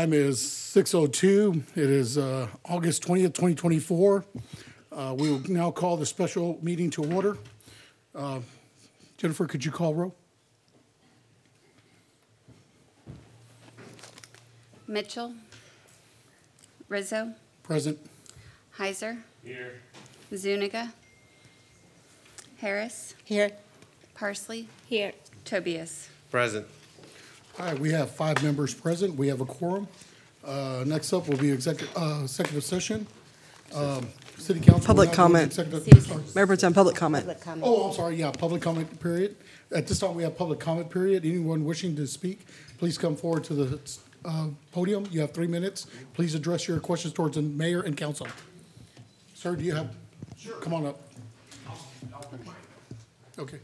Time is 6:02. It is August 20th, 2024. We will now call the special meeting to order. Jennifer, could you call roll? Mitchell. Rizzo. Present. Heiser. Here. Zuniga. Harris. Here. Parsley. Here. Tobias. Present. All right, we have 5 members present. We have a quorum. Next up will be executive session. City Council. Public will now go comment. into sorry. Mayor Pro Tem, public comment. Public comment. Oh, I'm sorry, yeah, public comment period. At this time, we have public comment period. Anyone wishing to speak, please come forward to the podium. You have 3 minutes. Please address your questions towards the mayor and council. Sir, do you have? Sure. Come on up. Okay.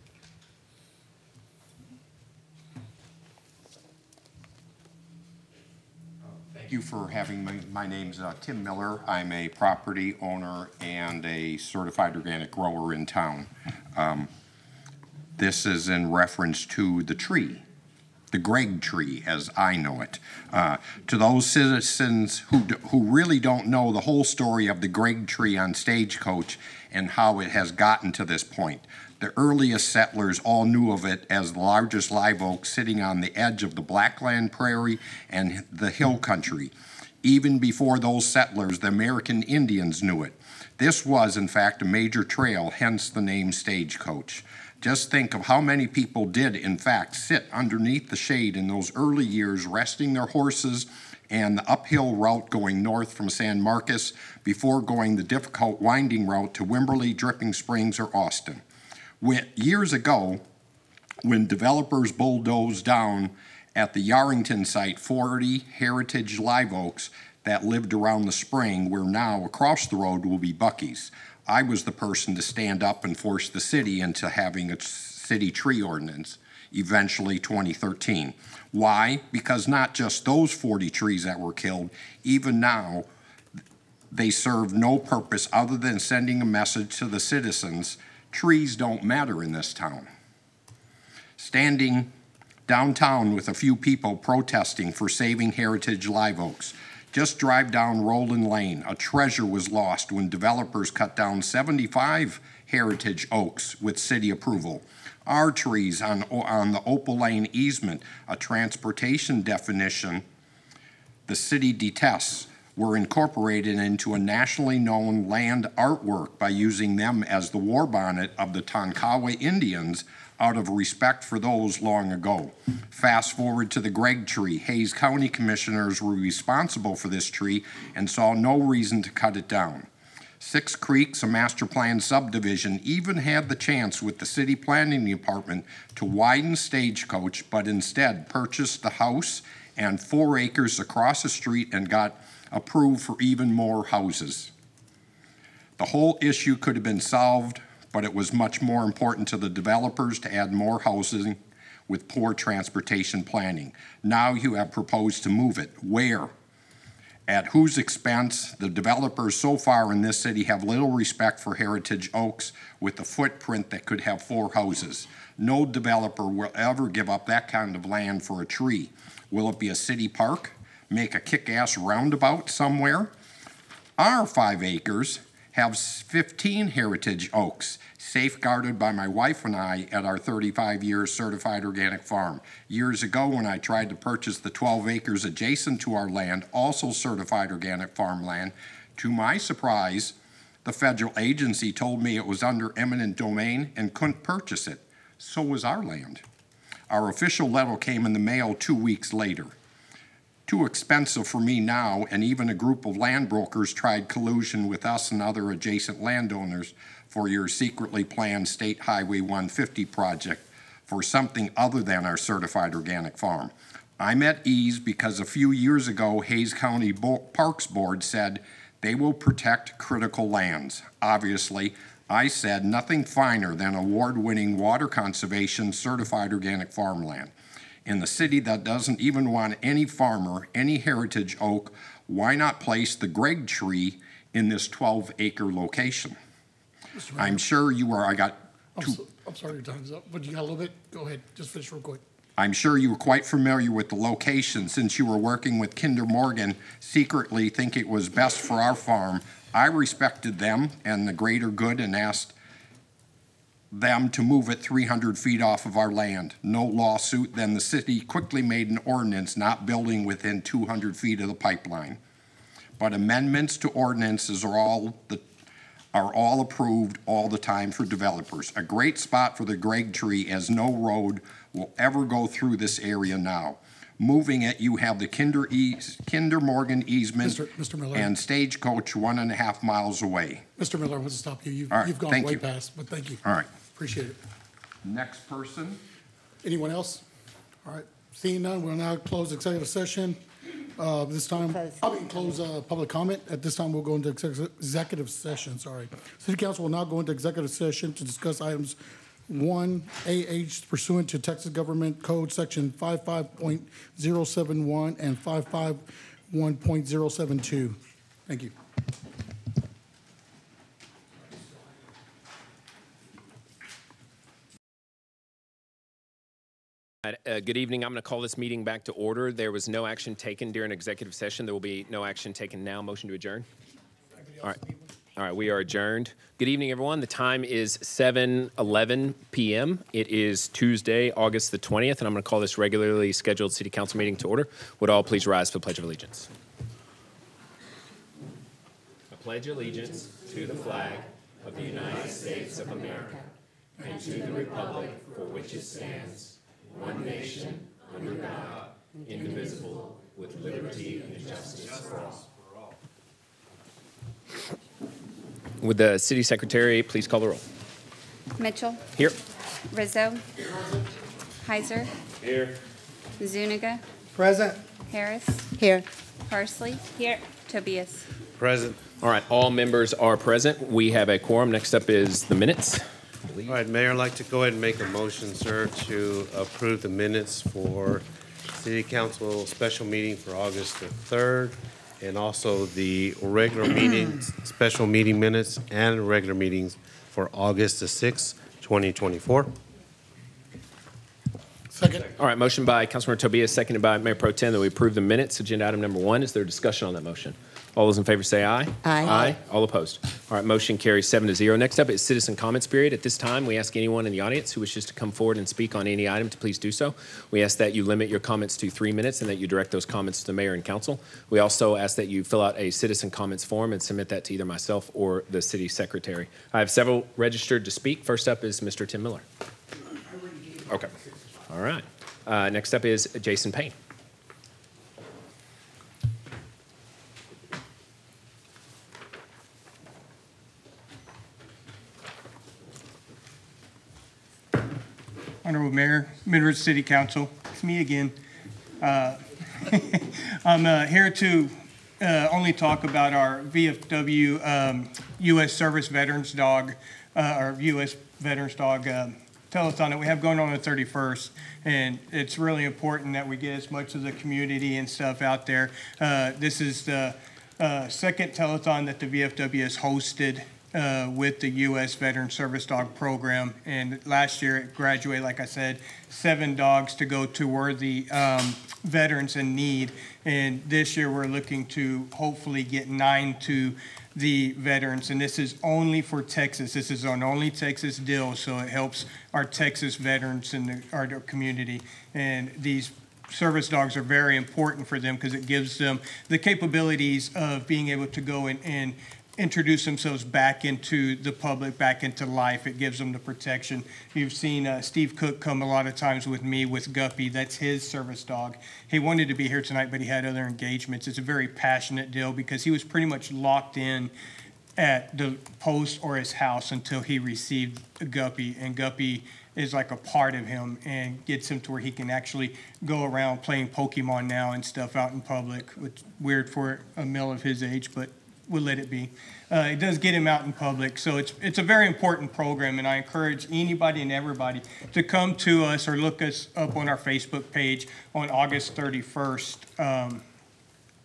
Thank you for having me. My name's Tim Miller. I'm a property owner and a certified organic grower in town. This is in reference to the tree, the Gregg tree, as I know it. To those citizens who really don't know the whole story of the Gregg tree on Stagecoach and how it has gotten to this point. The earliest settlers all knew of it as the largest live oak sitting on the edge of the Blackland Prairie and the hill country. Even before those settlers, the American Indians knew it. This was, in fact, a major trail, hence the name Stagecoach. Just think of how many people did, in fact, sit underneath the shade in those early years, resting their horses and the uphill route going north from San Marcos before going the difficult winding route to Wimberley, Dripping Springs, or Austin. Years ago, when developers bulldozed down at the Yarrington site 40 heritage live oaks that lived around the spring, where now across the road will be Buc-ee's, I was the person to stand up and force the city into having a city tree ordinance, eventually 2013. Why? Because not just those 40 trees that were killed, even now, they serve no purpose other than sending a message to the citizens. Trees don't matter in this town. Standing downtown with a few people protesting for saving heritage live oaks. Just drive down Roland Lane. A treasure was lost when developers cut down 75 heritage oaks with city approval. Our trees on the Opal Lane easement, a transportation definition the city detests, were incorporated into a nationally known land artwork by using them as the war bonnet of the Tonkawa Indians out of respect for those long ago. Fast forward to the Gregg tree. Hays County commissioners were responsible for this tree and saw no reason to cut it down. Six Creeks, a master plan subdivision, even had the chance with the city planning department to widen Stagecoach, but instead purchased the house and 4 acres across the street and got approved for even more houses. The whole issue could have been solved, but it was much more important to the developers to add more housing with poor transportation planning. Now you have proposed to move it. Where? At whose expense? The developers so far in this city have little respect for heritage oaks with a footprint that could have 4 houses. No developer will ever give up that kind of land for a tree. Will it be a city park? Make a kick-ass roundabout somewhere? Our 5 acres have 15 heritage oaks, safeguarded by my wife and I at our 35-year certified organic farm. Years ago, when I tried to purchase the 12 acres adjacent to our land, also certified organic farmland, to my surprise, the federal agency told me it was under eminent domain and couldn't purchase it. So was our land. Our official letter came in the mail 2 weeks later. Too expensive for me now, and even a group of land brokers tried collusion with us and other adjacent landowners for your secretly planned State Highway 150 project for something other than our certified organic farm. I'm at ease because a few years ago, Hays County Parks Board said they will protect critical lands. Obviously, I said nothing finer than award-winning water conservation certified organic farmland. In the city that doesn't even want any farmer, any heritage oak, why not place the Gregg tree in this 12-acre location? I'm sure you are. I got two. I'm sorry your time's up, but you got a little bit. Go ahead. Just finish real quick. I'm sure you were quite familiar with the location since you were working with Kinder Morgan, secretly think it was best for our farm. I respected them and the greater good and asked them to move it 300 feet off of our land. No lawsuit. Then the city quickly made an ordinance not building within 200 feet of the pipeline. But amendments to ordinances are all approved all the time for developers. A great spot for the Gregg tree, as no road will ever go through this area now. Moving it, you have the Kinder Morgan easement Mr. Miller. and Stagecoach 1.5 miles away. Mr. Miller, I want to stop you. All right, You've gone thank way you. past, but thank you. All right. Appreciate it. Next person. Anyone else? All right. Seeing none, we'll now close executive session. This time, close public comment. At this time, we'll go into executive session, sorry. City Council will now go into executive session to discuss items 1AH pursuant to Texas Government Code Section 55.071 and 551.072. Thank you. Good evening. I'm going to call this meeting back to order. There was no action taken during executive session. There will be no action taken now. Motion to adjourn. All right. All right, we are adjourned. Good evening, everyone. The time is 7:11 p.m. It is Tuesday, August the 20th, and I'm going to call this regularly scheduled City Council meeting to order. Would all please rise for the Pledge of Allegiance? I pledge allegiance to the flag of the United States of America and to the republic for which it stands, one nation, under God, indivisible, with liberty and justice for all. Would the city secretary please call the roll? Mitchell, Here. Rizzo, Heiser, Here. Zuniga, Present. Harris, Here. Parsley. Here. Tobias. Present. All right, all members are present. We have a quorum. Next up is the minutes. All right, Mayor, I'd like to go ahead and make a motion, sir, to approve the minutes for City Council special meeting for August the 3rd, and also the regular meetings, special meeting minutes, and regular meetings for August the 6th, 2024. Second. All right, motion by Councilmember Tobias, seconded by Mayor Pro Tem that we approve the minutes. Agenda item number 1. Is there discussion on that motion? All those in favor say aye. Aye. Aye. All opposed. All right, motion carries 7-0. Next up is citizen comments period. At this time, we ask anyone in the audience who wishes to come forward and speak on any item to please do so. We ask that you limit your comments to 3 minutes and that you direct those comments to the mayor and council. We also ask that you fill out a citizen comments form and submit that to either myself or the city secretary. I have several registered to speak. First up is Mr. Tim Miller. Okay. All right. Next up is Jason Payne. Honorable Mayor, Midwest City Council, it's me again. I'm here to only talk about our VFW U.S. Service Veterans Dog, our U.S. Veterans Dog telethon that we have going on the 31st. And it's really important that we get as much of the community and stuff out there. This is the second telethon that the VFW has hosted with the U.S. Veteran Service Dog Program. And last year it graduated, like I said, 7 dogs to go to worthy veterans in need. And this year we're looking to hopefully get 9 to the veterans. And this is only for Texas. This is an only Texas deal, so it helps our Texas veterans in our community. And these service dogs are very important for them because it gives them the capabilities of being able to go and introduce themselves back into the public, back into life. It gives them the protection. You've seen Steve Cook come a lot of times with me with Guppy. That's his service dog. He wanted to be here tonight, but he had other engagements. It's a very passionate deal because he was pretty much locked in at the post or his house until he received Guppy. And Guppy is like a part of him and gets him to where he can actually go around playing Pokemon now and stuff out in public. It's weird for a male of his age, but we'll let it be. It does get him out in public. So it's a very important program, and I encourage anybody and everybody to come to us or look us up on our Facebook page on August 31st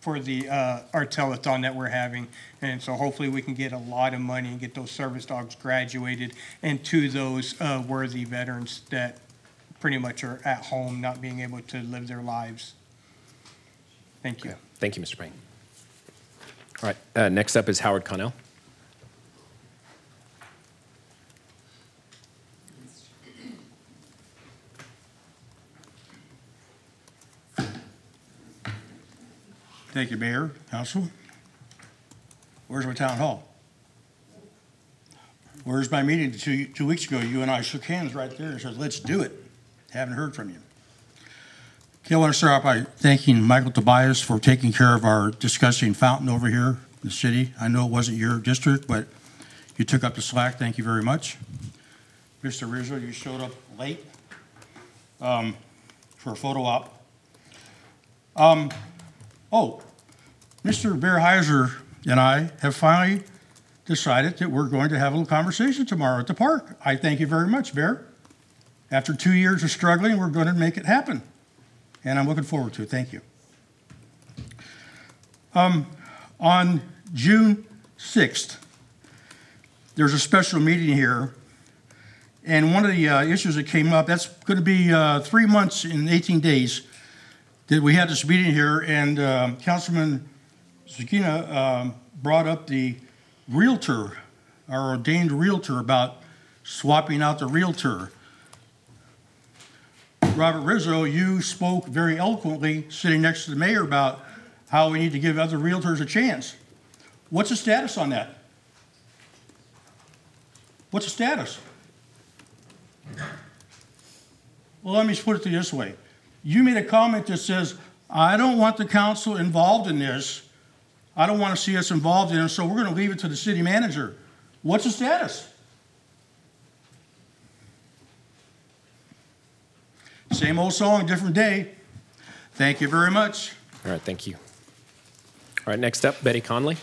for the our telethon that we're having. And so hopefully we can get a lot of money and get those service dogs graduated and to those worthy veterans that pretty much are at home, not being able to live their lives. Thank you. Thank you, Mr. Payne. All right, next up is Howard Connell. Thank you, Mayor, Council. Where's my town hall? Where's my meeting 2 weeks ago? You and I shook hands right there and said, let's do it. Haven't heard from you. Okay, I want to start off by thanking Michael Tobias for taking care of our disgusting fountain over here in the city. I know it wasn't your district, but you took up the slack. Thank you very much. Mr. Rizzo, you showed up late for a photo op. Mr. Bear Heiser and I have finally decided that we're going to have a little conversation tomorrow at the park. I thank you very much, Bear. After 2 years of struggling, we're going to make it happen. And I'm looking forward to it. Thank you. On June 6th, there's a special meeting here. And one of the issues that came up, that's going to be 3 months and 18 days that we had this meeting here. And Councilman Zakina brought up the realtor, our ordained realtor, about swapping out the realtor. Robert Rizzo, you spoke very eloquently sitting next to the mayor about how we need to give other realtors a chance. What's the status on that? What's the status? Well, let me just put it this way. You made a comment that says, I don't want the council involved in this. I don't want to see us involved in it, so we're going to leave it to the city manager. What's the status? Same old song, different day. Thank you very much. All right, thank you. All right, next up, Betty Conley.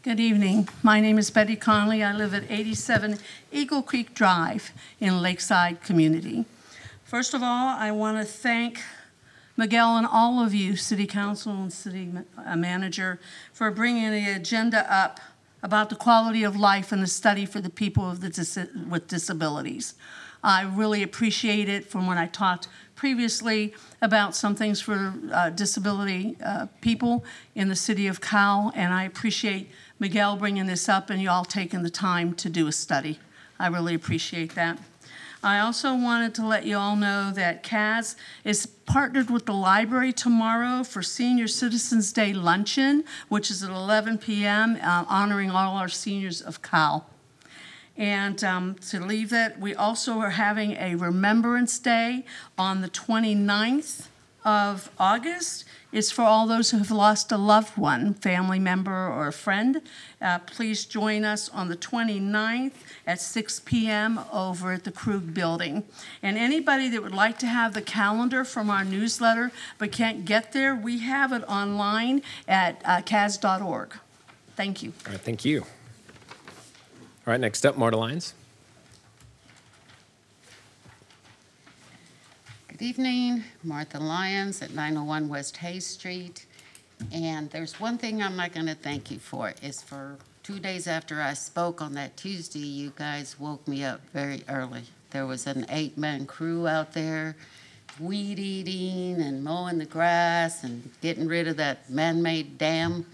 Good evening. My name is Betty Conley. I live at 87 Eagle Creek Drive in Lakeside Community. First of all, I want to thank Miguel and all of you, City Council and City Manager, for bringing the agenda up about the quality of life and the study for the people with disabilities. I really appreciate it from when I talked previously about some things for disability people in the city of Cal, and I appreciate Miguel bringing this up and you all taking the time to do a study. I really appreciate that. I also wanted to let you all know that CAS is partnered with the library tomorrow for Senior Citizens Day Luncheon, which is at 11 p.m., honoring all our seniors of Cal. And to leave that, we also are having a Remembrance Day on the 29th of August. It's for all those who have lost a loved one, family member or a friend. Please join us on the 29th at 6 p.m. over at the Krug Building. And anybody that would like to have the calendar from our newsletter but can't get there, we have it online at cas.org. Thank you. All right, thank you. All right, next up, Marta Lyons. Good evening, Martha Lyons at 901 West Hayes Street. And there's one thing I'm not going to thank you for, is for 2 days after I spoke on that Tuesday, you guys woke me up very early. There was an 8-man crew out there weed eating and mowing the grass and getting rid of that man-made dam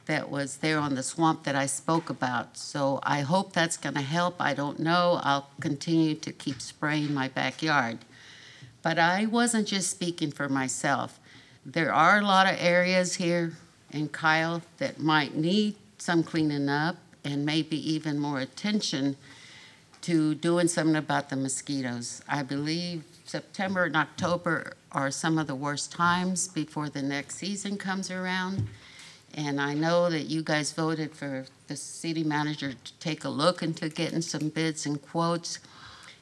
that was there on the swamp that I spoke about. So I hope that's going to help. I don't know. I'll continue to keep spraying my backyard. But I wasn't just speaking for myself. There are a lot of areas here in Kyle that might need some cleaning up and maybe even more attention to doing something about the mosquitoes. I believe September and October are some of the worst times before the next season comes around. And I know that you guys voted for the city manager to take a look into getting some bids and quotes.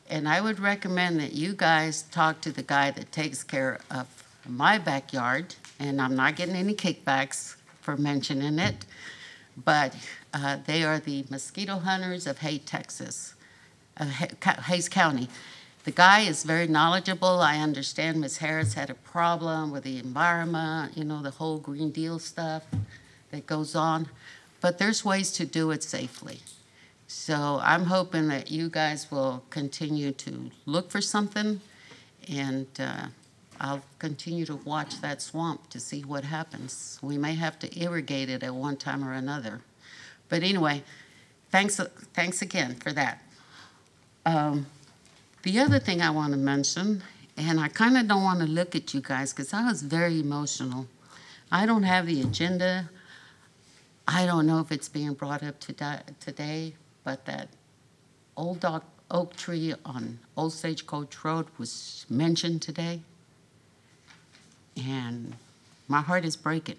And I would recommend that you guys talk to the guy that takes care of my backyard. And I'm not getting any kickbacks for mentioning it. But they are the mosquito hunters of Hays, Texas, Hays County. The guy is very knowledgeable. I understand Ms. Harris had a problem with the environment, you know, the whole Green Deal stuff that goes on. But there's ways to do it safely. So I'm hoping that you guys will continue to look for something, and I'll continue to watch that swamp to see what happens. We may have to irrigate it at one time or another. But anyway, thanks again for that. The other thing I want to mention, and I kind of don't want to look at you guys because I was very emotional. I don't have the agenda. I don't know if it's being brought up today, but that old oak tree on Old Stagecoach Road was mentioned today, and my heart is breaking.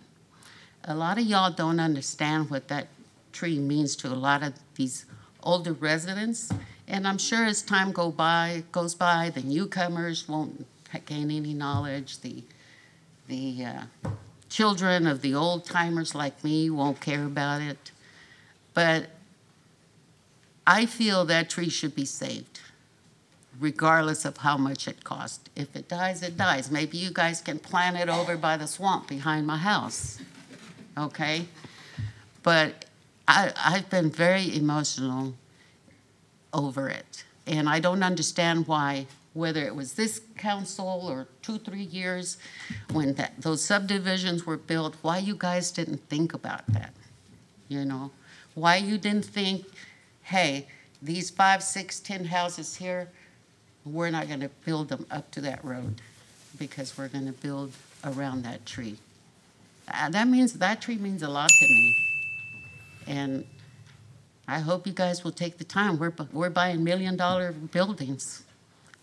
A lot of y'all don't understand what that tree means to a lot of these older residents, and I'm sure as time goes by, the newcomers won't gain any knowledge. The children of the old timers like me won't care about it, but I feel that tree should be saved, regardless of how much it costs. If it dies, it dies. Maybe you guys can plant it over by the swamp behind my house, okay? But I've been very emotional over it, and I don't understand why, whether it was this council or 2-3 years when those subdivisions were built, why you guys didn't think about that, you know? Why you didn't think, hey, these 5, 6, 10 houses here, we're not going to build them up to that road because we're going to build around that tree. That tree means a lot to me. And I hope you guys will take the time. We're buying $1 million buildings.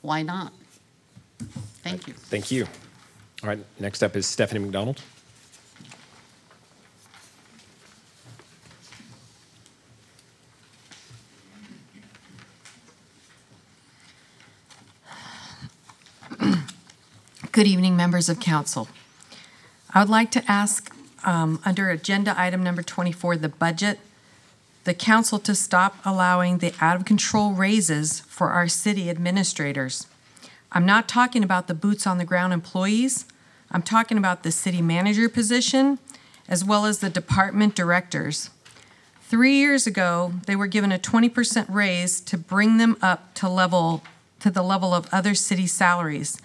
Why not? Thank you. Thank you. All right, next up is Stephanie McDonald. Good evening, members of council. I would like to ask, under agenda item number 24, the budget, the council to stop allowing the out-of-control raises for our city administrators. I'm not talking about the boots-on-the-ground employees. I'm talking about the city manager position, as well as the department directors. 3 years ago, they were given a 20% raise to bring them up to the level of other city salaries.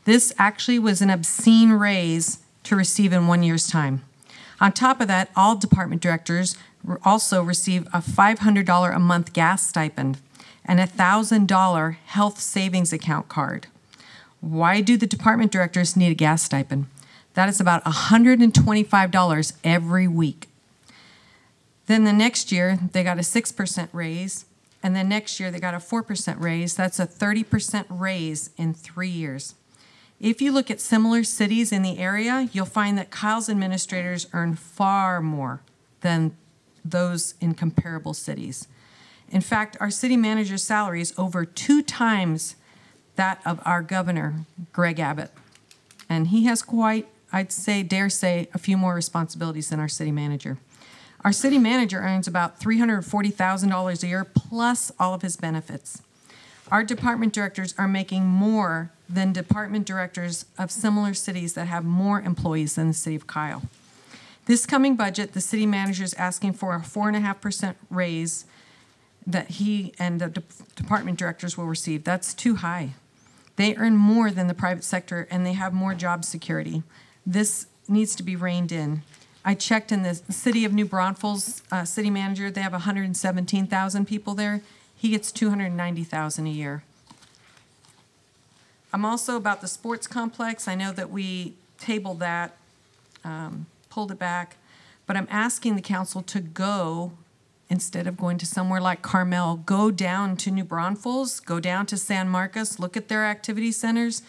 This actually was an obscene raise to receive in 1 year's time. On top of that, all department directors also receive a $500 a month gas stipend and a $1,000 health savings account card. Why do the department directors need a gas stipend? That is about $125 every week. Then the next year, they got a 6% raise, and then next year they got a 4% raise. That's a 30% raise in 3 years. If you look at similar cities in the area, you'll find that Kyle's administrators earn far more than those in comparable cities. In fact, our city manager's salary is over 2 times that of our governor, Greg Abbott. And he has quite, dare say, a few more responsibilities than our city manager. Our city manager earns about $340,000 a year plus all of his benefits. Our department directors are making more than department directors of similar cities that have more employees than the city of Kyle. This coming budget, the city manager is asking for a 4.5% raise that he and the department directors will receive. That's too high. They earn more than the private sector, and they have more job security. This needs to be reined in. I checked in the city of New Braunfels city manager. They have 117,000 people there. He gets $290,000 a year. I'm also about the sports complex. I know that we tabled that, pulled it back, but I'm asking the council to go, instead of going to somewhere like Carmel, go down to New Braunfels, go down to San Marcos, look at their activity centers.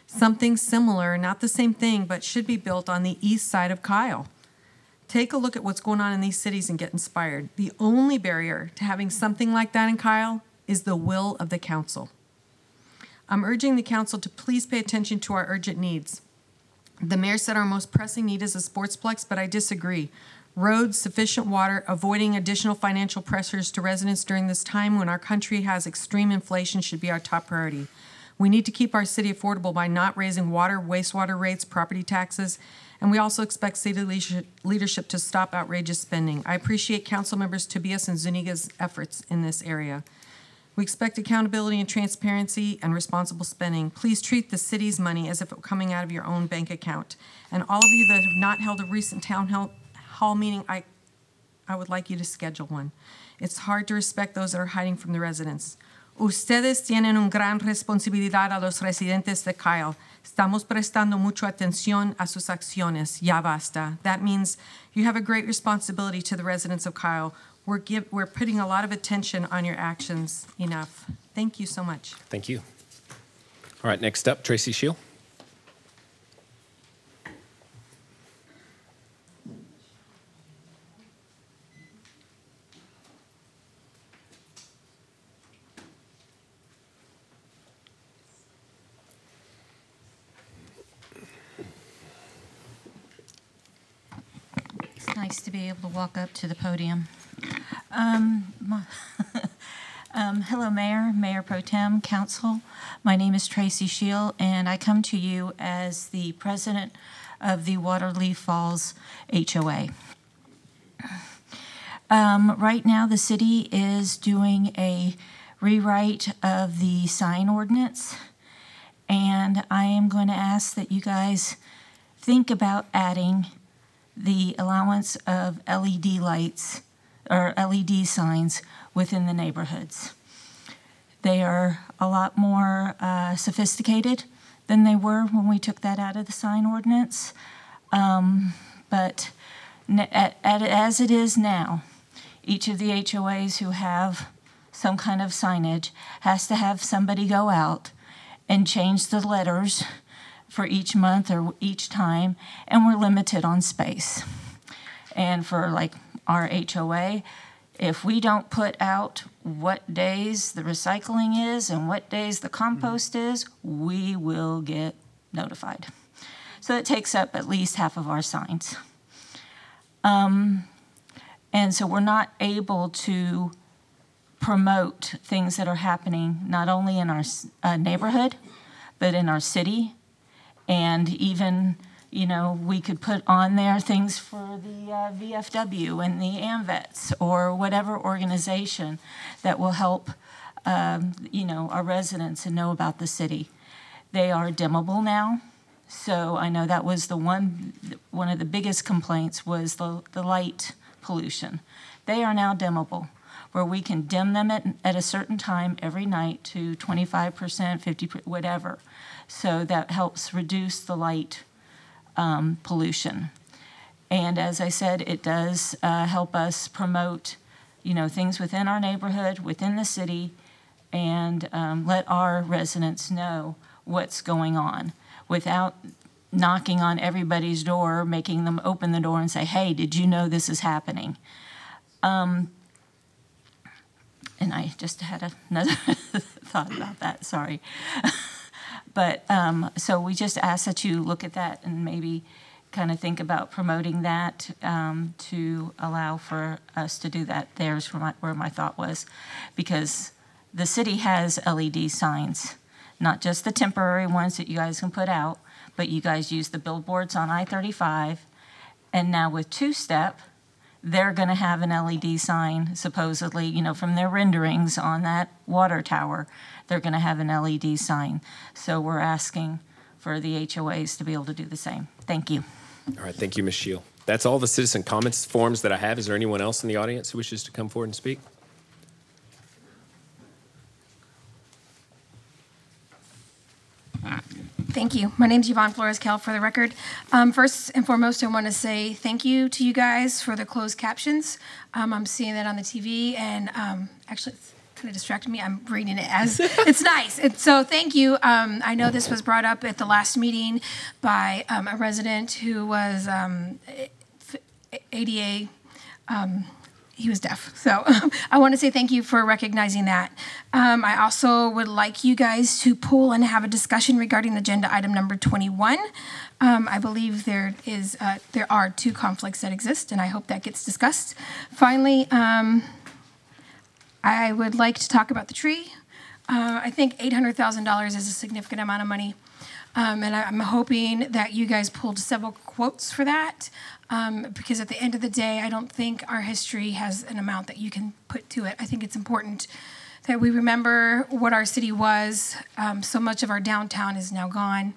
Something similar, not the same thing, but should be built on the east side of Kyle. Take a look at what's going on in these cities and get inspired. The only barrier to having something like that in Kyle is the will of the council. I'm urging the council to please pay attention to our urgent needs. The mayor said our most pressing need is a sportsplex, but I disagree. Roads, sufficient water, avoiding additional financial pressures to residents during this time when our country has extreme inflation should be our top priority. We need to keep our city affordable by not raising water, wastewater rates, property taxes, and we also expect city leadership to stop outrageous spending. I appreciate Council Members Tobias and Zuniga's efforts in this area. We expect accountability and transparency and responsible spending. Please treat the city's money as if it were coming out of your own bank account. And all of you that have not held a recent town hall meeting, I would like you to schedule one. It's hard to respect those that are hiding from the residents. Ustedes tienen una gran responsabilidad a los residentes de Kyle. Estamos prestando mucha atención a sus acciones. Ya basta. That means you have a great responsibility to the residents of Kyle. We're putting a lot of attention on your actions. Enough. Thank you so much. Thank you. All right, next up, Tracy Shield. It's nice to be able to walk up to the podium. Hello, Mayor Pro Tem, Council. My name is Tracy Shield, and I come to you as the president of the Waterloo Falls HOA. Right now, the city is doing a rewrite of the sign ordinance, and I am going to ask that you guys think about adding the allowance of LED lights or LED signs within the neighborhoods. They are a lot more sophisticated than they were when we took that out of the sign ordinance. But as it is now, each of the HOAs who have some kind of signage has to have somebody go out and change the letters for each month or each time, and we're limited on space. And for like our HOA, if we don't put out what days the recycling is and what days the compost is, we will get notified. So it takes up at least half of our signs. And so we're not able to promote things that are happening not only in our neighborhood, but in our city. And even, you know, we could put on there things for the VFW and the AMVETS or whatever organization that will help, you know, our residents and know about the city. They are dimmable now. So I know that was the one of the biggest complaints was the light pollution. They are now dimmable, where we can dim them at a certain time every night to 25%, 50%, whatever. So that helps reduce the light pollution. And as I said, it does help us promote, you know, things within our neighborhood, within the city, and let our residents know what's going on without knocking on everybody's door, making them open the door and say, hey, did you know this is happening? And I just had another thought about that, sorry. But so we just ask that you look at that and maybe kind of think about promoting that to allow for us to do that. There's where my thought was, because the city has LED signs, not just the temporary ones that you guys can put out, but you guys use the billboards on I-35, and now with two-step, they're going to have an LED sign, supposedly, you know, from their renderings on that water tower, they're going to have an LED sign. So we're asking for the HOAs to be able to do the same. Thank you. All right, thank you, Ms. Shield. That's all the citizen comments forms that I have. Is there anyone else in the audience who wishes to come forward and speak? Thank you. My name is Yvonne Flores-Cal, for the record. First and foremost, I want to say thank you to you guys for the closed captions. I'm seeing that on the TV, and actually, it's kind of distracted me. I'm reading it as it's nice. So thank you. I know this was brought up at the last meeting by a resident who was ADA. He was deaf. So I want to say thank you for recognizing that. I also would like you guys to pull and have a discussion regarding agenda item number 21. I believe there are two conflicts that exist, and I hope that gets discussed. Finally, I would like to talk about the tree. I think $800,000 is a significant amount of money. And I'm hoping that you guys pulled several quotes for that, because at the end of the day, I don't think our history has an amount that you can put to it. I think it's important that we remember what our city was. So much of our downtown is now gone,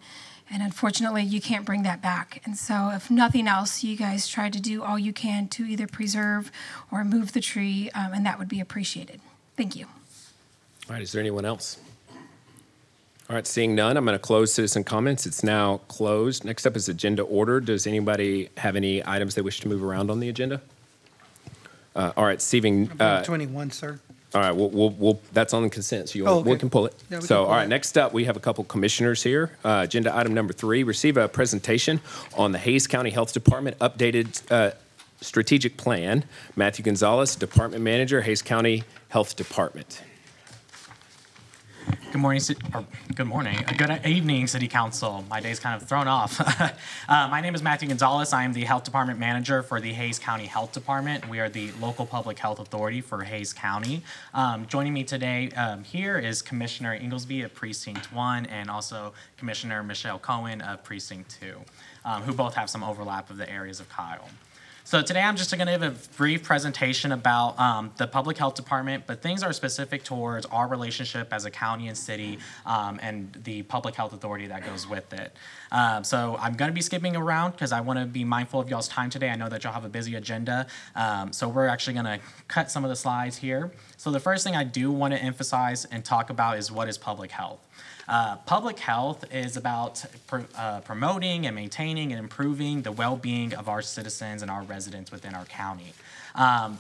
and unfortunately, you can't bring that back. And so if nothing else, you guys try to do all you can to either preserve or move the tree, and that would be appreciated. Thank you. All right, is there anyone else? All right, seeing none, I'm going to close citizen comments. It's now closed. Next up is agenda order. Does anybody have any items they wish to move around on the agenda? All right, Stephen. Number 21, sir. All right, we'll that's on the consent, so we can pull it. Yeah, we can So, pull all right, it. next up, we have a couple commissioners here. Agenda item number 3, receive a presentation on the Hayes County Health Department updated strategic plan. Matthew Gonzalez, Department Manager, Hayes County Health Department. Good morning, good morning. Good evening, City Council. My day's kind of thrown off. My name is Matthew Gonzalez. I am the Health Department Manager for the Hayes County Health Department. We are the local public health authority for Hayes County. Joining me today here is Commissioner Inglesby of Precinct 1 and also Commissioner Michelle Cohen of Precinct 2, who both have some overlap of the areas of Kyle. So today I'm just going to give a brief presentation about the Public Health Department, but things are specific towards our relationship as a county and city and the Public Health Authority that goes with it. So I'm going to be skipping around because I want to be mindful of y'all's time today. I know that y'all have a busy agenda, so we're actually going to cut some of the slides here. So the first thing I do want to emphasize and talk about is what is public health. Public health is about promoting and maintaining and improving the well-being of our citizens and our residents within our county.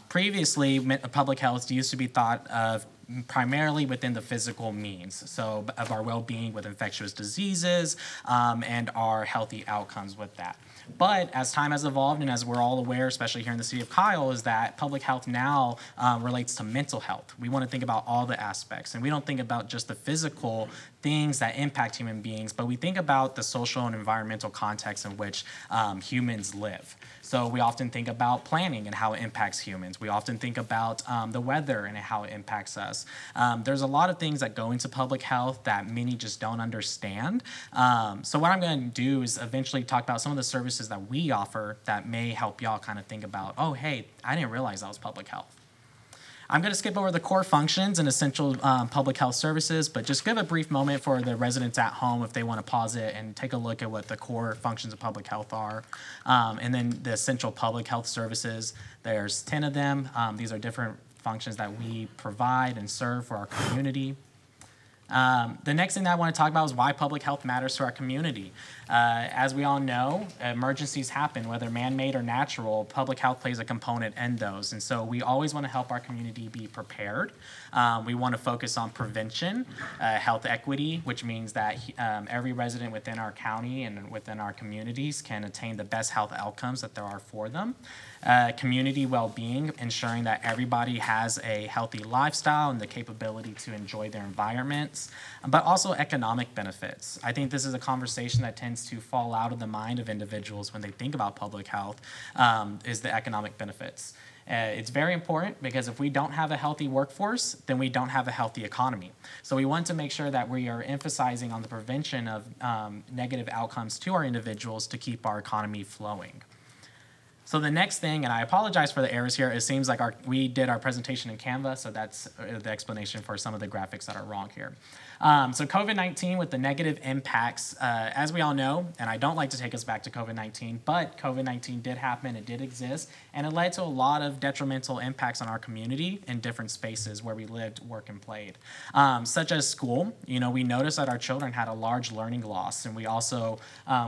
Previously, public health used to be thought of primarily within the physical means, so of our well-being with infectious diseases and our healthy outcomes with that. But as time has evolved, and as we're all aware, especially here in the city of Kyle, is that public health now relates to mental health. We want to think about all the aspects, and we don't think about just the physical things that impact human beings, but we think about the social and environmental context in which humans live. So we often think about planning and how it impacts humans. We often think about the weather and how it impacts us. There's a lot of things that go into public health that many just don't understand. So what I'm going to do is eventually talk about some of the services that we offer that may help y'all kind of think about, oh, hey, I didn't realize that was public health. I'm going to skip over the core functions and essential public health services, but just give a brief moment for the residents at home if they want to pause it and take a look at what the core functions of public health are. And then the essential public health services, there's 10 of them. These are different functions that we provide and serve for our community. The next thing that I want to talk about is why public health matters to our community. As we all know, emergencies happen, whether man-made or natural. Public health plays a component in those. And so we always want to help our community be prepared. We want to focus on prevention, health equity, which means that every resident within our county and within our communities can attain the best health outcomes that there are for them. Community well-being, ensuring that everybody has a healthy lifestyle and the capability to enjoy their environments, but also economic benefits. I think this is a conversation that tends to fall out of the mind of individuals when they think about public health, is the economic benefits. It's very important because if we don't have a healthy workforce, then we don't have a healthy economy. So we want to make sure that we are emphasizing on the prevention of negative outcomes to our individuals to keep our economy flowing. So the next thing, and I apologize for the errors here, it seems like we did our presentation in Canva, so that's the explanation for some of the graphics that are wrong here. So COVID-19 with the negative impacts, as we all know, and I don't like to take us back to COVID-19, but COVID-19 did happen, it did exist, and it led to a lot of detrimental impacts on our community in different spaces where we lived, worked, and played. Such as school, we noticed that our children had a large learning loss, and we also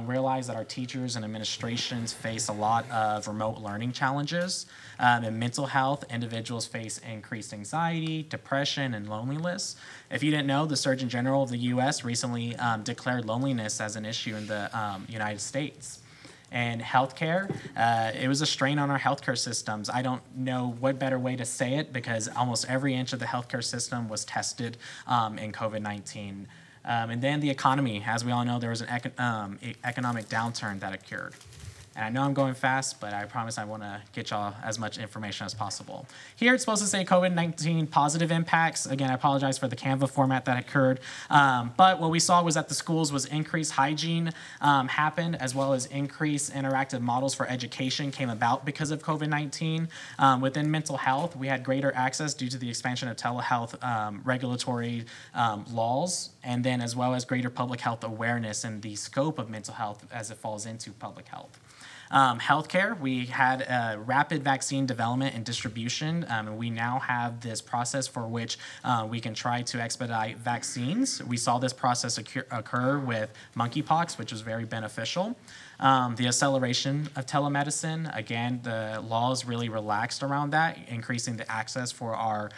realized that our teachers and administrations face a lot of remote learning challenges. In mental health, individuals face increased anxiety, depression, and loneliness. If you didn't know, the Surgeon General of the U.S. recently declared loneliness as an issue in the United States. And healthcare, it was a strain on our healthcare systems. I don't know what better way to say it because almost every inch of the healthcare system was tested in COVID-19. And then the economy, as we all know, there was an economic downturn that occurred. And I know I'm going fast, but I promise I want to get y'all as much information as possible. Here it's supposed to say COVID-19 positive impacts. Again, I apologize for the Canva format that occurred. But what we saw was that the schools was increased hygiene happened, as well as increased interactive models for education came about because of COVID-19. Within mental health, we had greater access due to the expansion of telehealth regulatory laws, and then as well as greater public health awareness and the scope of mental health as it falls into public health. Healthcare, we had rapid vaccine development and distribution, and we now have this process for which we can try to expedite vaccines. We saw this process occur with monkeypox, which was very beneficial. The acceleration of telemedicine, again, the laws really relaxed around that, increasing the access for our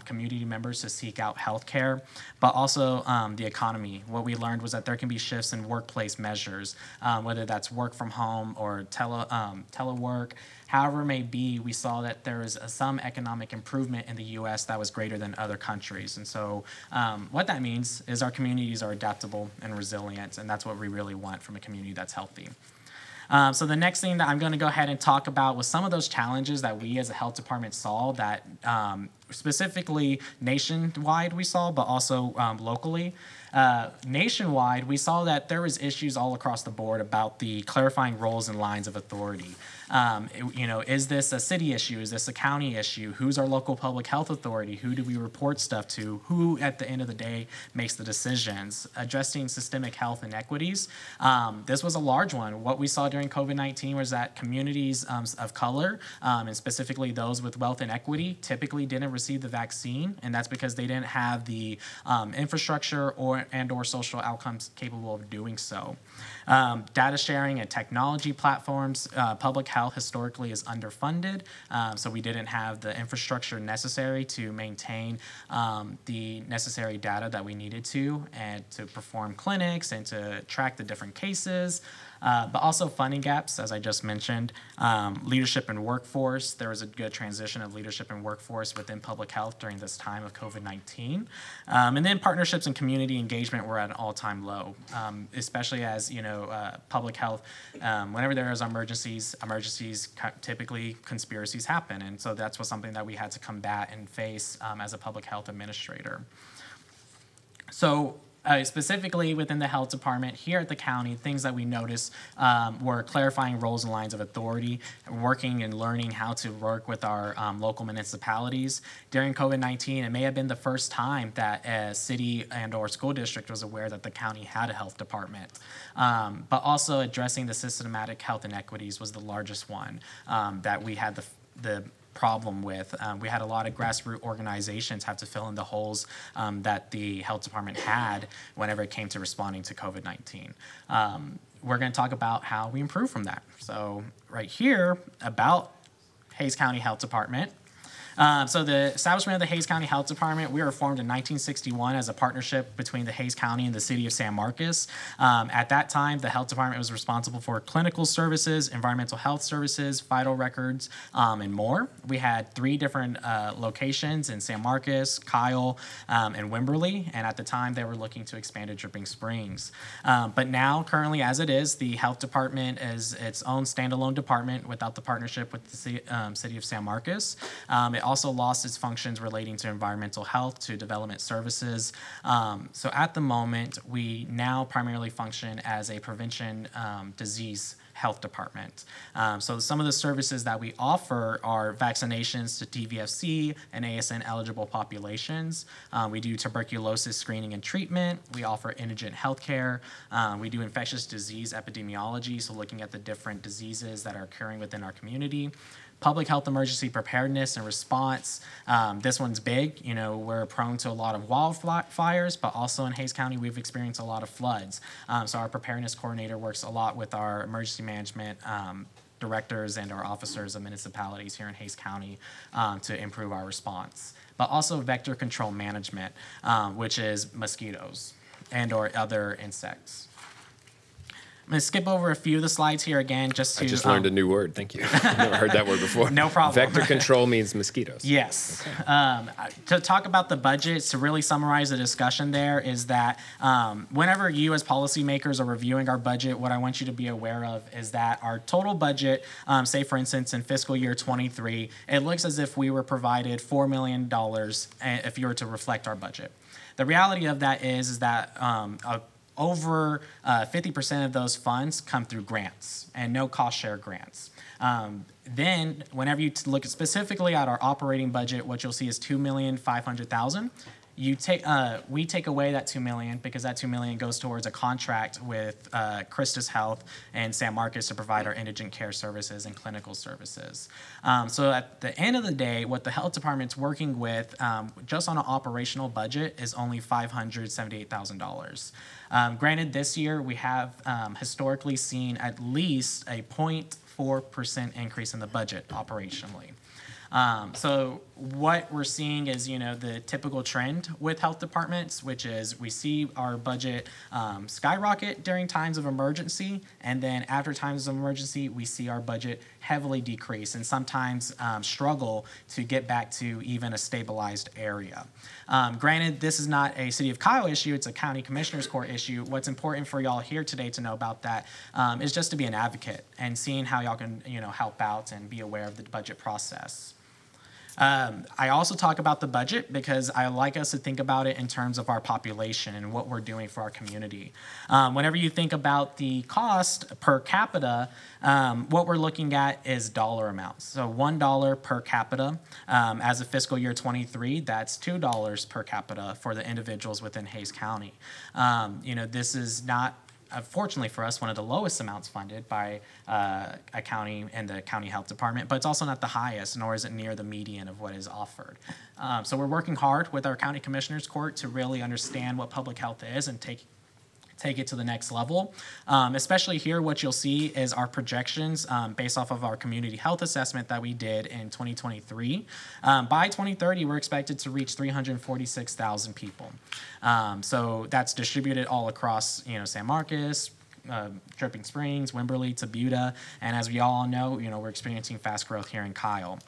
community members to seek out health care, but also the economy. What we learned was that there can be shifts in workplace measures, whether that's work from home or telework. However it may be, we saw that there is some economic improvement in the U.S. that was greater than other countries. And so what that means is our communities are adaptable and resilient, and that's what we really want from a community that's healthy. So the next thing that I'm going to go ahead and talk about was some of those challenges that we as a health department saw that specifically nationwide we saw, but also locally. Nationwide, we saw that there was issues all across the board about the clarifying roles and lines of authority. Is this a city issue? Is this a county issue? Who's our local public health authority? Who do we report stuff to? Who, at the end of the day, makes the decisions? Addressing systemic health inequities. This was a large one. What we saw during COVID-19 was that communities of color, and specifically those with wealth inequity, typically didn't receive the vaccine, and that's because they didn't have the infrastructure or social outcomes capable of doing so. Data sharing and technology platforms, public health historically is underfunded, so we didn't have the infrastructure necessary to maintain the necessary data that we needed to, and to perform clinics and to track the different cases. But also funding gaps, as I just mentioned. Leadership and workforce, there was a good transition of leadership and workforce within public health during this time of COVID-19. And then partnerships and community engagement were at an all-time low, especially as, public health, whenever there is emergencies, typically conspiracies happen. And so that's something that we had to combat and face as a public health administrator. So, specifically within the health department here at the county, things that we noticed were clarifying roles and lines of authority, working and learning how to work with our local municipalities. During COVID-19, it may have been the first time that a city and or school district was aware that the county had a health department. But also addressing the systematic health inequities was the largest one that we had the problem with. We had a lot of grassroots organizations have to fill in the holes that the health department had whenever it came to responding to COVID-19. We're going to talk about how we improve from that. So right here about Hays County Health Department. So the establishment of the Hays County Health Department, we were formed in 1961 as a partnership between the Hays County and the city of San Marcos. At that time, the health department was responsible for clinical services, environmental health services, vital records, and more. We had 3 different locations in San Marcos, Kyle, and Wimberley, and at the time they were looking to expand to Dripping Springs. But now, currently as it is, the health department is its own standalone department without the partnership with the city of San Marcos. It also lost its functions relating to environmental health to development services. So at the moment, we now primarily function as a prevention disease health department. So some of the services that we offer are vaccinations to TVFC and ASN eligible populations. We do tuberculosis screening and treatment. We offer indigent health care. We do infectious disease epidemiology, so looking at the different diseases that are occurring within our community. Public health emergency preparedness and response. This one's big. We're prone to a lot of wildfires, but also in Hays County, we've experienced a lot of floods. So our preparedness coordinator works a lot with our emergency management directors and our officers of municipalities here in Hays County to improve our response. But also vector control management, which is mosquitoes and or other insects. I'm going to skip over a few of the slides here again just to... I just learned a new word. Thank you. I've never heard that word before. No problem. Vector control means mosquitoes. Yes. To talk about the budget, to really summarize the discussion there is that whenever you as policymakers are reviewing our budget, what I want you to be aware of is that our total budget, say for instance in fiscal year 23, it looks as if we were provided $4 million if you were to reflect our budget. The reality of that is that over 50% of those funds come through grants and no cost share grants. Then, whenever you look specifically at our operating budget, what you'll see is $2,500,000. We take away that $2 million because that $2 million goes towards a contract with Christus Health and San Marcos to provide our indigent care services and clinical services. So at the end of the day, what the health department's working with, just on an operational budget, is only $578,000. Granted, this year we have historically seen at least a 0.4% increase in the budget operationally. So what we're seeing is, the typical trend with health departments, which is we see our budget skyrocket during times of emergency, and then after times of emergency, we see our budget heavily decrease and sometimes struggle to get back to even a stabilized area. Granted, this is not a City of Kyle issue, it's a County Commissioners Court issue. What's important for y'all here today to know about that is just to be an advocate and seeing how y'all can, help out and be aware of the budget process. I also talk about the budget because I like us to think about it in terms of our population and what we're doing for our community. Whenever you think about the cost per capita, what we're looking at is dollar amounts. So $1 per capita as of fiscal year 23, that's $2 per capita for the individuals within Hays County. This is not, fortunately for us, one of the lowest amounts funded by a county and the county health department, but it's also not the highest, nor is it near the median of what is offered. So we're working hard with our county commissioners court to really understand what public health is and take it to the next level. Especially here, what you'll see is our projections based off of our community health assessment that we did in 2023. By 2030, we're expected to reach 346,000 people. So that's distributed all across, San Marcos, Dripping Springs, Wimberley, Tabuda, and as we all know, we're experiencing fast growth here in Kyle.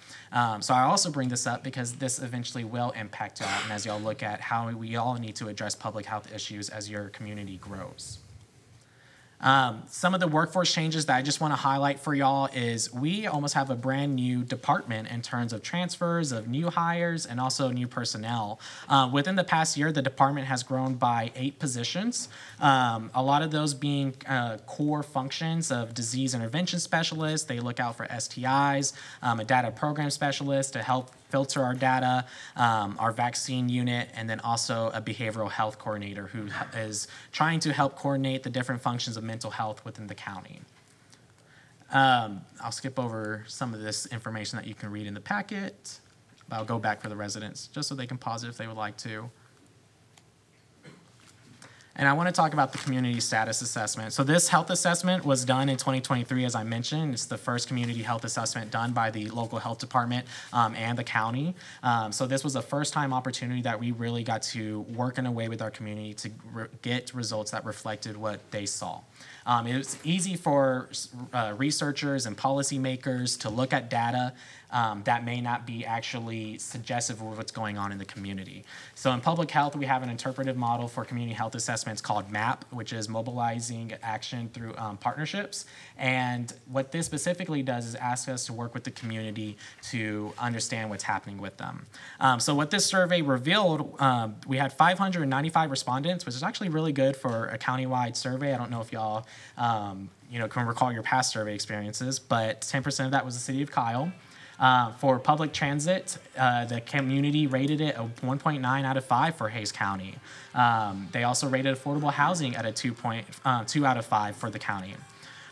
So I also bring this up because this eventually will impact y'all, and as y'all look at how we all need to address public health issues as your community grows. Some of the workforce changes that I just want to highlight for y'all is we almost have a brand new department in terms of transfers, of new hires, and also new personnel. Within the past year, the department has grown by 8 positions, a lot of those being core functions of disease intervention specialists. They look out for STIs, a data program specialist to help filter our data, our vaccine unit, and then also a behavioral health coordinator who is trying to help coordinate the different functions of mental health within the county. I'll skip over some of this information that you can read in the packet, but I'll go back for the residents just so they can pause it if they would like to. And I want to talk about the community status assessment. So this health assessment was done in 2023, as I mentioned. It's the first community health assessment done by the local health department and the county. So this was a first-time opportunity that we really got to work in a way with our community to get results that reflected what they saw. It was easy for researchers and policymakers to look at data that may not be actually suggestive of what's going on in the community. So in public health, we have an interpretive model for community health assessments called MAP, which is mobilizing action through partnerships. And what this specifically does is ask us to work with the community to understand what's happening with them. So what this survey revealed, we had 595 respondents, which is actually really good for a countywide survey. I don't know if y'all can recall your past survey experiences, but 10% of that was the City of Kyle. For public transit, the community rated it a 1.9 out of 5 for Hays County. They also rated affordable housing at a 2 out of 5 for the county.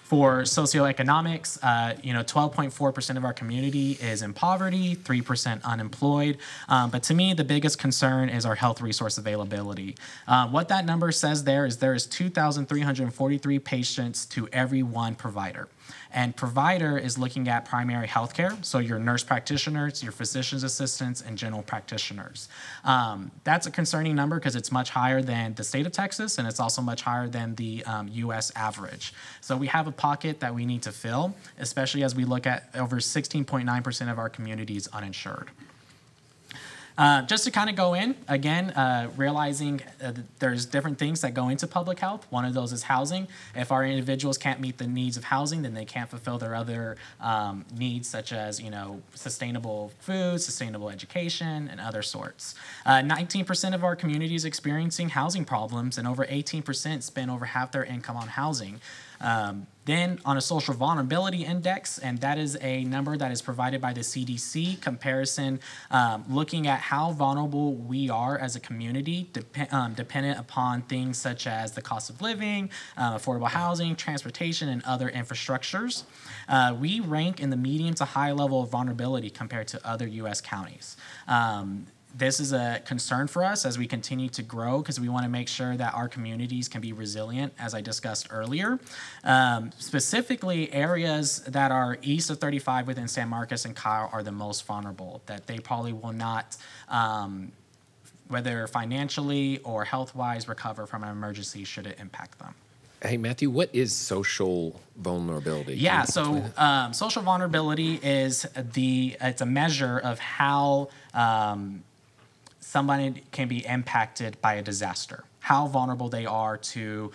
For socioeconomics, 12.4% of our community is in poverty, 3% unemployed. But to me, the biggest concern is our health resource availability. What that number says there is 2,343 patients to every one provider. And provider is looking at primary health care, so your nurse practitioners, your physician's assistants, and general practitioners. That's a concerning number because it's much higher than the state of Texas, and it's also much higher than the U.S. average. So we have a pocket that we need to fill, especially as we look at over 16.9% of our communities uninsured. Just to kind of go in, again, realizing there's different things that go into public health. One of those is housing. If our individuals can't meet the needs of housing, then they can't fulfill their other needs, such as, sustainable food, sustainable education, and other sorts. 19% of our communities experiencing housing problems, and over 18% spend over half their income on housing. Then on a social vulnerability index, and that is a number that is provided by the CDC comparison, looking at how vulnerable we are as a community, dependent upon things such as the cost of living, affordable housing, transportation, and other infrastructures. We rank in the medium to high level of vulnerability compared to other U.S. counties. This is a concern for us as we continue to grow because we want to make sure that our communities can be resilient, as I discussed earlier. Specifically, areas that are east of 35 within San Marcos and Kyle are the most vulnerable, that they probably will not, whether financially or health-wise, recover from an emergency should it impact them. Hey, Matthew, what is social vulnerability? Yeah, so social vulnerability is it's a measure of how somebody can be impacted by a disaster, how vulnerable they are to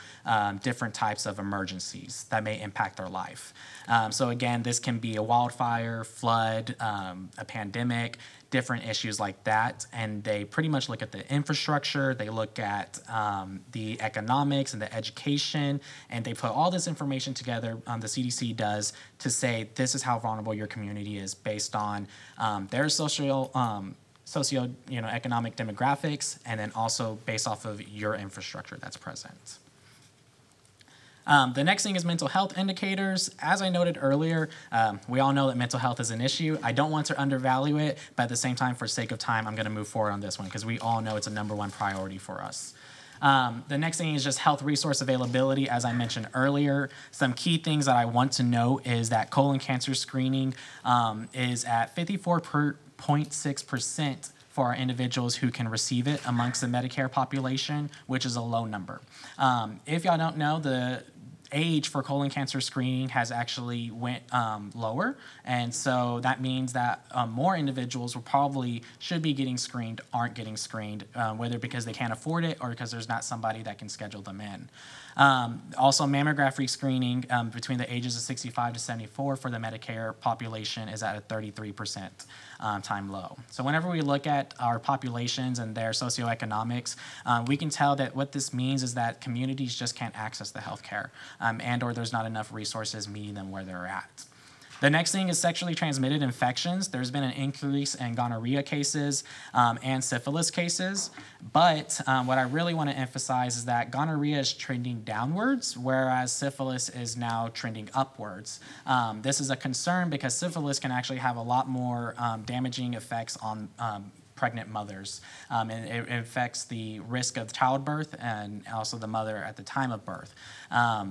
different types of emergencies that may impact their life. So again, this can be a wildfire, flood, a pandemic, different issues like that. And they pretty much look at the infrastructure, they look at the economics and the education, and they put all this information together, the CDC does, to say this is how vulnerable your community is based on their socio-economic demographics, and then also based off of your infrastructure that's present. The next thing is mental health indicators. As I noted earlier, we all know that mental health is an issue. I don't want to undervalue it, but at the same time, for sake of time, I'm going to move forward on this one because we all know it's a #1 priority for us. The next thing is just health resource availability. As I mentioned earlier, some key things that I want to note is that colon cancer screening is at 54.6% for our individuals who can receive it amongst the Medicare population, which is a low number. If y'all don't know, the age for colon cancer screening has actually went lower, and so that means that more individuals should be getting screened aren't getting screened, whether because they can't afford it or because there's not somebody that can schedule them in. Also, mammogram screening between the ages of 65 to 74 for the Medicare population is at a 33% time low. So whenever we look at our populations and their socioeconomics, we can tell that what this means is that communities just can't access the healthcare, and or there's not enough resources meeting them where they're at. The next thing is sexually transmitted infections. There's been an increase in gonorrhea cases and syphilis cases, but what I really want to emphasize is that gonorrhea is trending downwards, whereas syphilis is now trending upwards. This is a concern because syphilis can actually have a lot more damaging effects on pregnant mothers, and it affects the risk of childbirth and also the mother at the time of birth.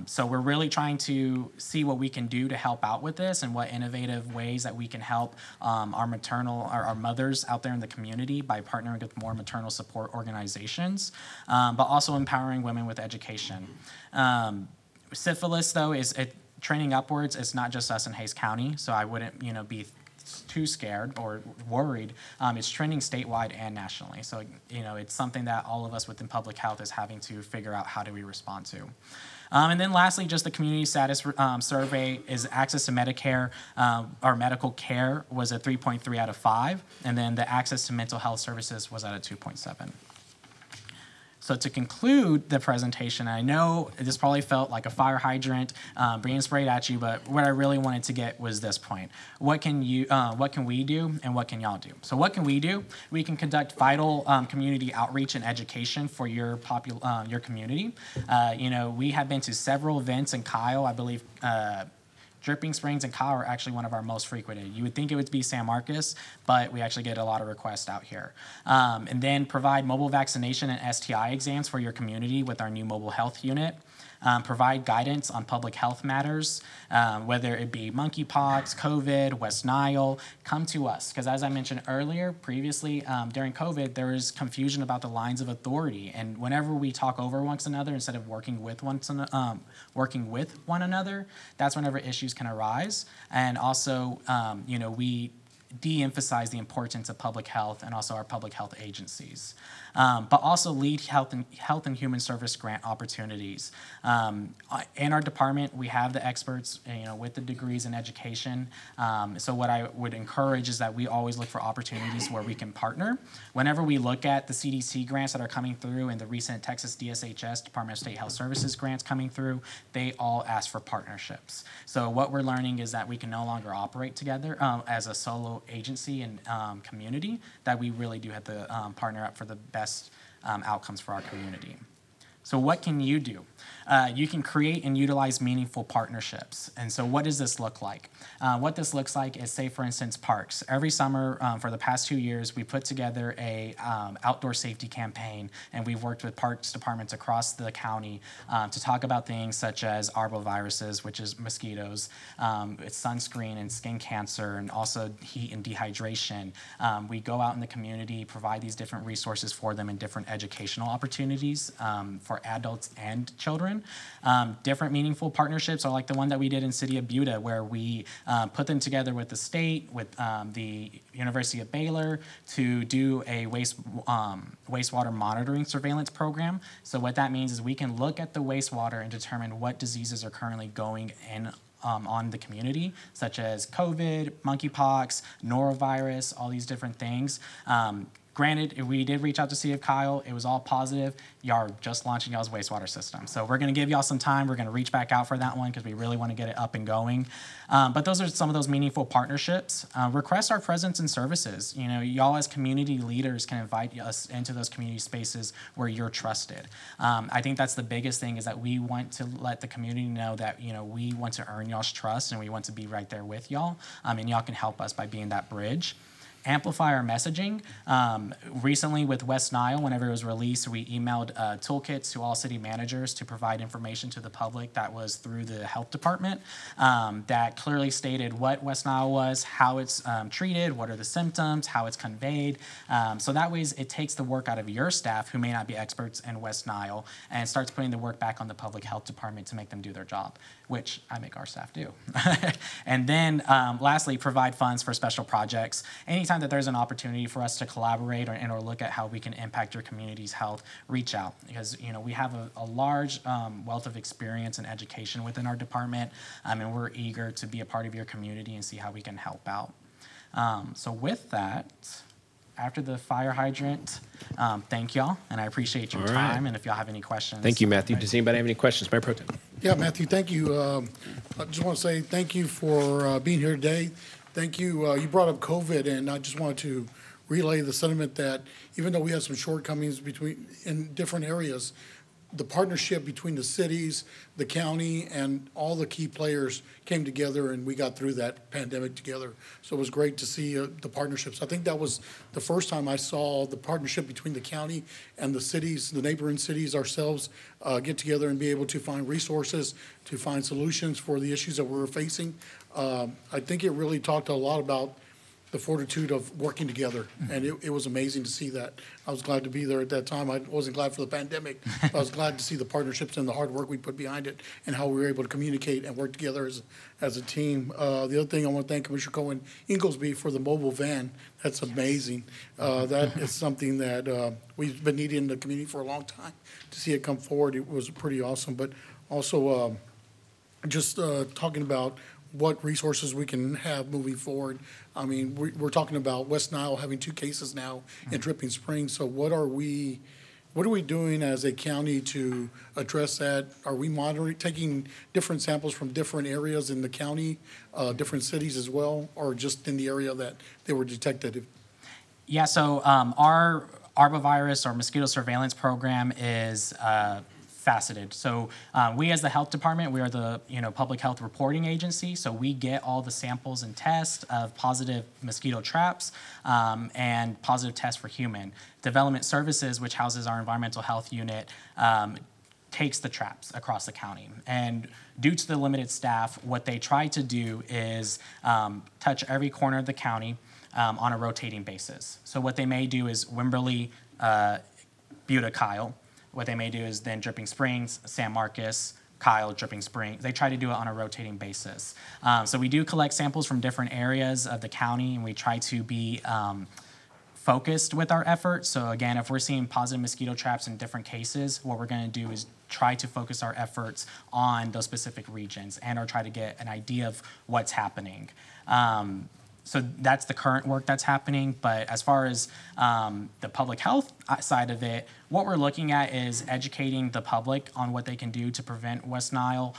So we're really trying to see what we can do to help out with this and what innovative ways that we can help our mothers out there in the community by partnering with more maternal support organizations, but also empowering women with education. Syphilis, though, is trending upwards. It's not just us in Hays County, so I wouldn't be too scared or worried. It's trending statewide and nationally. So, it's something that all of us within public health is having to figure out how do we respond to. And then lastly, just the community status survey is access to Medicare or medical care was a 3.3 out of 5. And then the access to mental health services was at a 2.7. So to conclude the presentation, I know this probably felt like a fire hydrant being sprayed at you, but what I really wanted to get was this point. What can we do, and what can y'all do? So what can we do? We can conduct vital community outreach and education for your community. We have been to several events in Kyle. I believe Dripping Springs and Kyle are actually one of our most frequented. You would think it would be San Marcos, but we actually get a lot of requests out here. And then provide mobile vaccination and STI exams for your community with our new mobile health unit. provide guidance on public health matters, whether it be monkeypox, COVID, West Nile. Come to us, because as I mentioned earlier, previously during COVID, there was confusion about the lines of authority, and whenever we talk over one another instead of working with one another, that's whenever issues can arise. And also, we de-emphasize the importance of public health and also our public health agencies, but also lead health and human service grant opportunities. In our department, we have the experts, with the degrees in education. So what I would encourage is that we always look for opportunities where we can partner. Whenever we look at the CDC grants that are coming through and the recent Texas DSHS, Department of State Health Services grants coming through, they all ask for partnerships. So what we're learning is that we can no longer operate together as a solo agency and community, that we really do have to partner up for the best outcomes for our community. So what can you do? You can create and utilize meaningful partnerships. And so what does this look like? What this looks like is, say, for instance, parks. Every summer for the past 2 years, we put together a outdoor safety campaign, and we've worked with parks departments across the county to talk about things such as arboviruses, which is mosquitoes, it's sunscreen and skin cancer, and also heat and dehydration. We go out in the community, provide these different resources for them and different educational opportunities for adults and children. Different meaningful partnerships are like the one that we did in City of Buda, where we put them together with the state, with the University of Baylor, to do a wastewater monitoring surveillance program. So what that means is we can look at the wastewater and determine what diseases are currently going in on the community, such as COVID, monkeypox, norovirus, all these different things. Granted, we did reach out to City of Kyle. It was all positive. Y'all are just launching y'all's wastewater system. So we're going to give y'all some time. We're going to reach back out for that one because we really want to get it up and going. But those are some of those meaningful partnerships. Request our presence and services. Y'all as community leaders can invite us into those community spaces where you're trusted. I think that's the biggest thing, is that we want to let the community know that, we want to earn y'all's trust, and we want to be right there with y'all. And y'all can help us by being that bridge. Amplify our messaging. Recently with West Nile, whenever it was released, we emailed toolkits to all city managers to provide information to the public that was through the health department that clearly stated what West Nile was, how it's treated, what are the symptoms, how it's conveyed. So that way it takes the work out of your staff, who may not be experts in West Nile, and starts putting the work back on the public health department to make them do their job, which I make our staff do. And then lastly, provide funds for special projects. Anytime that there's an opportunity for us to collaborate or look at how we can impact your community's health, reach out, because we have a large wealth of experience and education within our department, and we're eager to be a part of your community and see how we can help out. So with that, after the fire hydrant, thank y'all, and I appreciate your time. And if y'all have any questions. Thank you, Matthew. Does anybody have any questions? Mayor Pro Tem. Yeah, Matthew, thank you. I just want to say thank you for being here today. Thank you. You brought up COVID, and I just wanted to relay the sentiment that even though we have some shortcomings in different areas, the partnership between the cities, the county, and all the key players came together, and we got through that pandemic together. So it was great to see the partnerships. I think that was the first time I saw the partnership between the county and the cities, the neighboring cities ourselves, get together and be able to find resources, to find solutions for the issues that we're facing. I think it really talked a lot about the fortitude of working together, and it was amazing to see that. I was glad to be there at that time. I wasn't glad for the pandemic, but I was glad to see the partnerships and the hard work we put behind it, and how we were able to communicate and work together as a team. The other thing, I want to thank Commissioner Cohen Inglesby for the mobile van. That's amazing. That is something that we've been needing in the community for a long time. To see it come forward, it was pretty awesome. But also just talking about what resources we can have moving forward. I mean, we're talking about West Nile having 2 cases now in Dripping Springs. So what are we doing as a county to address that? Are we monitoring, taking different samples from different areas in the county, different cities as well, or just in the area that they were detected? Yeah, so our arbovirus or mosquito surveillance program is faceted. So we as the health department, we are the public health reporting agency. So we get all the samples and tests of positive mosquito traps and positive tests for human. Development Services, which houses our environmental health unit, takes the traps across the county. And due to the limited staff, what they try to do is touch every corner of the county on a rotating basis. So what they may do is Wimberley, Buda, Kyle. What they may do is then Dripping Springs, San Marcos, Kyle, Dripping Springs. They try to do it on a rotating basis. So we do collect samples from different areas of the county, and we try to be focused with our efforts. So again, if we're seeing positive mosquito traps in different cases, what we're going to do is try to focus our efforts on those specific regions and or try to get an idea of what's happening. So that's the current work that's happening. But as far as the public health side of it, what we're looking at is educating the public on what they can do to prevent West Nile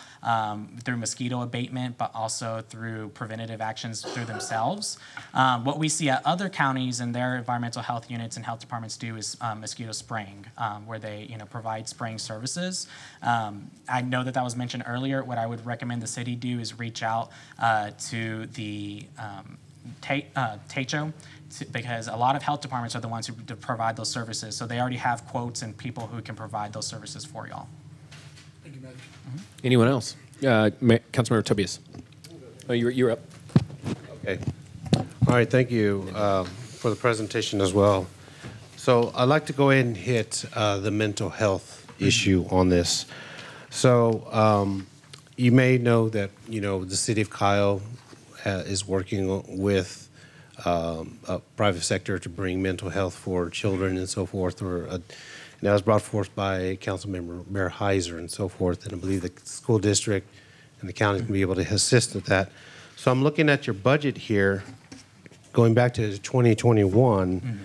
through mosquito abatement, but also through preventative actions through themselves. What we see at other counties and their environmental health units and health departments do is mosquito spraying, where they provide spraying services. I know that was mentioned earlier. What I would recommend the city do is reach out to the TACHO, because a lot of health departments are the ones who provide those services. So they already have quotes and people who can provide those services for y'all. Thank you, Matt. Anyone else? Councilmember Tobias. Oh, you're up. Okay. All right, thank you for the presentation as well. So I'd like to go ahead and hit the mental health issue on this. So you may know that, the city of Kyle is working with a private sector to bring mental health for children and so forth, and that was brought forth by Councilmember Mayor Heiser and so forth, and I believe the school district and the county can be able to assist with that. So I'm looking at your budget here, going back to 2021,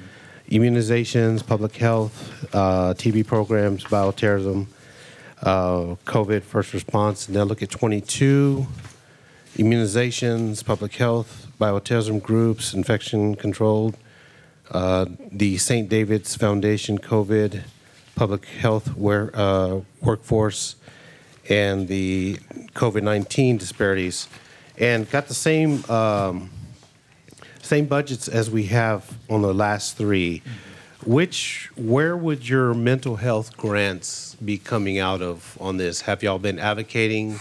immunizations, public health, TB programs, bioterrorism, COVID first response, and then look at 22, immunizations, public health, bioterrorism groups, infection controlled, the St. David's Foundation COVID, public health workforce, and the COVID-19 disparities, and got the same budgets as we have on the last three. Where would your mental health grants be coming out of on this? Have y'all been advocating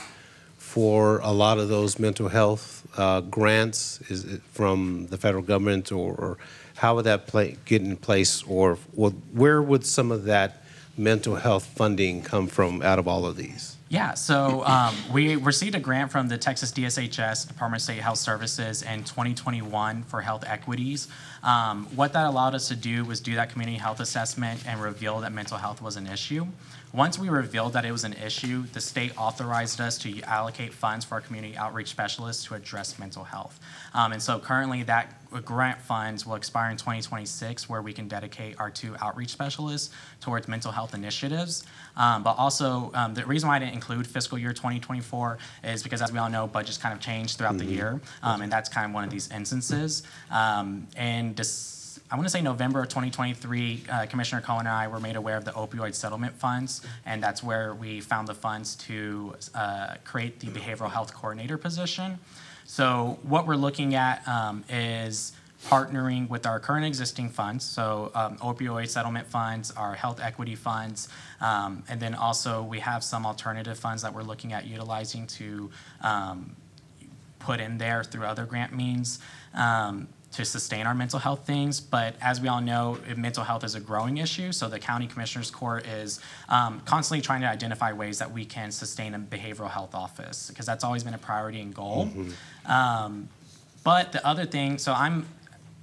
for a lot of those mental health grants? Is it from the federal government, or how would that get in place, or where would some of that mental health funding come from out of all of these? Yeah, so we received a grant from the Texas DSHS, Department of State Health Services, in 2021 for health equities. What that allowed us to do was do that community health assessment and reveal that mental health was an issue. Once we revealed that it was an issue, the state authorized us to allocate funds for our community outreach specialists to address mental health. And so currently that grant funds will expire in 2026, where we can dedicate our 2 outreach specialists towards mental health initiatives. But also, the reason why I didn't include fiscal year 2024 is because, as we all know, budgets kind of change throughout the year, and that's kind of one of these instances. And I want to say November of 2023, Commissioner Cohen and I were made aware of the opioid settlement funds, and that's where we found the funds to create the behavioral health coordinator position. So what we're looking at is partnering with our current existing funds, so opioid settlement funds, our health equity funds, and then also we have some alternative funds that we're looking at utilizing to put in there through other grant means to sustain our mental health things. But as we all know, mental health is a growing issue, so the County Commissioners Court is constantly trying to identify ways that we can sustain a behavioral health office, because that's always been a priority and goal. But the other thing, so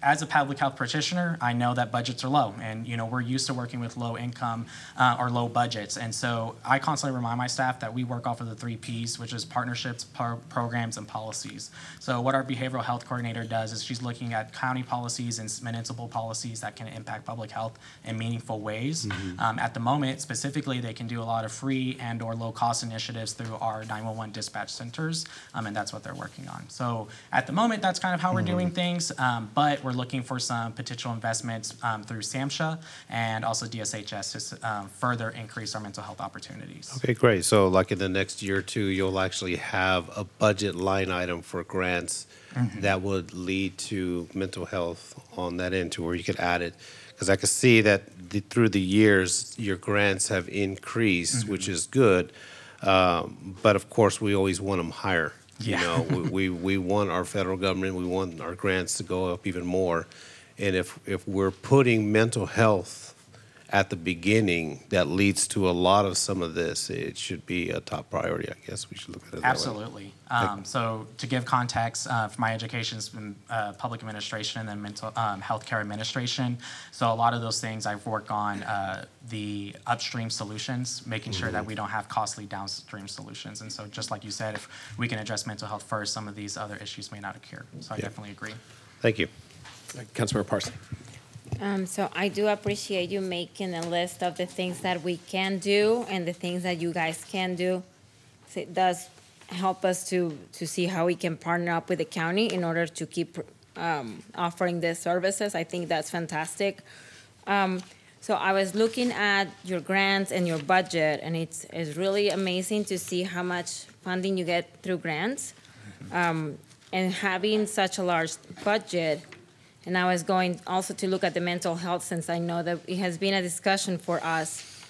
as a public health practitioner, I know that budgets are low, and we're used to working with low income or low budgets, and so I constantly remind my staff that we work off of the 3 Ps, which is partnerships, programs, and policies. So what our behavioral health coordinator does is she's looking at county policies and municipal policies that can impact public health in meaningful ways. At the moment, specifically, they can do a lot of free and or low cost initiatives through our 911 dispatch centers, and that's what they're working on. So at the moment, that's kind of how we're doing things, but we're looking for some potential investments through SAMHSA and also DSHS to further increase our mental health opportunities. Okay, great. So like in the next year or two, you'll actually have a budget line item for grants that would lead to mental health on that end, to where you could add it. because I can see that through the years, your grants have increased, which is good. But of course, we always want them higher. Yeah. You know, we want our federal government, we want our grants to go up even more. And if we're putting mental health at the beginning, that leads to a lot of some of this, it should be a top priority. I guess we should look at it that way. Absolutely. So to give context, for my education is in public administration and then mental healthcare administration. So a lot of those things I've worked on the upstream solutions, making sure that we don't have costly downstream solutions. And so just like you said, if we can address mental health first, some of these other issues may not occur. So I definitely agree. Thank you. Councilmember Parsley. So I do appreciate you making a list of the things that we can do and the things that you guys can do. So it does help us to see how we can partner up with the county in order to keep offering these services. I think that's fantastic. So I was looking at your grants and your budget, and it's really amazing to see how much funding you get through grants. And having such a large budget, and I was going also to look at the mental health, since I know that it has been a discussion for us.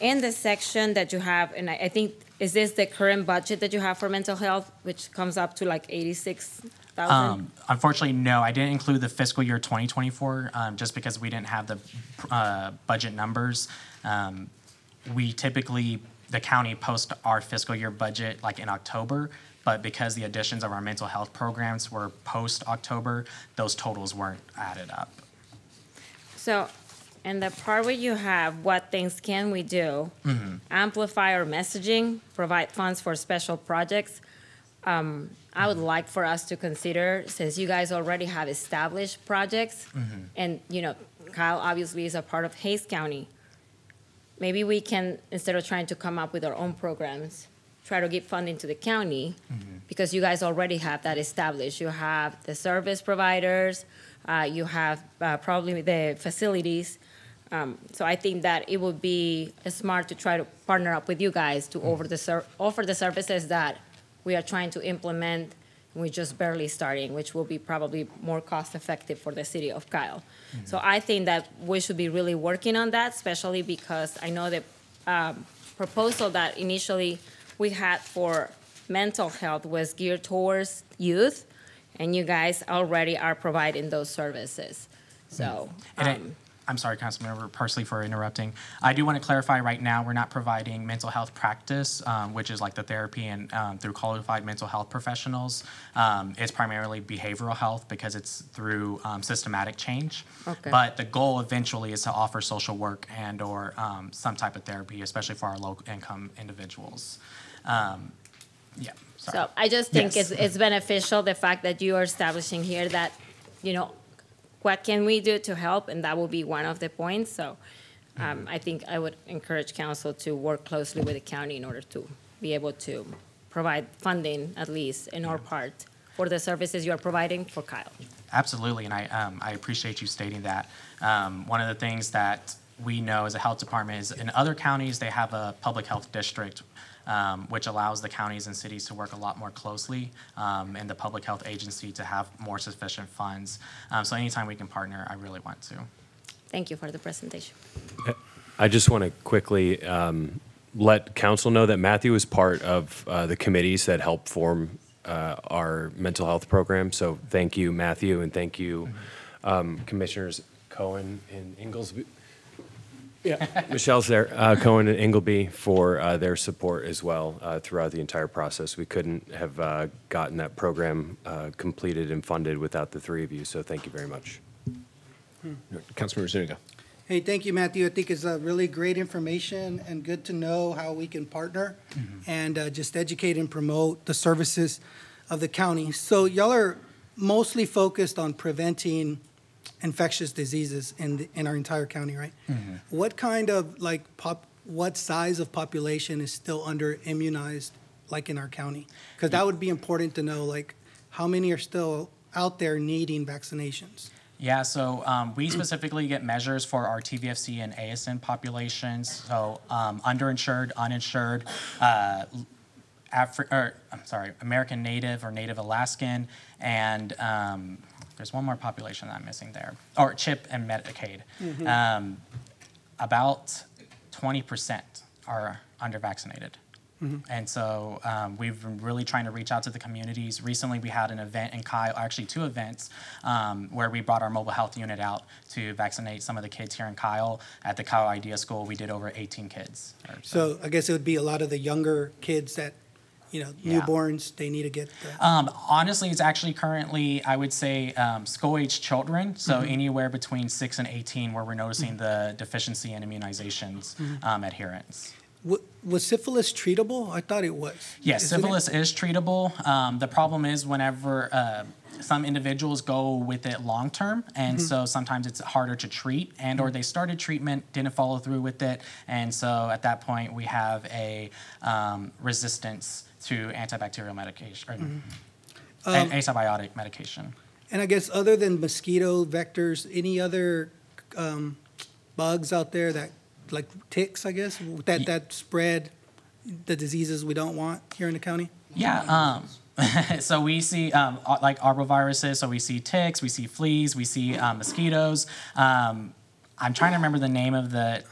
In the section that you have, and I think, is this the current budget that you have for mental health, which comes up to like 86,000? Unfortunately, no. I didn't include the fiscal year 2024 just because we didn't have the budget numbers. We typically, the county posts our fiscal year budget like in October, but because the additions of our mental health programs were post-October, those totals weren't added up. So, and the part where you have what things can we do, amplify our messaging, provide funds for special projects, I would like for us to consider, since you guys already have established projects, and you know, Kyle obviously is a part of Hays County, maybe we can, instead of trying to come up with our own programs, try to give funding to the county, because you guys already have that established. You have the service providers, you have probably the facilities. So I think that it would be smart to try to partner up with you guys to offer the services that we are trying to implement, and we're just barely starting, which will be probably more cost effective for the city of Kyle. So I think that we should be really working on that, especially because I know the proposal that initially we had for mental health was geared towards youth, and you guys already are providing those services. So, I'm sorry, Councilmember Parsley, for interrupting. I do want to clarify right now, we're not providing mental health practice, which is like the therapy and through qualified mental health professionals. It's primarily behavioral health because it's through systematic change. Okay. But the goal eventually is to offer social work and or some type of therapy, especially for our low income individuals. So I just think it's beneficial, the fact that you are establishing here that, you know, what can we do to help? And that will be one of the points. So I think I would encourage council to work closely with the county in order to be able to provide funding, at least in our part, for the services you are providing for Kyle. Absolutely, and I appreciate you stating that. One of the things that we know as a health department is in other counties, they have a public health district, which allows the counties and cities to work a lot more closely, and the public health agency to have more sufficient funds. So anytime we can partner, I really want to. Thank you for the presentation. I just want to quickly let council know that Matthew is part of the committees that help form our mental health program. So thank you, Matthew, and thank you, Commissioners Cohen and Inglesby. Yeah, Michelle's there. Cohen and Ingleby for their support as well throughout the entire process. We couldn't have gotten that program completed and funded without the three of you. So thank you very much. Councilmember Zuniga. Hey, thank you, Matthew. I think it's really great information and good to know how we can partner and just educate and promote the services of the county. So y'all are mostly focused on preventing infectious diseases in our entire county, right? What kind of what size of population is still under immunized, like in our county? Because that would be important to know, like how many are still out there needing vaccinations? Yeah, so we specifically get measures for our TVFC and ASN populations. So underinsured, uninsured, American Native or Native Alaskan, and there's one more population that I'm missing there, or CHIP and Medicaid. Mhm. About 20% are under-vaccinated. Mhm. And so we've been really trying to reach out to the communities. Recently, we had an event in Kyle, actually 2 events, where we brought our mobile health unit out to vaccinate some of the kids here in Kyle. At the Kyle Idea School, we did over 18 kids. So I guess it would be a lot of the younger kids that, Yeah. newborns, they need to get the. Honestly, it's actually currently, I would say, school-age children, so Mhm. anywhere between 6 and 18 where we're noticing the deficiency in immunizations Mhm. adherence. Was syphilis treatable? I thought it was. Yes, Isn't it? syphilis is treatable. The problem is whenever some individuals go with it long-term, and Mhm. so sometimes it's harder to treat, and or they started treatment, didn't follow through with it, and so at that point, we have a resistance to antibacterial medication, or antibiotic medication. And I guess other than mosquito vectors, any other bugs out there that, like ticks, I guess, that spread the diseases we don't want here in the county? Yeah, so we see like arboviruses, so we see ticks, we see fleas, we see mosquitoes. I'm trying to remember the name of the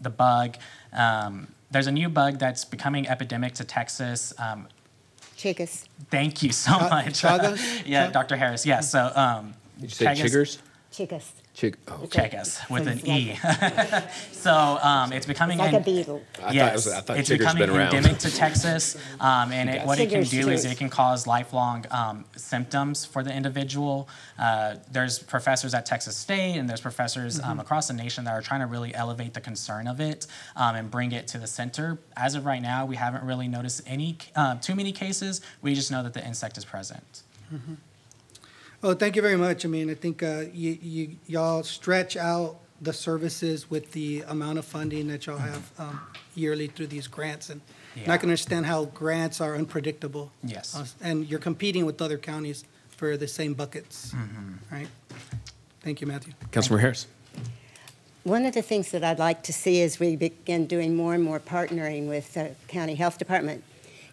bug. There's a new bug that's becoming epidemic to Texas. Chickas. Thank you so much. Chagas? Yeah, Dr. Harris. Yeah, so Did you say Chagas- chiggers? Chickas. Chegas with an Sounds E. So it's becoming It's like a beetle. Yes, I thought it's chiggers becoming been around. endemic to Texas, and what it can Chiggers, do is chiggers. it can cause lifelong symptoms for the individual. There's professors at Texas State and there's professors across the nation that are trying to really elevate the concern of it and bring it to the center. As of right now, we haven't really noticed any too many cases. We just know that the insect is present. Oh, thank you very much. I mean, I think y'all stretch out the services with the amount of funding that y'all have yearly through these grants. And I can understand how grants are unpredictable. Yes. And you're competing with other counties for the same buckets, right? Thank you, Matthew. Councilmember Harris. One of the things that I'd like to see as we begin doing more and more partnering with the county health department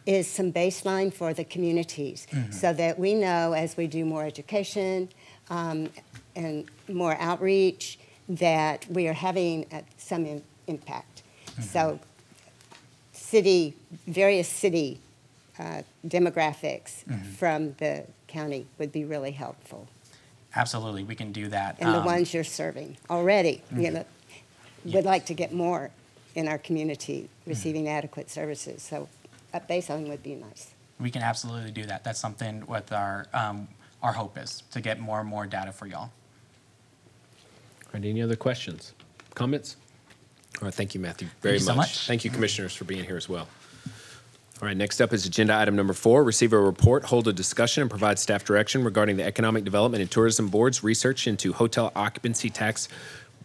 is some baseline for the communities so that we know as we do more education and more outreach that we are having some impact. So various city demographics from the county would be really helpful. Absolutely, we can do that. And the ones you're serving already, would like to get more in our community receiving adequate services. So a baseline would be nice. We can absolutely do that. That's something with our hope is to get more and more data for y'all. All right, any other questions, comments? All right, thank you, Matthew, very you so much. Thank you, commissioners, for being here as well. All right, next up is agenda item number 4, receive a report, hold a discussion, and provide staff direction regarding the Economic Development and Tourism Board's research into hotel occupancy tax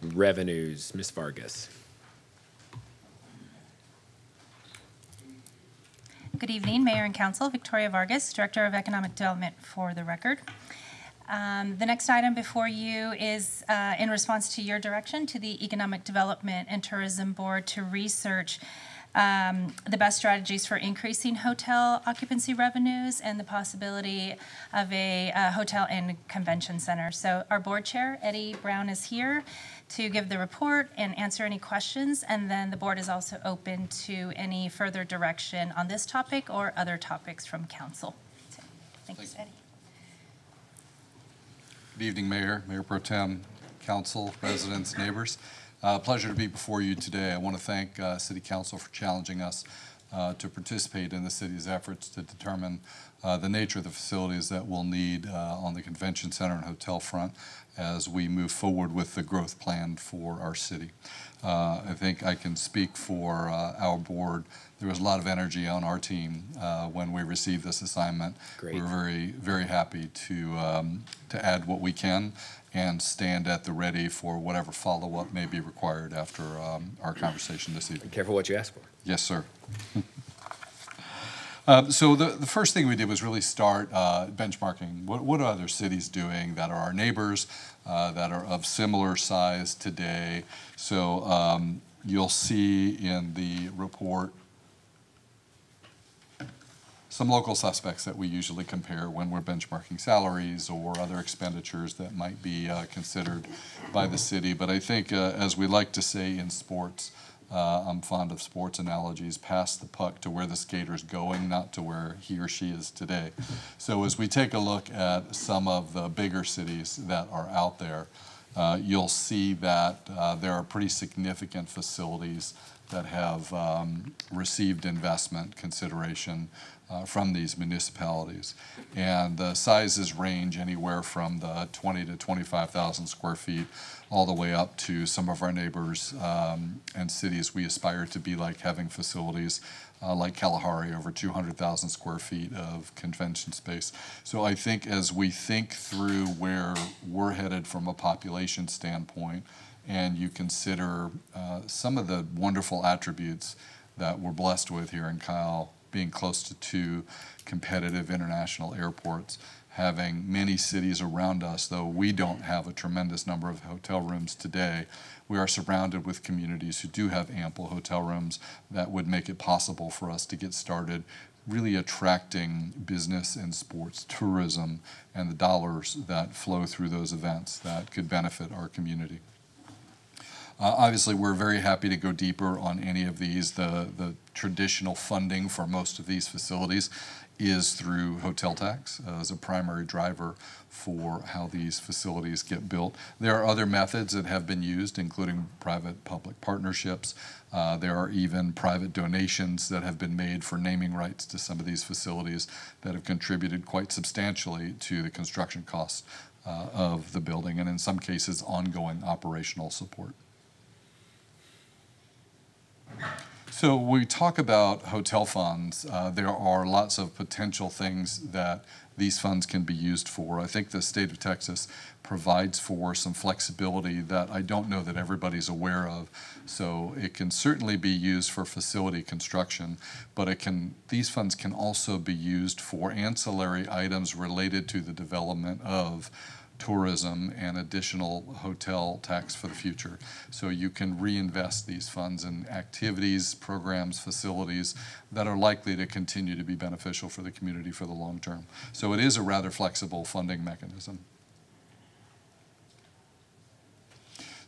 revenues. Ms. Vargas. Good evening, Mayor and Council. Victoria Vargas, Director of Economic Development, for the record. The next item before you is in response to your direction to the Economic Development and Tourism Board to research the best strategies for increasing hotel occupancy revenues and the possibility of a hotel and convention center. So our board chair, Eddie Brown, is here to give the report and answer any questions, and then the board is also open to any further direction on this topic or other topics from council. So, thank you, Eddie. Good evening, Mayor, Mayor Pro Tem, Council, residents, neighbors. Pleasure to be before you today. I want to thank City Council for challenging us to participate in the city's efforts to determine the nature of the facilities that we'll need on the convention center and hotel front as we move forward with the growth plan for our city. I think I can speak for our board. There was a lot of energy on our team when we received this assignment. Great. We're very, very happy to add what we can and stand at the ready for whatever follow-up may be required after our conversation this evening. Be careful what you ask for. Yes, sir. So the first thing we did was really start benchmarking. What are other cities doing that are our neighbors, that are of similar size today? So you'll see in the report some local suspects that we usually compare when we're benchmarking salaries or other expenditures that might be considered by the city. But I think, as we like to say in sports, I'm fond of sports analogies, pass the puck to where the skater's going, not to where he or she is today. So as we take a look at some of the bigger cities that are out there, you'll see that there are pretty significant facilities that have received investment consideration from these municipalities. And the sizes range anywhere from the 20 to 25,000 square feet all the way up to some of our neighbors and cities we aspire to be like, having facilities like Kalahari, over 200,000 square feet of convention space. So I think as we think through where we're headed from a population standpoint, and you consider some of the wonderful attributes that we're blessed with here in Kyle, being close to 2 competitive international airports, having many cities around us, though we don't have a tremendous number of hotel rooms today, we are surrounded with communities who do have ample hotel rooms that would make it possible for us to get started really attracting business and sports tourism and the dollars that flow through those events that could benefit our community. Obviously, we're very happy to go deeper on any of these. The traditional funding for most of these facilities is through hotel tax as a primary driver for how these facilities get built. There are other methods that have been used, including private-public partnerships. There are even private donations that have been made for naming rights to some of these facilities that have contributed quite substantially to the construction costs of the building, and in some cases, ongoing operational support. So when we talk about hotel funds, there are lots of potential things that these funds can be used for. I think the state of Texas provides for some flexibility that I don't know that everybody's aware of. So it can certainly be used for facility construction, but these funds can also be used for ancillary items related to the development of tourism and additional hotel tax for the future. So you can reinvest these funds in activities, programs, facilities that are likely to continue to be beneficial for the community for the long term. So it is a rather flexible funding mechanism.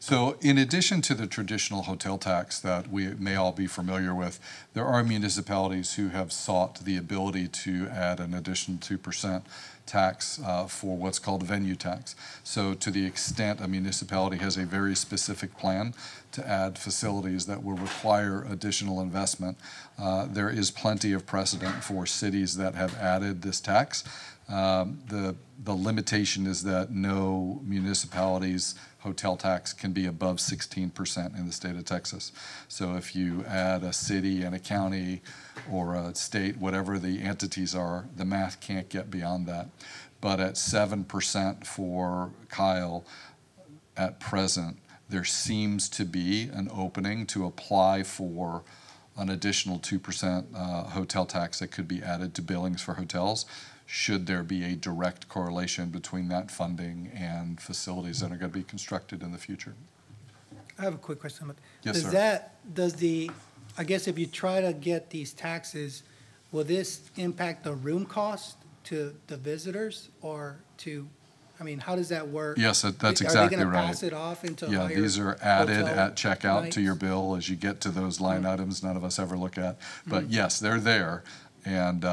So in addition to the traditional hotel tax that we may all be familiar with, there are municipalities who have sought the ability to add an additional 2% tax for what's called venue tax. So to the extent a municipality has a very specific plan to add facilities that will require additional investment, there is plenty of precedent for cities that have added this tax. The limitation is that no municipality's hotel tax can be above 16% in the state of Texas. So if you add a city and a county or a state, whatever the entities are, the math can't get beyond that. But at 7% for Kyle at present, there seems to be an opening to apply for an additional 2% hotel tax that could be added to billings for hotels, should there be a direct correlation between that funding and facilities that are going to be constructed in the future. I have a quick question. Yes, sir. I guess if you try to get these taxes, will this impact the room cost to the visitors or to, I mean, how does that work? Yes, that's exactly right. Are they going to pass it off into higher Yeah, these are added hotel at checkout nights? to your bill as you get to those line items none of us ever look at. But yes, they're there. And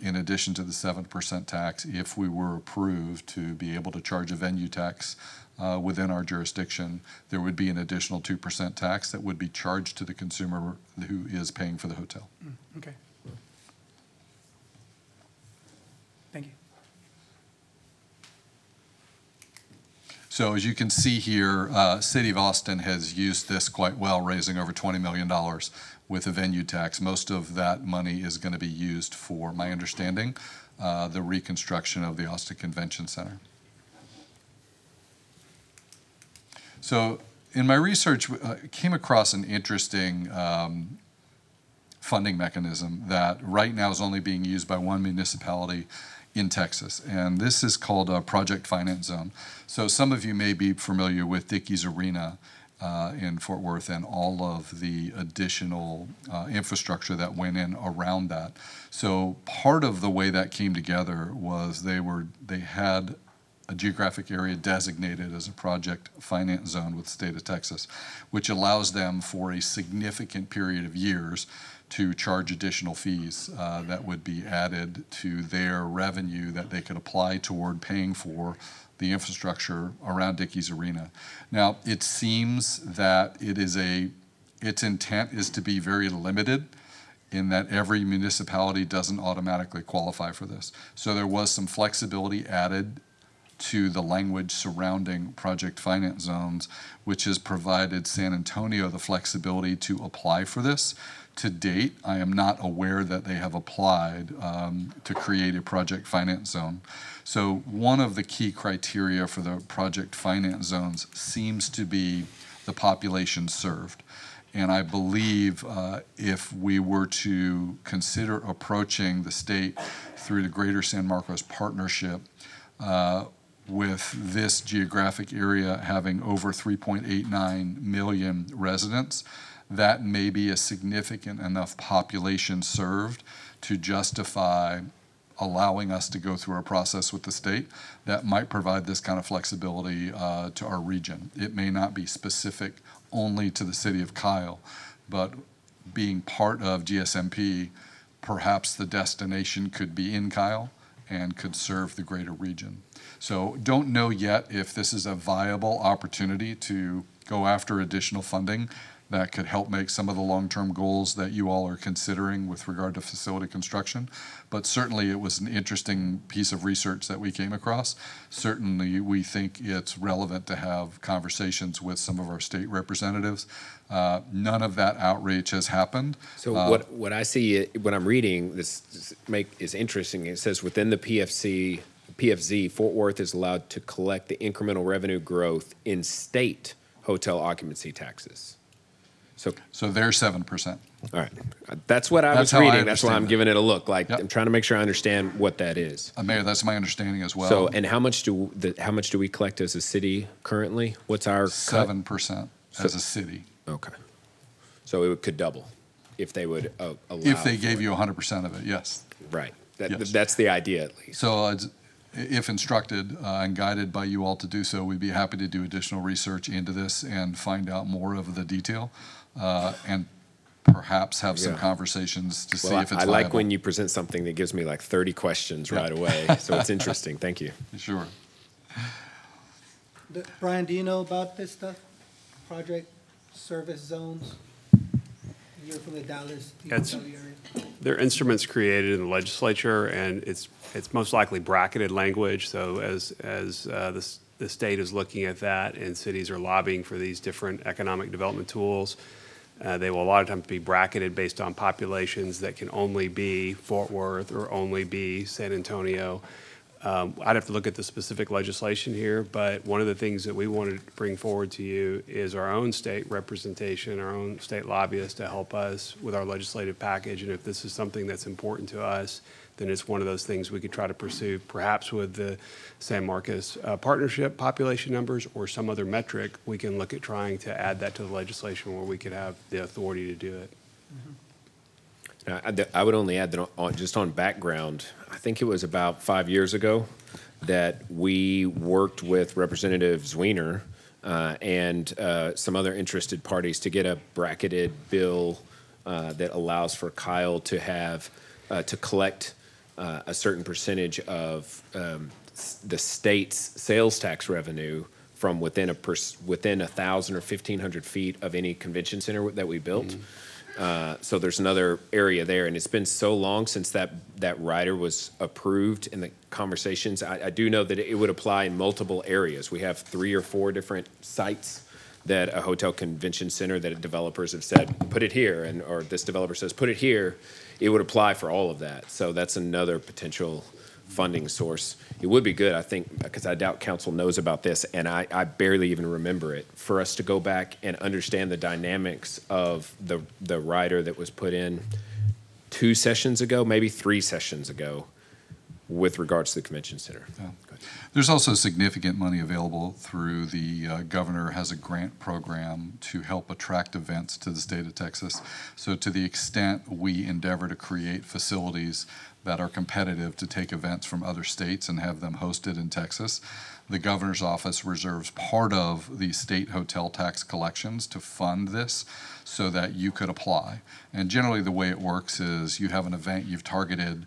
in addition to the 7% tax, if we were approved to be able to charge a venue tax within our jurisdiction, there would be an additional 2% tax that would be charged to the consumer who is paying for the hotel. Okay. Thank you. So as you can see here, City of Austin has used this quite well, raising over $20 million with a venue tax. Most of that money is going to be used for, my understanding, the reconstruction of the Austin Convention Center. So in my research, I came across an interesting funding mechanism that right now is only being used by one municipality in Texas, and this is called a Project Finance Zone. So some of you may be familiar with Dickies Arena in Fort Worth and all of the additional infrastructure that went in around that. So part of the way that came together was they had a geographic area designated as a project finance zone with the state of Texas, which allows them for a significant period of years to charge additional fees that would be added to their revenue that they could apply toward paying for the infrastructure around Dickies Arena. Now, it seems that its intent is to be very limited in that every municipality doesn't automatically qualify for this. So there was some flexibility added to the language surrounding project finance zones, which has provided San Antonio the flexibility to apply for this. To date, I am not aware that they have applied to create a project finance zone. So one of the key criteria for the project finance zones seems to be the population served. And I believe if we were to consider approaching the state through the Greater San Marcos Partnership, with this geographic area having over 3.89 million residents, that may be a significant enough population served to justify allowing us to go through a process with the state that might provide this kind of flexibility to our region. It may not be specific only to the city of Kyle, but being part of GSMP, perhaps the destination could be in Kyle and could serve the greater region. So don't know yet if this is a viable opportunity to go after additional funding that could help make some of the long-term goals that you all are considering with regard to facility construction. But certainly it was an interesting piece of research that we came across. Certainly we think it's relevant to have conversations with some of our state representatives. None of that outreach has happened. So what I see when I'm reading this is interesting. It says within the PFZ, Fort Worth is allowed to collect the incremental revenue growth in state hotel occupancy taxes. So they're 7%. All right. That's what I was how I reading. That's why I'm understand it. giving it a look. Like Yep. I'm trying to make sure I understand what that is. Mayor, that's my understanding as well. So, and how much do we collect as a city currently? What's our cut? 7% as a city. Okay. So it could double if they would allow. If they gave you 100% of it, yes. Right. Yes. That's the idea at least. So if instructed and guided by you all to do so, we'd be happy to do additional research into this and find out more of the detail and perhaps have some conversations to see if it's viable. I like when you present something that gives me like 30 questions right away. So it's interesting. Thank you. Sure. Brian, do you know about this stuff? Project service zones? You're from the Dallas area. There are instruments created in the legislature, and it's most likely bracketed language. So as the state is looking at that and cities are lobbying for these different economic development tools, they will a lot of times be bracketed based on populations that can only be Fort Worth or only be San Antonio. I'd have to look at the specific legislation here, but one of the things that we wanted to bring forward to you is our own state representation, our own state lobbyists to help us with our legislative package. And if this is something that's important to us, then it's one of those things we could try to pursue, perhaps with the San Marcos partnership population numbers or some other metric. We can look at trying to add that to the legislation where we could have the authority to do it. I would only add that just on background, I think it was about 5 years ago that we worked with Representative Zwiener and some other interested parties to get a bracketed bill that allows for Kyle to have to collect a certain percentage of the state's sales tax revenue from within 1,000 or 1,500 feet of any convention center that we built. So there's another area there, and it's been so long since that rider was approved in the conversations. I do know that it would apply in multiple areas. We have 3 or 4 different sites that a hotel convention center that developers have said, put it here, or this developer says, put it here. It would apply for all of that. So that's another potential funding source. It would be good, I think, because I doubt council knows about this, and I barely even remember it, for us to go back and understand the dynamics of the rider that was put in 2 sessions ago, maybe 3 sessions ago, with regards to the convention center. Yeah. There's also significant money available through the governor has a grant program to help attract events to the state of Texas. So to the extent we endeavor to create facilities that are competitive to take events from other states and have them hosted in Texas, the governor's office reserves part of the state hotel tax collections to fund this so that you could apply. And generally the way it works is you have an event you've targeted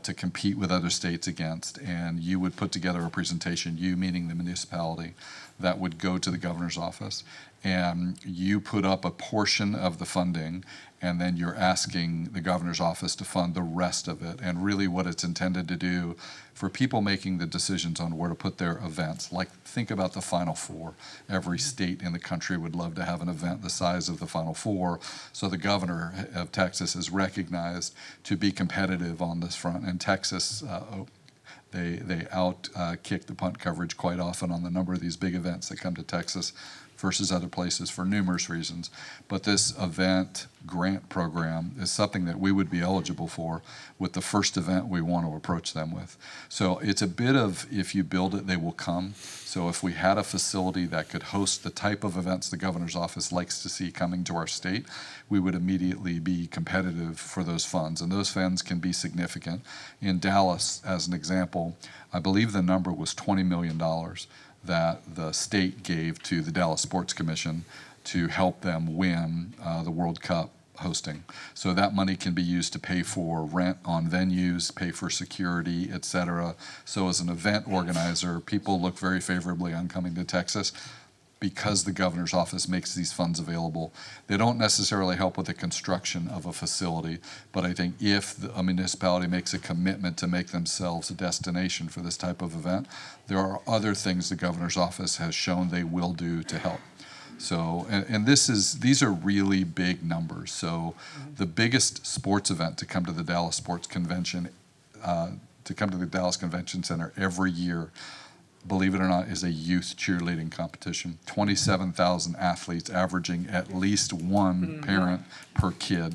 to compete with other states against, and you would put together a presentation, you meaning the municipality, that would go to the governor's office, and you put up a portion of the funding, and then you're asking the governor's office to fund the rest of it. And really what it's intended to do for people making the decisions on where to put their events, like think about the Final Four. Every state in the country would love to have an event the size of the Final Four. So the governor of Texas is recognized to be competitive on this front. And Texas, they kick the punt coverage quite often on the number of these big events that come to Texas versus other places for numerous reasons. But this event grant program is something that we would be eligible for with the first event we want to approach them with. So it's a bit of, if you build it, they will come. So if we had a facility that could host the type of events the governor's office likes to see coming to our state, we would immediately be competitive for those funds. And those funds can be significant. In Dallas, as an example, I believe the number was $20 million that the state gave to the Dallas Sports Commission to help them win the World Cup hosting. So that money can be used to pay for rent on venues, pay for security, et cetera. So as an event organizer, people look very favorably on coming to Texas because the governor's office makes these funds available. They don't necessarily help with the construction of a facility, but I think if a municipality makes a commitment to make themselves a destination for this type of event, there are other things the governor's office has shown they will do to help. So, and these are really big numbers. So the biggest sports event to come to the Dallas Sports Convention, to come to the Dallas Convention Center every year, believe it or not, is a youth cheerleading competition. 27,000 athletes, averaging at least one parent per kid,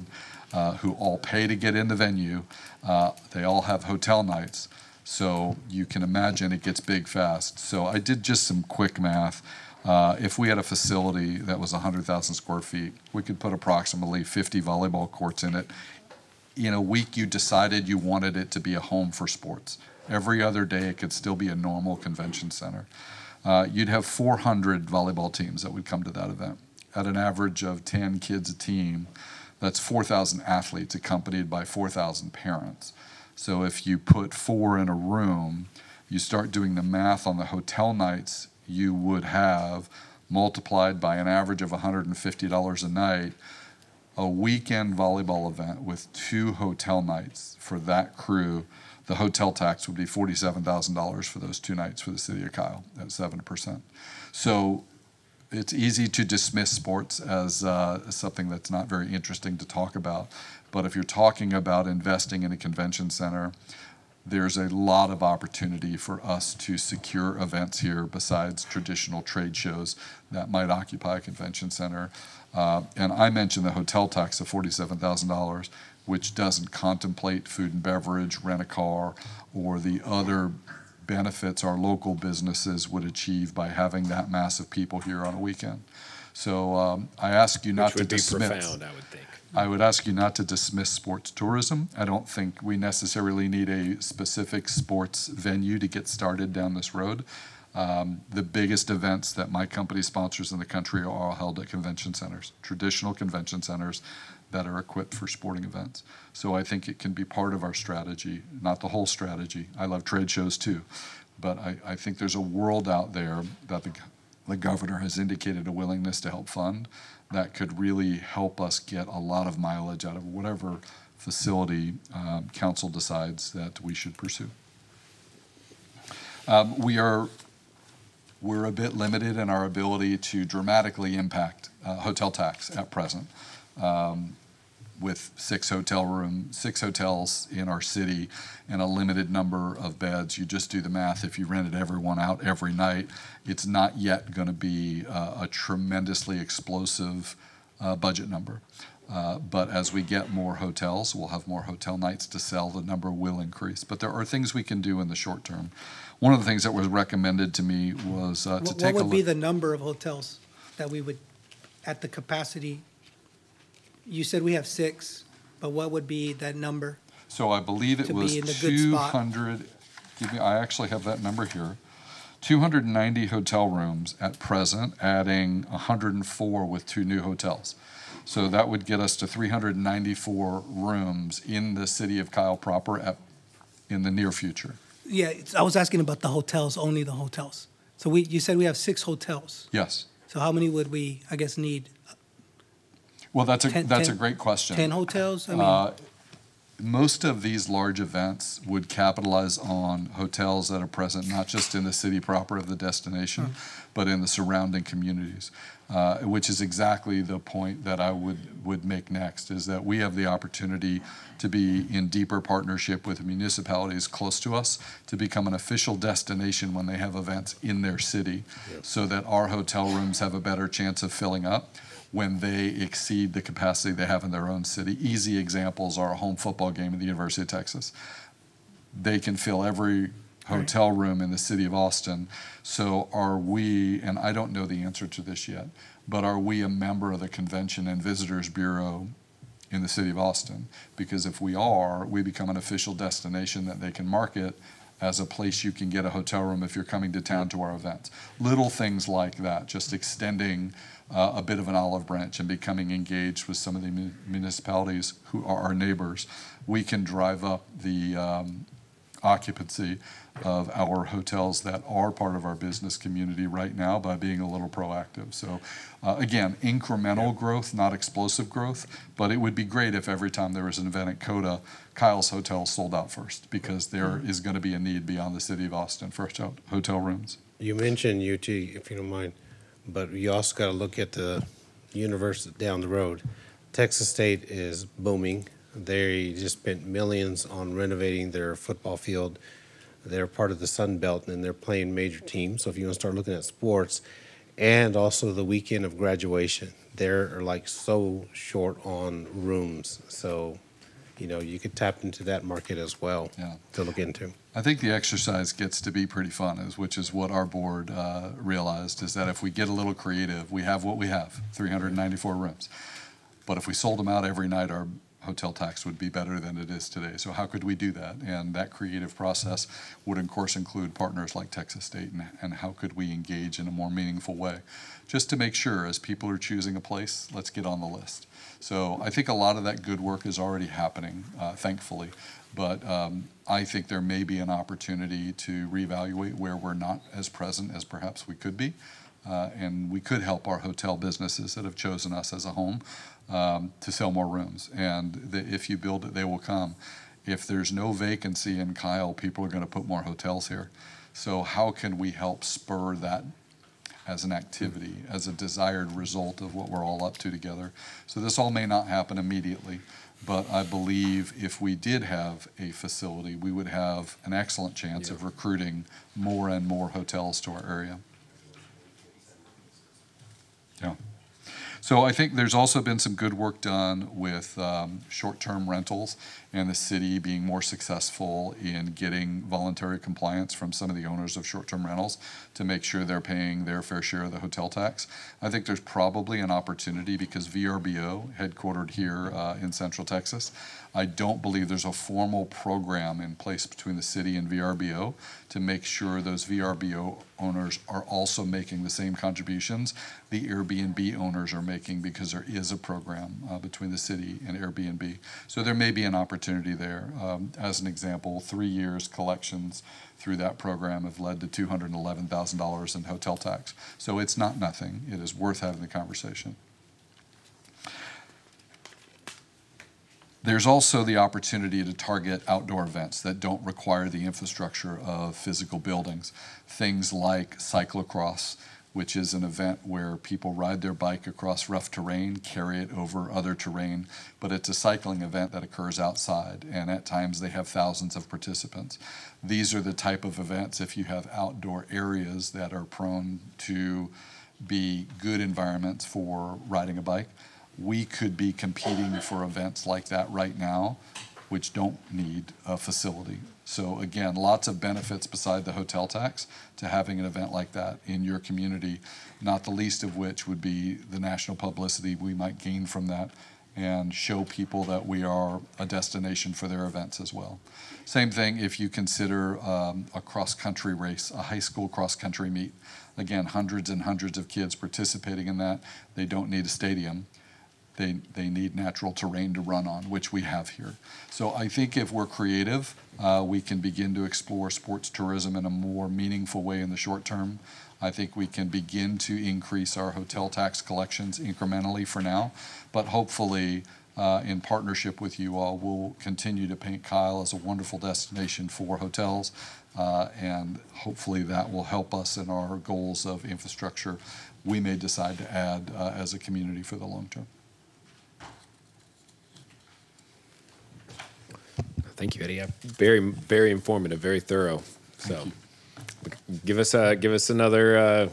who all pay to get in the venue. They all have hotel nights. So you can imagine it gets big fast. So I did just some quick math. If we had a facility that was 100,000 square feet, we could put approximately 50 volleyball courts in it. In a week, you decided you wanted it to be a home for sports. Every other day, it could still be a normal convention center. You'd have 400 volleyball teams that would come to that event. At an average of 10 kids a team, that's 4,000 athletes accompanied by 4,000 parents. So if you put 4 in a room, you start doing the math on the hotel nights you would have multiplied by an average of $150 a night. A weekend volleyball event with 2 hotel nights for that crew, the hotel tax would be $47,000 for those 2 nights for the city of Kyle at 7%. So it's easy to dismiss sports as something that's not very interesting to talk about. But if you're talking about investing in a convention center, there's a lot of opportunity for us to secure events here besides traditional trade shows that might occupy a convention center. And I mentioned the hotel tax of $47,000, which doesn't contemplate food and beverage, rent a car, or the other benefits our local businesses would achieve by having that mass of people here on a weekend. So I ask you not to dismiss. Which would be profound, I would think. I would ask you not to dismiss sports tourism. I don't think we necessarily need a specific sports venue to get started down this road. The biggest events that my company sponsors in the country are all held at convention centers, traditional convention centers that are equipped for sporting events. So I think it can be part of our strategy, not the whole strategy. I love trade shows too, but I think there's a world out there that the governor has indicated a willingness to help fund that could really help us get a lot of mileage out of whatever facility council decides that we should pursue. We're a bit limited in our ability to dramatically impact hotel tax at present. With 6 hotels in our city and a limited number of beds, you just do the math. If you rented everyone out every night, it's not yet going to be a tremendously explosive budget number. But as we get more hotels, we'll have more hotel nights to sell, the number will increase. But there are things we can do in the short term. One of the things that was recommended to me was to take a look. What would be the number of hotels that we would, at the capacity? You said we have 6, but what would be that number? So I believe it To was be in a good spot. 200, I actually have that number here. 290 hotel rooms at present, adding 104 with 2 new hotels. So that would get us to 394 rooms in the city of Kyle proper in the near future. Yeah, I was asking about the hotels, only the hotels. So you said we have 6 hotels. Yes. So how many would we, I guess, need? Well, that's a 10 great question. 10 hotels? I mean, most of these large events would capitalize on hotels that are present not just in the city proper of the destination, but in the surrounding communities, which is exactly the point that I would make next, is that we have the opportunity to be in deeper partnership with municipalities close to us to become an official destination when they have events in their city, so that our hotel rooms have a better chance of filling up when they exceed the capacity they have in their own city. Easy examples are a home football game at the University of Texas. They can fill every hotel room in the city of Austin. So are we, and I don't know the answer to this yet, but are we a member of the Convention and Visitors Bureau in the city of Austin? Because if we are, we become an official destination that they can market as a place you can get a hotel room if you're coming to town to our events. Little things like that, just extending a bit of an olive branch and becoming engaged with some of the municipalities who are our neighbors. We can drive up the occupancy of our hotels that are part of our business community right now by being a little proactive. So again, incremental growth, not explosive growth, but it would be great if every time there was an event at COTA, Kyle's Hotel sold out first, because there is going to be a need beyond the city of Austin for hotel rooms. You mentioned UT, if you don't mind, but you also got to look at the universe down the road. Texas State is booming. They just spent millions on renovating their football field. They're part of the Sun Belt, and they're playing major teams. So if you want to start looking at sports, and also the weekend of graduation, they're like so short on rooms. So, you know, you could tap into that market as well to look into. I think the exercise gets to be pretty fun, which is what our board realized, is that if we get a little creative, we have what we have, 394 rooms. But if we sold them out every night, our hotel tax would be better than it is today. So how could we do that? And that creative process would, of course, include partners like Texas State, and how could we engage in a more meaningful way? Just to make sure, as people are choosing a place, let's get on the list. So I think a lot of that good work is already happening, thankfully. But I think there may be an opportunity to reevaluate where we're not as present as perhaps we could be. And we could help our hotel businesses that have chosen us as a home to sell more rooms. And if you build it, they will come. If there's no vacancy in Kyle, people are going to put more hotels here. So how can we help spur that as an activity, as a desired result of what we're all up to together? So this all may not happen immediately, but I believe if we did have a facility, we would have an excellent chance of recruiting more and more hotels to our area. Yeah. So I think there's also been some good work done with short-term rentals, and the city being more successful in getting voluntary compliance from some of the owners of short-term rentals to make sure they're paying their fair share of the hotel tax. I think there's probably an opportunity, because VRBO, headquartered here in Central Texas, I don't believe there's a formal program in place between the city and VRBO to make sure those VRBO owners are also making the same contributions the Airbnb owners are making, because there is a program between the city and Airbnb. So there may be an opportunity there. As an example, 3 years collections through that program have led to $211,000 in hotel tax. So it's not nothing. It is worth having the conversation. There's also the opportunity to target outdoor events that don't require the infrastructure of physical buildings. Things like cyclocross, which is an event where people ride their bike across rough terrain, carry it over other terrain, but it's a cycling event that occurs outside, and at times they have thousands of participants. These are the type of events, if you have outdoor areas that are prone to be good environments for riding a bike, we could be competing for events like that right now, which don't need a facility. So again, lots of benefits beside the hotel tax to having an event like that in your community, not the least of which would be the national publicity we might gain from that and show people that we are a destination for their events as well. Same thing if you consider a cross-country race, a high school cross-country meet. Again, hundreds and hundreds of kids participating in that. They don't need a stadium. They need natural terrain to run on, which we have here. So I think if we're creative, we can begin to explore sports tourism in a more meaningful way in the short term. I think we can begin to increase our hotel tax collections incrementally for now, but hopefully in partnership with you all, we'll continue to paint Kyle as a wonderful destination for hotels, and hopefully that will help us in our goals of infrastructure we may decide to add as a community for the long term. Thank you, Eddie. Very, very informative, very thorough. So, give us another,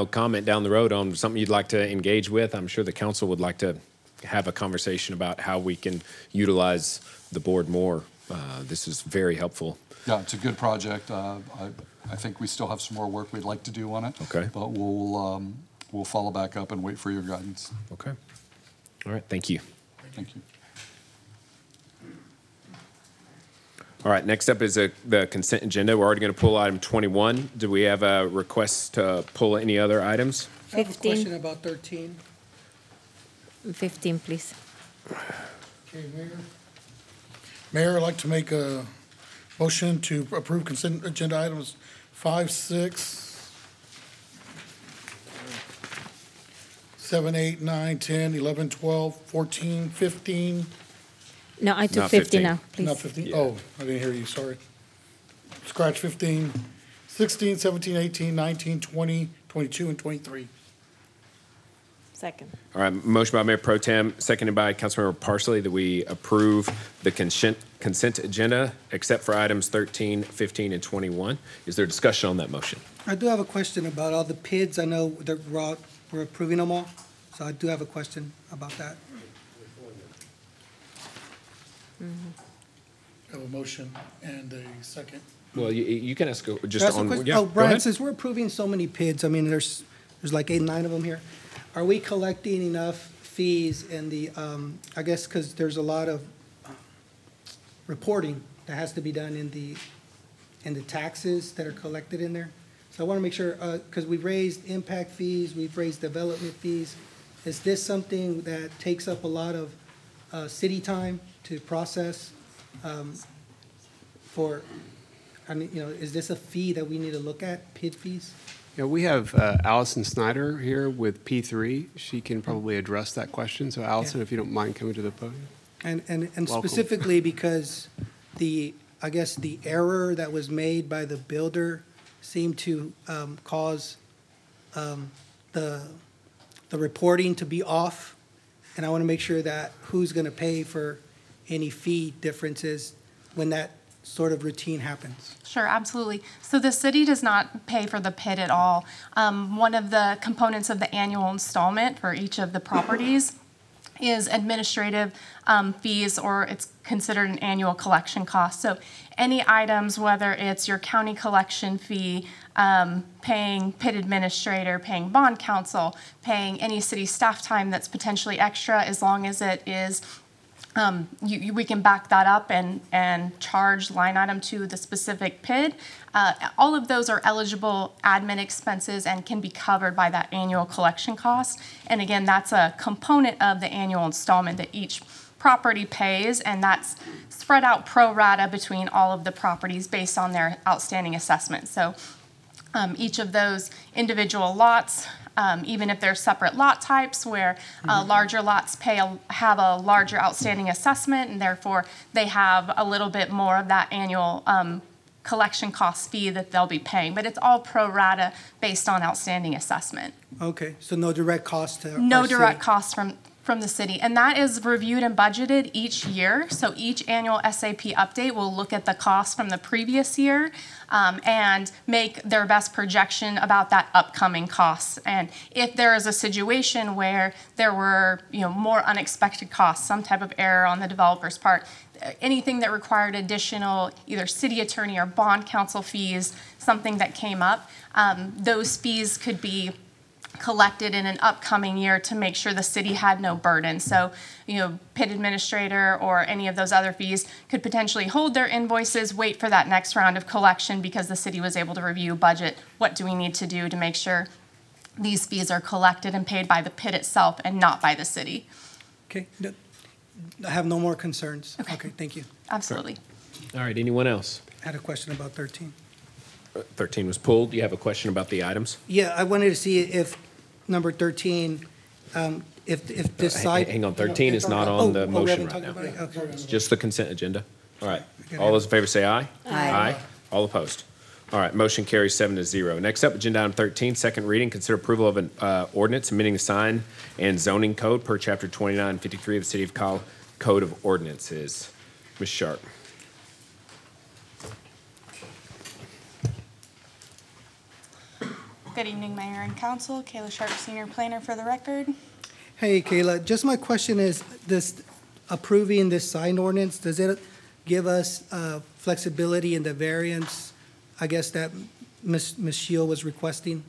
comment down the road on something you'd like to engage with. I'm sure the council would like to have a conversation about how we can utilize the board more. This is very helpful. Yeah, it's a good project. I think we still have some more work we'd like to do on it. Okay. But we'll follow back up and wait for your guidance. Okay. All right. Thank you. Thank you. All right, next up is the consent agenda. We're already going to pull item 21. Do we have a request to pull any other items? I have a 15. question about 13. 15, please. Okay, Mayor, I'd like to make a motion to approve consent agenda items 5, 6, 7, 8, 9, 10, 11, 12, 14, 15. No, I took Not 50 15. now, please. Not 15? Oh, I didn't hear you, sorry. Scratch 15, 16, 17, 18, 19, 20, 22, and 23. Second. All right, motion by Mayor Pro Tem, seconded by Councilmember Parsley, that we approve the consent agenda except for items 13, 15, and 21. Is there discussion on that motion? I do have a question about all the PIDs. I know that we're approving them all, so I do have a question about that. Have a motion and a second. Well, you can ask just That's a on. question. Yeah, Oh, go Brian, ahead. since we're approving so many PIDs, I mean, there's like 8, 9 of them here. Are we collecting enough fees in the, I guess, because there's a lot of reporting that has to be done in the taxes that are collected in there? So I want to make sure, because we've raised impact fees, we've raised development fees. Is this something that takes up a lot of city time to process is this a fee that we need to look at, PID fees? Yeah, we have Allison Snyder here with P3. She can probably address that question. So Allison, if you don't mind coming to the podium. And Welcome. specifically because I guess the error that was made by the builder seemed to cause the reporting to be off. And I want to make sure that who's going to pay for any fee differences when that sort of routine happens. Sure, absolutely. So the city does not pay for the PID at all. One of the components of the annual installment for each of the properties is administrative fees, or it's considered an annual collection cost. So any items, whether it's your county collection fee, paying PID administrator, paying bond counsel, paying any city staff time that's potentially extra, as long as it is we can back that up and charge line item to the specific PID. All of those are eligible admin expenses and can be covered by that annual collection cost. And again, that's a component of the annual installment that each property pays, and that's spread out pro rata between all of the properties based on their outstanding assessment. So each of those individual lots, even if they're separate lot types where larger lots have a larger outstanding assessment, and therefore they have a little bit more of that annual collection cost fee that they'll be paying. But it's all pro rata based on outstanding assessment. Okay, so no direct cost to No our direct city. cost from the city, and that is reviewed and budgeted each year. So each annual SAP update will look at the cost from the previous year and make their best projection about that upcoming cost. And if there is a situation where there were, more unexpected costs, some type of error on the developer's part, anything that required additional either city attorney or bond counsel fees, something that came up, those fees could be collected in an upcoming year to make sure the city had no burden. So, PIT administrator or any of those other fees could potentially hold their invoices, wait for that next round of collection because the city was able to review budget. What do we need to do to make sure these fees are collected and paid by the PIT itself and not by the city? Okay, I have no more concerns. Okay, thank you. Absolutely. All right, anyone else? I had a question about 13. 13 was pulled. Do you have a question about the items? Yeah, I wanted to see if number 13, if this side. Hang on, 13 is not on the we motion haven't right talked now. about it? Okay. It's just the consent agenda. All right. All those in favor say aye. Aye. All opposed? All right, motion carries 7-0. Next up, agenda item 13, second reading, consider approval of an ordinance amending the sign and zoning code per chapter 2953 of the City of Kyle Code of Ordinances. Ms. Sharp. Good evening, Mayor and Council. Kayla Sharp, Senior Planner for the record. Hey, Kayla, just my question is, this approving this sign ordinance, does it give us flexibility in the variance, I guess, that Ms. Shield was requesting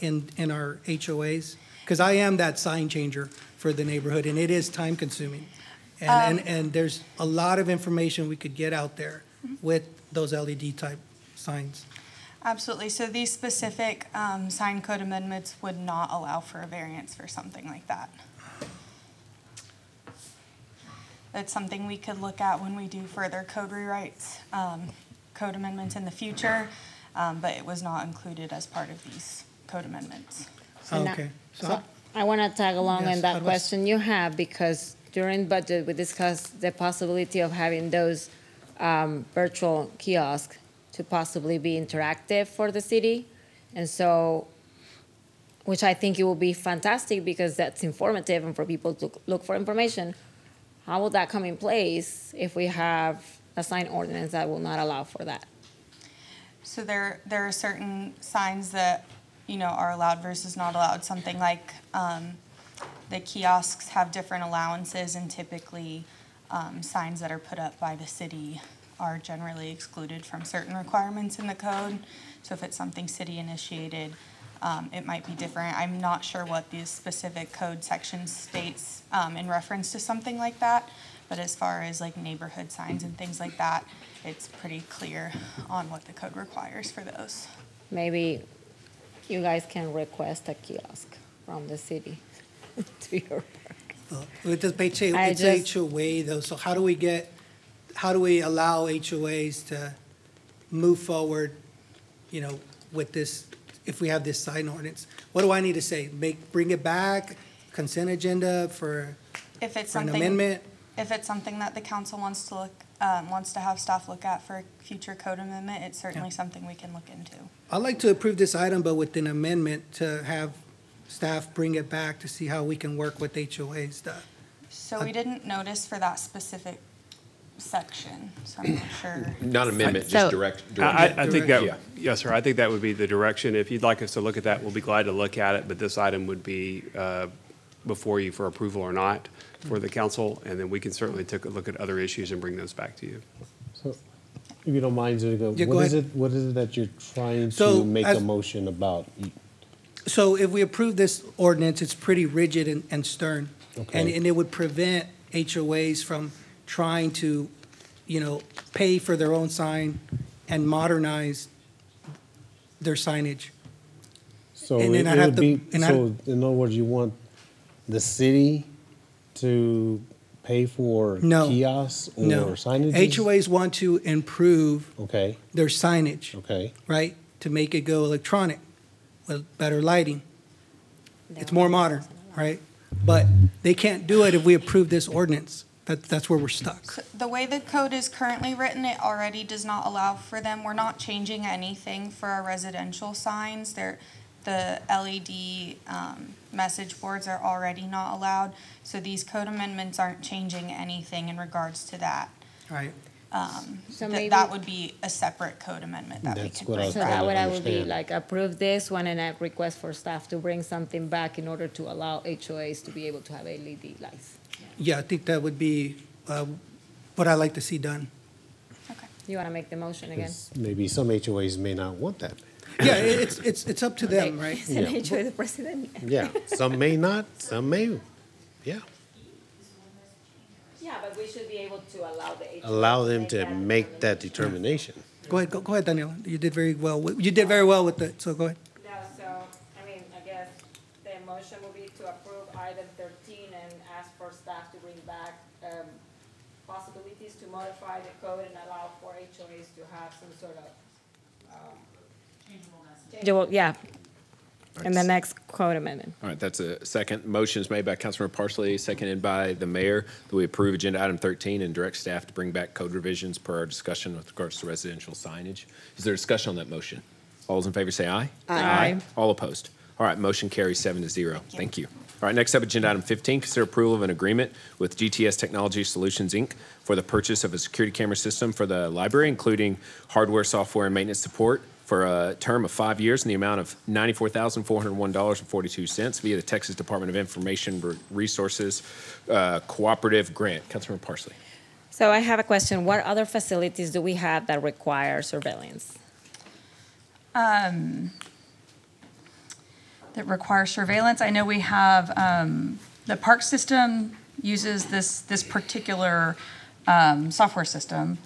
in our HOAs? Because I am that sign changer for the neighborhood, and it is time-consuming. And there's a lot of information we could get out there with those LED-type signs. Absolutely. So these specific sign code amendments would not allow for a variance for something like that. It's something we could look at when we do further code rewrites, code amendments in the future, but it was not included as part of these code amendments. Okay. So I want to tag along Yes, in that how do I- question you have, because during budget, we discussed the possibility of having those virtual kiosks to possibly be interactive for the city. And so, which I think it will be fantastic because that's informative and for people to look for information. How will that come in place if we have a sign ordinance that will not allow for that? So there are certain signs that, are allowed versus not allowed. Something like the kiosks have different allowances, and typically signs that are put up by the city are generally excluded from certain requirements in the code. So if it's something city initiated, it might be different. I'm not sure what the specific code section states in reference to something like that, but as far as like neighborhood signs and things like that, it's pretty clear on what the code requires for those. Maybe you guys can request a kiosk from the city to your park. With this it's HOA though, so how do we allow HOAs to move forward, with this, if we have this sign ordinance? What do I need to say? Bring it back, consent agenda for If it's an something, amendment? if it's something that the council wants to wants to have staff look at for future code amendment, it's certainly something we can look into. I'd like to approve this item, but with an amendment to have staff bring it back to see how we can work with HOAs. So we didn't notice for that specific section, so I'm not sure. Not amendment, So- just direct. I think that, Yeah. yes, sir, I think that would be the direction. If you'd like us to look at that, we'll be glad to look at it, but this item would be before you for approval or not for the council, and then we can certainly take a look at other issues and bring those back to you. So, if you don't mind, Zuniga, Yeah, go what is ahead. it that you're trying So, to make as- a motion about? So if we approve this ordinance, it's pretty rigid and stern. Okay. And it would prevent HOAs from trying to, pay for their own sign and modernize their signage. So And then it I'd have would to- be, and so in other words, you want the city to pay for No. kiosks or No. signage? HOAs want to improve Okay, their signage, okay. right? To make it go electronic with better lighting. It's more modern, right? But they can't do it if we approve this ordinance. That's where we're stuck. So the way the code is currently written, it already does not allow for them. We're not changing anything for our residential signs. the LED message boards are already not allowed. So these code amendments aren't changing anything in regards to that. Right. So maybe- That would be a separate code amendment that we That's could what I bring was So trying back. that to would, I would be understand. like approve this one and a request for staff to bring something back in order to allow HOAs to be able to have LED lights. Yeah, I think that would be what I'd like to see done. You want to make the motion again? 'Cause maybe some HOAs may not want that. Yeah, it's up to them, right? Is an Yeah. HOA the president? Yeah, some may not, some may, yeah. Yeah, but we should be able to allow the HOA. Allow them to make that determination. Go ahead, Daniela. You did very well. You did very well with it, so go ahead. No, so, I mean, I guess the motion will be to approve item 13 and ask for staff to bring back possibilities to modify the code and allow for HOAs to have some sort of changeable, yeah, in the next code amendment. All right, that's a second. Motion is made by Councilmember Parsley, seconded by the mayor, that we approve agenda item 13 and direct staff to bring back code revisions per our discussion with regards to residential signage. Is there discussion on that motion? All those in favor say aye. Aye. All opposed? All right, motion carries 7-0. Thank you. All right, next up, agenda item 15, consider approval of an agreement with GTS Technology Solutions, Inc. for the purchase of a security camera system for the library, including hardware, software, and maintenance support for a term of 5 years in the amount of $94,401.42 via the Texas Department of Information Resources Cooperative Grant. Councilmember Parsley. So I have a question. What other facilities do we have that require surveillance? That require surveillance. I know we have, the park system uses this particular software system,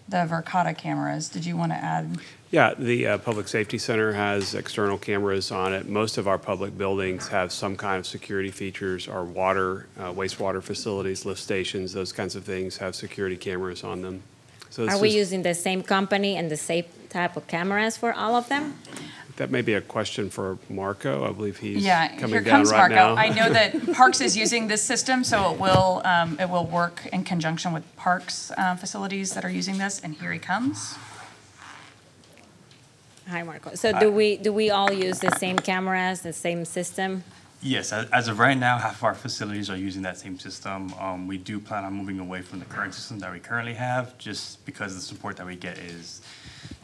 the Verkada cameras. Did you want to add? Yeah, the Public Safety Center has external cameras on it. Most of our public buildings have some kind of security features. Our water, wastewater facilities, lift stations, those kinds of things have security cameras on them. So Are we using the same company and the same type of cameras for all of them? That may be a question for Marco. I believe he's Yeah, coming here down comes right Marco. now. I know that Parks is using this system, so it will work in conjunction with Parks facilities that are using this, and here he comes. Hi, Marco. So do we all use the same cameras, the same system? Yes, as of right now, half of our facilities are using that same system. We do plan on moving away from the current system that we currently have, just because the support that we get is,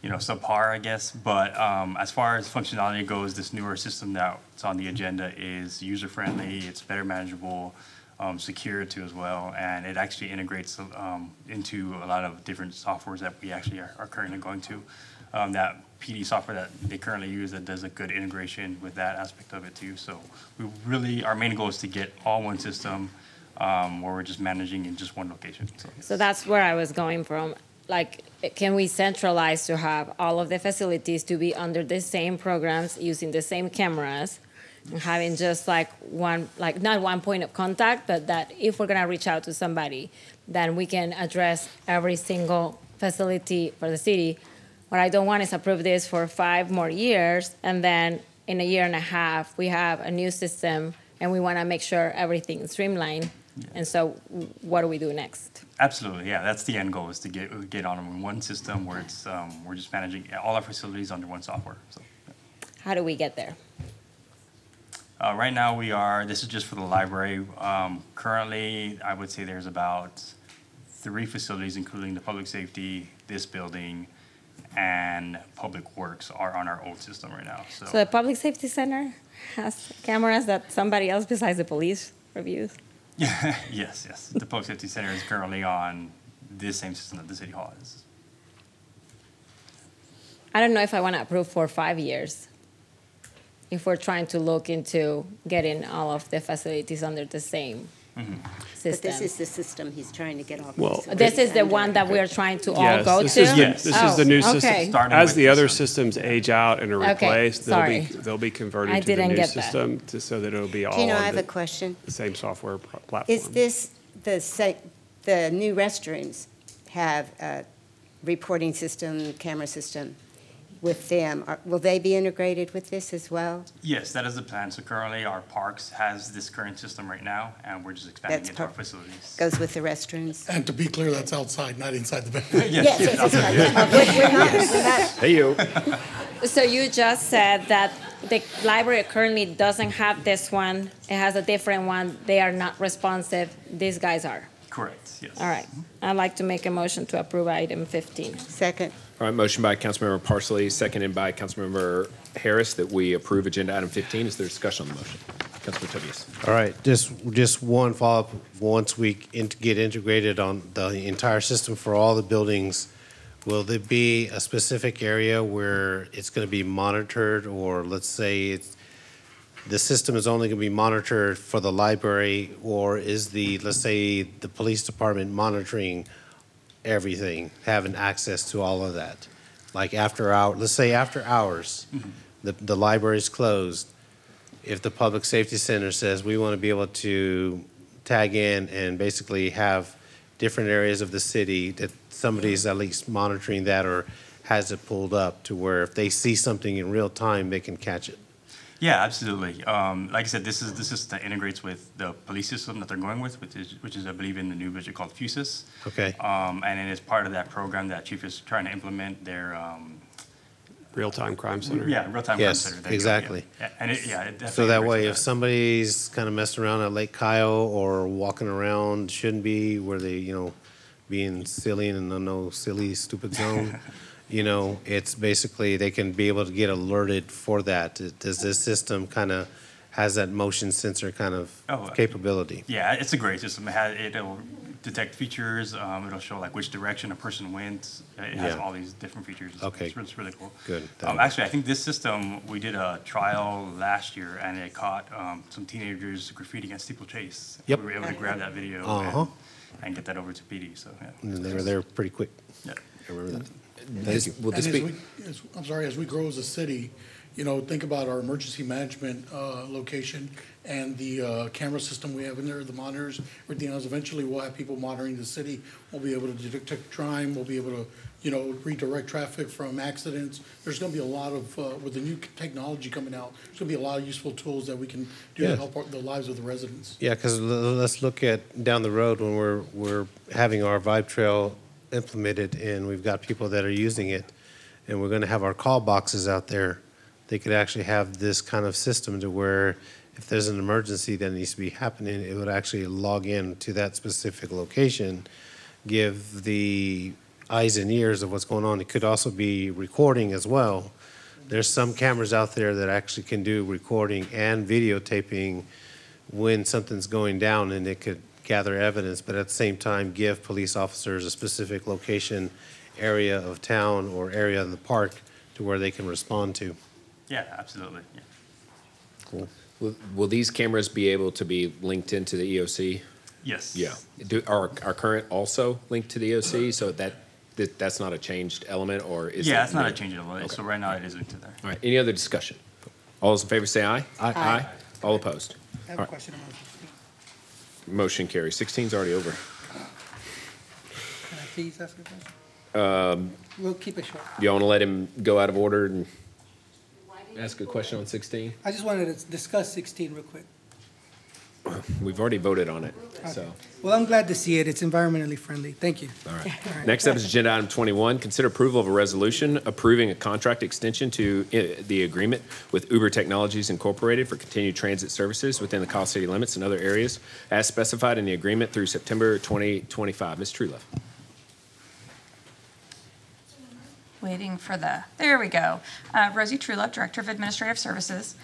subpar, I guess. But as far as functionality goes, this newer system that's on the agenda is user-friendly, it's better manageable, secure too as well, and it actually integrates into a lot of different softwares that we actually are currently going to. That PD software that they currently use that does a good integration with that aspect of it too. So our main goal is to get all one system where we're just managing in just one location. So that's where I was going from. Like, can we centralize to have all of the facilities to be under the same programs, using the same cameras, and having just not one point of contact, but that if we're gonna reach out to somebody, then we can address every single facility for the city. What I don't want is approve this for 5 more years, and then in a year and a half, we have a new system, and we want to make sure everything's streamlined. Yeah. And so what do we do next? Absolutely, yeah. That's the end goal, is to get on one system where it's we're just managing all our facilities under one software. So, yeah. How do we get there? Right now, this is just for the library. Currently, I would say there's about 3 facilities, including the public safety, this building, and Public Works are on our old system right now. So the Public Safety Center has cameras that somebody else besides the police reviews? Yes. The Public Safety Center is currently on this same system that the City Hall is. I don't know if I want to approve for 5 years. If we're trying to look into getting all of the facilities under the same system. But this is the system he's trying to get off. Well, this is the one that we are trying to all go to? This is the new system. Okay. As the other systems age out and are Okay, replaced, sorry. they'll be converted I to the didn't new get that. system so that it'll be all Gino, I on have a question. the same software platform. Is this the new restrooms have a reporting system, camera system with them? Will they be integrated with this as well? Yes, that is the plan. So currently, our parks has this current system right now, and we're just expanding it to our facilities. Goes with the restrooms? And to be clear, that's outside, not inside the building. Yes. So you just said that the library currently doesn't have this one. It has a different one. They are not responsive. These guys are. Correct, yes. All right. I'd like to make a motion to approve item 15. Second. All right, motion by Councilmember Parsley, seconded by Councilmember Harris that we approve agenda item 15. Is there discussion on the motion? Councilmember Tobias. All right, just one follow-up. Once we get integrated on the entire system for all the buildings, will there be a specific area where it's going to be monitored, or let's say the system is only going to be monitored for the library, or is let's say, the police department monitoring everything, having access to all of that? Like let's say after hours, the library's closed. If the Public Safety Center says we want to be able to tag in and basically have different areas of the city, that somebody's at least monitoring that or has it pulled up to where if they see something in real time, they can catch it. Yeah, absolutely. Like I said, this is the system that integrates with the police system that they're going with, which is I believe in the new budget called FUSIS. Okay. And it is part of that program that Chief is trying to implement their Real-time crime center. Yeah, real-time crime Yes, center. There you go, exactly. Yeah. And it definitely So that integrates way, with if somebody's kind of messing around at Lake Kyle or walking around, shouldn't be, where they, being silly in a no silly, stupid zone, it's basically, they can be able to get alerted for that. Does this system kind of has that motion sensor kind of capability? Yeah, it's a great system. It'll detect features. It'll show like which direction a person went. It has all these different features. Okay. It's really cool. Good. Actually, I think this system, we did a trial last year and it caught some teenagers graffitiing at Steeplechase. Yep. We were able to grab that video and get that over to PD, so yeah. And they were there pretty quick. Yeah. I remember that. Thank you. Will this be? As we grow as a city, think about our emergency management location and the camera system we have in there, the monitors, everything else. Eventually, we'll have people monitoring the city. We'll be able to detect crime. We'll be able to, redirect traffic from accidents. There's going to be a lot of, with the new technology coming out, there's going to be a lot of useful tools that we can do to help the lives of the residents. Yeah, because let's look at down the road when we're having our Vibe Trail implemented and we've got people that are using it, and we're going to have our call boxes out there. They could actually have this kind of system to where if there's an emergency that needs to be happening, it would actually log in to that specific location, give the eyes and ears of what's going on. It could also be recording as well. There's some cameras out there that actually can do recording and videotaping when something's going down, and it could gather evidence, but at the same time give police officers a specific location, area of town or area in the park to where they can respond to. Yeah, absolutely. Yeah. Cool. Will these cameras be able to be linked into the EOC? Yes. Yeah. Are current also linked to the EOC, so that's not a changed element, or is it? Yeah, it's not a change element. Okay. So right now it is linked to there. All right. Any other discussion? All those in favor say aye. Aye. All opposed? I have a question about 16. Motion carries. 16 is already over. Can I please ask a question? We'll keep it short. You want to let him go out of order and ask a question on 16? I just wanted to discuss 16 real quick. We've already voted on it, so. Well, I'm glad to see it. It's environmentally friendly. Thank you. All right. Next up is agenda item 21. Consider approval of a resolution approving a contract extension to the agreement with Uber Technologies Incorporated for continued transit services within the Kyle City limits and other areas as specified in the agreement through September 2025. Ms. Truelove. Waiting for there we go. Rosie Truelove, Director of Administrative Services.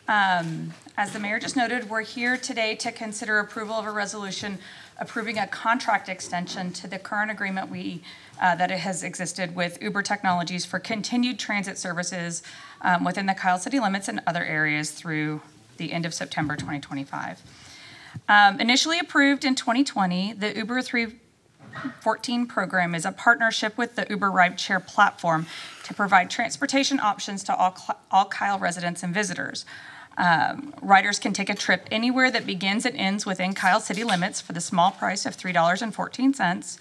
As the mayor just noted, we're here today to consider approval of a resolution approving a contract extension to the current agreement that it has existed with Uber Technologies for continued transit services within the Kyle City limits and other areas through the end of September 2025. Initially approved in 2020, the Uber 314 program is a partnership with the Uber Rideshare platform to provide transportation options to all Kyle residents and visitors. Riders can take a trip anywhere that begins and ends within Kyle City limits for the small price of $3.14.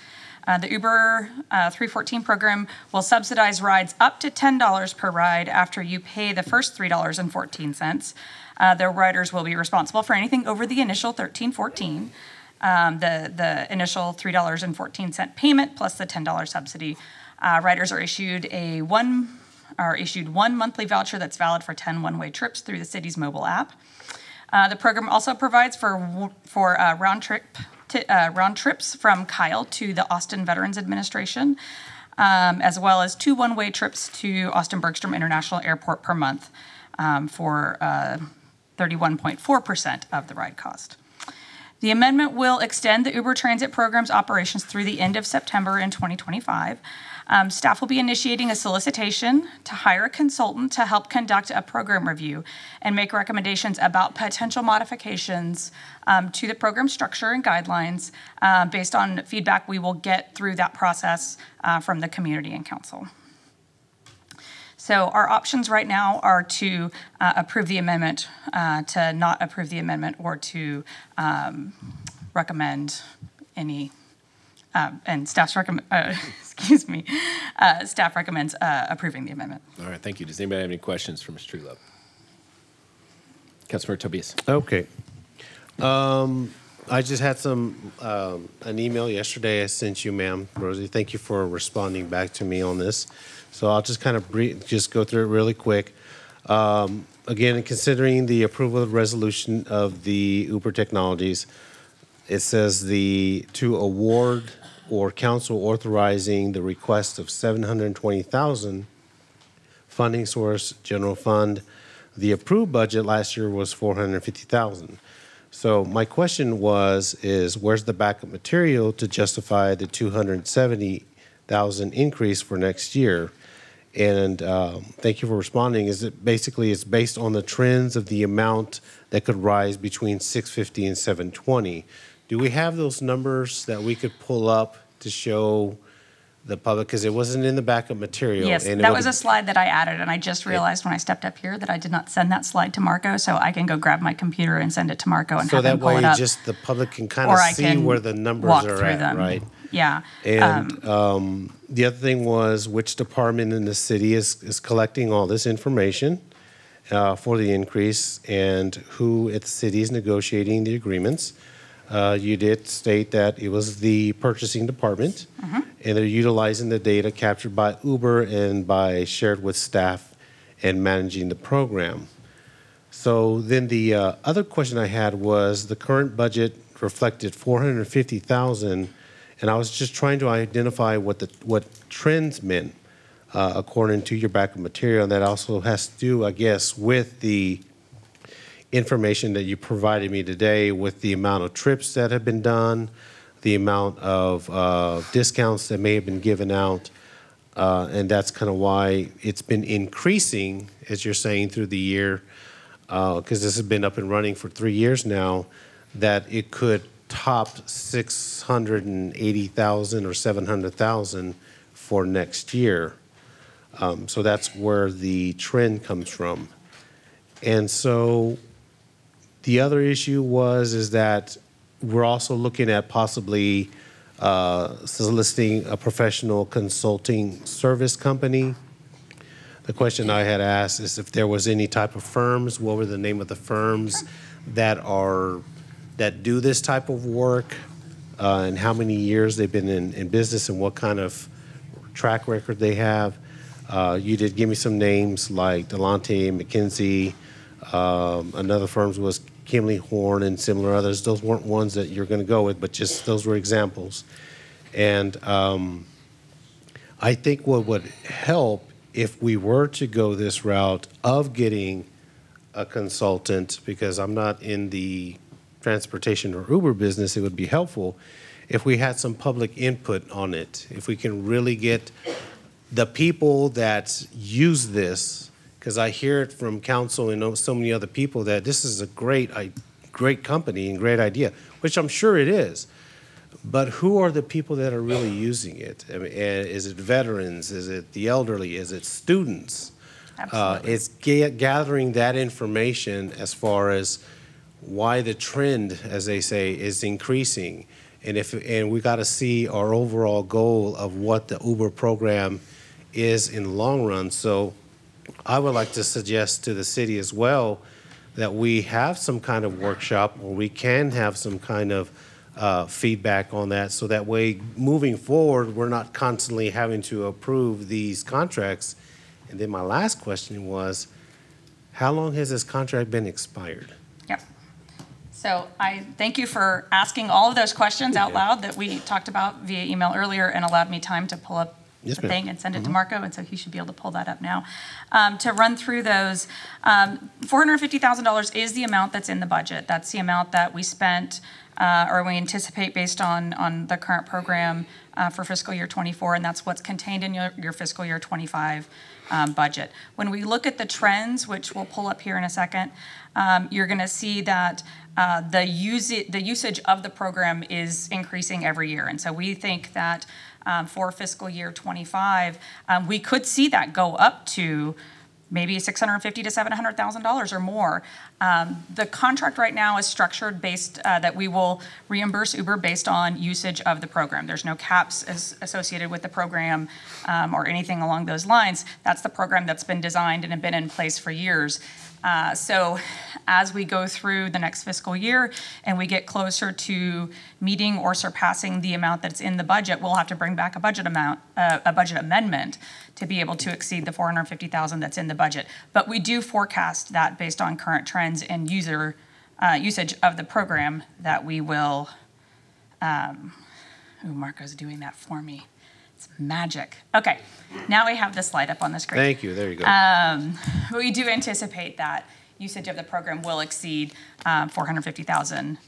The Uber 314 program will subsidize rides up to $10 per ride after you pay the first $3.14. The riders will be responsible for anything over the initial $13.14. The initial $3.14 payment plus the $10 subsidy. Riders are issued a are issued one monthly voucher that's valid for 10 one-way trips through the city's mobile app. The program also provides for round trips from Kyle to the Austin Veterans Administration, as well as 2 one-way trips to Austin Bergstrom International Airport per month for 31.4% of the ride cost. The amendment will extend the Uber Transit program's operations through the end of September in 2025. Staff will be initiating a solicitation to hire a consultant to help conduct a program review and make recommendations about potential modifications to the program structure and guidelines based on feedback we will get through that process from the community and council. So our options right now are to approve the amendment, to not approve the amendment, or to recommend any, and staff's staff recommends approving the amendment. All right, thank you. Does anybody have any questions for Ms. Truelove? Councilmember Tobias. Okay. I just had an email yesterday I sent you, ma'am, Rosie. Thank you for responding back to me on this. So I'll just kind of just go through it really quick. Again, considering the approval of the resolution of the Uber Technologies, it says to award or council authorizing the request of $720,000 funding source general fund. The approved budget last year was $450,000. So my question is where's the backup material to justify the $270,000 increase for next year? And thank you for responding. Is it basically it's based on the trends of the amount that could rise between 650 and 720? Do we have those numbers that we could pull up to show the public? Because it wasn't in the backup material. Yes, and that was a slide that I added, and I just realized when I stepped up here that I did not send that slide to Marco, so I can go grab my computer and send it to Marco and so have him that pull way it up. just the public can kind of see where the numbers walk are through at, them. right? Yeah. And the other thing was which department in the city is collecting all this information for the increase and who at the city is negotiating the agreements. You did state that it was the purchasing department, and they're utilizing the data captured by Uber and by shared with staff and managing the program. So then the other question I had was the current budget reflected $450,000, and I was just trying to identify what trends meant according to your backup material. And that also has to do, I guess, with the information that you provided me today with the amount of trips that have been done, the amount of discounts that may have been given out, and that's kind of why it's been increasing, as you're saying, through the year, because this has been up and running for 3 years now, that it could top 680,000 or 700,000 for next year. So that's where the trend comes from. And so the other issue is that we're also looking at possibly soliciting a professional consulting service company. The question I had asked is if there was any type of firms, what were the name of the firms that do this type of work, and how many years they've been in business and what kind of track record they have. You did give me some names like Delonte, McKinsey, another firm was Kimley Horn and similar others. Those weren't ones that you're going to go with, but just those were examples. And I think what would help if we were to go this route of getting a consultant, because I'm not in the transportation or Uber business, it would be helpful if we had some public input on it. If we can really get the people that use this, because I hear it from council and so many other people that this is a great company and great idea, which I'm sure it is. But who are the people that are really using it? I mean, is it veterans? Is it the elderly? Is it students? Absolutely. It's gathering that information as far as why the trend, as they say, is increasing. And we got to see our overall goal of what the Uber program is in the long run. So I would like to suggest to the city as well that we have some kind of workshop or we can have some kind of feedback on that, so that way moving forward we're not constantly having to approve these contracts And then my last question was, how long has this contract been expired? Yep. So I thank you for asking all of those questions out loud that we talked about via email earlier and allowed me time to pull up Yes, the ma'am. thing and send it to Marco, and so he should be able to pull that up now. To run through those, $450,000 is the amount that's in the budget. That's the amount that we spent or we anticipate based on the current program for fiscal year 24, and that's what's contained in your fiscal year 25 budget. When we look at the trends, which we'll pull up here in a second, you're going to see that the usage of the program is increasing every year. And so we think that for fiscal year 25, we could see that go up to maybe $650,000 to $700,000 or more. The contract right now is structured based that we will reimburse Uber based on usage of the program. There's no caps associated with the program or anything along those lines. That's the program that's been designed and have been in place for years. So as we go through the next fiscal year and we get closer to meeting or surpassing the amount that's in the budget, we'll have to bring back a budget amendment to be able to exceed the $450,000 that's in the budget. But we do forecast that based on current trends and usage of the program that we will. Marco's doing that for me. It's magic. Okay, now we have the slide up on the screen. Thank you. There you go. We do anticipate that usage of the program will exceed $450,000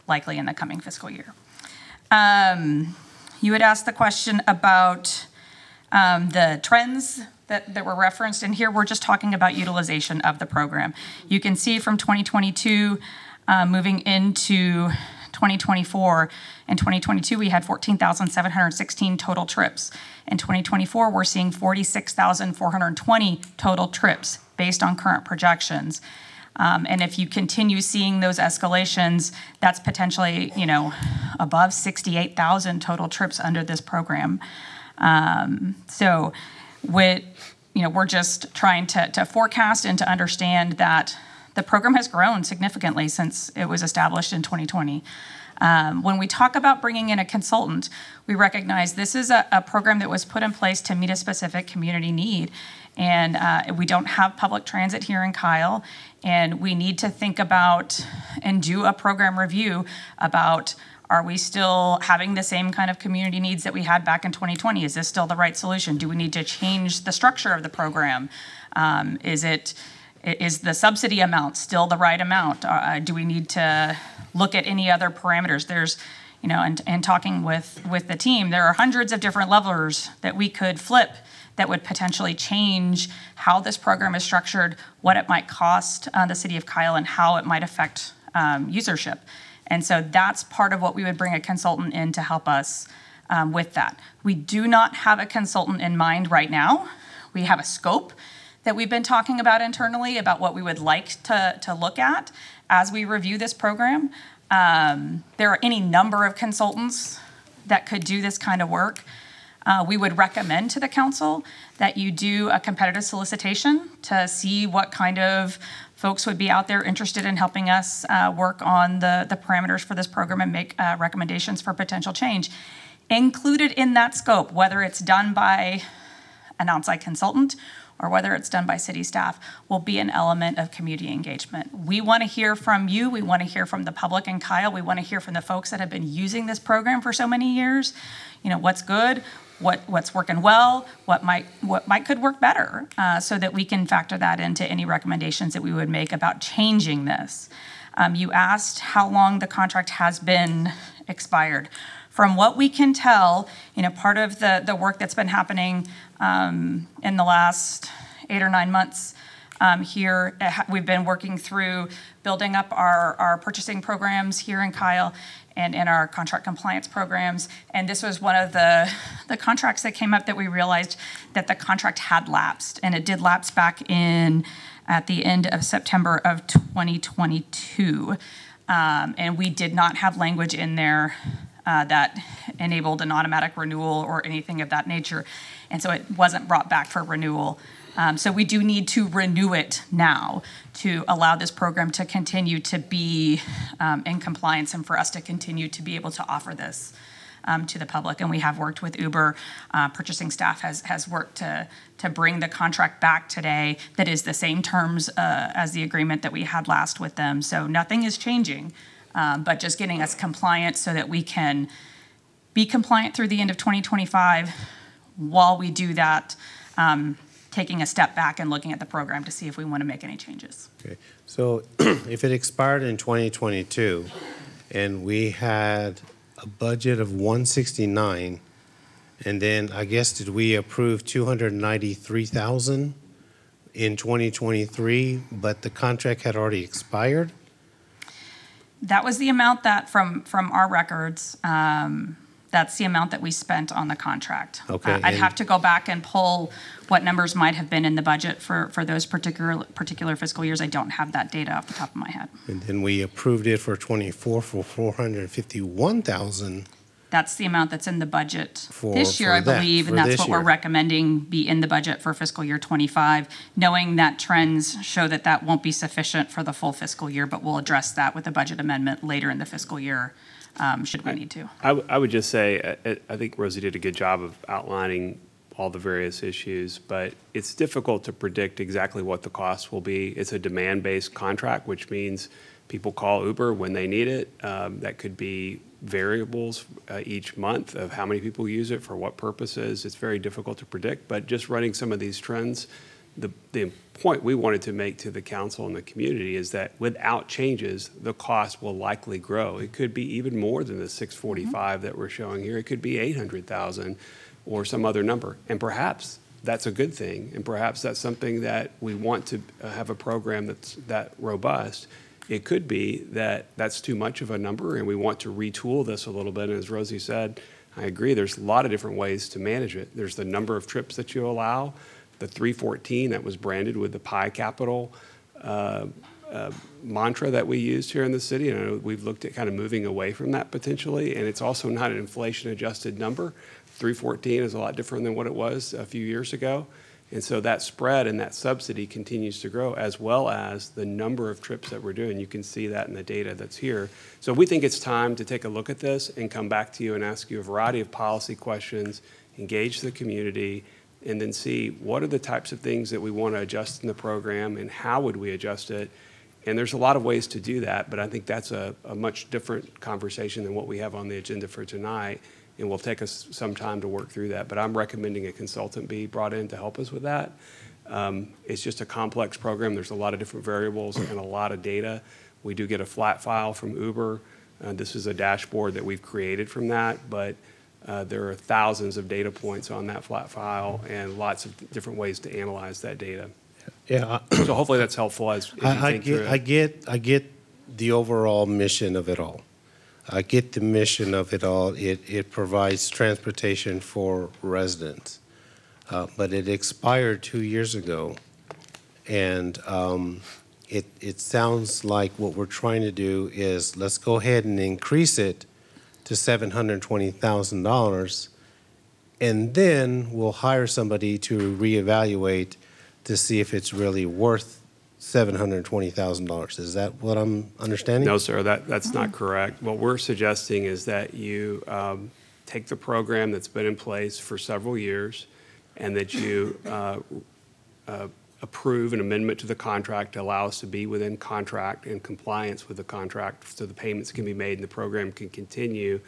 likely in the coming fiscal year. You had asked the question about the trends that were referenced, and here we're just talking about utilization of the program. You can see from 2022 moving into 2024. In 2022, we had 14,716 total trips. In 2024, we're seeing 46,420 total trips based on current projections. And if you continue seeing those escalations, that's potentially, above 68,000 total trips under this program. So we're just trying to forecast and to understand that the program has grown significantly since it was established in 2020. When we talk about bringing in a consultant, we recognize this is a program that was put in place to meet a specific community need. And we don't have public transit here in Kyle, and we need to think about and do a program review about, are we still having the same kind of community needs that we had back in 2020? Is this still the right solution? Do we need to change the structure of the program? Is the subsidy amount still the right amount? Do we need to look at any other parameters? There's, and talking with the team, there are hundreds of different levers that we could flip that would potentially change how this program is structured, what it might cost the city of Kyle, and how it might affect usership. And so that's part of what we would bring a consultant in to help us with that. We do not have a consultant in mind right now. We have a scope that we've been talking about internally about what we would like to look at as we review this program. There are any number of consultants that could do this kind of work. We would recommend to the council that you do a competitive solicitation to see what kind of folks would be out there interested in helping us work on the parameters for this program and make recommendations for potential change. Included in that scope, whether it's done by an outside consultant or whether it's done by city staff, will be an element of community engagement. We want to hear from you. We want to hear from the public in Kyle. We want to hear from the folks that have been using this program for so many years. What's good, what's working well, what could work better, so that we can factor that into any recommendations that we would make about changing this. You asked how long the contract has been expired. From what we can tell, part of the work that's been happening in the last 8 or 9 months here, we've been working through building up our purchasing programs here in Kyle and in our contract compliance programs. And this was one of the contracts that came up that we realized that the contract had lapsed. And it did lapse back at the end of September of 2022. And we did not have language in there that enabled an automatic renewal or anything of that nature. And so it wasn't brought back for renewal. So we do need to renew it now to allow this program to continue to be in compliance and for us to continue to be able to offer this to the public. And we have worked with Uber. Purchasing staff has worked to bring the contract back today that is the same terms as the agreement that we had last with them. So nothing is changing, but just getting us compliant so that we can be compliant through the end of 2025. While we do that, taking a step back and looking at the program to see if we want to make any changes. Okay. So if it expired in 2022 and we had a budget of 169, and then I guess did we approve 293,000 in 2023, but the contract had already expired? That was the amount that from our records, that's the amount that we spent on the contract. Okay, I'd have to go back and pull what numbers might have been in the budget for those particular fiscal years. I don't have that data off the top of my head. And then we approved it for 24 for 451,000. That's the amount that's in the budget For- this year, for I that, believe, and for that's this what we're year. recommending be in the budget for fiscal year 25, knowing that trends show that that won't be sufficient for the full fiscal year, but we'll address that with a budget amendment later in the fiscal year, should we need to. I would just say, I think Rosie did a good job of outlining all the various issues, but it's difficult to predict exactly what the cost will be. It's a demand-based contract, which means people call Uber when they need it. That could be variables each month of how many people use it for what purposes. It's very difficult to predict, but just running some of these trends, the point we wanted to make to the council and the community is that without changes, the cost will likely grow. It could be even more than the 645 that we're showing here. It could be 800,000 or some other number. And perhaps that's a good thing. And perhaps that's something that we want to have a program that's that robust. It could be that that's too much of a number and we want to retool this a little bit. And as Rosie said, I agree, there's a lot of different ways to manage it. There's the number of trips that you allow, the 314 that was branded with the Pi Capital mantra that we used here in the city. And I know we've looked at kind of moving away from that potentially. And it's also not an inflation adjusted number. 314 is a lot different than what it was a few years ago. And so that spread and that subsidy continues to grow, as well as the number of trips that we're doing. You can see that in the data that's here. So we think it's time to take a look at this and come back to you and ask you a variety of policy questions, engage the community, and then see what are the types of things that we want to adjust in the program and how would we adjust it. And there's a lot of ways to do that, but I think that's a much different conversation than what we have on the agenda for tonight. And will take us some time to work through that. But I'm recommending a consultant be brought in to help us with that. It's just a complex program. There's a lot of different variables and a lot of data. We do get a flat file from Uber. This is a dashboard that we've created from that, but there are thousands of data points on that flat file and lots of different ways to analyze that data. Yeah. So hopefully that's helpful as you think through it. I get the overall mission of it all. I get the mission of it all. It provides transportation for residents. But it expired 2 years ago. And it sounds like what we're trying to do is let's go ahead and increase it to $720,000. And then we'll hire somebody to reevaluate to see if it's really worth $720,000. Is that what I'm understanding? No, sir, that's not correct. What we're suggesting is that you take the program that's been in place for several years and that you approve an amendment to the contract to allow us to be within contract and compliance with the contract so the payments can be made and the program can continue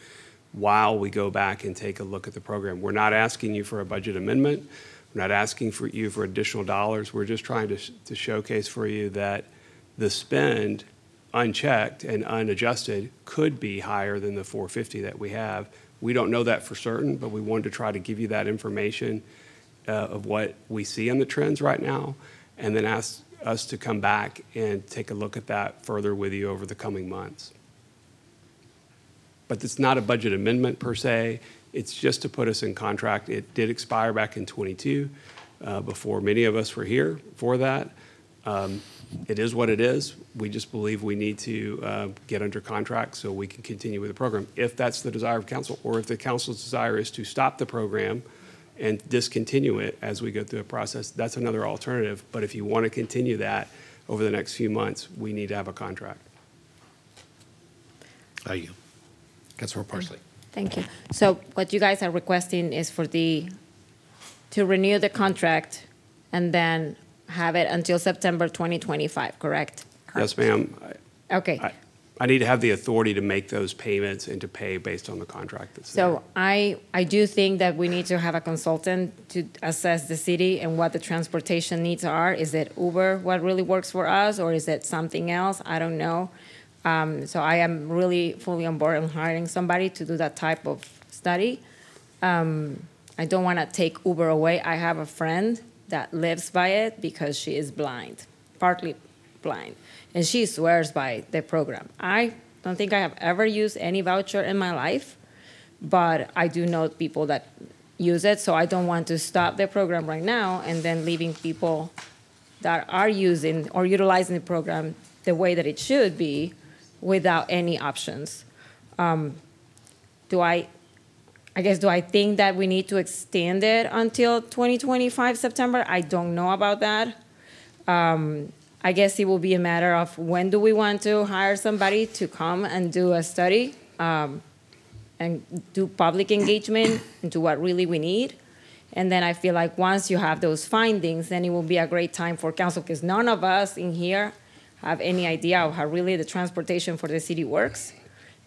while we go back and take a look at the program. We're not asking you for a budget amendment. We're not asking for you for additional dollars. We're just trying to showcase for you that the spend, unchecked and unadjusted, could be higher than the 450 that we have. We don't know that for certain, but we wanted to try to give you that information of what we see on the trends right now, and then ask us to come back and take a look at that further with you over the coming months. But it's not a budget amendment per se. It's just to put us in contract. It did expire back in '22 before many of us were here for that. It is what it is. We just believe we need to get under contract so we can continue with the program. If that's the desire of council, or if the council's desire is to stop the program and discontinue it as we go through the process, that's another alternative. But if you want to continue that over the next few months, we need to have a contract. Are you? Councilor Parsley. Thank you. So what you guys are requesting is to renew the contract and then have it until September 2025, correct? Yes, ma'am. Okay. I need to have the authority to make those payments and to pay based on the contract that's there. So I do think that we need to have a consultant to assess the city and what the transportation needs are. Is it Uber what really works for us, or is it something else? I don't know. So I am really fully on board on hiring somebody to do that type of study. I don't want to take Uber away. I have a friend that lives by it because she is blind, partly blind, and she swears by the program. I don't think I have ever used any voucher in my life, but I do know people that use it, so I don't want to stop the program right now and then leaving people that are using or utilizing the program the way that it should be without any options. Do I think that we need to extend it until 2025 September? I don't know about that. I guess it will be a matter of when do we want to hire somebody to come and do a study and do public engagement into what really we need. And then I feel like once you have those findings, then it will be a great time for council, because none of us in here have any idea of how really the transportation for the city works.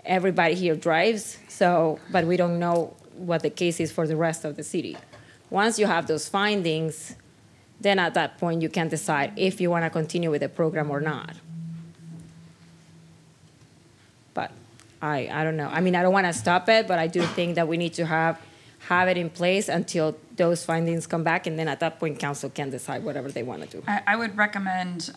Everybody here drives, but we don't know what the case is for the rest of the city. Once you have those findings, then at that point you can decide if you want to continue with the program or not. But I don't know. I mean, I don't want to stop it, but I do think that we need to have it in place until those findings come back, and then at that point council can decide whatever they want to do. I would recommend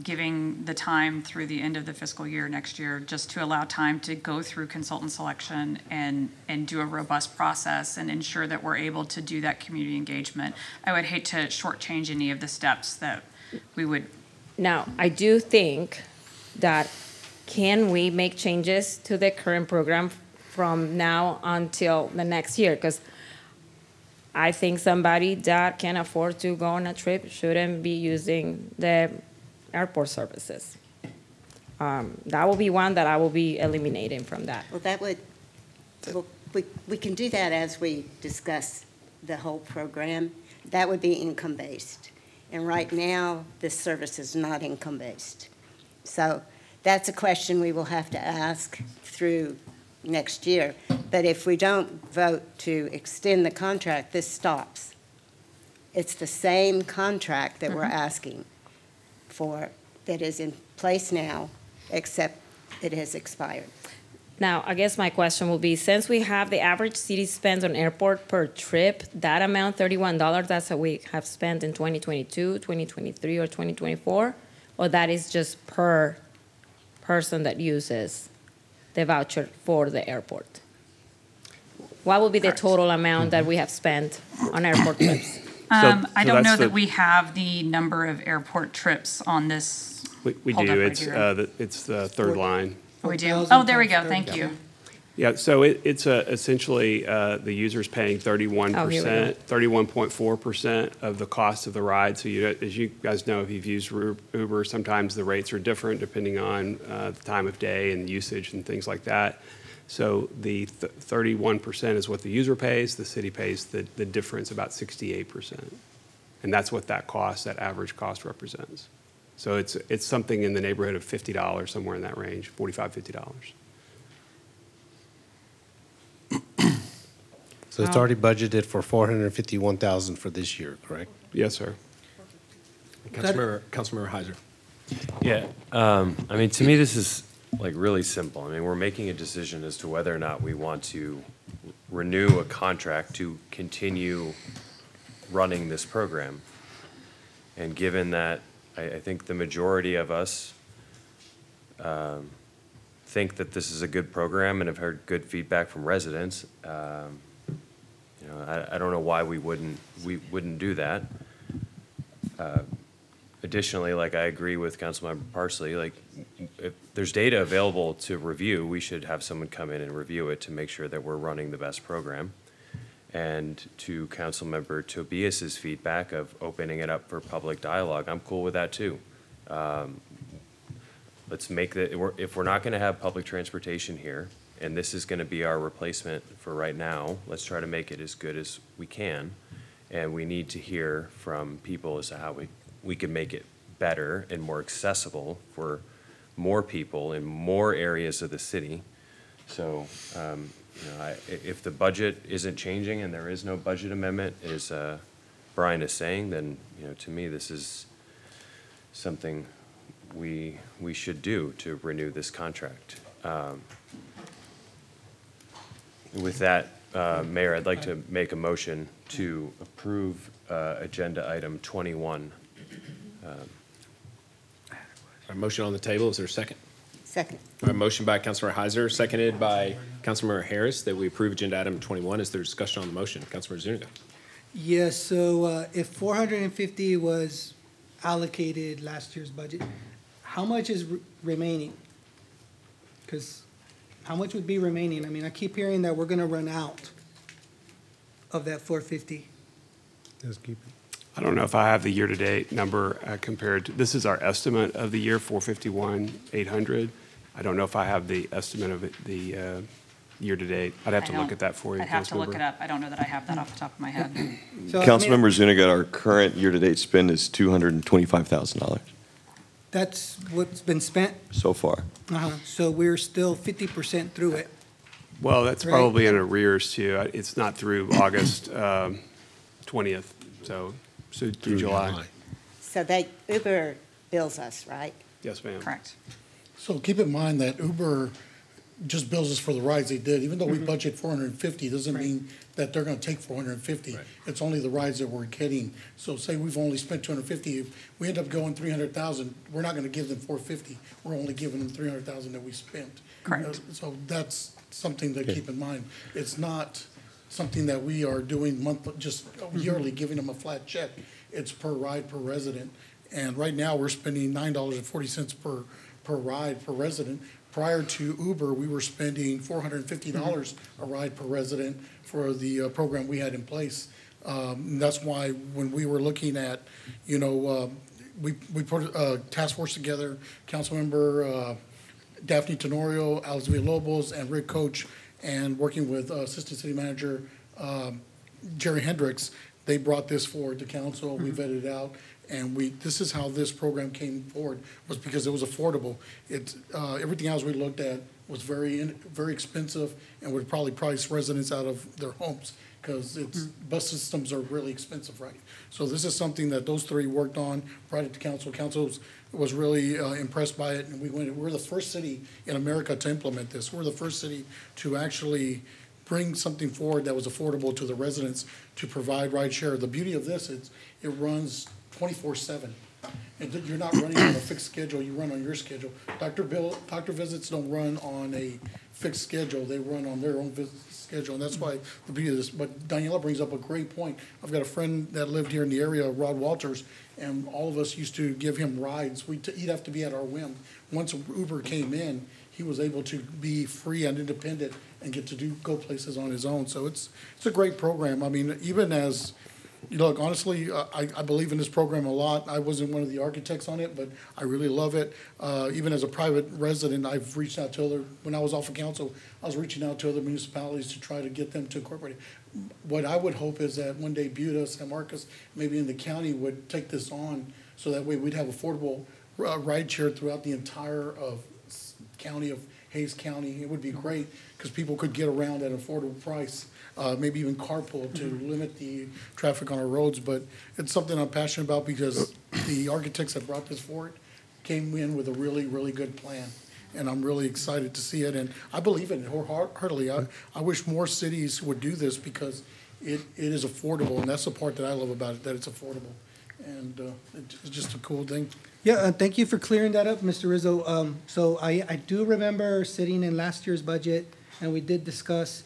giving the time through the end of the fiscal year next year, just to allow time to go through consultant selection and do a robust process and ensure that we're able to do that community engagement. I would hate to shortchange any of the steps that we would. Now, I do think that can we make changes to the current program from now until the next year? Because I think somebody that can afford to go on a trip shouldn't be using the airport services. That will be one that I will be eliminating from that. Well, we can do that as we discuss the whole program. That would be income-based. And right now, this service is not income-based. So that's a question we will have to ask through next year. But if we don't vote to extend the contract, this stops. It's the same contract that we're asking for that is in place now, except it has expired. Now, I guess my question will be, since we have the average city spends on airport per trip, that amount, $31, that's what we have spent in 2022, 2023, or 2024? Or that is just per person that uses the voucher for the airport? What will be the total amount that we have spent on airport trips? I don't know that we have the number of airport trips on this. We Hold do. up right It's here. it's the third line. Oh, we do? Oh, there we go. Thank you. Yeah, so it's essentially the user's paying 31%, 31.4% of the cost of the ride. So as you guys know, if you've used Uber, sometimes the rates are different depending on the time of day and usage and things like that. So the 31% is what the user pays. The city pays the difference, about 68%. And that's what that average cost represents. So it's something in the neighborhood of $50, somewhere in that range, $45, $50. So it's already budgeted for $451,000 for this year, correct? Yes, sir. Councilmember Heiser. Yeah, I mean, to me, this is like really simple. I mean, we're making a decision as to whether or not we want to renew a contract to continue running this program. And given that I think the majority of us think that this is a good program and have heard good feedback from residents, you know, I don't know why we wouldn't do that. Additionally, like I agree with Councilmember Parsley, like if there's data available to review, we should have someone come in and review it to make sure that we're running the best program. And to Councilmember Tobias's feedback of opening it up for public dialogue, I'm cool with that too. Let's make if we're not going to have public transportation here, and this is going to be our replacement for right now. Let's try to make it as good as we can. And we need to hear from people as to how we can make it better and more accessible for more people in more areas of the city. So, if the budget isn't changing and there is no budget amendment, as Brian is saying, then, to me, this is something we should do to renew this contract. With that, Mayor, I'd like to make a motion to approve agenda item 21. A motion on the table, is there a second? Second. A motion by Councilmember Heiser, seconded by Councilmember Harris, that we approve agenda item 21. Is there discussion on the motion? Councilmember Zuniga. Yes, so if 450 was allocated last year's budget, how much is remaining? Because how much would be remaining? I mean, I keep hearing that we're gonna run out of that 450. Just keep it. I don't know if I have the year-to-date number compared to, this is our estimate of the year, 451,800. I don't know if I have the estimate of it, the year-to-date. I'd have to look at that for you, I'd have to look Councilmember. it up. I don't know that I have that off the top of my head. Councilmember Zuniga, our current year-to-date spend is $225,000 That's what's been spent? so far. So we're still 50% through it. Well, that's Right. probably in arrears too. It's not through August 20th, so through July. So Uber bills us, right? Yes, ma'am. Correct. So keep in mind that Uber just bills us for the rides they did. Even though we budget 450, doesn't mean that they're gonna take 450. It's only the rides that we're getting. So say we've only spent 250, if we end up going 300,000, we're not gonna give them 450. We're only giving them 300,000 that we spent. Correct. So that's something to keep in mind. It's not something that we are doing just yearly, giving them a flat check. It's per ride, per resident. And right now, we're spending $9.40 per ride per resident. Prior to Uber, we were spending $450 a ride per resident for the program we had in place. And that's why when we were looking at, we put a task force together, Councilmember Daphne Tenorio, Alex Villalobos, and Rick Coach, and working with Assistant City Manager Jerry Hendricks, they brought this forward to council. We vetted it out, and this is how this program came forward, was because it was affordable. Everything else we looked at was very expensive and would probably price residents out of their homes, because bus systems are really expensive, right? So this is something that those three worked on, brought it to council. Council was really impressed by it, and we're the first city in America to implement this. We're the first city to actually bring something forward that was affordable to the residents to provide ride share. The beauty of this is it runs 24/7. And you're not running on a fixed schedule, you run on your schedule. Doctor visits don't run on a fixed schedule, they run on their own schedule, and that's why the beauty of this. But Daniela brings up a great point. I've got a friend that lived here in the area, Rod Walters, and all of us used to give him rides. He'd have to be at our whim. Once Uber came in, he was able to be free and independent and get to go places on his own. So it's a great program. I mean, even as, look, honestly, I believe in this program a lot. I wasn't one of the architects on it, but I really love it. Even as a private resident, I've reached out to when I was off of council, I was reaching out to other municipalities to try to get them to incorporate it. What I would hope is that one day Buda, San Marcos, maybe in the county would take this on, so that way we'd have affordable ride share throughout the entire county of Hays County. It would be great, because people could get around at an affordable price. Maybe even carpool to limit the traffic on our roads. But it's something I'm passionate about, because the architects that brought this forward came in with a really, really good plan. And I'm really excited to see it, and I believe in it wholeheartedly. I wish more cities would do this, because it is affordable, and that's the part that I love about it, that it's affordable. And it's just a cool thing. Yeah, thank you for clearing that up, Mr. Rizzo. So I do remember sitting in last year's budget, and we did discuss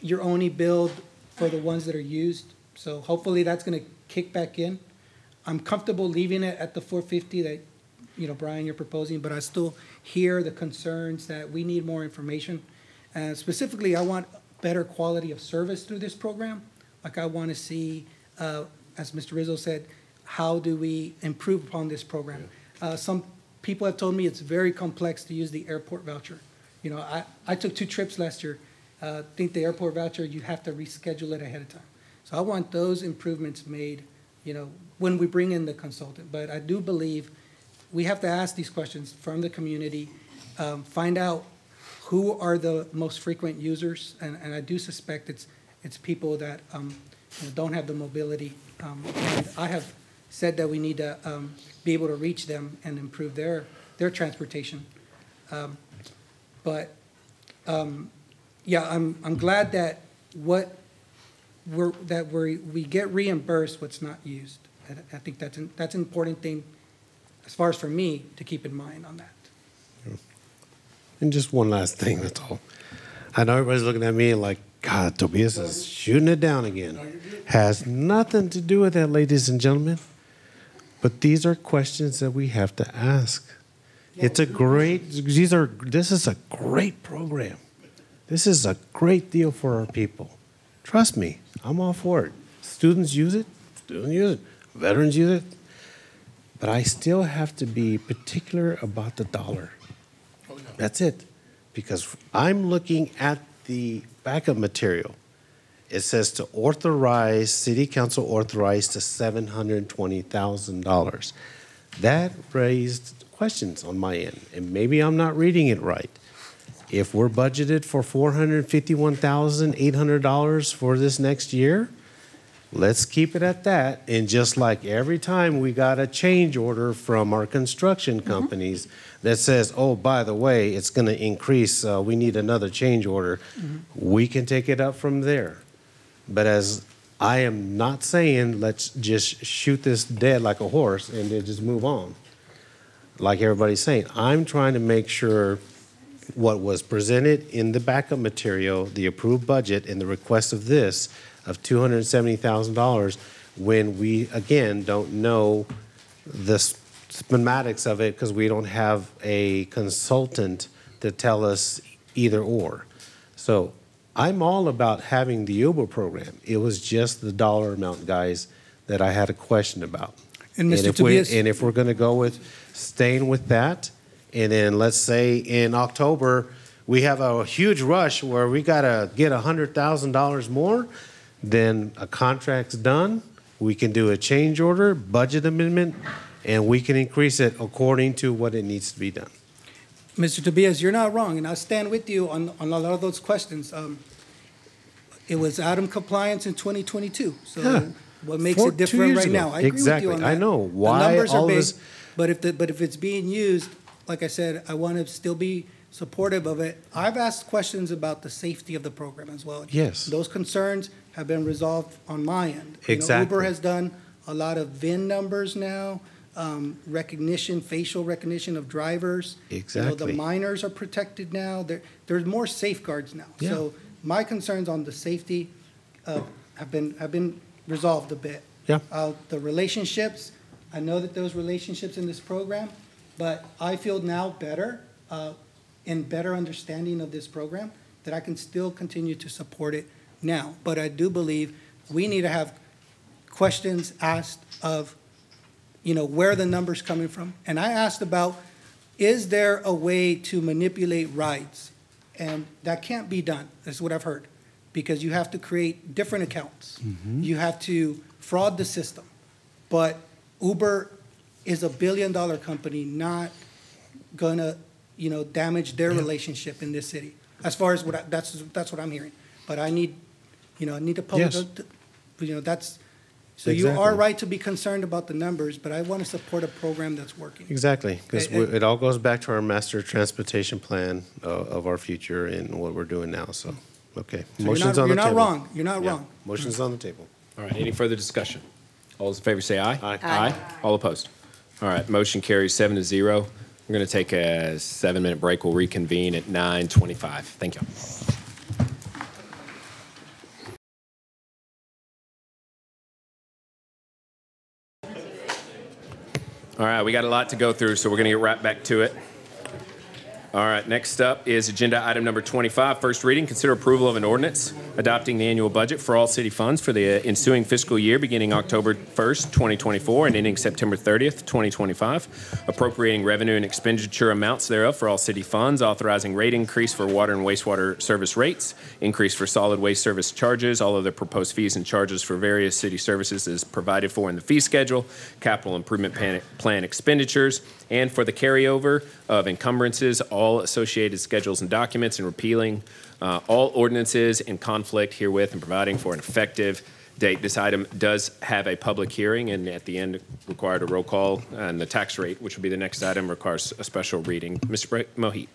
your only build for the ones that are used. So hopefully that's going to kick back in. I'm comfortable leaving it at the 450 that, Brian, you're proposing, but I still hear the concerns that we need more information. Specifically, I want better quality of service through this program. Like, I want to see, as Mr. Rizzo said, how do we improve upon this program? Some people have told me it's very complex to use the airport voucher. You know, I took 2 trips last year. I think the airport voucher, you have to reschedule it ahead of time. So I want those improvements made, you know, when we bring in the consultant. But I do believe we have to ask these questions from the community, find out who are the most frequent users, and I do suspect it's people that you know, don't have the mobility. And I have said that we need to be able to reach them and improve their transportation. Yeah, I'm glad that we get reimbursed what's not used. I think that's an important thing, as far as for me, to keep in mind on that. And just one last thing, that's all. I know everybody's looking at me like, God, Tobias is shooting it down again. Has nothing to do with that, ladies and gentlemen. But these are questions that we have to ask. It's a great, this is a great program. This is a great deal for our people. Trust me, I'm all for it. Students use it, veterans use it. But I still have to be particular about the dollar. That's it. Because I'm looking at the backup material. It says to authorize, city council authorized to $720,000. That raised questions on my end, and maybe I'm not reading it right. If we're budgeted for $451,800 for this next year, let's keep it at that. And just like every time we got a change order from our construction companies that says, oh, by the way, it's going to increase, we need another change order, we can take it up from there. But as I am not saying let's just shoot this dead like a horse and then just move on, like everybody's saying. I'm trying to make sure what was presented in the backup material, the approved budget, and the request of this of $270,000, when we, again, don't know the schematics of it because we don't have a consultant to tell us either or. So I'm all about having the Uber program. It was just the dollar amount, guys, that I had a question about. And Mr. Tobias, and if we're going to go with staying with that, and then let's say in October we have a huge rush where we got to get $100,000 more, then a contract's done. We can do a change order, budget amendment, and we can increase it according to what it needs to be done. Mr. Tobias, you're not wrong, and I stand with you on a lot of those questions. It was out of compliance in 2022, so Yeah. what makes it different right now? I agree with you on that. I know why the numbers all are big, this. but if it's being used, like I said, I want to still be supportive of it. I've asked questions about the safety of the program as well. Yes. Those concerns have been resolved on my end. You know, Exactly. Uber has done a lot of VIN numbers now, recognition, facial recognition of drivers. You know, Exactly. the minors are protected now. There's more safeguards now. Yeah. So my concerns on the safety have been resolved a bit. Yeah. The relationships, I know that those relationships in this program, but I feel now better, in better understanding of this program, that I can still continue to support it now. But I do believe we need to have questions asked of, you know, where are the numbers coming from? And I asked about, is there a way to manipulate rides? And that can't be done, that's what I've heard, because you have to create different accounts. You have to fraud the system. But Uber is a billion-dollar company, not gonna, you know, damage their relationship in this city. As far as that's what I'm hearing. But I need, you know, I need to public, Yes. you know, that's, so you Exactly. are right to be concerned about the numbers, but I want to support a program that's working. Exactly, because And- it all goes back to our master transportation plan of our future and what we're doing now, so, okay. So Motion's on the you're table. not wrong. You're not Yeah. wrong. Motion's on the table. All right, any further discussion? All those in favor say aye. Aye. Aye. All opposed? All right, motion carries 7-0. We're going to take a 7-minute break. We'll reconvene at 9:25. Thank you. All right, we got a lot to go through, so we're going to get right back to it. All right, next up is agenda item number 25, first reading. Consider approval of an ordinance adopting the annual budget for all city funds for the ensuing fiscal year beginning October 1st, 2024 and ending September 30th, 2025, appropriating revenue and expenditure amounts thereof for all city funds, authorizing rate increase for water and wastewater service rates, increase for solid waste service charges, all other proposed fees and charges for various city services is provided for in the fee schedule, capital improvement plan expenditures, and for the carryover of encumbrances, all associated schedules and documents, and repealing all ordinances in conflict herewith and providing for an effective date. This item does have a public hearing and at the end required a roll call, and the tax rate, which will be the next item, requires a special reading. Mr. Mohit.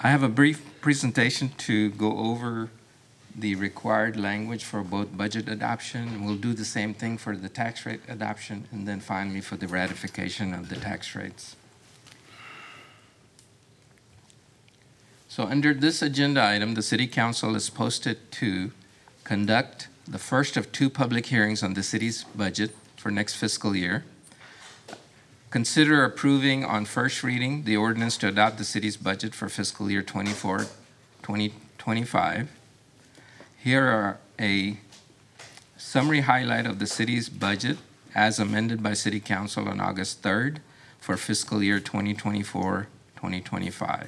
I have a brief presentation to go over the required language for both budget adoption. We'll do the same thing for the tax rate adoption, and then finally for the ratification of the tax rates. So under this agenda item, the City Council is posted to conduct the first of 2 public hearings on the city's budget for next fiscal year. Consider approving on first reading the ordinance to adopt the city's budget for fiscal year 2025. Here are a summary highlight of the city's budget as amended by City Council on August 3rd for fiscal year 2024-2025.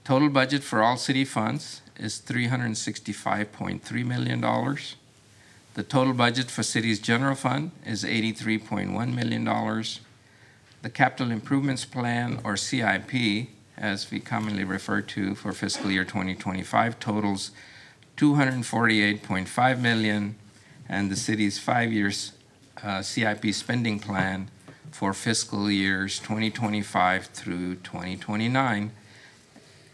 Total budget for all city funds is $365.3 million. The total budget for city's general fund is $83.1 million. The capital improvements plan, or CIP, as we commonly refer to for fiscal year 2025, totals $248.5 million, and the city's 5-year CIP spending plan for fiscal years 2025 through 2029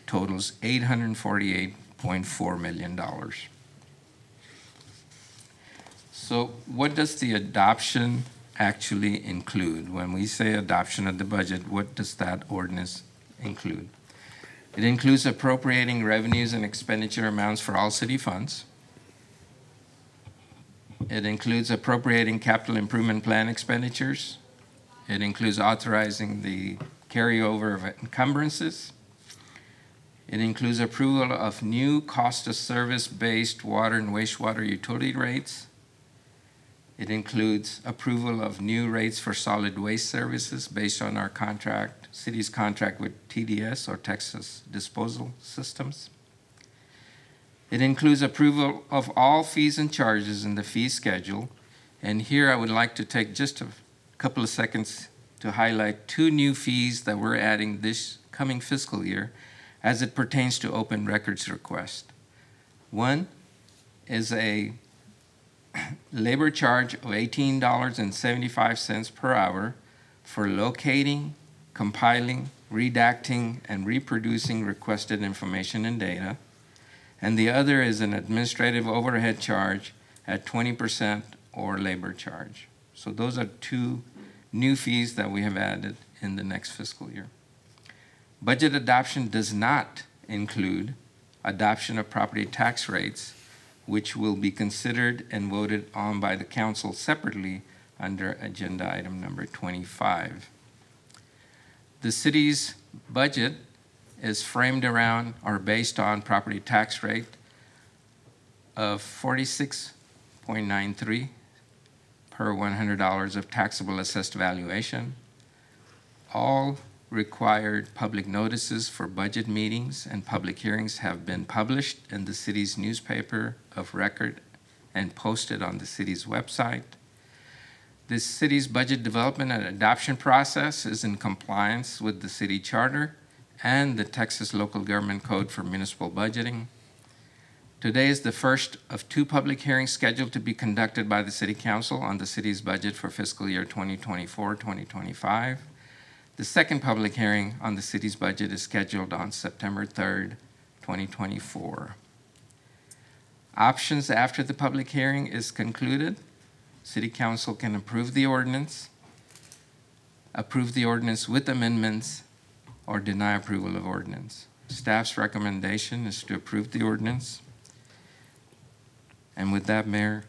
totals $848.4 million. So what does the adoption actually include? When we say adoption of the budget, what does that ordinance include? It includes appropriating revenues and expenditure amounts for all city funds. It includes appropriating capital improvement plan expenditures. It includes authorizing the carryover of encumbrances. It includes approval of new cost of service-based water and wastewater utility rates. It includes approval of new rates for solid waste services based on our contract, city's contract with TDS, or Texas Disposal Systems. It includes approval of all fees and charges in the fee schedule. And here I would like to take just a couple of seconds to highlight 2 new fees that we're adding this coming fiscal year as it pertains to open records request. One is a labor charge of $18.75 per hour for locating, compiling, redacting, and reproducing requested information and data. And the other is an administrative overhead charge at 20% or labor charge. So those are 2 new fees that we have added in the next fiscal year. Budget adoption does not include adoption of property tax rates, which will be considered and voted on by the council separately under agenda item number 25. The city's budget is framed around or based on property tax rate of 46.93 per $100 of taxable assessed valuation. All required public notices for budget meetings and public hearings have been published in the city's newspaper of record and posted on the city's website. The city's budget development and adoption process is in compliance with the city charter and the Texas Local Government Code for Municipal Budgeting. Today is the first of 2 public hearings scheduled to be conducted by the City Council on the city's budget for fiscal year 2024-2025. The second public hearing on the city's budget is scheduled on September 3rd, 2024. Options after the public hearing is concluded. City Council can approve the ordinance with amendments, or deny approval of ordinance. Staff's recommendation is to approve the ordinance. And with that, Mayor,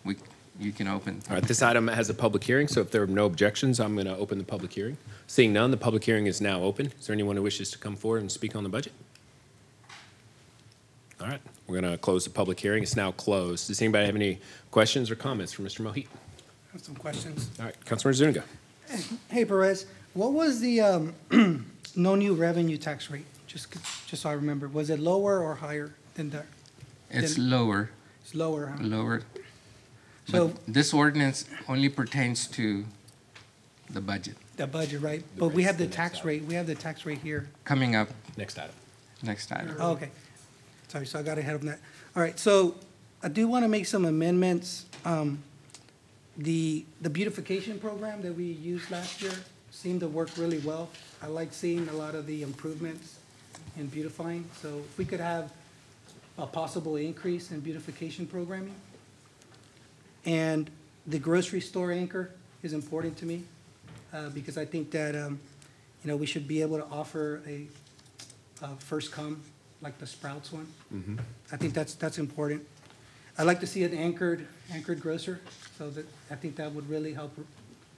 we you can open. All right, this item has a public hearing, so if there are no objections, I'm going to open the public hearing. Seeing none, the public hearing is now open. Is there anyone who wishes to come forward and speak on the budget? All right, we're going to close the public hearing. It's now closed. Does anybody have any questions or comments for Mr. Mohit? I have some questions. All right, Councilmember Zuniga. Hey, Perez, what was the no new revenue tax rate? Just so I remember. Was it lower or higher than that? It's lower. It's lower, huh? Lower. So- But this ordinance only pertains to the budget. The budget, right? But we have the tax rate. We have the tax rate here. Coming up. Next item. Next item. Oh, okay. Sorry, so I got ahead of that. All right, so I do want to make some amendments. The beautification program that we used last year seemed to work really well. I like seeing a lot of the improvements in beautifying. So if we could have a possible increase in beautification programming. And the grocery store anchor is important to me because I think that, we should be able to offer a first come, like the Sprouts one. Mm-hmm. I think that's important. I'd like to see an anchored grocer, so that, I think that would really help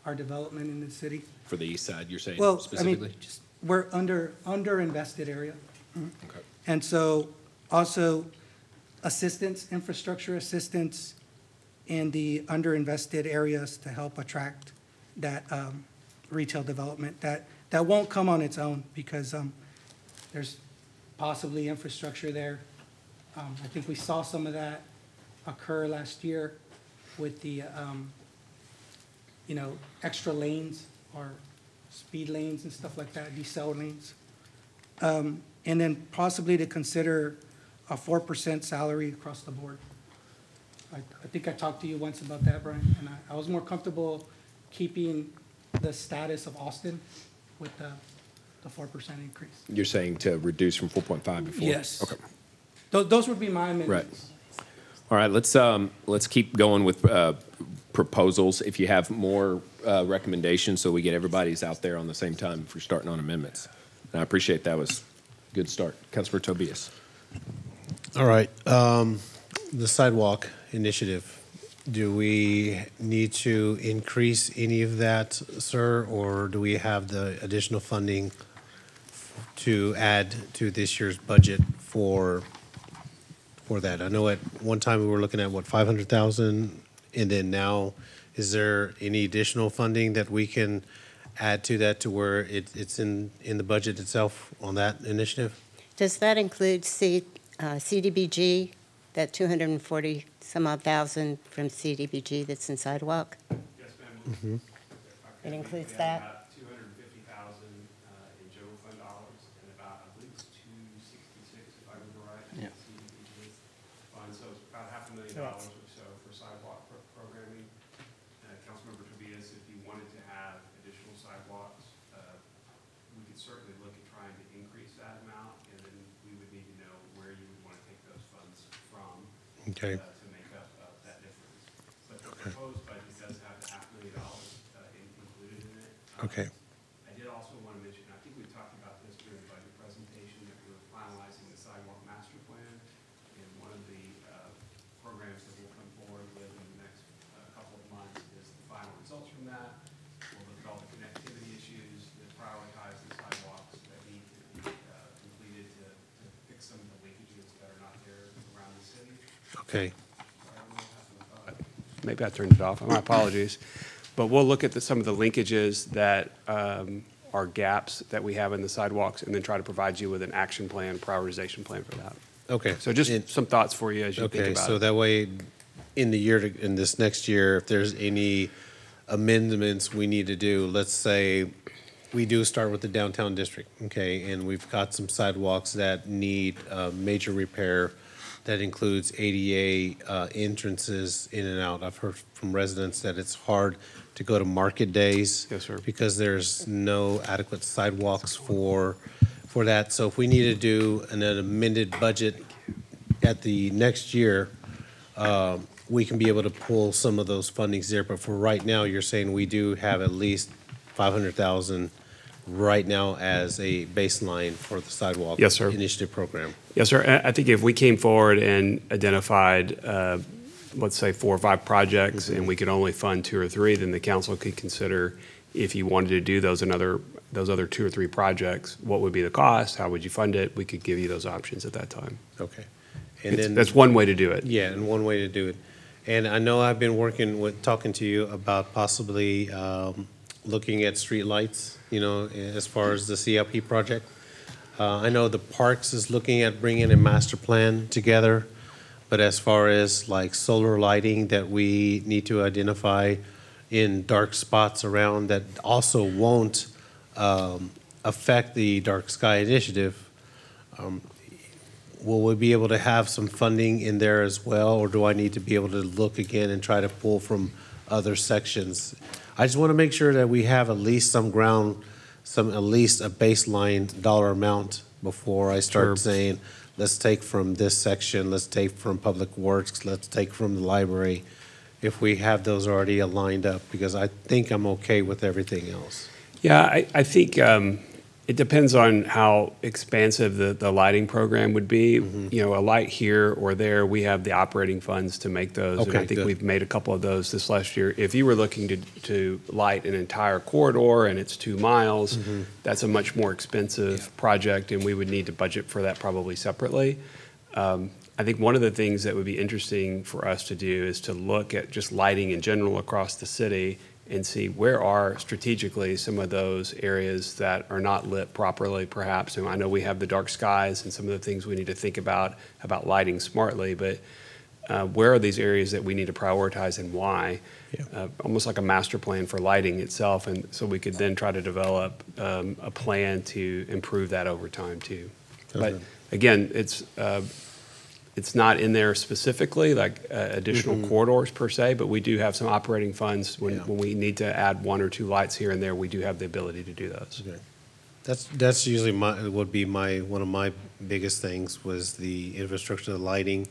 our development in the city. For the east side, you're saying Well, I specifically? mean, just, we're under-invested area. Okay. And so, also, infrastructure assistance in the underinvested areas to help attract that retail development. That won't come on its own because there's possibly infrastructure there. I think we saw some of that occur last year with the, extra lanes or speed lanes and stuff like that, decel lanes. And then possibly to consider a 4% salary across the board. I think I talked to you once about that, Brian, and I was more comfortable keeping the status of Austin with the 4% increase. You're saying to reduce from 4.5 before? Yes. Okay. Those would be my Right. amendments. All right, let's keep going with proposals. If you have more recommendations, so we get everybody's out there on the same time if we're starting on amendments. And I appreciate that was a good start. Councilor Tobias. All right, the sidewalk initiative, do we need to increase any of that, sir? Or do we have the additional funding to add to this year's budget for that? I know at one time we were looking at, what, 500,000? And then now, is there any additional funding that we can add to that to where it's in the budget itself on that initiative? Does that include CDBG, that 240 some odd thousand from CDBG that's in sidewalk? Yes, ma'am. It includes that? About 250,000 in general fund dollars and about, I believe it's 266, if I remember right. Yeah. CDBG fund, so it's about $500,000 or so for sidewalk programming. Councilmember Tobias, if you wanted to have additional sidewalks, we could certainly look at trying to increase that amount, and then we would need to know where you would want to take those funds from. Okay. To make up that difference. But the proposed budget does have $500,000 included in it. Okay. I did also want to mention, I think we talked about this during the budget presentation, that we were finalizing the sidewalk master plan. And one of the programs that we'll come forward with in the next couple of months is the final results from that. We'll look at all the connectivity issues that prioritize the sidewalks that need to be completed to fix some of the leakages that are not there around the city. Okay. Maybe I turned it off. My apologies. But we'll look at some of the linkages that are gaps that we have in the sidewalks and then try to provide you with an action plan, prioritization plan for that. Okay. So just some thoughts for you as you think Okay, about so it. that way, in this next year, if there's any amendments we need to do, let's say we do start with the downtown district, okay, and we've got some sidewalks that need major repair. That includes ADA entrances in and out. I've heard from residents that it's hard to go to market days. Yes, sir. Because there's no adequate sidewalks for that. So if we need to do an amended budget at the next year, we can be able to pull some of those fundings there. But for right now, you're saying we do have at least 500,000 right now as a baseline for the sidewalk Yes, sir. initiative program. Yes, sir. I think if we came forward and identified let's say 4 or 5 projects, and we could only fund 2 or 3, then the council could consider if you wanted to do those other 2 or 3 projects, what would be the cost? How would you fund it? We could give you those options at that time. Okay. And then That's one way to do it. Yeah, and one way to do it. And I know I've been talking to you about possibly looking at streetlights, as far as the CLP project. I know the Parks is looking at bringing a master plan together, but as far as like solar lighting that we need to identify in dark spots around that also won't affect the Dark Sky Initiative, will we be able to have some funding in there as well, or do I need to be able to look again and try to pull from other sections? I just want to make sure that we have at least at least a baseline dollar amount before I start Sure. saying, let's take from this section, let's take from Public Works, let's take from the library, if we have those already aligned up, because I think I'm okay with everything else. Yeah, I think it depends on how expansive the lighting program would be. A light here or there, we have the operating funds to make those. And Okay, I think good. we've made a couple of those this last year. If you were looking to light an entire corridor and it's 2 miles, that's a much more expensive project, and we would need to budget for that probably separately. I think one of the things that would be interesting for us to do is to look at just lighting in general across the city and see where are strategically some of those areas that are not lit properly, perhaps. And I know we have the dark skies and some of the things we need to think about lighting smartly, but where are these areas that we need to prioritize and why? Almost like a master plan for lighting itself, and so we could then try to develop a plan to improve that over time too. But again, it's not in there specifically, like additional corridors per se, but we do have some operating funds. When we need to add 1 or 2 lights here and there, we do have the ability to do those. Okay. That's usually one of my biggest things was the infrastructure, the lighting.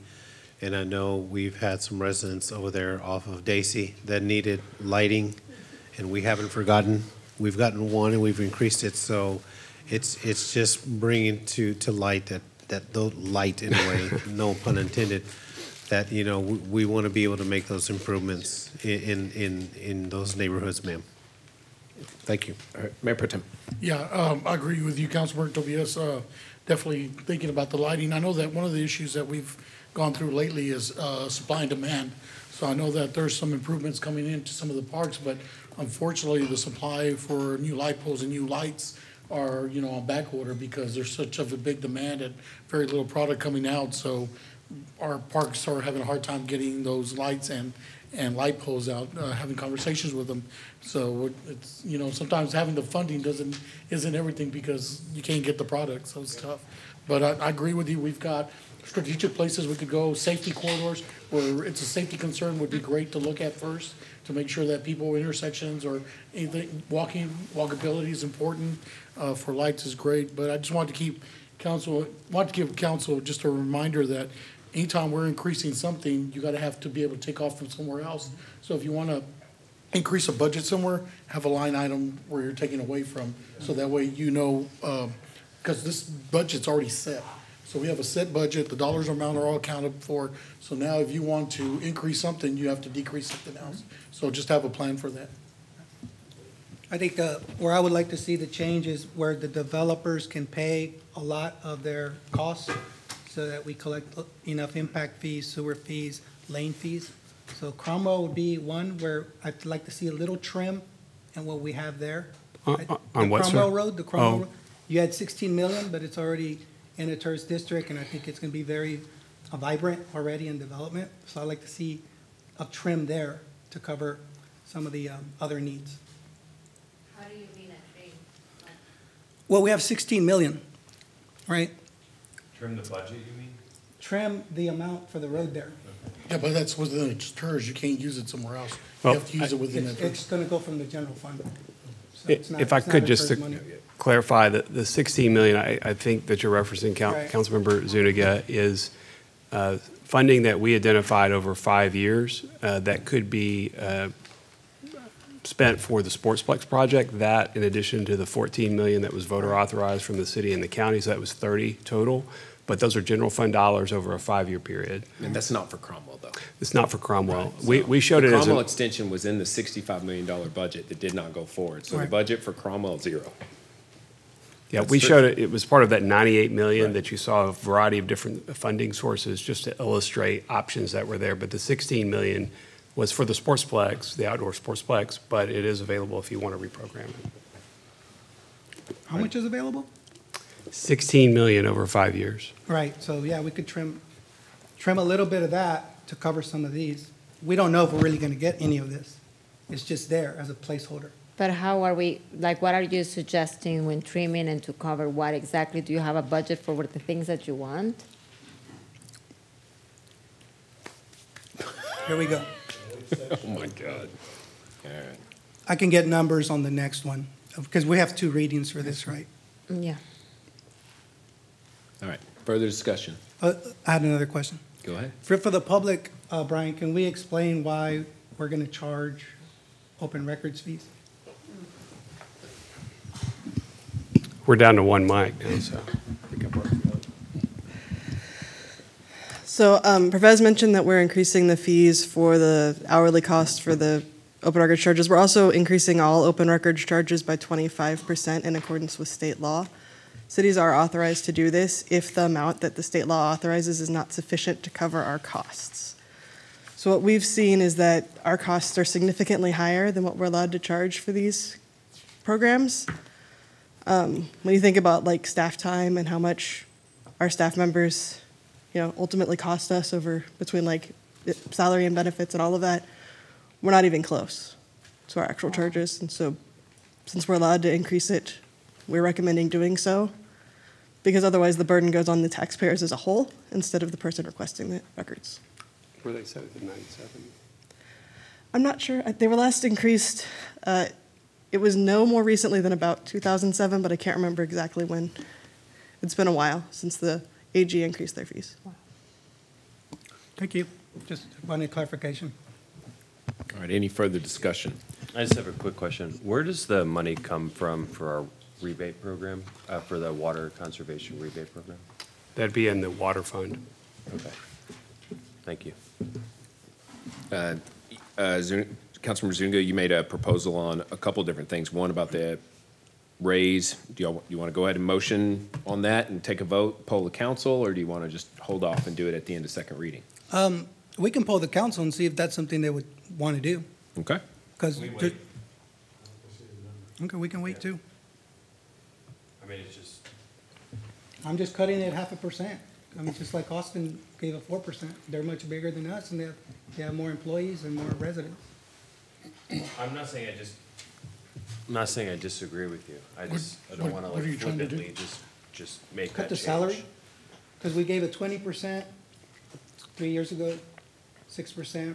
And I know we've had some residents over there off of Daisy that needed lighting, and we haven't forgotten. We've gotten one and we've increased it, so it's just bringing to light that light anyway, no pun intended, that, we want to be able to make those improvements in those neighborhoods, ma'am. Thank you. All right, Mayor Pro Tem. Yeah, I agree with you, Councilmember Tobias. Definitely thinking about the lighting. I know that one of the issues that we've gone through lately is supply and demand. So I know that there's some improvements coming into some of the parks, but unfortunately, the supply for new light poles and new lights are, on back order because there's such of a big demand and very little product coming out. So our parks are having a hard time getting those lights and light poles out, having conversations with them. So it's, sometimes having the funding isn't everything because you can't get the product, so it's tough. But I agree with you. We've got strategic places we could go, safety corridors where it's a safety concern would be great to look at first to make sure that people intersections or anything, walkability is important. For lights is great, but I just want to give council just a reminder that anytime we're increasing something, you gotta have to be able to take off from somewhere else. So if you wanna increase a budget somewhere, have a line item where you're taking away from, so that way because this budget's already set. So we have a set budget, the dollars amount are all accounted for. So now if you want to increase something, you have to decrease something else. So just have a plan for that. I think where I would like to see the change is where the developers can pay a lot of their costs so that we collect enough impact fees, sewer fees, lane fees. So Cromwell would be one where I'd like to see a little trim in what we have there. On what, sir? The Cromwell Road. You had 16 million, but it's already in a tourist district, and I think it's going to be very vibrant already in development. So I'd like to see a trim there to cover some of the other needs. How do you mean a tree? Well, we have 16 million, right? Trim the budget, you mean? Trim the amount for the road there. Yeah, but that's within the TERS. You can't use it somewhere else. You Well, have to use it within that. It's going to go from the general fund. So it's not- If I it's not could a just TERS to money. clarify, the 16 million, I think that you're referencing, Right. Councilmember Zuniga, is funding that we identified over 5 years that could be spent for the Sportsplex project. That, in addition to the 14 million that was voter authorized from the city and the county, so that was 30 total. but those are general fund dollars over a 5-year period. And that's not for Cromwell, though. It's not for Cromwell. Right. We showed the it as Cromwell a, extension was in the $65 million budget that did not go forward. So the Right. budget for Cromwell, zero. yeah, That's we true. showed it, it was part of that 98 million Right. that you saw a variety of different funding sources just to illustrate options that were there. But the 16 million was for the sportsplex, the outdoor sportsplex, but it is available if you want to reprogram it. How much is available? 16 million over 5 years. Right, so yeah, we could trim a little bit of that to cover some of these. We don't know if we're really gonna get any of this. It's just there as a placeholder. But how are we, like, what are you suggesting when trimming and to cover what exactly? Do you have a budget for what the things that you want? Here we go. Oh, my God. All right. I can get numbers on the next one, because we have 2 readings for this, right? Yeah. All right. Further discussion. I had another question. Go ahead. For the public, Brian, can we explain why we're gonna charge open records fees? We're down to one mic now, so. So Pervez mentioned that we're increasing the fees for the hourly cost for the open records charges. We're also increasing all open records charges by 25% in accordance with state law. Cities are authorized to do this if the amount that the state law authorizes is not sufficient to cover our costs. So what we've seen is that our costs are significantly higher than what we're allowed to charge for these programs. When you think about like staff time and how much our staff members, ultimately cost us over between like salary and benefits and all of that, we're not even close to our actual charges. And so since we're allowed to increase it, we're recommending doing so, because otherwise the burden goes on the taxpayers as a whole instead of the person requesting the records. Were they set at 97? I'm not sure. They were last increased, it was no more recently than about 2007, but I can't remember exactly when. It's been a while since the AG increased their fees. Thank you. Just wanted clarification. All right. Any further discussion? I just have a quick question. Where does the money come from for our rebate program, for the water conservation rebate program? That'd be in the water fund. Okay. Thank you. Councilmember Zuniga, you made a proposal on a couple different things. One about the raise. Do you want to go ahead and motion on that and take a vote, poll the council, or do you want to just hold off and do it at the end of second reading? We can poll the council and see if that's something they would want to do. Okay. Because, okay, we can wait too. I mean, it's just. I'm just cutting it 0.5%. I mean, just like Austin gave a 4%. They're much bigger than us, and they have more employees and more residents. I'm not saying I disagree with you. I don't want to what are you trying to do? flippantly just make that Cut the change. salary, because we gave it 20% 3 years ago, 6%,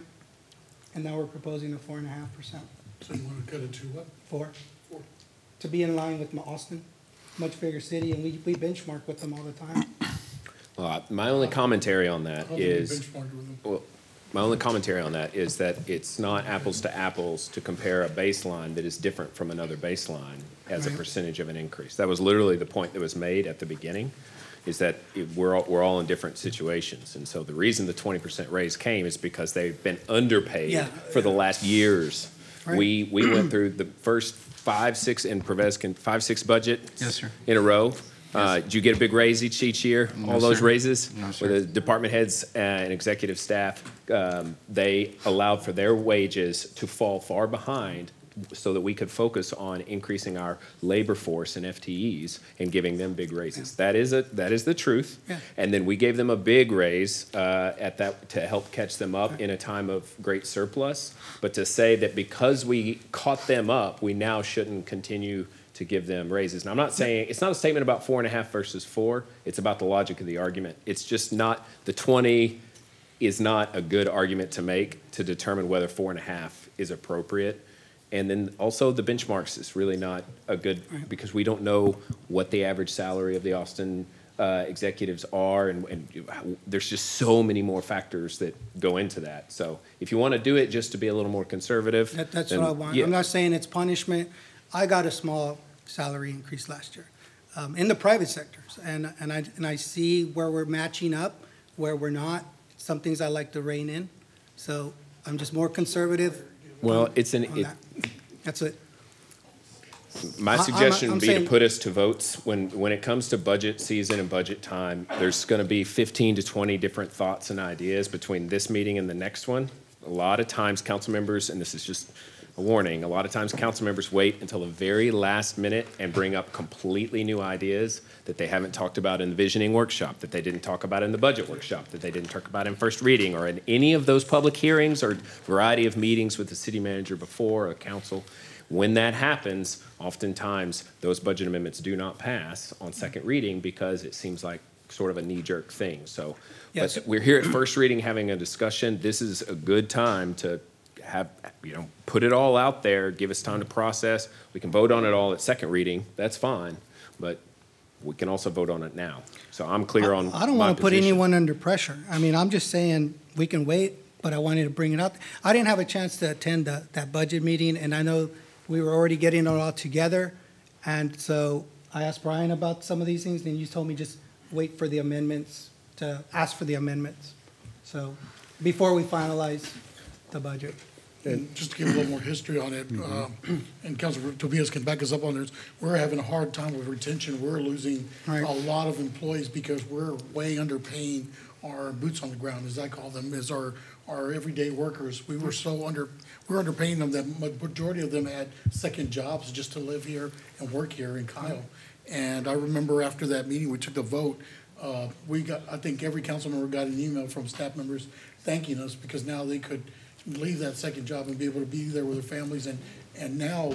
and now we're proposing a 4.5%. So you want to cut it to what? 4. To be in line with Austin, much bigger city, and we benchmark with them all the time. My only commentary on that How do we is, benchmark with them? well, my only commentary on that is that it's not apples to apples to compare a baseline that is different from another baseline as a Right. percentage of an increase. That was literally the point that was made at the beginning, is that we're all in different situations. And so the reason the 20% raise came is because they've been underpaid Yeah. for the last years. Right. We went through the first 5, 6, and Pervez can, 5, 6 budget Yes, sir. in a row. Did you get a big raise each year? No, All those sir. raises? No, sir. With the department heads and executive staff, they allowed for their wages to fall far behind so that we could focus on increasing our labor force and FTEs and giving them big raises. That is the truth. Yeah. And then we gave them a big raise to help catch them up in a time of great surplus. But to say that because we caught them up, we now shouldn't continue to give them raises. And I'm not saying, it's not a statement about 4.5 versus 4. It's about the logic of the argument. It's just not, the 20 is not a good argument to make to determine whether 4.5 is appropriate. And then also the benchmarks is really not a good, because we don't know what the average salary of the Austin executives are, and there's just so many more factors that go into that. So if you want to do it just to be a little more conservative. That's then, what I want. yeah. I'm not saying it's punishment. I got a small salary increase last year. in the private sectors. And I see where we're matching up, where we're not. Some things I like to rein in. So I'm just more conservative. Well, it's on that. That's it. My I'm suggestion would be to saying- put us to votes. When it comes to budget season and budget time, there's going to be 15 to 20 different thoughts and ideas between this meeting and the next one. A lot of times, council members, and this is just a warning, a lot of times council members wait until the very last minute and bring up completely new ideas that they haven't talked about in the visioning workshop, that they didn't talk about in the budget workshop, that they didn't talk about in first reading or in any of those public hearings or variety of meetings with the city manager before a council. When that happens, oftentimes those budget amendments do not pass on second reading because it seems like sort of a knee-jerk thing. So, Yes. but we're here at first reading having a discussion. This is a good time to have, put it all out there, give us time to process. We can vote on it all at second reading, that's fine, but we can also vote on it now. So I'm clear on I don't my want to put position. anyone under pressure. I mean, I'm just saying we can wait, but I wanted to bring it up. I didn't have a chance to attend that budget meeting, and I know we were already getting it all together. And so I asked Brian about some of these things, and you told me just wait for the amendments, to ask for the amendments. So before we finalize the budget. And just to give a little more history on it, and Councilor Tobias can back us up on this, we're having a hard time with retention. We're losing Right. a lot of employees because we're way underpaying our boots on the ground, as I call them, as our everyday workers. We're underpaying them. The majority of them had second jobs just to live here and work here in Kyle. And I remember after that meeting, we took a vote. I think every council member got an email from staff members thanking us because now they could leave that second job and be able to be there with their families and now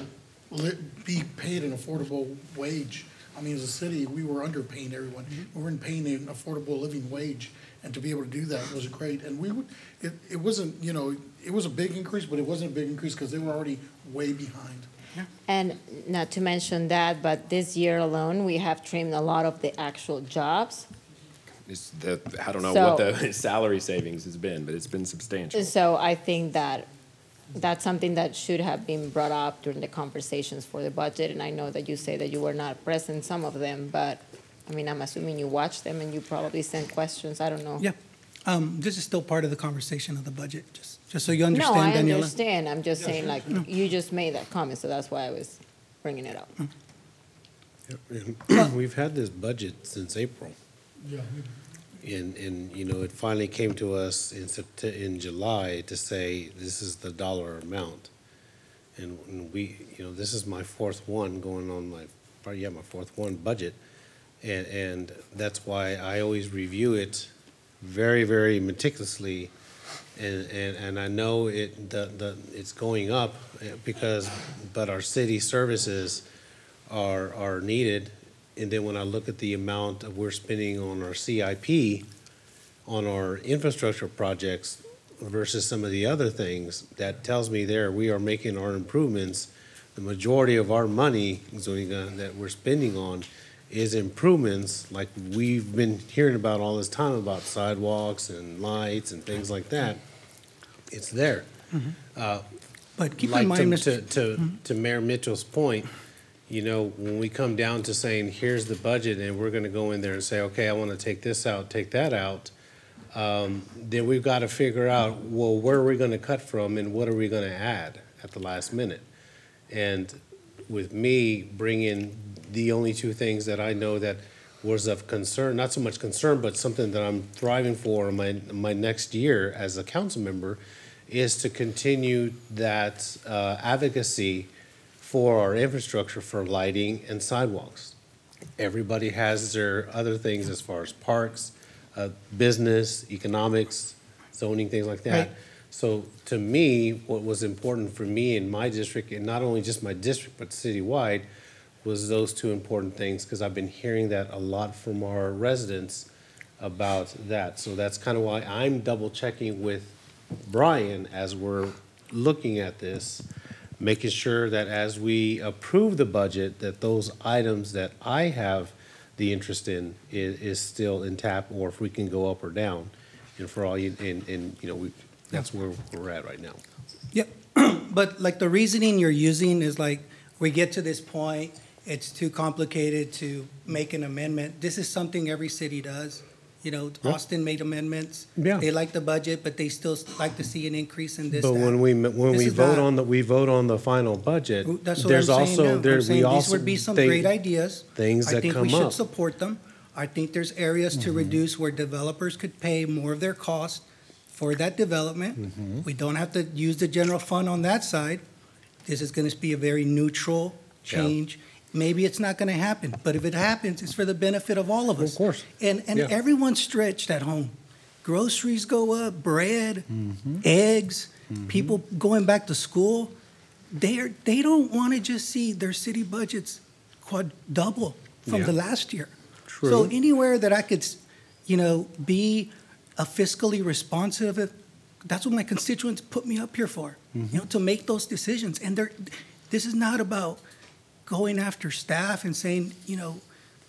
be paid an affordable wage. I mean, as a city, we were underpaying everyone. We weren't paying an affordable living wage, and to be able to do that was great. And it wasn't, it was a big increase, but it wasn't a big increase because they were already way behind. And not to mention that, but this year alone, we have trimmed a lot of the actual jobs. I don't know So- what the salary savings has been, but it's been substantial. So I think that that's something that should have been brought up during the conversations for the budget. And I know that you say that you were not present some of them, but I mean, I'm assuming you watched them and you probably sent questions. I don't know. Yeah. This is still part of the conversation of the budget, just so you No, understand, I Daniela. understand. I'm just saying, like, you just made that comment, so that's why I was bringing it up. We've had this budget since April. Yeah. And it finally came to us in July to say, this is the dollar amount. And we, this is my fourth one going on my fourth one budget. And that's why I always review it very, very meticulously. And I know it's going up but our city services are needed. And then when I look at the amount that we're spending on our CIP, on our infrastructure projects versus some of the other things, that tells me we are making our improvements. The majority of our money, Zuniga, that we're spending on is improvements like we've been hearing about all this time about sidewalks and lights and things like that. It's there. But keep like in mind, to Mayor Mitchell's point, when we come down to saying, here's the budget, and we're gonna go in there and say, okay, I wanna take this out, take that out, then we've gotta figure out, well, where are we gonna cut from and what are we gonna add at the last minute? And with me bringing the only two things that I know that was of concern, not so much concern, but something that I'm thriving for in my next year as a council member, is to continue that advocacy for our infrastructure for lighting and sidewalks. Everybody has their other things as far as parks, business, economics, zoning, things like that. Right. So to me, what was important for me in my district, and not only just my district, but citywide, was those two important things, because I've been hearing that a lot from our residents about that. So that's kind of why I'm double checking with Brian as we're looking at this, making sure that as we approve the budget, that those items that I have the interest in is still intact, or if we can go up or down. And for all you, that's where we're at right now. Yep. But like the reasoning you're using is like, we get to this point it's too complicated to make an amendment. This is something every city does. You know, Yeah. Austin made amendments. Yeah. They like the budget, but they still like to see an increase in this, But that. when we This is vote not- we vote on the final budget, That's what there's I'm saying also, now. there, I'm we saying these also. would be some think- great ideas. Things I that think we come should up. support them. I think there's areas to Mhm. reduce where developers could pay more of their cost for that development. Mhm. We don't have to use the general fund on that side. This is gonna be a very neutral Yeah. change. Maybe it's not gonna happen, but if it happens, it's for the benefit of all of us. Of course. And Yeah. everyone's stretched at home. Groceries go up, bread, Mm-hmm. eggs, people going back to school. They don't wanna just see their city budgets quadruple from Yeah. the last year. True. So anywhere that I could, be a fiscally responsive, that's what my constituents put me up here for, to make those decisions. And this is not about going after staff and saying,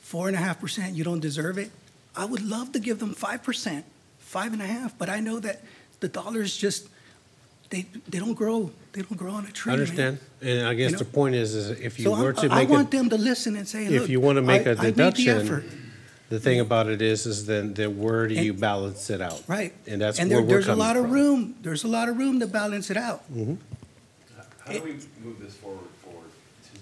4.5%, you don't deserve it. I would love to give them 5%, 5.5%, but I know that the dollars just, they don't grow. They don't grow on a tree. I man. understand, and I guess You know? the point is if you So were to I make want a, them to listen and say, look. if you want to make I a made the deduction, effort. the thing about it is then where do you balance it out? Right. And that's And where we're there's a coming lot of from. room, there's a lot of room to balance it out. Mhm. How do we move this forward for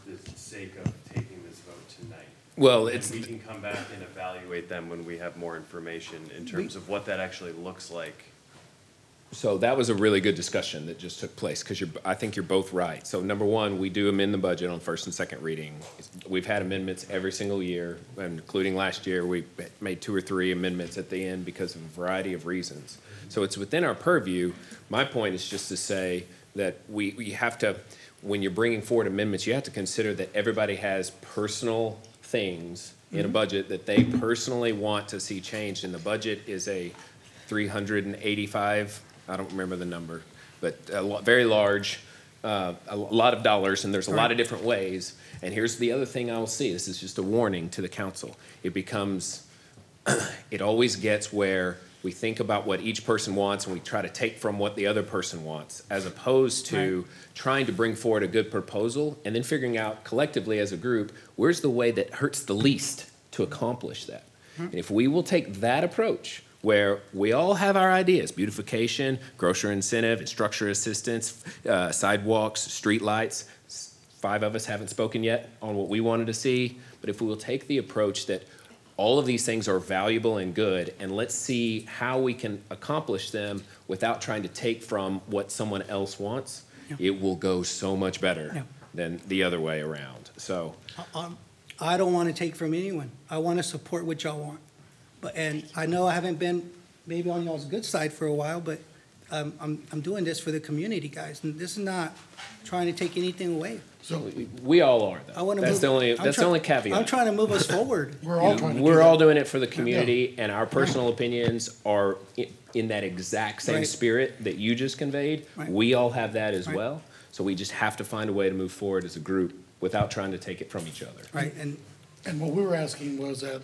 the sake of taking this vote tonight? Well, And it's- we can come back and evaluate them when we have more information in terms of what that actually looks like. So that was a really good discussion that just took place, because I think you're both right. So number one, we do amend the budget on first and second reading. We've had amendments every single year, including last year. We made 2 or 3 amendments at the end because of a variety of reasons. So it's within our purview. My point is just to say that we have to, when you're bringing forward amendments, you have to consider that everybody has personal things in a budget that they personally want to see changed. And the budget is a 385, I don't remember the number, but very large, a lot of dollars, and there's a lot of different ways. And here's the other thing I will see, this is just a warning to the council. It becomes, it always gets where we think about what each person wants and we try to take from what the other person wants, as opposed to trying to bring forward a good proposal and then figuring out collectively as a group, where's the way that hurts the least to accomplish that? And if we will take that approach, where we all have our ideas, beautification, grocery incentive, instructor assistance, sidewalks, streetlights. 5 of us haven't spoken yet on what we wanted to see, but if we will take the approach that all of these things are valuable and good, and let's see how we can accomplish them without trying to take from what someone else wants, it will go so much better than the other way around. So, I don't want to take from anyone. I want to support what y'all want. And I know I haven't been maybe on y'all's good side for a while, but I'm doing this for the community, guys. And this is not trying to take anything away. so we all are, I though. want to That's move. the only, I'm that's the only caveat. I'm trying to move us forward. We're all trying to do We're that. all doing it for the community, and our personal opinions are in that exact same Right. spirit that you just conveyed. Right. We all have that as Right. well, so we just have to find a way to move forward as a group without trying to take it from each other. Right, And what we were asking was that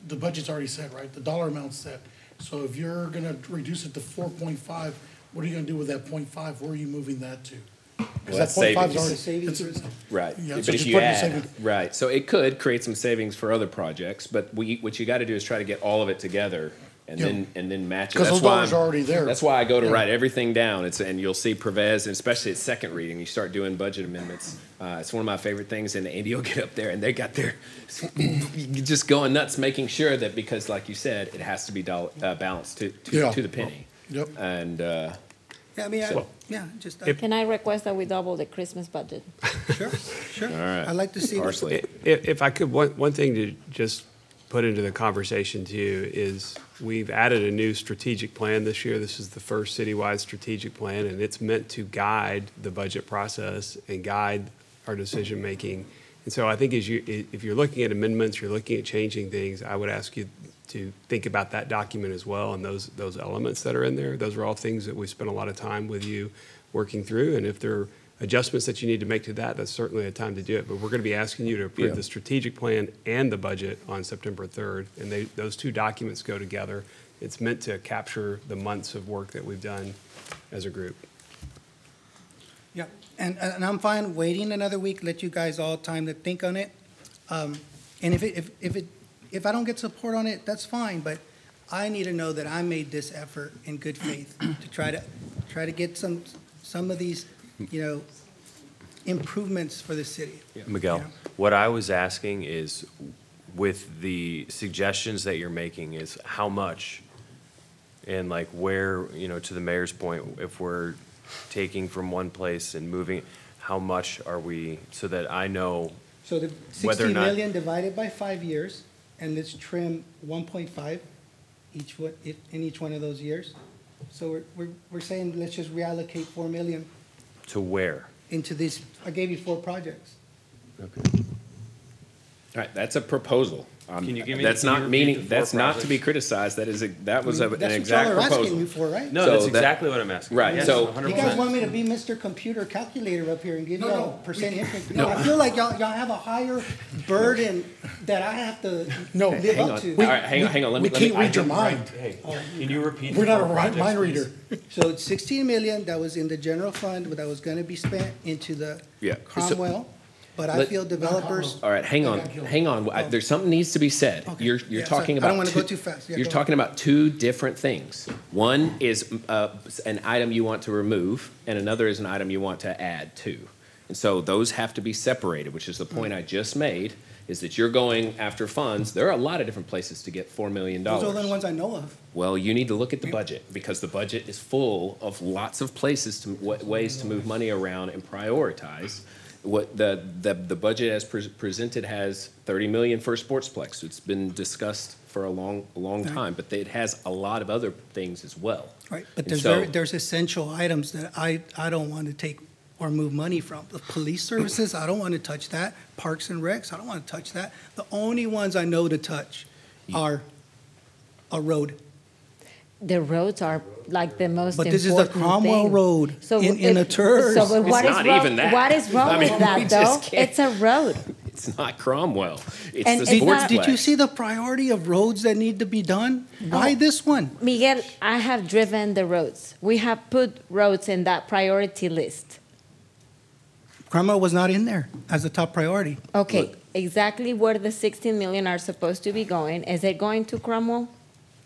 the budget's already set, right? The dollar amount's set. So if you're gonna reduce it to 4.5, what are you gonna do with that 0.5? Where are you moving that to? Because that's that 0.5 is savings. already, Right, Yeah, but so if just you put in add, savings. right, so it could create some savings for other projects, but what you gotta do is try to get all of it together and Yeah. then match it. 'Cause That's those why dollars I'm- are already there. That's why I go to Yeah. write everything down, and you'll see Pervez, and especially at second reading, you start doing budget amendments. It's one of my favorite things, and Andy will get up there, and they got their, just going nuts, making sure that, because like you said, it has to be balanced to Yeah. the penny. Yep. And, yeah, I mean, So- just, Can I request that we double the Christmas budget? sure. all right. I'd like to see. Parsley. If I could, one thing to just put into the conversation too is we've added a new strategic plan this year. This is the first citywide strategic plan, and it's meant to guide the budget process and guide our decision-making. And so I think if you're looking at amendments, you're looking at changing things, I would ask you to think about that document as well and those elements that are in there. Those are all things that we spent a lot of time with you working through. And if there are adjustments that you need to make to that, that's certainly a time to do it. But we're going to be asking you to approve Yeah. the strategic plan and the budget on September 3rd. And those 2 documents go together. It's meant to capture the months of work that we've done as a group. Yeah, and I'm fine waiting another week, let you guys all time to think on it. And if I don't get support on it, that's fine, but I need to know that I made this effort in good faith to try to get some of these, improvements for the city. Miguel, what I was asking is, with the suggestions that you're making, is how much, and like where, to the mayor's point, if we're taking from one place and moving, how much are we, so that I know So the whether or 60 not. million divided by 5 years, and let's trim 1.5 in each one of those years. So we're saying, let's just reallocate 4 million To where? into these, I gave you 4 projects. All right, that's a proposal. Can you give me- That's can you not repeat meaning, the 4 that's not to be projects? criticized. That is, that was an That's what exact y'all are proposal. asking me for, right? No, So that's that- exactly what I'm asking. Right, Yes, so- 100%. You guys want me to be Mr. Computer Calculator up here and give y'all percent increase? No, I feel like y'all have a higher burden that I have to live Hang up on. to. All right, hang on, let me. We can't I read your didn't mind. write- Hey, can you repeat? We're the not a 4 projects, mind please? reader. So it's 16 million that was in the general fund that was gonna be spent into the Yeah. Cromwell, but I Let- feel developers. All right, hang on. There's something needs to be said. You're Yeah, talking sorry. about. I don't wanna go too fast. Yeah, You're go talking about 2 different things. One is an item you want to remove, and another is an item you want to add to. And so those have to be separated, which is the point I just made, is that you're going after funds. There are a lot of different places to get $4 million. Those are the only ones I know of. Well, you need to look at the budget, because the budget is full of lots of places ways to move money around and prioritize. What the budget as presented has 30 million for a sportsplex. It's been discussed for a long time, but it has a lot of other things as well. Right, but And so- there's essential items that I don't want to take or move money from. The police services, I don't want to touch that. Parks and Recs, I don't want to touch that. The only ones I know to touch are a road. The roads are like the most But important this is the Cromwell thing. Road in a turd. So but what It's is not wrong? even that. What is wrong I mean, with that we though? just can't- It's a road. It's not Cromwell. It's And the it's not- sportsplex. Did you see the priority of roads that need to be done? Why this one? Miguel, I have driven the roads. We have put roads in that priority list. Cromwell was not in there as a top priority. Okay, exactly where the 16 million are supposed to be going. Is it going to Cromwell,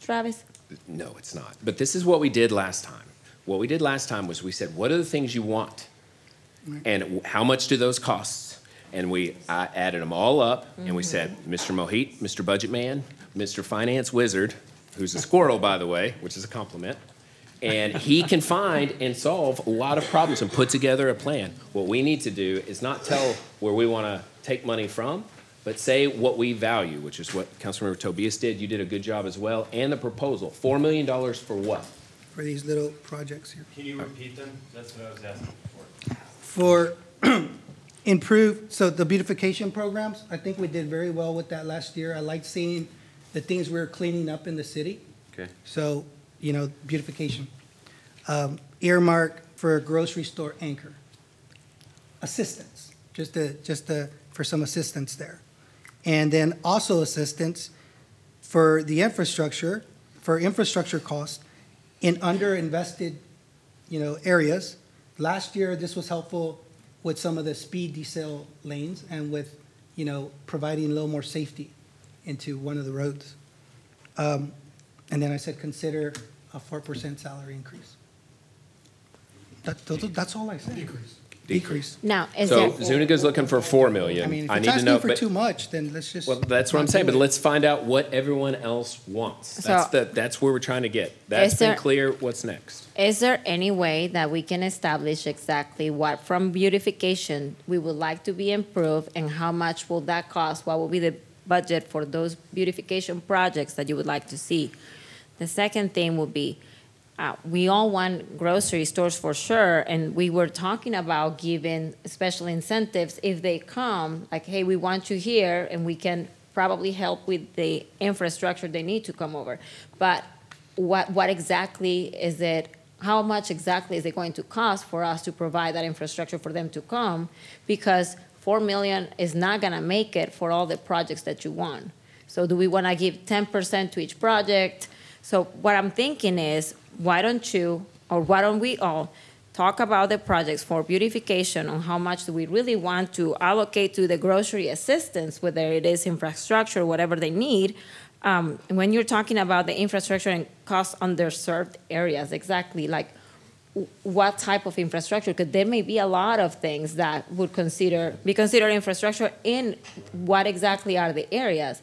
Travis? No, it's not. But this is what we did last time. What we did last time was we said, what are the things you want? And how much do those cost? And I added them all up, and we said, Mr. Mohit, Mr. Budget Man, Mr. Finance Wizard, who's a squirrel, by the way, which is a compliment, and he can find and solve a lot of problems and put together a plan. What we need to do is not tell where we want to take money from, but say what we value, which is what Councilmember Tobias did. You did a good job as well. And the proposal, $4 million for what? For these little projects here. Can you repeat them? That's what I was asking For so the beautification programs, I think we did very well with that last year. I liked seeing the things we were cleaning up in the city. Okay. So, beautification. Earmark for a grocery store anchor. Assistance, for some assistance there. And then also assistance for the infrastructure, for infrastructure costs in underinvested, areas. Last year, this was helpful with some of the speed decel lanes and with, providing a little more safety into one of the roads. And then I said, consider a 4% salary increase. That's all I said. Decrease. Now, So Zuniga's looking for $4 million. I mean, if I it's need to asking know, for but, too much, then let's just. well, that's what I'm not saying, do but it. let's find out what everyone else wants. So- That's where we're trying to get. That's Is been there- clear. What's next? Is there any way that we can establish exactly what from beautification we would like to be improved and how much will that cost? What will be the budget for those beautification projects that you would like to see? The second thing would be, we all want grocery stores for sure, and we were talking about giving special incentives if they come, like, hey, we want you here, and we can probably help with the infrastructure they need to come over. But what exactly is it? How much exactly is it going to cost for us to provide that infrastructure for them to come? Because 4 million is not gonna make it for all the projects that you want. So do we wanna give 10% to each project? So what I'm thinking is, why don't we all talk about the projects for beautification on how much we really want to allocate to the grocery assistance, whether it is infrastructure, whatever they need. When you're talking about the infrastructure and cost underserved areas, exactly like what type of infrastructure? Because there may be a lot of things that would be considered infrastructure in what exactly are the areas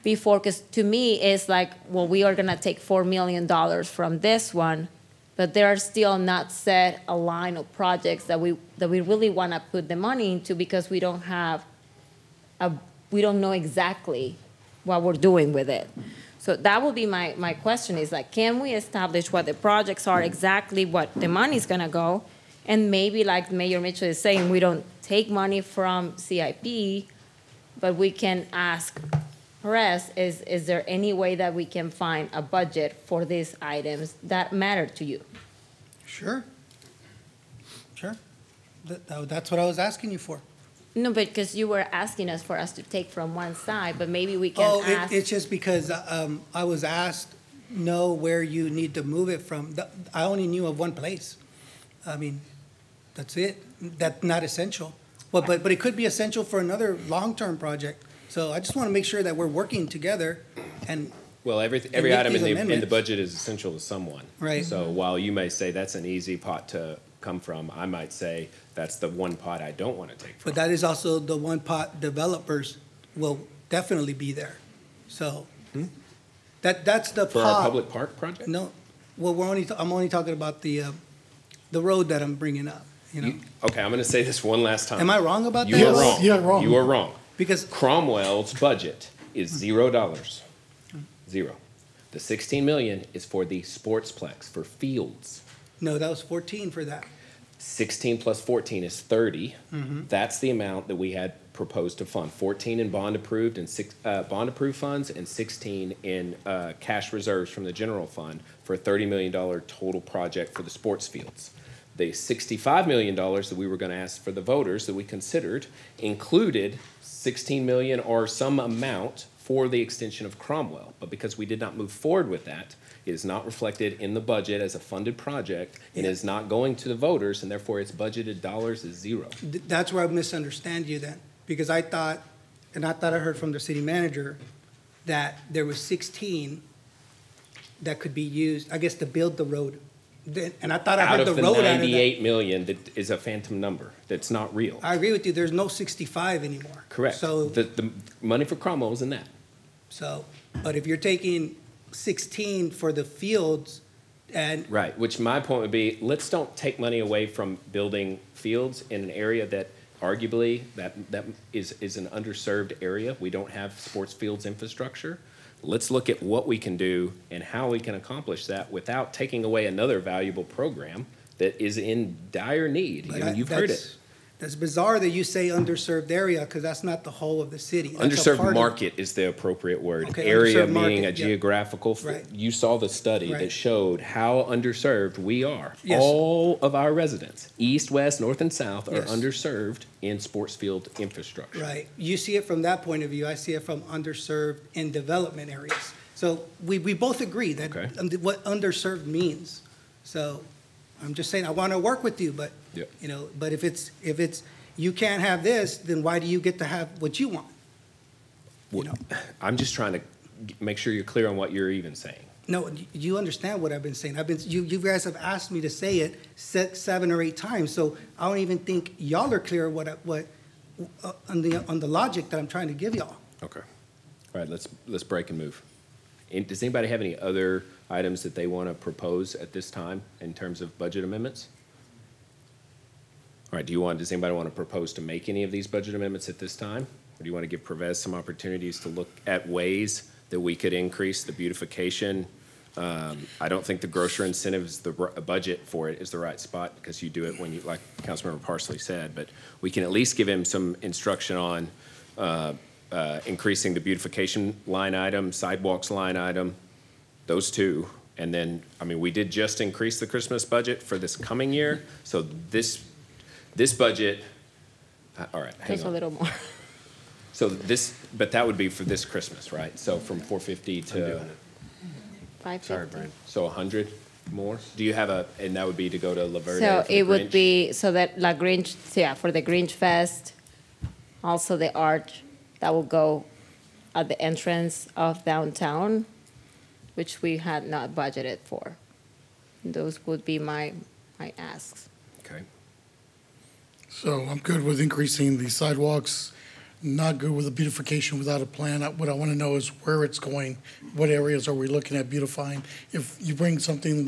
before, because to me, it's like, well, we are gonna take $4 million from this one, but there are still not set a line of projects that we really wanna put the money into because we don't know exactly what we're doing with it. So that would be my question is like, can we establish what the projects are, exactly what the money's gonna go? And maybe like Mayor Mitchell is saying, we don't take money from CIP, but we can ask Perez, is there any way that we can find a budget for these items that matter to you? Sure. Sure. That's what I was asking you for. No, but because you were asking us for us to take from one side, but maybe we can ask. It's just because I was asked, know where you need to move it from. I only knew of one place. I mean, that's it. That's not essential. But it could be essential for another long-term project. So I just want to make sure that we're working together and. Well, every make item these in the amendments. budget is essential to someone. Right. So while you may say that's an easy pot to come from, I might say that's the one pot I don't want to take from. But that is also the one pot developers will definitely be there. So that's the pot. For our public park project? No, well, I'm only talking about the road that I'm bringing up, you know? Okay, I'm going to say this one last time. Am I wrong about that? You are wrong. You're wrong. You are wrong. Because Cromwell's budget is $0. Zero. The 16 million is for the sportsplex, for fields. No, that was 14 for that. 16 plus 14 is 30. Mhm. That's the amount that we had proposed to fund. 14 in bond approved and bond approved funds, and 16 in cash reserves from the general fund for a $30 million total project for the sports fields. The $65 million that we were going to ask for the voters that we considered included 16 million or some amount for the extension of Cromwell. But because we did not move forward with that, it is not reflected in the budget as a funded project, and is not going to the voters, and therefore its budgeted dollars is zero. That's where I misunderstand you then, because I thought I heard from the city manager that there was 16 that could be used, I guess, to build the road. And I thought I heard the road out of that. Out of the 98 million, that is a phantom number. That's not real. I agree with you. There's no 65 anymore. Correct. So, The money for Cromwell is in that. but if you're taking 16 for the fields and. Right, which my point would be, let's don't take money away from building fields in an area that arguably that is an underserved area. We don't have sports fields infrastructure. Let's look at what we can do and how we can accomplish that without taking away another valuable program that is in dire need. But I mean, you've heard it. That's bizarre that you say underserved area, because that's not the whole of the city. That's a part Underserved of- market is the appropriate word. Okay, Area underserved being a market, yeah. geographical, Right. you saw the study that Right. showed how underserved we are. Yes. All of our residents, east, west, north, and south, are Yes. underserved in sports field infrastructure. Right. You see it from that point of view. I see it from underserved in development areas. So we both agree that what underserved means. So I'm just saying, I want to work with you, but, Yep. you know, but if it's, you can't have this, then why do you get to have what you want? I'm just trying to make sure you're clear on what you're even saying. No, you understand what I've been saying. You guys have asked me to say it 7 or 8 times, so I don't even think y'all are clear on the logic that I'm trying to give y'all. Okay. All right, let's break and move. Does anybody have any other items that they want to propose at this time in terms of budget amendments? All right, does anybody want to propose to make any of these budget amendments at this time? Or do you want to give Pervez some opportunities to look at ways that we could increase the beautification? I don't think the grocer incentives, the budget for it is the right spot, because you do it when you, like Councilmember Parsley said, but we can at least give him some instruction on increasing the beautification line item, sidewalks line item, those two. And then, I mean, we did just increase the Christmas budget for this coming year, so this budget, all right, hang Just a on. little more. So but that would be for this Christmas, right? So from 450 to. 550. So 100? more? Do you have and that would be to go to La Verde? So for the it would Grinch? be, so that La Grinch, so yeah, for the Grinch Fest, also the arch that will go at the entrance of downtown, which we had not budgeted for. Those would be my asks. Okay. So I'm good with increasing the sidewalks, not good with the beautification without a plan. What I want to know is where it's going, what areas are we looking at beautifying? If you bring something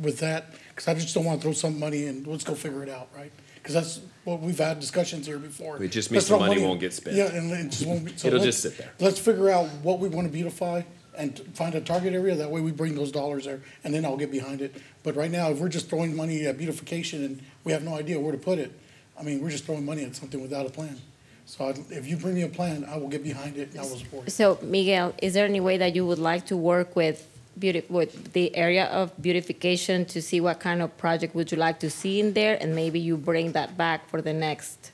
with that, because I just don't want to throw some money in, let's go figure it out, right? Because that's what we've had discussions here before. It just means Let's the throw money won't get spent. Yeah, and it just won't be. So It'll let's- just sit there. Let's figure out what we want to beautify and find a target area. That way we bring those dollars there, and then I'll get behind it. But right now, if we're just throwing money at beautification and we have no idea where to put it, I mean, we're just throwing money at something without a plan. So if you bring me a plan, I will get behind it and I will support it. So Miguel, is there any way that you would like to work with the area of beautification to see what kind of project would you like to see in there, and maybe you bring that back for the next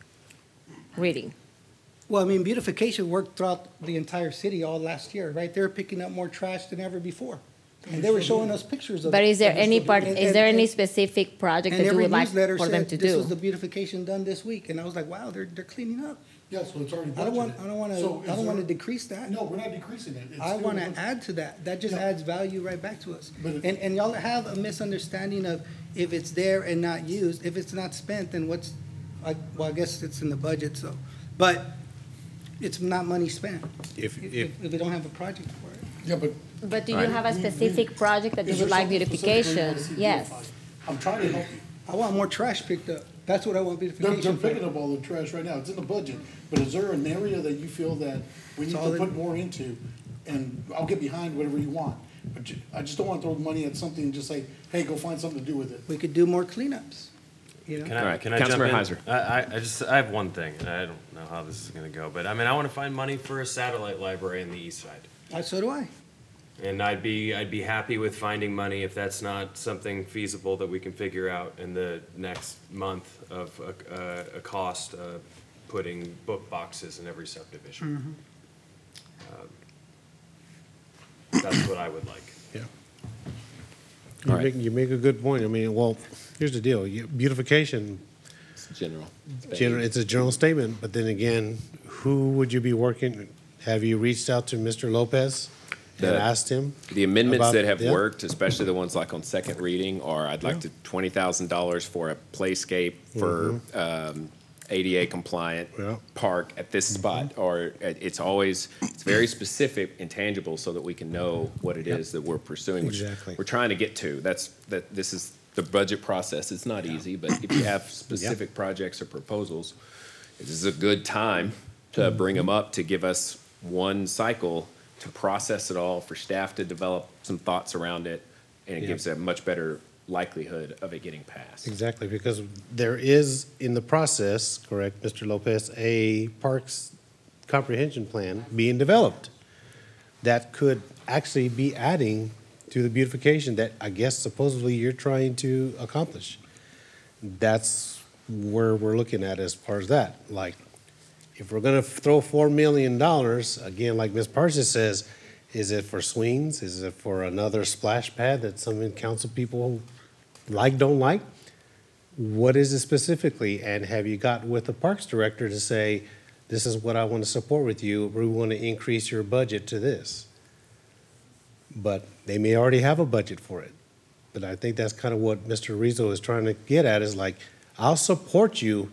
reading? Well, I mean, beautification worked throughout the entire city all last year, right? They were picking up more trash than ever before. And they were showing us pictures of it. But is there any part, And- is there and- any specific project And that you every would like newsletter for them said, to this was do? the beautification done this week. And I was like, wow, they're cleaning up. Yeah, so it's already budgeted. I don't want So to, is there- decrease that. No, we're not decreasing it. It's I still want to budgeted. add to that. That just Yeah. adds value right back to us. But it- And y'all have a misunderstanding of if it's there and not used. If it's not spent, then what's, well, I guess it's in the budget, so. But it's not money spent if we don't have a project for it. Yeah, but. But do you have a specific project that you Is there would like something specific you beautification? wanna see Yes. beautified? I'm trying to help you. I want more trash picked up. That's what I want They're beautification for. picking up all the trash right now. It's in the budget. But is there an area that you feel that we need It's all to in- put more into? And I'll get behind whatever you want. But I just don't want to throw money at something and just say, hey, go find something to do with it. We could do more cleanups, you know? Can All I, right, can I jump in? Councilmember Heiser. I have one thing, and I don't know how this is gonna go, but I mean, I wanna find money for a satellite library in the east side. So do I. And I'd be happy with finding money if that's not something feasible that we can figure out in the next month of a cost of putting book boxes in every subdivision. That's what I would like. All right. You make a good point. I mean, well, here's the deal. Beautification, It's general. it's a general statement, but then again, who would you be working? Have you reached out to Mr. Lopez and The- asked him? The amendments about- that have yeah. worked, especially the ones like on second reading, are I'd like to $20,000 for a playscape for ADA compliant Yeah. park at this spot, or it's very specific and tangible so that we can know what it is that we're pursuing, which Exactly. we're trying to get to. This is the budget process. It's not easy, but if you have specific projects or proposals, this is a good time to bring them up, to give us one cycle to process it all, for staff to develop some thoughts around it, and it Yeah. gives a much better likelihood of it getting passed. Exactly, because there is in the process, correct, Mr. Lopez, a parks comprehension plan being developed that could actually be adding to the beautification that I guess supposedly you're trying to accomplish. That's where we're looking at as far as that. Like, if we're gonna throw $4 million, again, like Ms. Parsons says, is it for swings? Is it for another splash pad that some council people don't like? What is it specifically? And have you got with the parks director to say, this is what I want to support with you, we want to increase your budget to this? But they may already have a budget for it. But I think that's kind of what Mr. Rizzo is trying to get at, is like, I'll support you,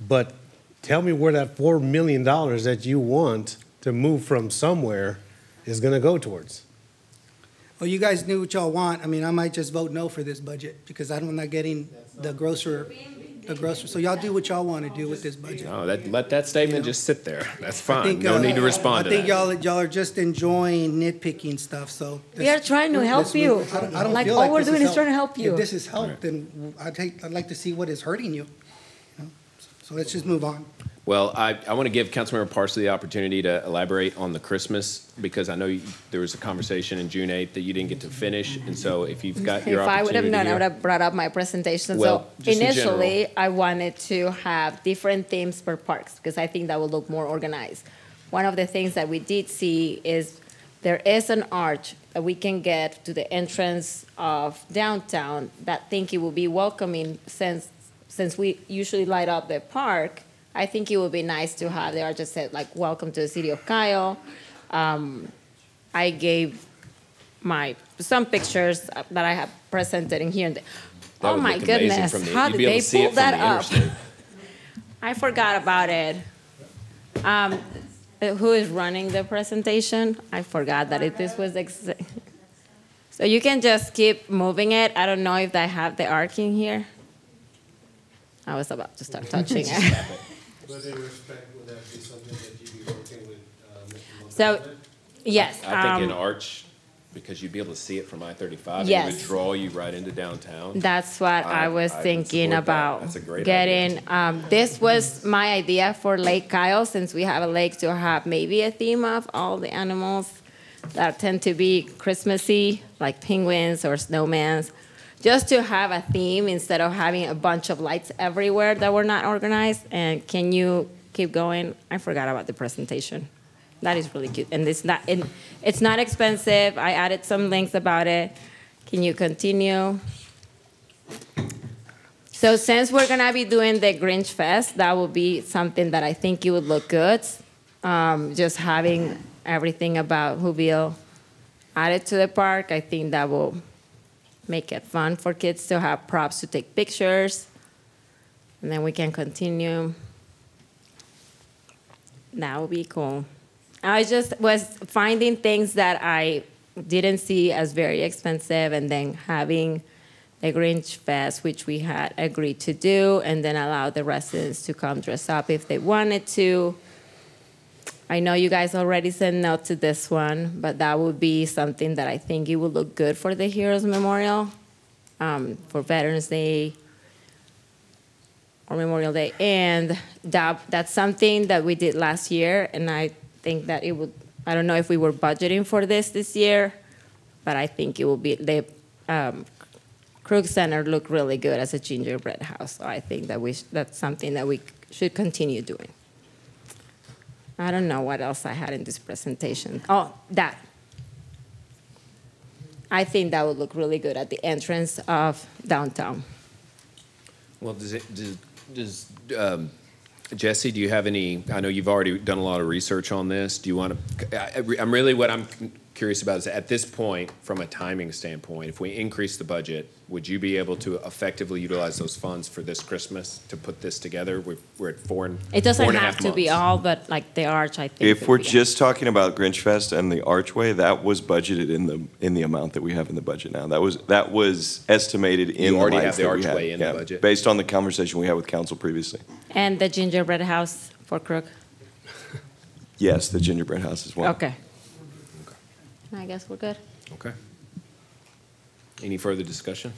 but tell me where that $4 million that you want to move from somewhere is going to go towards. Well, you guys knew what y'all want. I mean, I might just vote no for this budget because I'm not getting the grocer. So y'all do what y'all want to do with this budget. No, let that statement just sit there. That's I fine. think, No need to respond to I think that. y'all are just enjoying nitpicking stuff, so. We are trying to help you. I don't Like, feel all we're this doing is help. trying to help you. If this is help, then I'd like to see what is hurting you. You know? So let's just move on. Well, I want to give Councilmember Parsley the opportunity to elaborate on the Christmas, because I know there was a conversation in June 8th that you didn't get to finish, and so if you've got your If I would have opportunity known, I would here. have brought up my presentation. Well, So just in initially, general. I wanted to have different themes for parks because I think that will look more organized. One of the things that we did see is there is an arch that we can get to the entrance of downtown that I think it will be welcoming since we usually light up the park. I think it would be nice to have the arch that said like, welcome to the city of Kyle. I gave some pictures that I have presented in here. That Oh would my look amazing goodness, from the- how you'd did be able they to see it pull from that the up? interstate. I forgot about it. Who is running the presentation? I forgot that this was. So you can just keep moving it. I don't know if I have the arc in here. I was about to start touching it. But in respect, would that be something that you'd be working with Mr. So, yes. I think an arch, because you'd be able to see it from I-35. and Yes. It would draw you right into downtown. That's what I was would thinking support that. about. That's a great getting. This was my idea for Lake Kyle, since we have a lake, to have maybe a theme of all the animals that tend to be Christmassy, like penguins or snowmans. Just to have a theme instead of having a bunch of lights everywhere that were not organized. And can you keep going? I forgot about the presentation. That is really cute. And it's not expensive. I added some links about it. Can you continue? So since we're gonna be doing the Grinch Fest, that will be something that I think it would look good. Just having everything about Whoville added to the park, I think that will make it fun for kids to have props to take pictures. And then we can continue. That would be cool. I just was finding things that I didn't see as very expensive, and then having the Grinch Fest, which we had agreed to do, and then allow the residents to come dress up if they wanted to. I know you guys already said no to this one, but that would be something that I think it would look good for the Heroes Memorial, for Veterans Day or Memorial Day. And that's something that we did last year, and I think that it would, I don't know if we were budgeting for this year, but I think it will be, the Krug Center looked really good as a gingerbread house. So I think that that's something that we should continue doing. I don't know what else I had in this presentation. Oh, that. I think that would look really good at the entrance of downtown. Well, Jesse, do you have any, I know you've already done a lot of research on this. Do you want to, what I'm curious about is at this point, from a timing standpoint, if we increase the budget, would you be able to effectively utilize those funds for this Christmas to put this together? We're at four and It doesn't 4.5 have to be months. all, but like the arch, I think. If would we're be- just talking about Grinch Fest and the archway, that was budgeted in the amount that we have in the budget now. That was estimated in You already the have lights the that we had. archway in the Yeah, budget? based on the conversation we had with council previously. And the gingerbread house for Crook? Yes, the gingerbread house as well. Okay. I guess we're good. Okay. Any further discussion?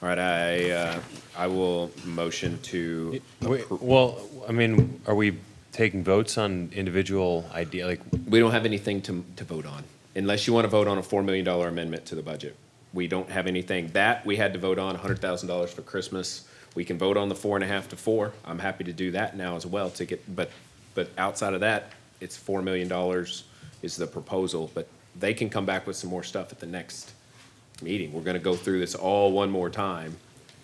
All right, I will motion to. Well, I mean, are we taking votes on individual idea? Like, we don't have anything to vote on, unless you want to vote on a $4 million amendment to the budget. We don't have anything. That, we had to vote on $100,000 for Christmas. We can vote on the 4.5 to 4. I'm happy to do that now as well to get, but outside of that, it's $4 million is the proposal, but they can come back with some more stuff at the next meeting. We're going to go through this all one more time.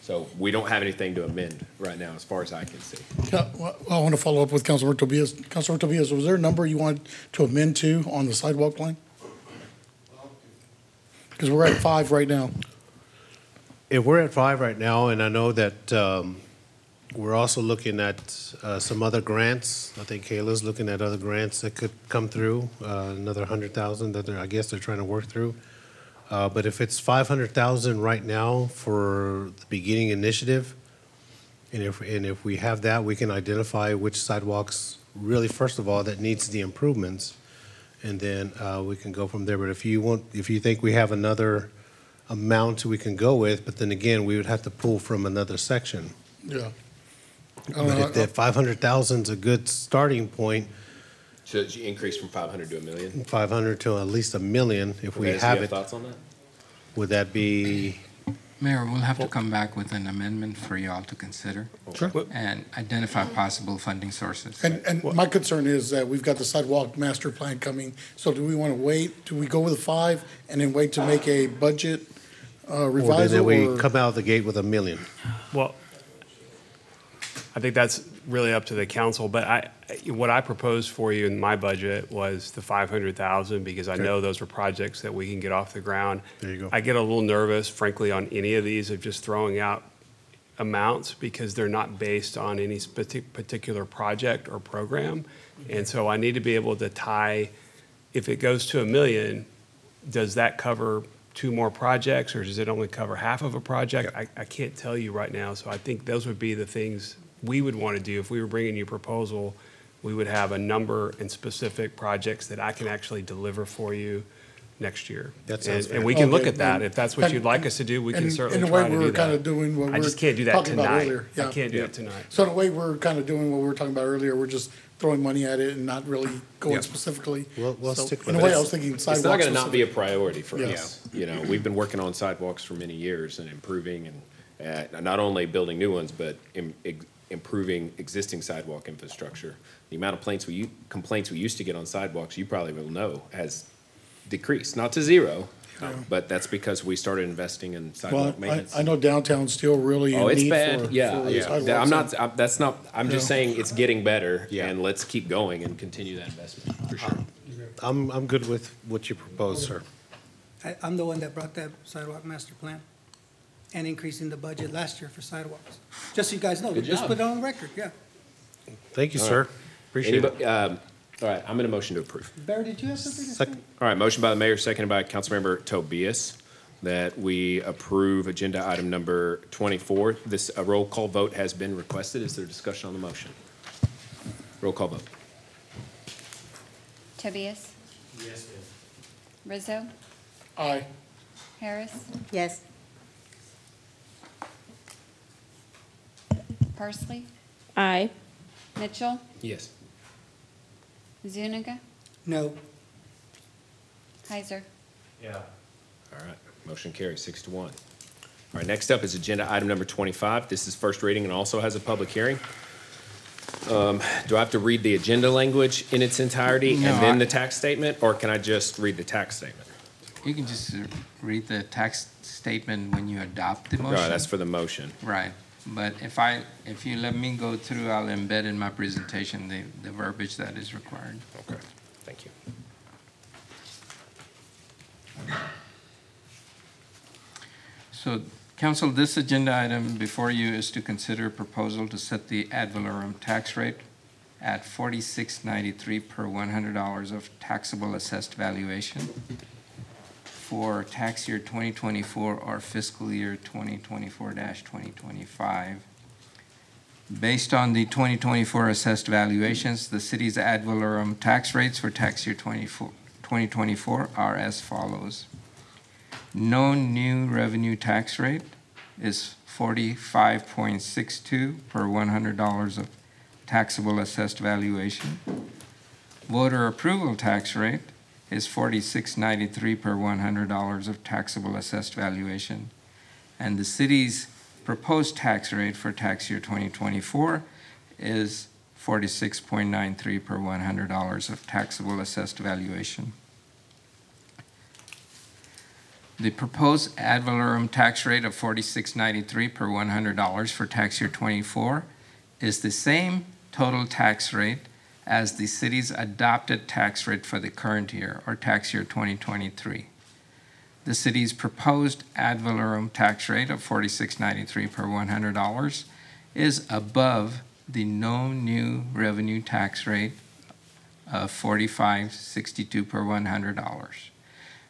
So we don't have anything to amend right now, as far as I can see. Yeah, well, I want to follow up with Councilor Tobias. Councilor Tobias, was there a number you wanted to amend to on the sidewalk plan? Because we're at 5 right now. If we're at 5 right now, and I know that we're also looking at some other grants. I think Kayla's looking at other grants that could come through, another 100,000 that I guess they're trying to work through. But if it's 500,000 right now for the beginning initiative, and if we have that, we can identify which sidewalks really, first of all, that needs the improvements, and then we can go from there. But if you think we have another amount we can go with, but then again, we would have to pull from another section. Yeah. But if that 500,000 is a good starting point, Should you increase from 500 to $1 million? 500 to at least $1 million, if we Okay, so you have it, thoughts on that? would that be Mayor, we'll have to come back with an amendment for y'all to consider. Sure. And identify possible funding sources. And my concern is that we've got the sidewalk master plan coming, so do we want to wait? Do we go with the 5 and then wait to make a budget Or revisal? then we or- come out of the gate with $1 million? Well, I think that's really up to the council, but what I proposed for you in my budget was the 500,000, because I know those are projects that we can get off the ground. There you go. I get a little nervous, frankly, on any of these of just throwing out amounts because they're not based on any particular project or program. And so I need to be able to tie, if it goes to $1 million, does that cover 2 more projects, or does it only cover half of a project? I can't tell you right now. So I think those would be the things we would want to do. If we were bringing you a proposal, we would have a number and specific projects that I can actually deliver for you next year. That sounds And we can look Okay, at that. and- If that's what you'd like us to do, we can and certainly in a try way, to do we're kind that. of doing what I we're just can't do that talking about tonight. earlier. I Yeah. can't do it tonight. So in a way, we're kind of doing what we were talking about earlier. We're just throwing money at it and not really going Yeah. specifically. We'll So, stick with in a it. way, I was thinking sidewalks. It's not going to not be a specific. priority for Yeah. us. You know, we've been working on sidewalks for many years and improving and not only building new ones, but improving existing sidewalk infrastructure. The amount of complaints we used to get on sidewalks, you probably will know, has decreased, not to zero, but that's because we started investing in Well, sidewalk maintenance. I know downtown's still really in Oh, it's need bad. for Yeah, sidewalks. I'm just Yeah. saying it's getting better, Yeah. and let's keep going and continue that investment, for sure. I'm good with what you propose, sir. I'm the one that brought that sidewalk master plan and increasing the budget last year for sidewalks. Just so you guys know, Good just job. put it on the record, yeah. Thank you, All sir. right. Appreciate it. All right, I'm in a motion to approve. Barry, did you have something to say? Second. All right, motion by the mayor, seconded by Councilmember Tobias, that we approve agenda item number 24. A roll call vote has been requested. Is there discussion on the motion? Roll call vote. Tobias? Yes, Rizzo? Aye. Harris? Yes. Parsley? Aye. Mitchell? Yes. Zuniga? No. Heiser? Yeah. All right, motion carries 6-1. All right, next up is agenda item number 25. This is first reading and also has a public hearing. Do I have to read the agenda language in its entirety and No, then the tax statement, or can I just read the tax statement? You can just read the tax statement when you adopt the All motion. right, that's for the motion. Right, but if you let me go through, I'll embed in my presentation the verbiage that is required. Okay, thank you. So, council, this agenda item before you is to consider a proposal to set the ad valorem tax rate at $46.93 per $100 of taxable assessed valuation for tax year 2024 or fiscal year 2024-2025. Based on the 2024 assessed valuations, the city's ad valorem tax rates for tax year 2024 are as follows. No new revenue tax rate is 45.62 per $100 of taxable assessed valuation. Voter approval tax rate is $46.93 per $100 of taxable assessed valuation. And the city's proposed tax rate for tax year 2024 is $46.93 per $100 of taxable assessed valuation. The proposed ad valorem tax rate of $46.93 per $100 for tax year 24 is the same total tax rate as the city's adopted tax rate for the current year, or tax year 2023. The city's proposed ad valorem tax rate of $46.93 per $100 is above the no new revenue tax rate of $45.62 per $100.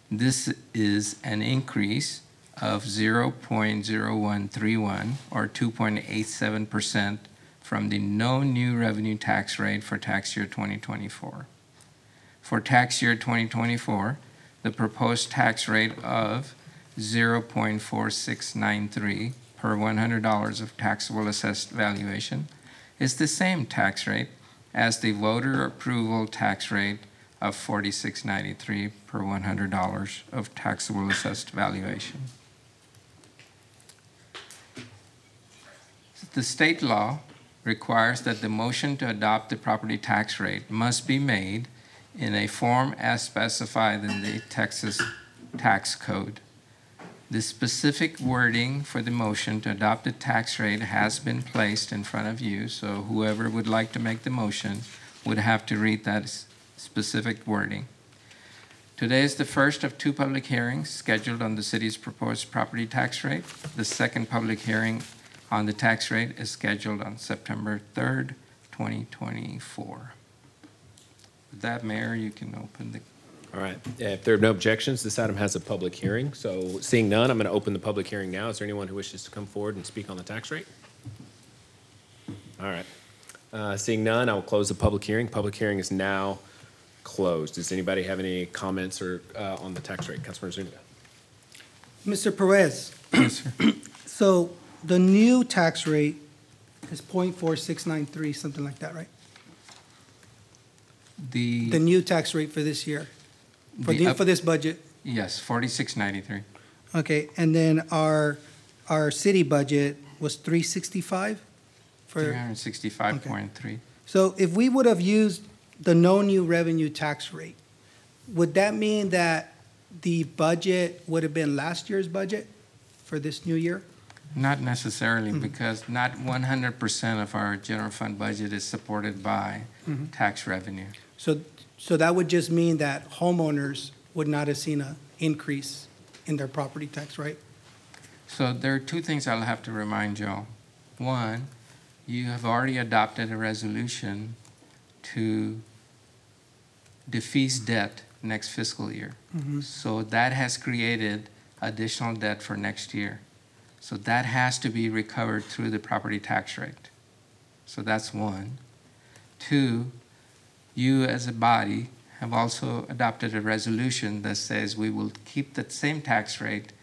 This is an increase of 0.0131 or 2.87% from the no new revenue tax rate for tax year 2024. For tax year 2024, the proposed tax rate of 0.4693 per $100 of taxable assessed valuation is the same tax rate as the voter approval tax rate of $46.93 per $100 of taxable assessed valuation. The state law requires that the motion to adopt the property tax rate must be made in a form as specified in the Texas Tax Code. The specific wording for the motion to adopt the tax rate has been placed in front of you, so whoever would like to make the motion would have to read that specific wording. Today is the first of two public hearings scheduled on the city's proposed property tax rate. The second public hearing on the tax rate is scheduled on September 3rd, 2024. With that, Mayor, you can open the... All right. If there are no objections, this item has a public hearing. So seeing none, I'm going to open the public hearing now. Is there anyone who wishes to come forward and speak on the tax rate? All right. Seeing none, I will close the public hearing. Public hearing is now closed. Does anybody have any comments or on the tax rate? Councilmember Zuniga. Mr. Perez, Yes, sir. so the new tax rate is 0.4693, something like that, right? The new tax rate for this year, for this budget? Yes, 4693. Okay, and then our city budget was 365 for? 365.3. So if we would have used the no new revenue tax rate, would that mean that the budget would have been last year's budget for this new year? Not necessarily, because not 100% of our general fund budget is supported by tax revenue. So that would just mean that homeowners would not have seen an increase in their property tax, right? So there are two things I'll have to remind y'all. One, you have already adopted a resolution to defease debt next fiscal year. So that has created additional debt for next year. So that has to be recovered through the property tax rate. So that's one. Two, you as a body have also adopted a resolution that says we will keep that same tax rate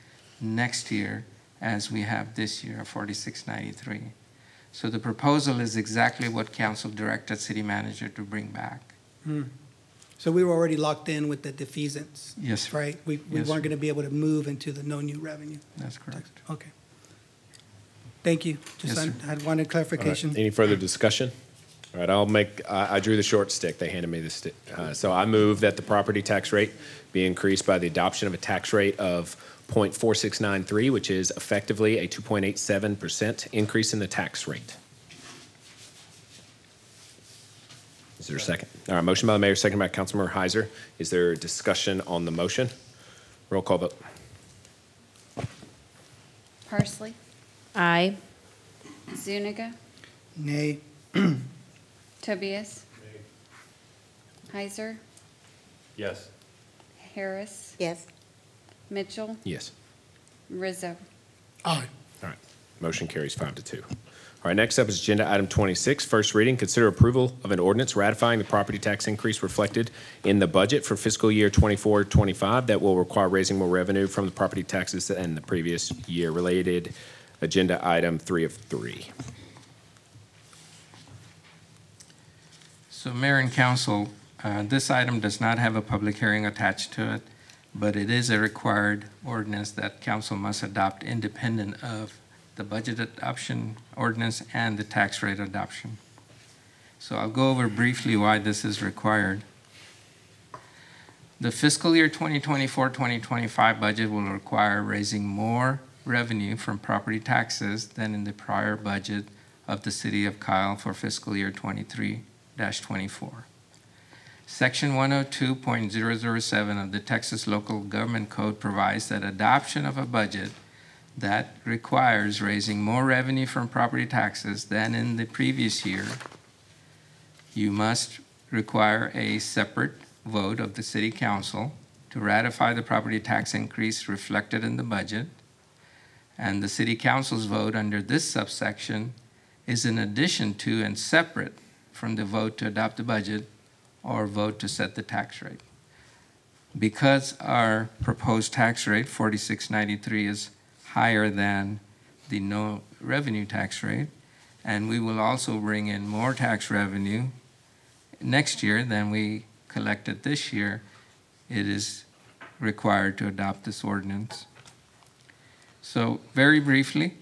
next year as we have this year, 4693. So the proposal is exactly what council directed city manager to bring back. So we were already locked in with the defeasance? Yes, sir. Right? We Yes, weren't sir. going to be able to move into the no new revenue? That's correct. Okay. Thank you. Just Yes, sir. I wanted clarification. All right. Any further discussion? All right, I drew the short stick. They handed me the stick. So I move that the property tax rate be increased by the adoption of a tax rate of 0.4693, which is effectively a 2.87% increase in the tax rate. Is there a second? All right, motion by the mayor, second by Councilmember Heiser. Is there discussion on the motion? Roll call vote. Parsley, Aye. Zuniga, Nay. Tobias. Heiser, Yes. Harris, Yes. Mitchell, Yes. Rizzo. Aye. All right, motion carries 5-2. All right, next up is agenda item 26, first reading. Consider approval of an ordinance ratifying the property tax increase reflected in the budget for fiscal year 24-25 that will require raising more revenue from the property taxes than the previous year. Related agenda item 3 of 3. So Mayor and Council, this item does not have a public hearing attached to it, but it is a required ordinance that council must adopt independent of the budget adoption ordinance and the tax rate adoption. So I'll go over briefly why this is required. The fiscal year 2024-2025 budget will require raising more revenue from property taxes than in the prior budget of the city of Kyle for fiscal year 23-24. Section 102.007 of the Texas Local Government Code provides that adoption of a budget that requires raising more revenue from property taxes than in the previous year, you must require a separate vote of the city council to ratify the property tax increase reflected in the budget. And the city council's vote under this subsection is in addition to and separate from the vote to adopt the budget or vote to set the tax rate. Because our proposed tax rate, 4693, is higher than the no revenue tax rate, and we will also bring in more tax revenue next year than we collected this year, it is required to adopt this ordinance. So very briefly,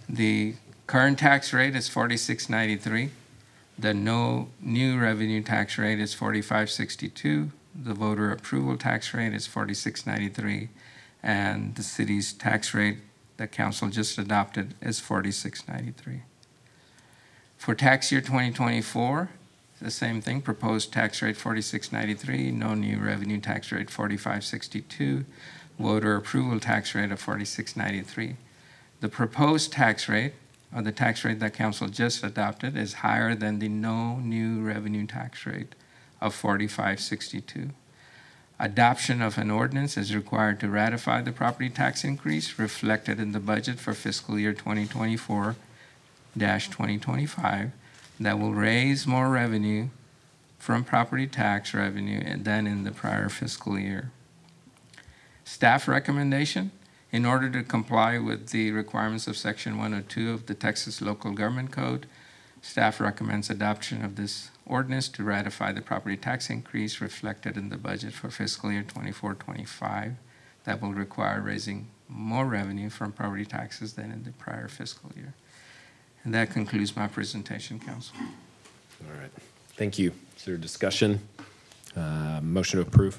the Current tax rate is 46.93. The no new revenue tax rate is 45.62. The voter approval tax rate is 46.93. And the city's tax rate that council just adopted is 46.93. For tax year 2024, the same thing, proposed tax rate 46.93, no new revenue tax rate 45.62, voter approval tax rate of 46.93. The proposed tax rate, or the tax rate that council just adopted, is higher than the no new revenue tax rate of 45.62. Adoption of an ordinance is required to ratify the property tax increase reflected in the budget for fiscal year 2024-2025 that will raise more revenue from property tax revenue than in the prior fiscal year. Staff recommendation: in order to comply with the requirements of Section 102 of the Texas Local Government Code, staff recommends adoption of this ordinance to ratify the property tax increase reflected in the budget for fiscal year 24-25 that will require raising more revenue from property taxes than in the prior fiscal year. And that concludes my presentation, Council. All right. Thank you. Is there a discussion? Motion to approve?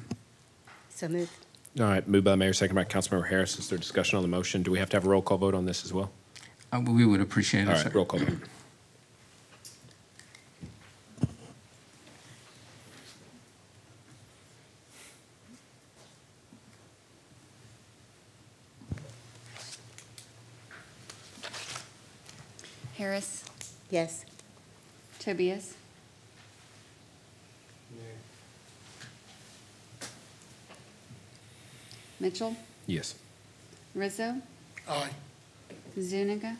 So moved. All right. Moved by the mayor, second by Councilmember Harris. Is there discussion on the motion? Do we have to have a roll call vote on this as well? We would appreciate it, All sir. right. Roll call vote. Harris, Yes. Tobias, Mitchell, Yes. Rizzo, Aye. Zuniga,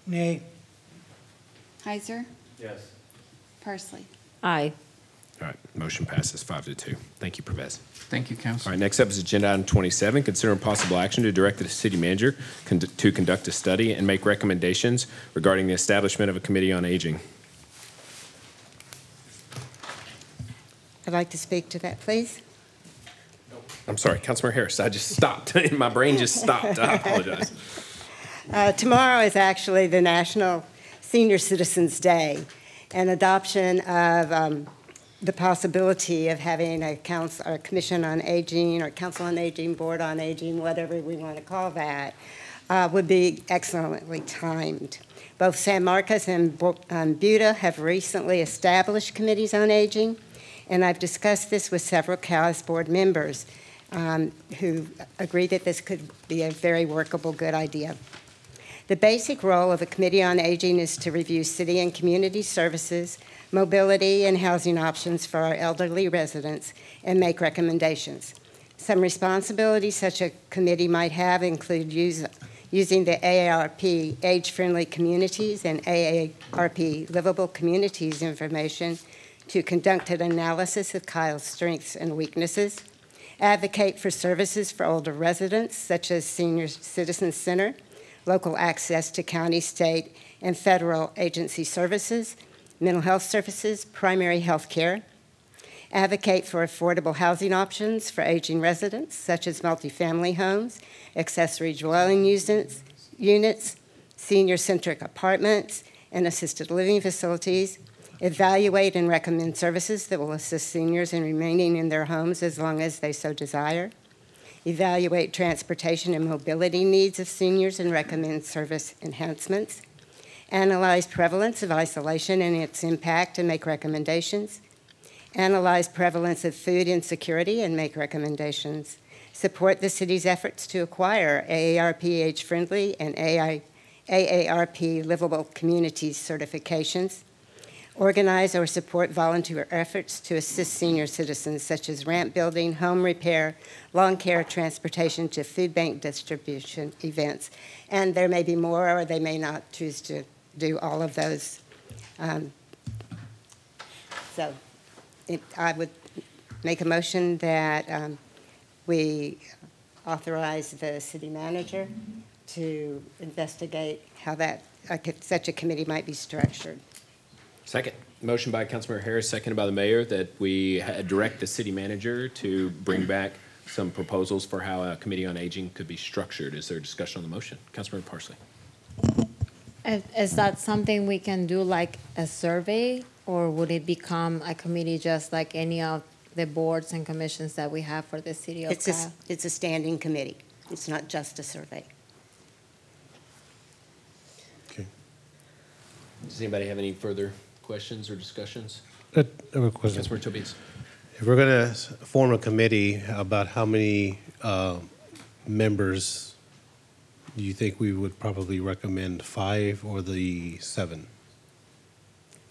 Nay. Heiser, Yes. Parsley. Aye. All right. Motion passes 5-2. Thank you, Pervez. Thank you, Council. All right, next up is agenda item 27, consider possible action to direct the city manager to conduct a study and make recommendations regarding the establishment of a committee on aging. I'd like to speak to that, please. I'm sorry, Councilmember Harris, I just stopped. My brain just stopped. I apologize. Tomorrow is actually the National Senior Citizens Day, and adoption of the possibility of having a council, or commission on aging, or council on aging, board on aging, whatever we want to call that, would be excellently timed. Both San Marcos and Buda have recently established committees on aging, and I've discussed this with several CALIS board members who agree that this could be a very workable, good idea. The basic role of a committee on aging is to review city and community services, mobility, and housing options for our elderly residents and make recommendations. Some responsibilities such a committee might have include using the AARP Age-Friendly Communities and AARP Livable Communities information to conduct an analysis of CAIL's strengths and weaknesses, advocate for services for older residents such as Senior Citizen Center, local access to county, state, and federal agency services, mental health services, primary health care, advocate for affordable housing options for aging residents, such as multifamily homes, accessory dwelling units, senior-centric apartments, and assisted living facilities, evaluate and recommend services that will assist seniors in remaining in their homes as long as they so desire, evaluate transportation and mobility needs of seniors and recommend service enhancements, analyze prevalence of isolation and its impact and make recommendations, analyze prevalence of food insecurity and make recommendations, support the city's efforts to acquire AARP Age-Friendly and AARP Livable Communities certifications, organize or support volunteer efforts to assist senior citizens such as ramp building, home repair, lawn care, transportation to food bank distribution events. And there may be more, or they may not choose to do all of those. I would make a motion that we authorize the city manager to investigate how such a committee might be structured. Second. Motion by Councilmember Harris, seconded by the mayor, that we direct the city manager to bring back some proposals for how a committee on aging could be structured. Is there a discussion on the motion? Councilmember Parsley. Is that something we can do like a survey, or would it become a committee just like any of the boards and commissions that we have for the city of Kyle? It's a standing committee. It's not just a survey. Does anybody have any further questions or discussions? I have a question. Councilmember Tobias. If we're going to form a committee, about how many members do you think we would probably recommend, 5 or the 7?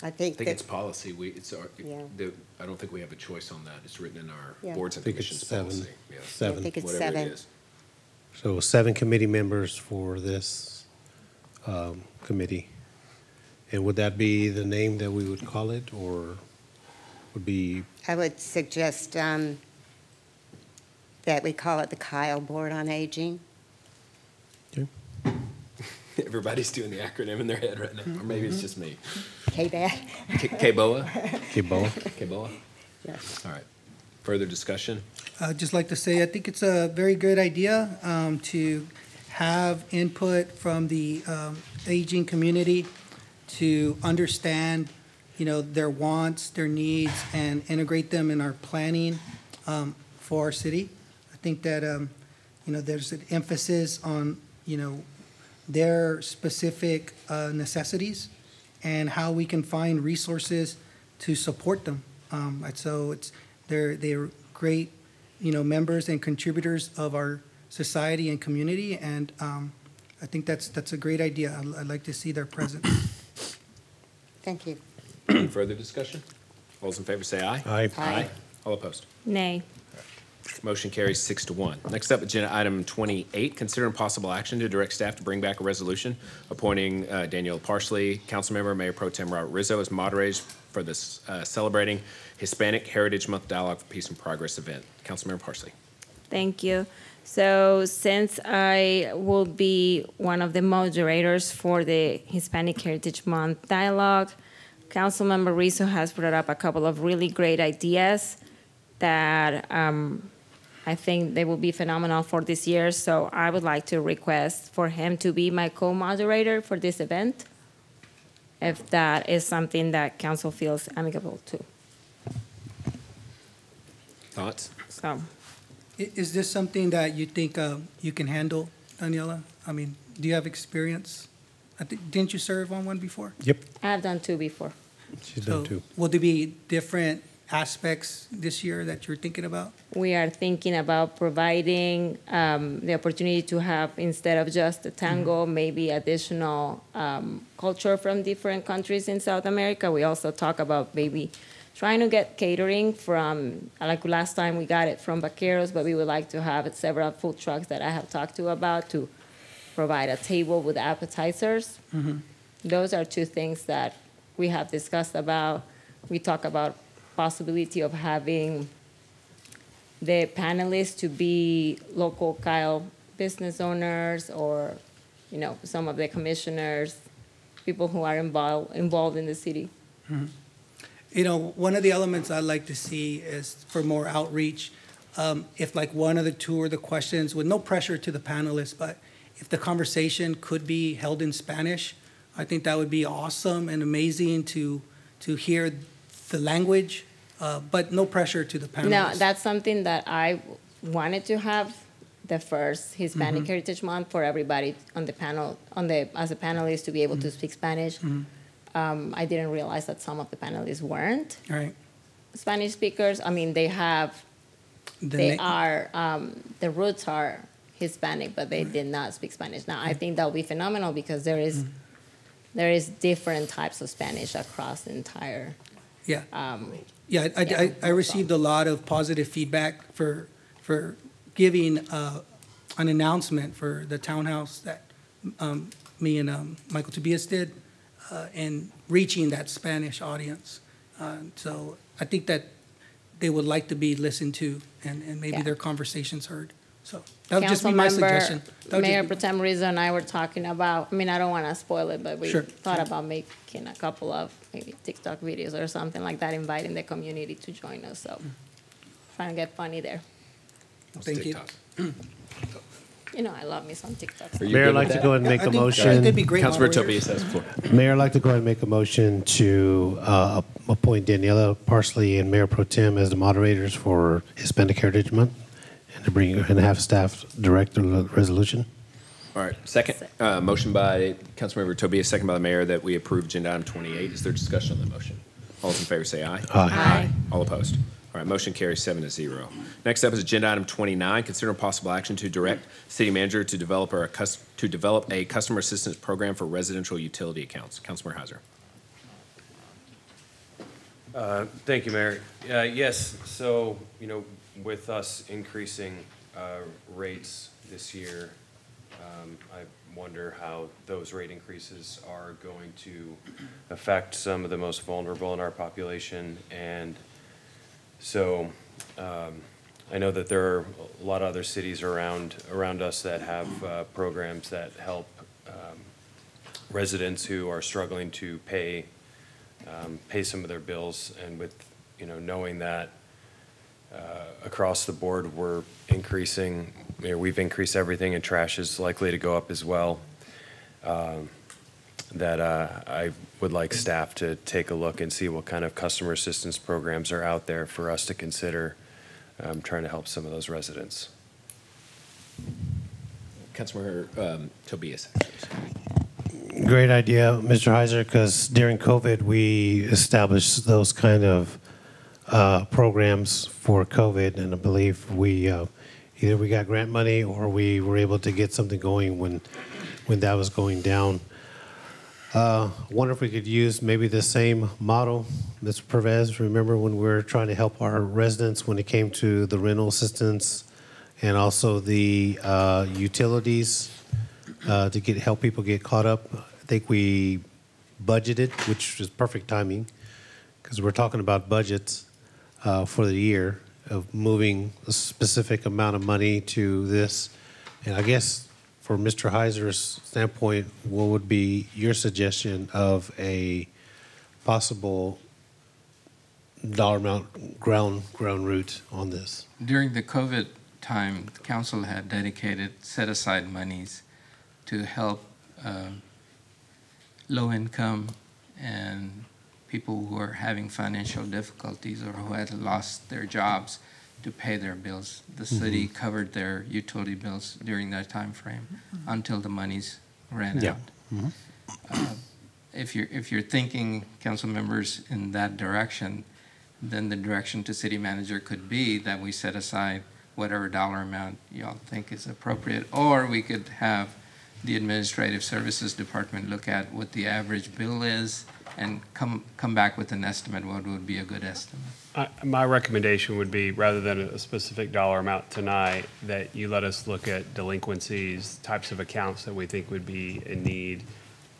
I think It's policy. I don't think we have a choice on that. It's written in our Yeah. boards and I think it's commissions 7. policy. Yeah. 7. I think it's Whatever it 7. is. So 7 committee members for this committee. And would that be the name that we would call it, or would be? I would suggest that we call it the Kyle Board on Aging. Everybody's doing the acronym in their head right now, or maybe it's just me. KBAD. KBOA? KBOA. KBOA? Yes. All right. Further discussion? I'd just like to say, I think it's a very good idea to have input from the aging community to understand, their wants, their needs, and integrate them in our planning for our city. I think that, there's an emphasis on, their specific necessities and how we can find resources to support them. So they're great, members and contributors of our society and community, and I think that's a great idea. I'd like to see their presence. Thank you. Any further discussion? All those in favor say aye. Aye. Aye. All opposed? Nay. Motion carries 6-1. Next up, agenda item 28, consider possible action to direct staff to bring back a resolution appointing Danielle Parsley, Councilmember, Mayor Pro Tem Robert Rizzo as moderators for this celebrating Hispanic Heritage Month Dialogue for Peace and Progress event. Councilmember Parsley. Thank you. So since I will be one of the moderators for the Hispanic Heritage Month Dialogue, Councilmember Rizzo has brought up a couple of really great ideas that I think they will be phenomenal for this year. So I would like to request for him to be my co-moderator for this event, if that is something that council feels amicable to. Thoughts? So. Is this something that you think you can handle, Daniela? I mean, do you have experience? Didn't you serve on one before? Yep. I have done 2 before. She's done 2. Will there be different aspects this year that you're thinking about? We are thinking about providing the opportunity to have, instead of just the tango, maybe additional culture from different countries in South America. We also talk about maybe trying to get catering from, like last time we got it from Vaqueros, but we would like to have several food trucks that I have talked to about to provide a table with appetizers. Mm-hmm. Those are 2 things that we have discussed about. We talk about possibility of having the panelists to be local Kyle business owners, or, some of the commissioners, people who are involved in the city. Mm-hmm. One of the elements I'd like to see is for more outreach, if like one of the 2 of the questions, with no pressure to the panelists, but if the conversation could be held in Spanish, I think that would be awesome and amazing to hear the language, but no pressure to the panelists. No, that's something that I wanted to have the first Hispanic Heritage Month for everybody on the panel, as a panelist, to be able to speak Spanish. I didn't realize that some of the panelists weren't Spanish speakers. I mean, the roots are Hispanic, but they did not speak Spanish. Now, I think that would be phenomenal because there is different types of Spanish across the entire. I received a lot of positive feedback for giving an announcement for the townhouse that me and Michael Tobias did, and reaching that Spanish audience. So I think that they would like to be listened to, and maybe their conversations heard. So that would just be my suggestion. Mayor Pro Tem Rizzo and I were talking about, I don't want to spoil it, but we thought about making a couple of maybe TikTok videos or something like that, inviting the community to join us. So trying to get funny there. Thank you. You know, I love me some TikToks. Are you Mayor, good I'd like with to that? go ahead and make I a think motion. they'd be great Councilor moderators. Tobias has the floor. Mayor, I'd like to go ahead and make a motion to appoint Daniela Parsley and Mayor Pro Tem as the moderators for Hispanic Heritage Month, and to bring and have staff direct the resolution. All right, second, motion by Councilmember Tobias, second by the mayor, that we approve agenda item 28. Is there discussion on the motion? All those in favor say aye. Aye. All opposed? All right, motion carries 7-0. Next up is agenda item 29, consider possible action to direct city manager to develop a customer assistance program for residential utility accounts. Councilmember Heiser. Thank you, Mayor. Yes, so, with us increasing rates this year, I wonder how those rate increases are going to affect some of the most vulnerable in our population. And so I know that there are a lot of other cities around us that have programs that help residents who are struggling to pay some of their bills. And with, knowing that across the board, we're increasing, we've increased everything, and trash is likely to go up as well, that I would like staff to take a look and see what kind of customer assistance programs are out there for us to consider trying to help some of those residents. Councilmember Tobias. Great idea, Mr. Heiser, because during COVID, we established those kind of programs for COVID, and I believe we either we got grant money or we were able to get something going when that was going down. Wonder if we could use maybe the same model, Mr. Pervez. Remember when we were trying to help our residents when it came to the rental assistance and also the utilities to help people get caught up. I think we budgeted, which was perfect timing, because we're talking about budgets for the year of moving a specific amount of money to this. And I guess for Mr. Heiser's standpoint, what would be your suggestion of a possible dollar amount ground route on this? During the COVID time, the council had set aside monies to help low-income and people who are having financial difficulties or who had lost their jobs to pay their bills. The city covered their utility bills during that time frame until the monies ran out. If you're thinking, council members, in that direction, then the direction to city manager could be that we set aside whatever dollar amount y'all think is appropriate, or we could have the Administrative Services Department look at what the average bill is and come back with an estimate, what would be a good estimate. My recommendation would be, rather than a specific dollar amount tonight, that you let us look at delinquencies, types of accounts that we think would be in need,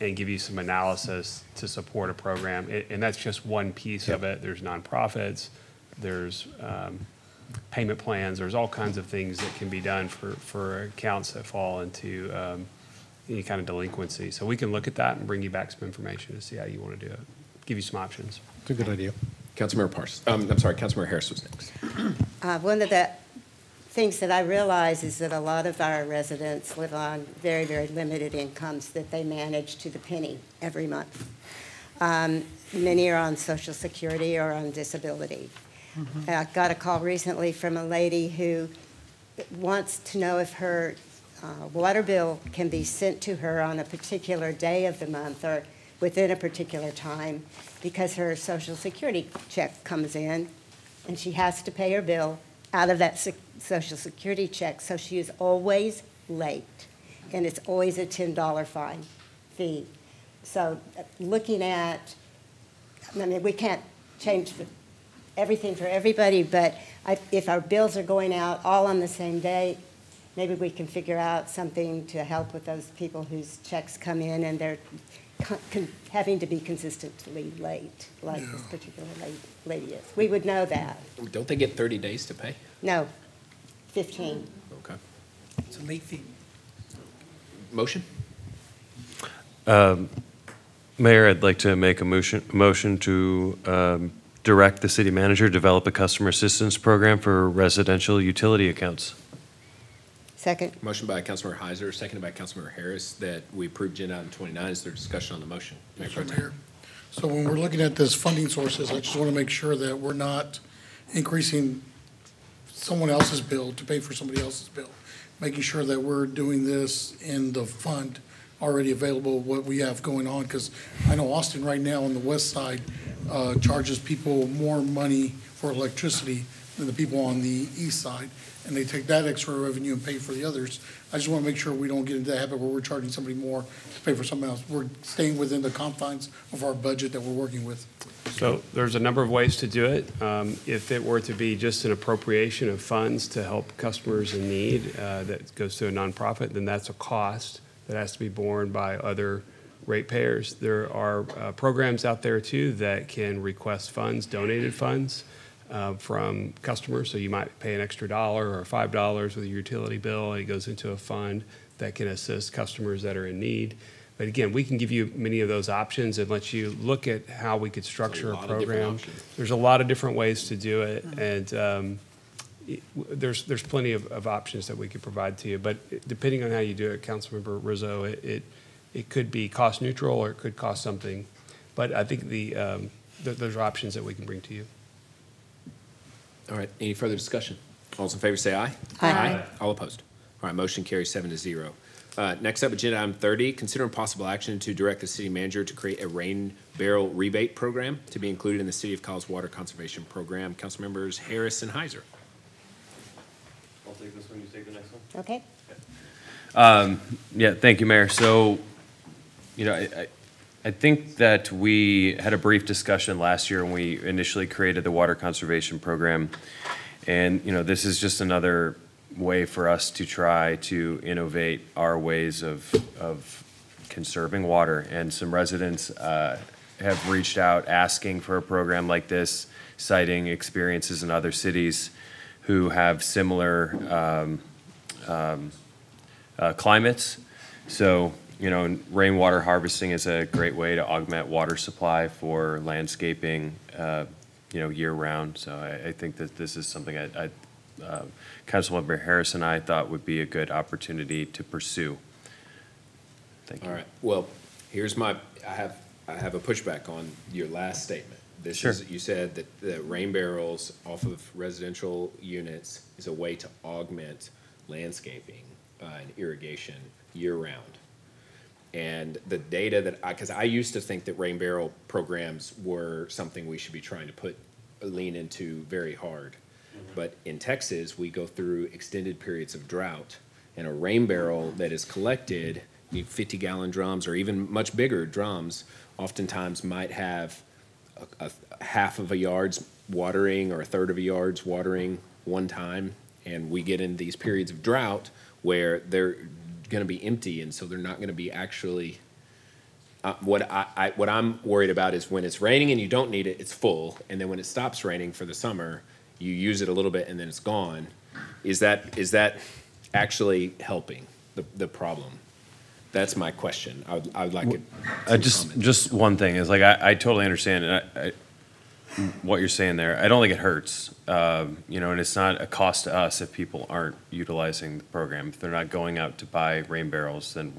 and give you some analysis to support a program. And that's just one piece of it. There's nonprofits, there's payment plans, there's all kinds of things that can be done for accounts that fall into any kind of delinquency. So we can look at that and bring you back some information to see how you want to do it, give you some options. It's a good idea. Councilmember Councilmember Harris was next. One of the things that I realize is that a lot of our residents live on very, very limited incomes that they manage to the penny every month. Many are on Social Security or on disability. I got a call recently from a lady who wants to know if her water bill can be sent to her on a particular day of the month or within a particular time, because her Social Security check comes in and she has to pay her bill out of that Social Security check, so she is always late, and it's always a $10 fee. So looking at, I mean, we can't change everything for everybody, but if our bills are going out all on the same day, maybe we can figure out something to help with those people whose checks come in and they're having to be consistently late, like this particular lady is. We would know that. Don't they get 30 days to pay? No, 15. Okay. It's a late fee. Motion? Mayor, I'd like to make a motion to direct the city manager to develop a customer assistance program for residential utility accounts. Second. Motion by Councilmember Heiser, seconded by Councilmember Harris, that we approve agenda item 29. Is there discussion on the motion? Mayor Pro Tem. Mayor. So when we're looking at this funding sources, I just want to make sure that we're not increasing someone else's bill to pay for somebody else's bill. Making sure that we're doing this in the fund already available, what we have going on, because I know Austin right now on the west side charges people more money for electricity than the people on the east side, and they take that extra revenue and pay for the others. I just want to make sure we don't get into that habit where we're charging somebody more to pay for something else. We're staying within the confines of our budget that we're working with. So there's a number of ways to do it. If it were to be just an appropriation of funds to help customers in need that goes to a nonprofit, then that's a cost that has to be borne by other ratepayers. There are programs out there too that can request funds, donated funds from customers. So you might pay an extra $1 or $5 with a utility bill, and it goes into a fund that can assist customers that are in need. But again, we can give you many of those options and let you look at how we could structure a program. There's a lot of different ways to do it, and there's plenty of options that we could provide to you. But depending on how you do it, Councilmember Rizzo, it could be cost neutral or it could cost something. But I think there's options that we can bring to you. All right, any further discussion? All those in favor say aye. Aye. All opposed? All right, motion carries 7-0. Next up, agenda item 30, consider possible action to direct the city manager to create a rain barrel rebate program to be included in the City of Kyle's water conservation program. Council members Harris and Heiser. I'll take this one, you take the next one. Okay. Yeah, thank you, Mayor. So, you know, I think that we had a brief discussion last year when we initially created the water conservation program. And, you know, this is just another way for us to try to innovate our ways of conserving water. And some residents have reached out asking for a program like this, citing experiences in other cities who have similar climates. So, you know, rainwater harvesting is a great way to augment water supply for landscaping, you know, year-round. So I think that this is something Councilmember Harris and I thought would be a good opportunity to pursue. Thank you. All right, well, here's I have a pushback on your last statement. This Sure. is, you said that the rain barrels off of residential units is a way to augment landscaping and irrigation year-round. And the data that because I used to think that rain barrel programs were something we should be trying to lean into very hard. But in Texas, we go through extended periods of drought, and a rain barrel that is collected, 50-gallon drums or even much bigger drums, oftentimes might have a half of a yard's watering or a third of a yard's watering one time. And we get in these periods of drought where they're going to be empty, and so they're not going to be actually. What I'm worried about is when it's raining and you don't need it, it's full, and then when it stops raining for the summer, you use it a little bit and then it's gone. Is that actually helping the problem? That's my question. I would like it. Just one thing is, like, I totally understand what you're saying there. I don't think it hurts, you know, and it's not a cost to us if people aren't utilizing the program. If they're not going out to buy rain barrels, then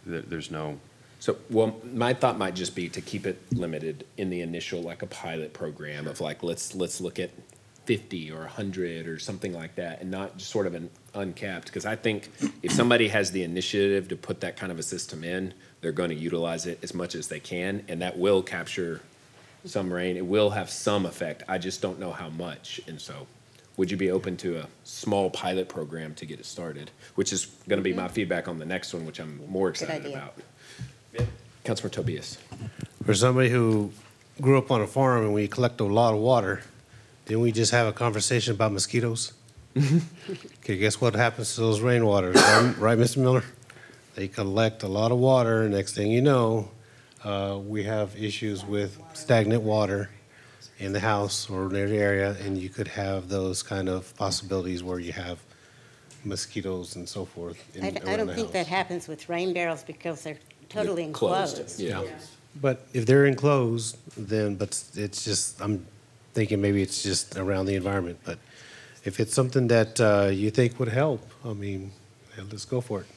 there's no. So, well, my thought might just be to keep it limited in the initial, like a pilot program of like, let's look at 50 or 100 or something like that, and not just sort of an uncapped. Because I think if somebody has the initiative to put that kind of a system in, they're going to utilize it as much as they can, and that will capture some rain. It will have some effect. I just don't know how much. And so, would you be open to a small pilot program to get it started? Which is going to be my feedback on the next one, which I'm more excited about. Councilor Tobias. For somebody who grew up on a farm and we collect a lot of water, didn't we just have a conversation about mosquitoes? Okay, guess what happens to those rainwaters, right, Mr. Miller? They collect a lot of water. Next thing you know, we have issues with stagnant water in the house or near the area, and you could have those kind of possibilities where you have mosquitoes and so forth. I don't think that happens with rain barrels because they're totally enclosed. Yeah. But if they're enclosed, then, but it's just, I'm thinking maybe it's just around the environment. But if it's something that you think would help, I mean, Let's go for it.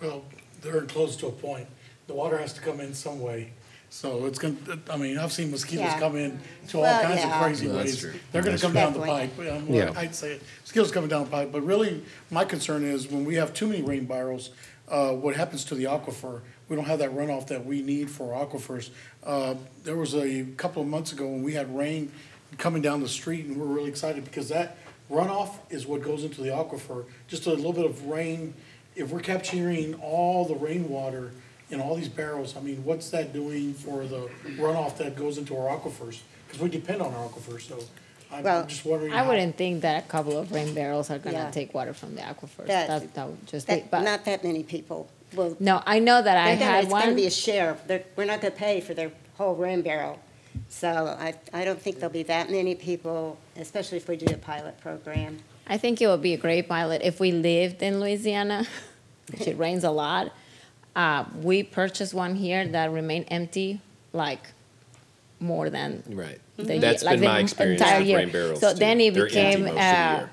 Well, they're enclosed to a point. The water has to come in some way. So it's gonna, I mean, I've seen mosquitoes Yeah. come in to all Well, kinds of yeah. crazy That's ways. true. They're gonna That's come true. down the Definitely. pipe. Yeah. I'd say it. Mosquitoes coming down the pipe, but really, my concern is when we have too many rain barrels, what happens to the aquifer? We don't have that runoff that we need for aquifers. There was a couple of months ago when we had rain coming down the street, and we're really excited because that runoff is what goes into the aquifer. Just a little bit of rain, if we're capturing all the rainwater in all these barrels, I mean, what's that doing for the runoff that goes into our aquifers? Because we depend on our aquifers, so I'm just wondering. I wouldn't think that a couple of rain barrels are Yeah. gonna take water from the aquifers. That- That would just be, but, Not that many people will. no, I know that I had It's gonna one. be a share. We're not gonna pay for their whole rain barrel. So I don't think there'll be that many people, especially if we do a pilot program. I think it would be a great pilot if we lived in Louisiana, which it rains a lot. We purchased one here that remained empty, like more than Right. the That's year, like been the my experience entire with year. rain barrels, So too. then it They're empty became most of the year.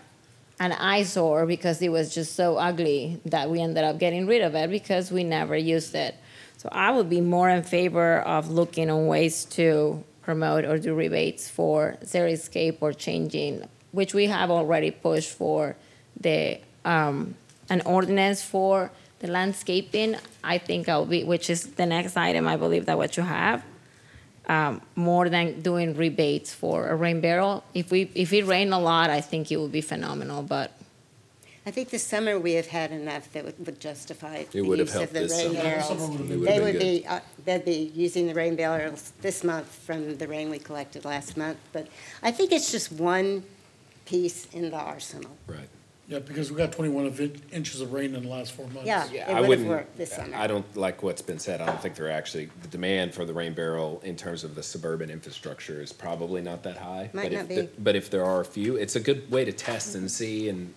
an eyesore because it was just so ugly that we ended up getting rid of it because we never used it. So I would be more in favor of looking on ways to promote or do rebates for xeriscape or changing, which we have already pushed for the an ordinance for the landscaping. I think I'll be, which is the next item, I believe that what you have. More than doing rebates for a rain barrel. If it rained a lot, I think it would be phenomenal, but I think this summer we have had enough that would justify the It would have use of helped the this rain summer. barrels. It would have They been would good. be, they'd be using the rain barrels this month from the rain we collected last month. But I think it's just one piece in the arsenal. Right. Yeah, because we got 21 inches of rain in the last 4 months. Yeah, Yeah, it I would have wouldn't. worked this summer. I don't like what's been said. I don't think they're actually, the demand for the rain barrel in terms of the suburban infrastructure is probably not that high. Might But not if be. the- But if there are a few, it's a good way to test and see and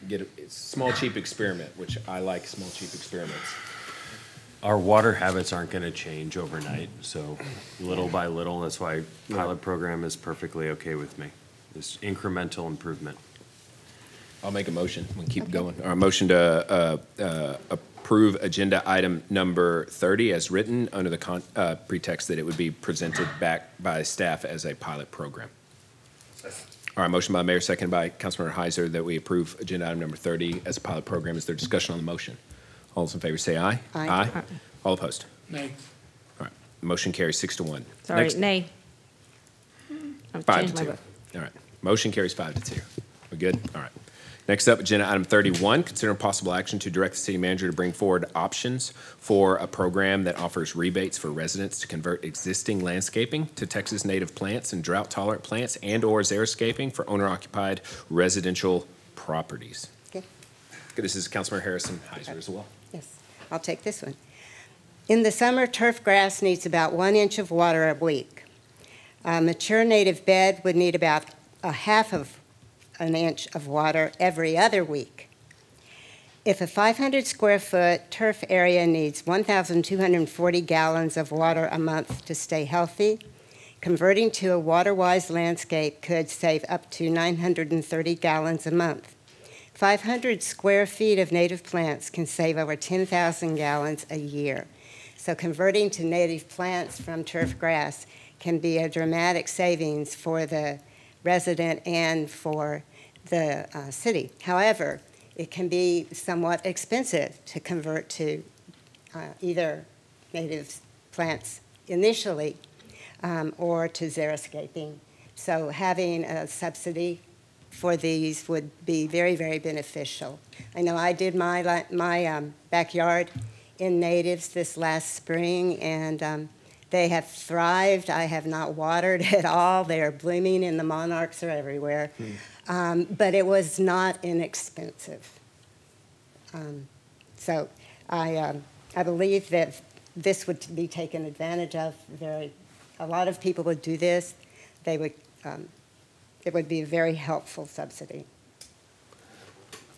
get a it's a small, cheap experiment, which I like small, cheap experiments. Our water habits aren't going to change overnight, so little by little, that's why pilot program is perfectly okay with me. This incremental improvement. I'll make a motion. We can keep going. Our motion to approve agenda item number 30 as written under the pretext that it would be presented back by staff as a pilot program. All right, motion by Mayor, second by Councilmember Heiser that we approve agenda item number 30 as a pilot program. Is there discussion on the motion? All those in favor say aye. Aye. All opposed? Nay. All right, motion carries 6-1. sorry, Next- nay. I've 5 changed to my 2. vote. All right. Motion carries 5 to 2. We good? All right. Next up, agenda item 31, consider possible action to direct the city manager to bring forward options for a program that offers rebates for residents to convert existing landscaping to Texas native plants and drought-tolerant plants and/or xeriscaping for owner-occupied residential properties. Okay. This is Councilmember Harrison Heiser as well. Yes, I'll take this one. In the summer, turf grass needs about 1 inch of water a week. A mature native bed would need about a half of an inch of water every other week. If a 500 square foot turf area needs 1,240 gallons of water a month to stay healthy, converting to a water-wise landscape could save up to 930 gallons a month. 500 square feet of native plants can save over 10,000 gallons a year. So converting to native plants from turf grass can be a dramatic savings for the resident and for the city. However, it can be somewhat expensive to convert to either native plants initially or to xeriscaping. So having a subsidy for these would be very, very beneficial. I know I did my backyard in natives this last spring, and they have thrived. I have not watered at all. They are blooming, and the monarchs are everywhere. But it was not inexpensive. So I believe that this would be taken advantage of. A lot of people would do this. They would. It would be a very helpful subsidy.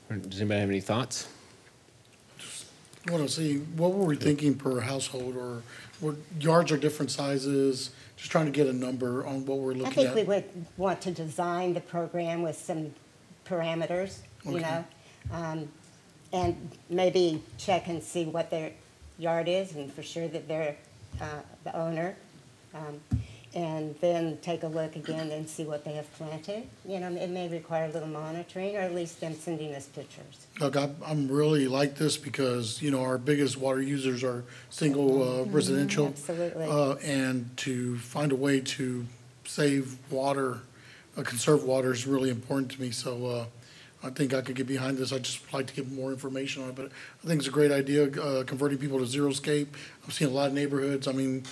Does anybody have any thoughts? I want to see, what were we thinking per household, or what yards are different sizes? Just trying to get a number on what we're I looking think at. we would want to design the program with some parameters, you Okay. know, and maybe check and see what their yard is and for sure that they're the owner. And then take a look again and see what they have planted. You know, it may require a little monitoring or at least them sending us pictures. Look, I'm really like this because, you know, our biggest water users are single residential. Absolutely. And to find a way to save water, conserve water is really important to me. So I think I could get behind this. I'd just like to get more information on it. But I think it's a great idea, converting people to Xeriscape. I've seen a lot of neighborhoods. I mean,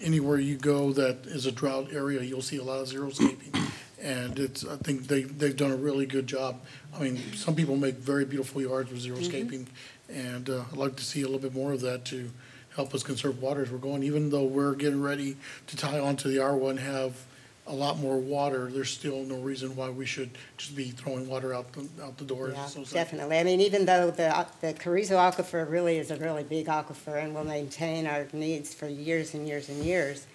anywhere you go that is a drought area, you'll see a lot of Xeriscaping. And I think they've done a really good job. I mean, some people make very beautiful yards with Xeriscaping. And I'd like to see a little bit more of that to help us conserve water as we're going. Even though we're getting ready to tie onto the ARWA and have a lot more water, there's still no reason why we should just be throwing water out the door. Yeah, So it's definitely. I mean, even though the Carrizo Aquifer really is a really big aquifer and will maintain our needs for years and years and years,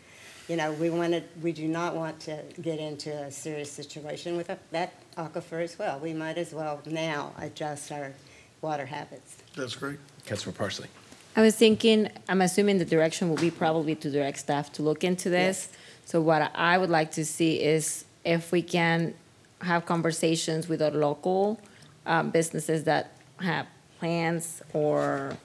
you know, we do not want to get into a serious situation with that aquifer as well. We might as well now adjust our water habits. That's great. Councilor Parsley. I was thinking, I'm assuming the direction will be probably to direct staff to look into this. So what I would like to see is if we can have conversations with our local businesses that have plants or,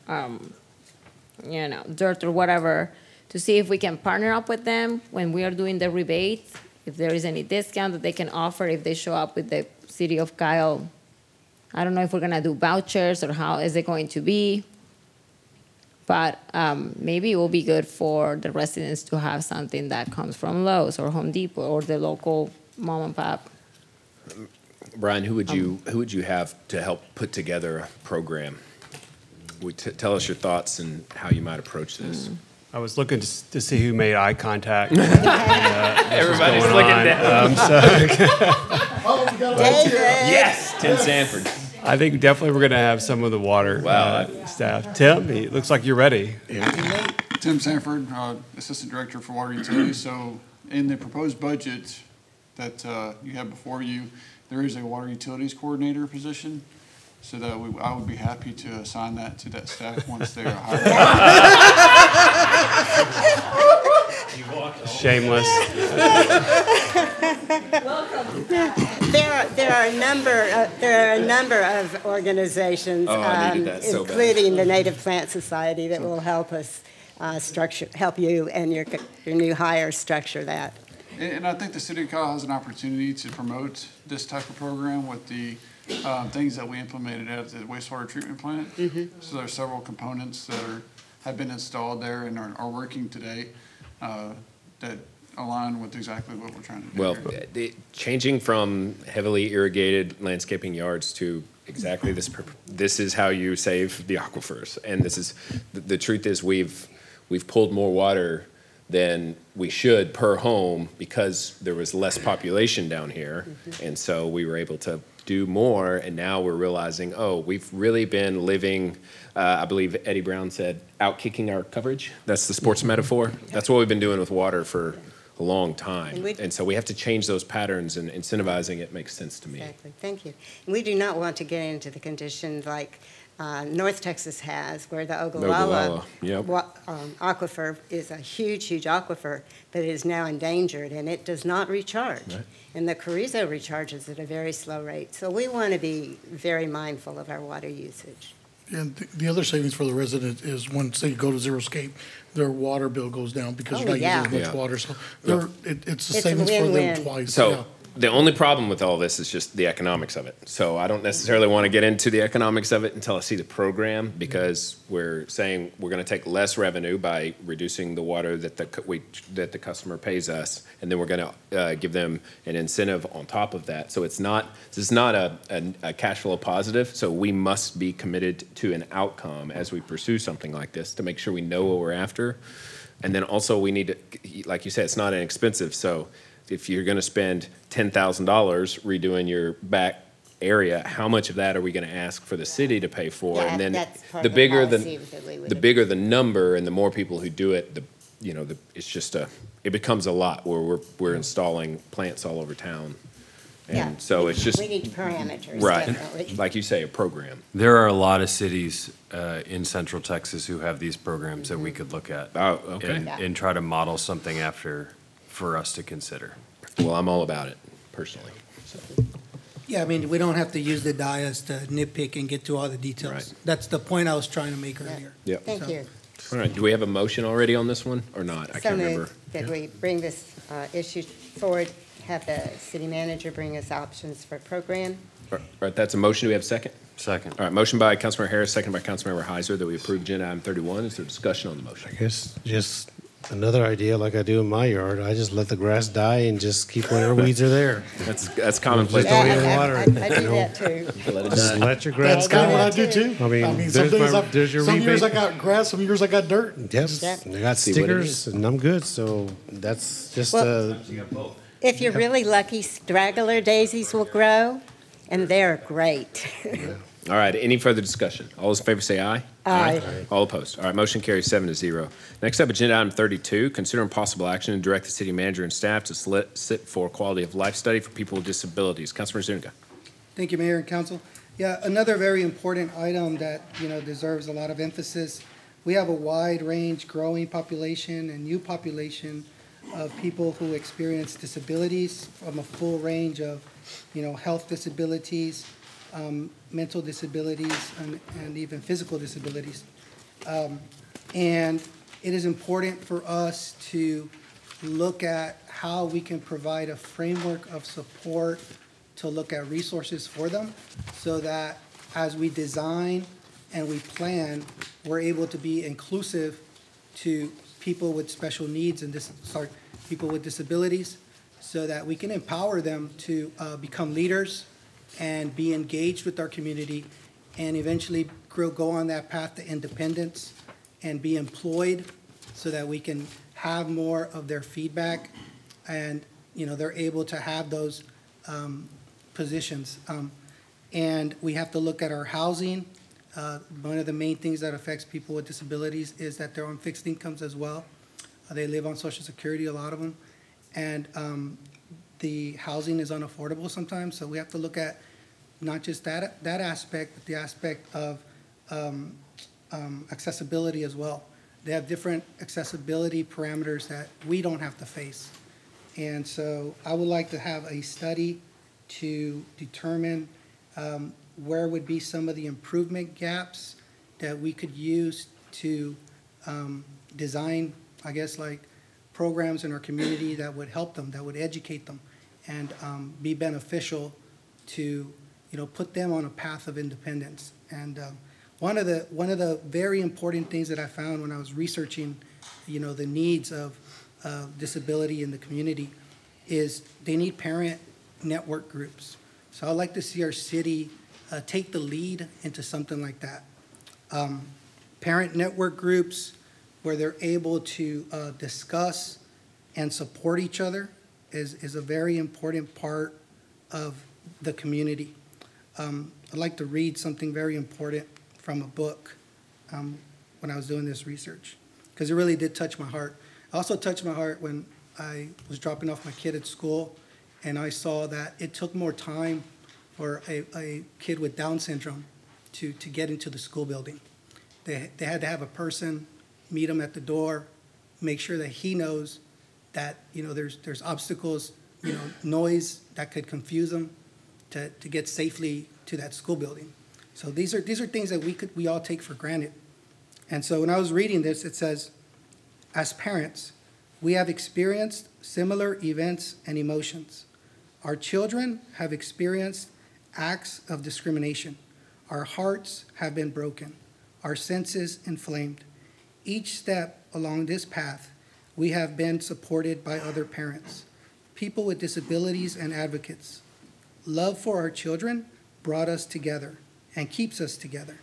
you know, dirt or whatever, to see if we can partner up with them when we are doing the rebate, if there is any discount that they can offer if they show up with the City of Kyle. I don't know if we're gonna do vouchers or how is it going to be. But maybe it will be good for the residents to have something that comes from Lowe's or Home Depot or the local mom and pop. Brian, who would you have to help put together a program? Tell us your thoughts and how you might approach this. I was looking to see who made eye contact. Everybody's looking down. Yes, Tim Sanford. I think definitely we're going to have some of the water staff. Tim, it looks like you're ready. Tim Sanford, Assistant Director for Water Utilities. So in the proposed budget that you have before you, there is a Water Utilities Coordinator position. So that I would be happy to assign that to that staff once they are hired. Shameless. There are a number of organizations, I needed that so bad. including the Native Plant Society, that will help us help you and your new hire structure that. And I think the City of Kyle has an opportunity to promote this type of program with the things that we implemented at the wastewater treatment plant. So there are several components that have been installed there and are working today that align with exactly what we're trying to do. Well, here. changing from heavily irrigated landscaping yards to exactly this is how you save the aquifers. And this is the truth is we've pulled more water than we should per home because there was less population down here. And so we were able to do more, and now we're realizing, oh, we've really been living, I believe Eddie Brown said, out kicking our coverage. That's the sports metaphor. That's what we've been doing with water for a long time. And so we have to change those patterns, and incentivizing it makes sense to me. Exactly, thank you. And we do not want to get into the conditions like North Texas has, where the Ogallala aquifer is a huge, huge aquifer, but it is now endangered, and it does not recharge. Right. And the Carrizo recharges at a very slow rate. So we want to be very mindful of our water usage. And the other savings for the resident is when, say, you go to Xeriscape, their water bill goes down because you're not using as much water. So it's a savings for them twice. So the only problem with all this is just the economics of it. So I don't necessarily want to get into the economics of it until I see the program, because we're saying we're going to take less revenue by reducing the water that the customer pays us, and then we're going to give them an incentive on top of that. So this is not a cash flow positive. So we must be committed to an outcome as we pursue something like this to make sure we know what we're after. And then also we need to, like you said, it's not inexpensive. So if you're going to spend $10,000 redoing your back area, how much of that are we going to ask for the city to pay for? Yeah, and then that's part the of bigger the bigger the number and the more people who do it, it's just it becomes a lot where we're installing plants all over town. Yeah. And so it's just. We need parameters, Right, definitely. like you say, a program. There are a lot of cities in Central Texas who have these programs that we could look at. Oh, okay. And try to model something after for us to consider. Well, I'm all about it, personally. So. Yeah, I mean, we don't have to use the dais to nitpick and get to all the details. Right. That's the point I was trying to make earlier. Yep. Thank So- you. All right, do we have a motion already on this one, or not? I So can't remember. moved that we bring this issue forward, have the city manager bring us options for program. All right, that's a motion. Do we have a second? Second. All right, motion by Councilmember Harris, second by Councilmember Heiser, that we approve agenda item 31. Is there discussion on the motion? I guess just another idea like I do in my yard. I just let the grass die and just keep whatever weeds are there. That's commonplace. Just don't even water it. I do that too. Just let your grass That's kind of what I die. do too. I mean, some there's days my- I- there's your some years I rebate. got grass, some years I got dirt. Yes, Yep. I got See what it stickers and I'm good. So that's just Well- If you're really lucky, straggler daisies will grow, and they're great. All right, any further discussion? All those in favor say aye. Aye. All opposed. All right, motion carries 7-0. Next up, agenda item 32, consider possible action to direct the city manager and staff to solicit for quality of life study for people with disabilities. Councilmember Zuniga. Thank you, Mayor and Council. Yeah, another very important item that, deserves a lot of emphasis. We have a wide range growing population and new population of people who experience disabilities from a full range of, health disabilities, mental disabilities, and even physical disabilities. And it is important for us to look at how we can provide a framework of support to look at resources for them so that as we design and we plan, we're able to be inclusive to people with special needs and people with disabilities so that we can empower them to become leaders and be engaged with our community and eventually go on that path to independence and be employed so that we can have more of their feedback and, they're able to have those positions. And we have to look at our housing. One of the main things that affects people with disabilities is that they're on fixed incomes as well. They live on Social Security, a lot of them. And the housing is unaffordable sometimes, so we have to look at not just that aspect, but the aspect of accessibility as well. They have different accessibility parameters that we don't have to face. And so I would like to have a study to determine where would be some of the improvement gaps that we could use to design, I guess, like programs in our community that would help them, that would educate them, and be beneficial to, put them on a path of independence. And one of the very important things that I found when I was researching, the needs of disability in the community is they need parent network groups. So I'd like to see our city take the lead into something like that. Parent network groups where they're able to discuss and support each other is a very important part of the community. I'd like to read something very important from a book when I was doing this research, because it really did touch my heart. It also touched my heart when I was dropping off my kid at school, and I saw that it took more time for a kid with Down syndrome to get into the school building. They had to have a person meet him at the door, make sure that he knows that, there's obstacles, noise that could confuse him to get safely to that school building. So these are things that we all take for granted. And so when I was reading this, it says, as parents, we have experienced similar events and emotions. Our children have experienced acts of discrimination. Our hearts have been broken, our senses inflamed. Each step along this path, we have been supported by other parents, people with disabilities and advocates. Love for our children brought us together and keeps us together.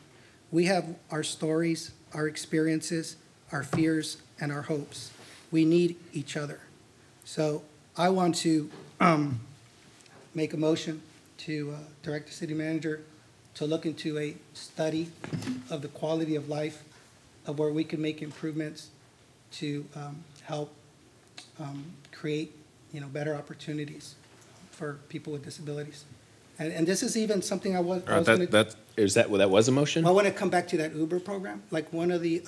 We have our stories, our experiences, our fears, and our hopes. We need each other. So I want to make a motion to direct the city manager to look into a study of the quality of life of where we can make improvements to help create, better opportunities for people with disabilities. And this is even something I was All right, gonna. that was a motion? I want to come back to that Uber program. Like, one of the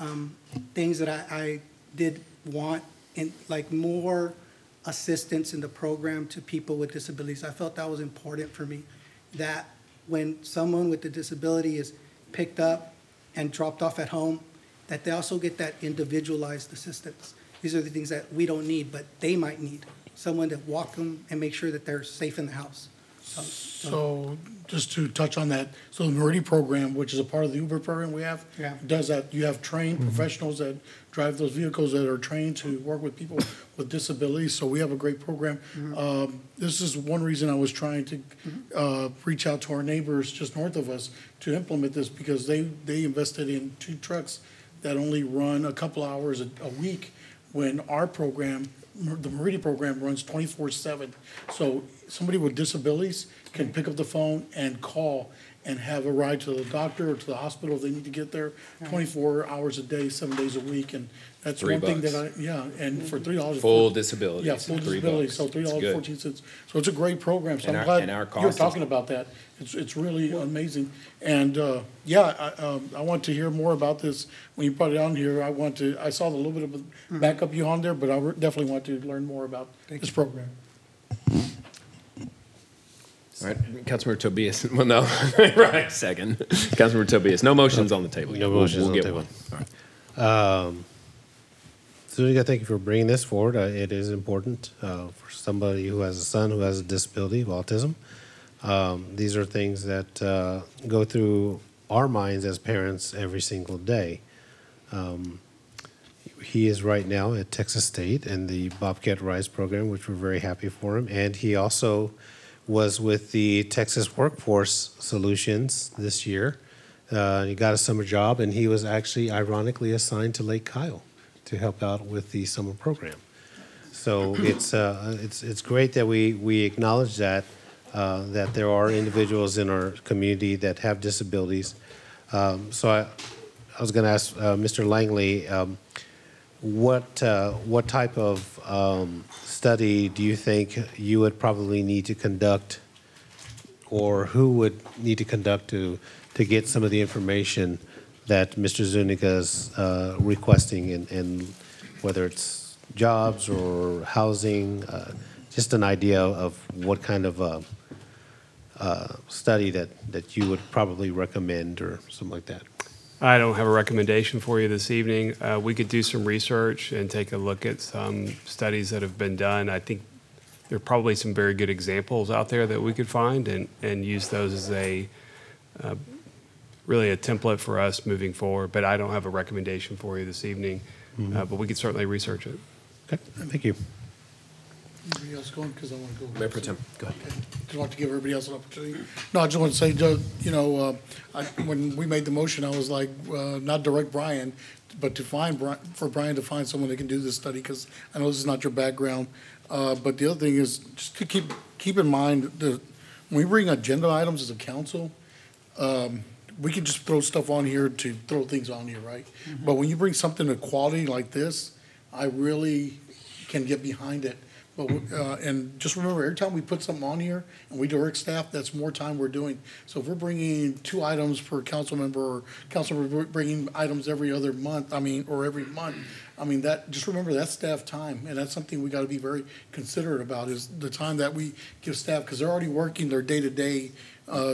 things that I did want in, like, more assistance in the program to people with disabilities. I felt that was important for me, that when someone with a disability is picked up and dropped off at home, that they also get that individualized assistance. These are the things that we don't need, but they might need. Someone to walk them and make sure that they're safe in the house. So just to touch on that, so the Meridian program, which is a part of the Uber program we have, Yeah. does that. You have trained professionals that drive those vehicles that are trained to work with people with disabilities. So we have a great program. This is one reason I was trying to reach out to our neighbors just north of us to implement this, because they invested in 2 trucks that only run a couple hours a week, when our program, the Meridian program, runs 24/7. So somebody with disabilities can pick up the phone and call and have a ride to the doctor or to the hospital if they need to get there 24 hours a day, 7 days a week. And that's one thing that and for $3. Full disability. Yeah, full disability, so $3.14. So it's a great program. So And I'm our glad cost you're is- talking about that. It's really amazing. And, I want to hear more about this. When you put it on here, I saw the little bit of backup you on there, but I definitely want to learn more about this program. All right, Councilmember Tobias, well, no, right, second. Councilmember Tobias, no motions on the table. No We'll- motions we'll on the get table. one. All right. Zuniga, thank you for bringing this forward. It is important for somebody who has a son who has a disability of autism. These are things that go through our minds as parents every single day. He is right now at Texas State in the Bobcat Rise program, which we're very happy for him. And he also was with the Texas Workforce Solutions this year. He got a summer job, and he was actually ironically assigned to Lake Kyle to help out with the summer program. So it's great that we acknowledge that there are individuals in our community that have disabilities. So I was going to ask Mr. Langley, what type of study do you think you would probably need to conduct, or who would need to conduct to get some of the information that Mr. Zuniga is requesting, and whether it's jobs or housing, just an idea of what kind of study that you would probably recommend or something like that? I don't have a recommendation for you this evening. We could do some research and take a look at some studies that have been done. I think there are probably some very good examples out there that we could find and use those as really a template for us moving forward. But I don't have a recommendation for you this evening, but we could certainly research it. Okay, thank you. Anybody else going? Because I want to go. Mayor Pro Tem, go ahead. Just want to give everybody else an opportunity. No, I just want to say, when we made the motion, I was like, not direct Brian, but for Brian to find someone that can do this study, because I know this is not your background. But the other thing is just to keep in mind that when we bring agenda items as a council, we can just throw stuff on here to throw things on here, right? But when you bring something of quality like this, I really can get behind it. But, and just remember, every time we put something on here and we direct staff, that's more time we're doing. So if we're bringing 2 items per council member, or council member bringing items every other month, or every month, that, just remember, that's staff time. And that's something we got to be very considerate about, is the time that we give staff, because they're already working their day-to-day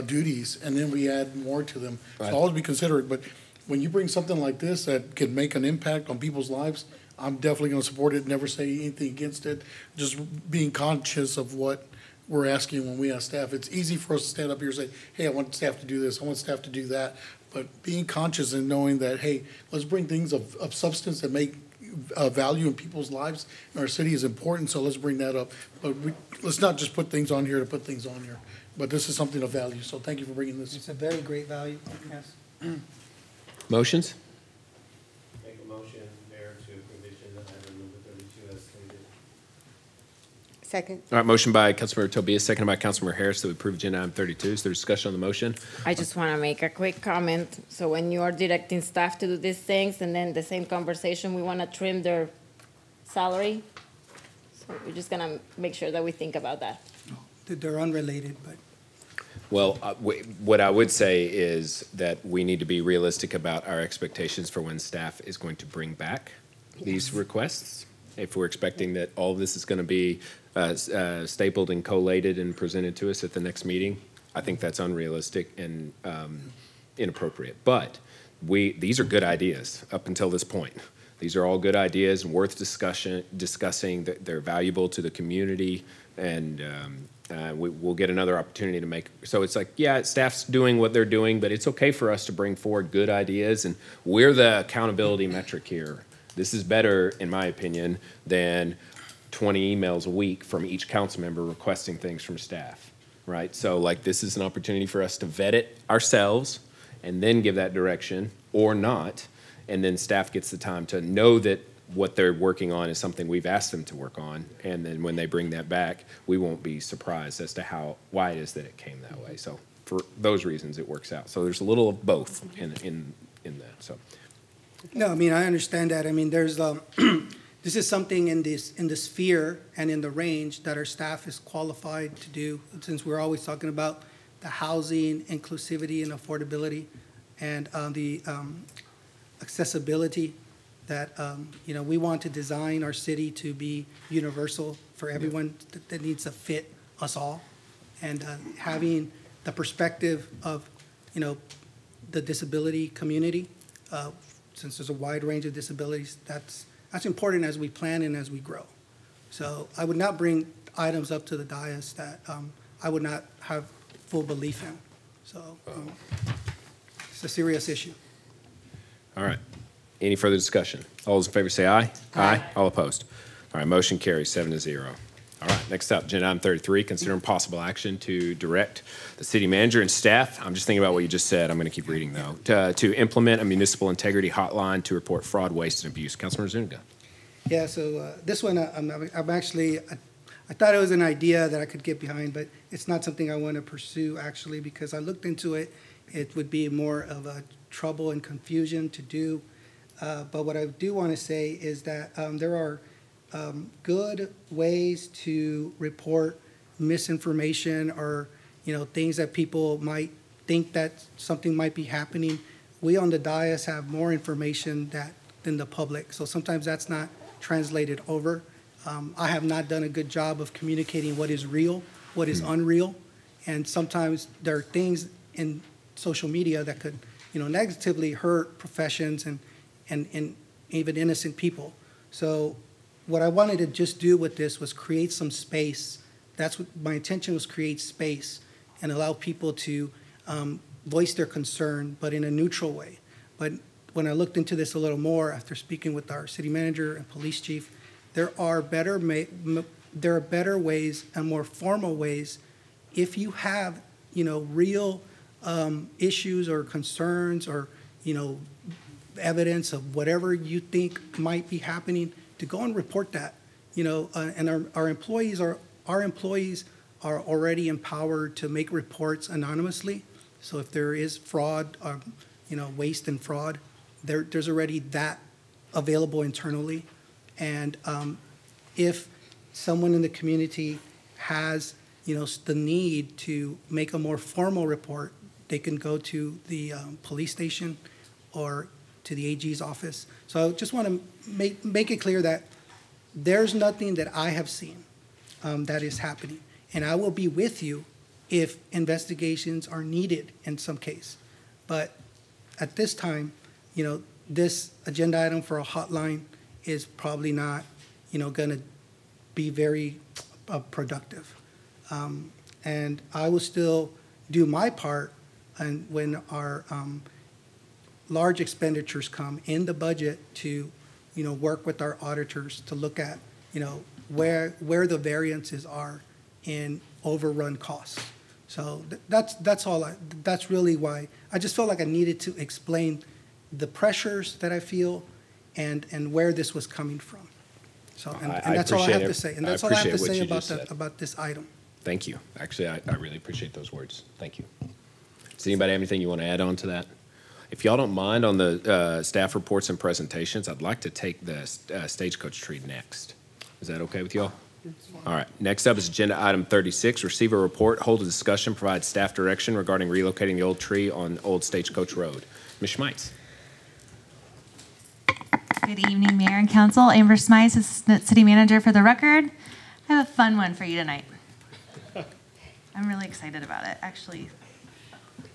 duties, and then we add more to them. Right. So always be considerate. But when you bring something like this that can make an impact on people's lives, I'm definitely going to support it, never say anything against it, just being conscious of what we're asking when we ask staff. It's easy for us to stand up here and say, hey, I want staff to do this, I want staff to do that, but being conscious and knowing that, hey, let's bring things of substance that make value in people's lives in our city is important, so let's bring that up. But let's not just put things on here to put things on here, but this is something of value, so thank you for bringing this. It's a very great value, yes. Motions? Make a motion, Mayor, to provision item number 32 as stated. Second. All right, motion by Councilmember Tobias, seconded by Councilmember Harris, that we approve agenda item 32. Is there discussion on the motion? I just want to make a quick comment. So when you are directing staff to do these things, and then the same conversation, we want to trim their salary. So we're just going to make sure that we think about that. that they're unrelated, but Well, what I would say is that we need to be realistic about our expectations for when staff is going to bring back these requests. If we're expecting that all of this is going to be stapled and collated and presented to us at the next meeting, I think that's unrealistic and inappropriate. But these are good ideas up until this point. These are all good ideas and worth discussing. They're valuable to the community, and we'll get another opportunity to make. So it's like, yeah, staff's doing what they're doing, but it's okay for us to bring forward good ideas, and we're the accountability metric here. This is better, in my opinion, than 20 emails a week from each council member requesting things from staff, right? So like, this is an opportunity for us to vet it ourselves and then give that direction, or not, and then staff gets the time to know that what they're working on is something we've asked them to work on, and then when they bring that back, we won't be surprised as to why it is that it came that way. So for those reasons, it works out. So there's a little of both in that, so. no, I mean, I understand that. I mean, there's, this is something in the sphere and in the range that our staff is qualified to do, since we're always talking about the housing, inclusivity, and affordability, and the accessibility that, we want to design our city to be universal for everyone that needs to fit us all. And having the perspective of, the disability community, since there's a wide range of disabilities, that's important as we plan and as we grow. So I would not bring items up to the dais that I would not have full belief in. So it's a serious issue. All right. Any further discussion? All those in favor say aye. Aye. All opposed? All right, motion carries 7-0. All right, next up, agenda item 33, consider possible action to direct the city manager and staff, I'm just thinking about what you just said, I'm going to keep reading though, to implement a municipal integrity hotline to report fraud, waste, and abuse. Councilmember Zuniga. Yeah, so this one, I'm actually, I thought it was an idea that I could get behind, but it's not something I want to pursue actually, because I looked into it. It would be more of a trouble and confusion to do. But what I do want to say is that there are good ways to report misinformation or, things that people might think that something might be happening. We on the dais have more information than the public, so sometimes that's not translated over. I have not done a good job of communicating what is real, what is unreal, and sometimes there are things in social media that could, negatively hurt professions and even innocent people. So what I wanted to just do with this was create some space. That's what my intention was, create space and allow people to voice their concern, but in a neutral way. But when I looked into this a little more after speaking with our city manager and police chief, there are better ways and more formal ways if you have, real issues or concerns or, evidence of whatever you think might be happening, to go and report that, and our employees are already empowered to make reports anonymously. So if there is fraud, or, waste and fraud, there's already that available internally. And if someone in the community has, the need to make a more formal report, they can go to the police station or to the AG's office. So I just want to make it clear that there's nothing that I have seen that is happening. And I will be with you if investigations are needed in some case. But at this time, this agenda item for a hotline is probably not, going to be very productive. And I will still do my part, and when our large expenditures come in the budget to, work with our auditors to look at, where the variances are in overrun costs. So that's all. That's really why I just felt like I needed to explain the pressures that I feel and where this was coming from. So and that's all I have to say. And that's all I have to say about this item. Thank you. Actually, I really appreciate those words. Thank you. Does anybody have anything you want to add on to that? If y'all don't mind, on the staff reports and presentations, I'd like to take the stagecoach tree next. Is that okay with y'all? All right, next up is agenda item 36, receive a report, hold a discussion, provide staff direction regarding relocating the old tree on Old Stagecoach Road. Ms. Schmeitz. Good evening, Mayor and Council. Amber Smice, Assistant City Manager for the record. I have a fun one for you tonight. I'm really excited about it. Actually,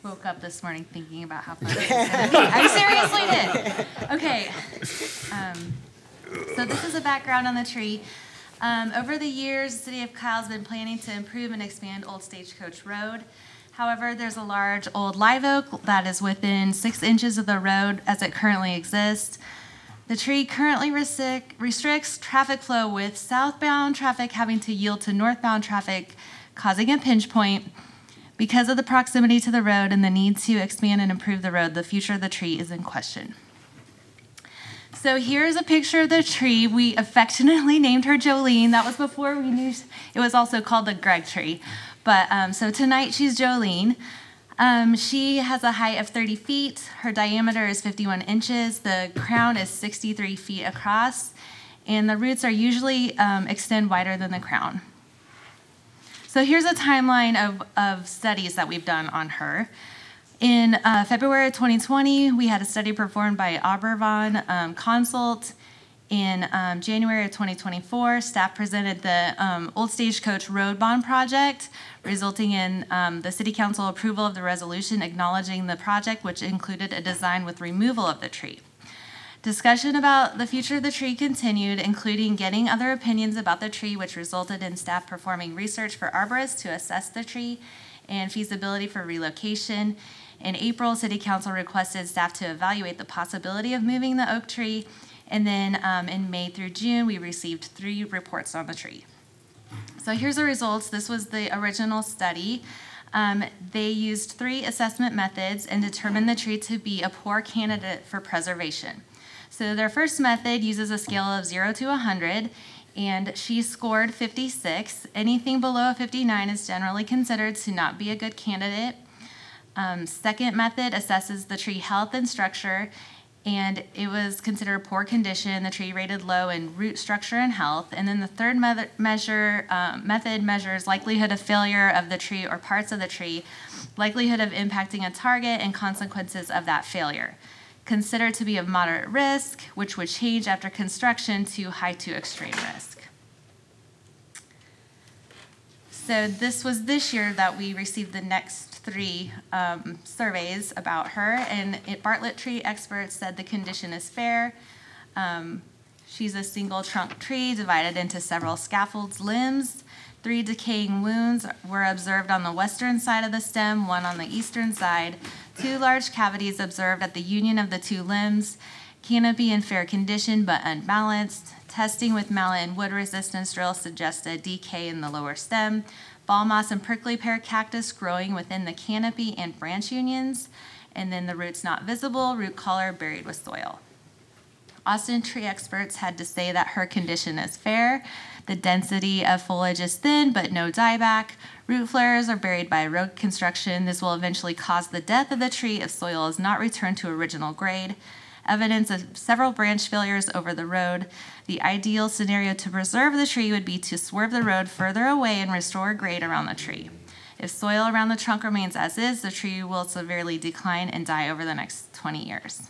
woke up this morning thinking about how fun it was going to be. I seriously did. Okay. So this is a background on the tree. Over the years, the City of Kyle's been planning to improve and expand Old Stagecoach Road. However, there's a large old live oak that is within 6 inches of the road as it currently exists. The tree currently restricts traffic flow, with southbound traffic having to yield to northbound traffic, causing a pinch point. Because of the proximity to the road and the need to expand and improve the road, the future of the tree is in question. So here's a picture of the tree. We affectionately named her Jolene. That was before we knew it was also called the Greg tree. But so tonight she's Jolene. She has a height of 30 feet. Her diameter is 51 inches. The crown is 63 feet across, and the roots are usually extend wider than the crown. So here's a timeline of studies that we've done on her. In February of 2020, we had a study performed by Abervon Consult. In January of 2024, staff presented the Old Stagecoach Road Bond Project, resulting in the City Council approval of the resolution acknowledging the project, which included a design with removal of the tree. Discussion about the future of the tree continued, including getting other opinions about the tree, which resulted in staff performing research for arborists to assess the tree and feasibility for relocation. In April, City Council requested staff to evaluate the possibility of moving the oak tree. And then in May through June, we received 3 reports on the tree. So here's the results. This was the original study. They used 3 assessment methods and determined the tree to be a poor candidate for preservation. So their first method uses a scale of 0 to 100, and she scored 56. Anything below a 59 is generally considered to not be a good candidate. Second method assesses the tree health and structure, and it was considered poor condition. The tree rated low in root structure and health. And then the third method measures likelihood of failure of the tree or parts of the tree, likelihood of impacting a target, and consequences of that failure. Considered to be of moderate risk, which would change after construction to high to extreme risk. So this was this year that we received the next 3 surveys about her, and Bartlett Tree experts said the condition is fair. She's a single trunk tree divided into several scaffolds limbs. 3 decaying wounds were observed on the western side of the stem, 1 on the eastern side. 2 large cavities observed at the union of the 2 limbs. Canopy in fair condition but unbalanced. Testing with mallet and wood resistance drill suggested decay in the lower stem. Ball moss and prickly pear cactus growing within the canopy and branch unions, and then the roots not visible, root collar buried with soil. Austin tree experts had to say that her condition is fair. The density of foliage is thin but no dieback. Root flares are buried by road construction. This will eventually cause the death of the tree if soil is not returned to original grade. Evidence of several branch failures over the road. The ideal scenario to preserve the tree would be to swerve the road further away and restore grade around the tree. If soil around the trunk remains as is, the tree will severely decline and die over the next 20 years.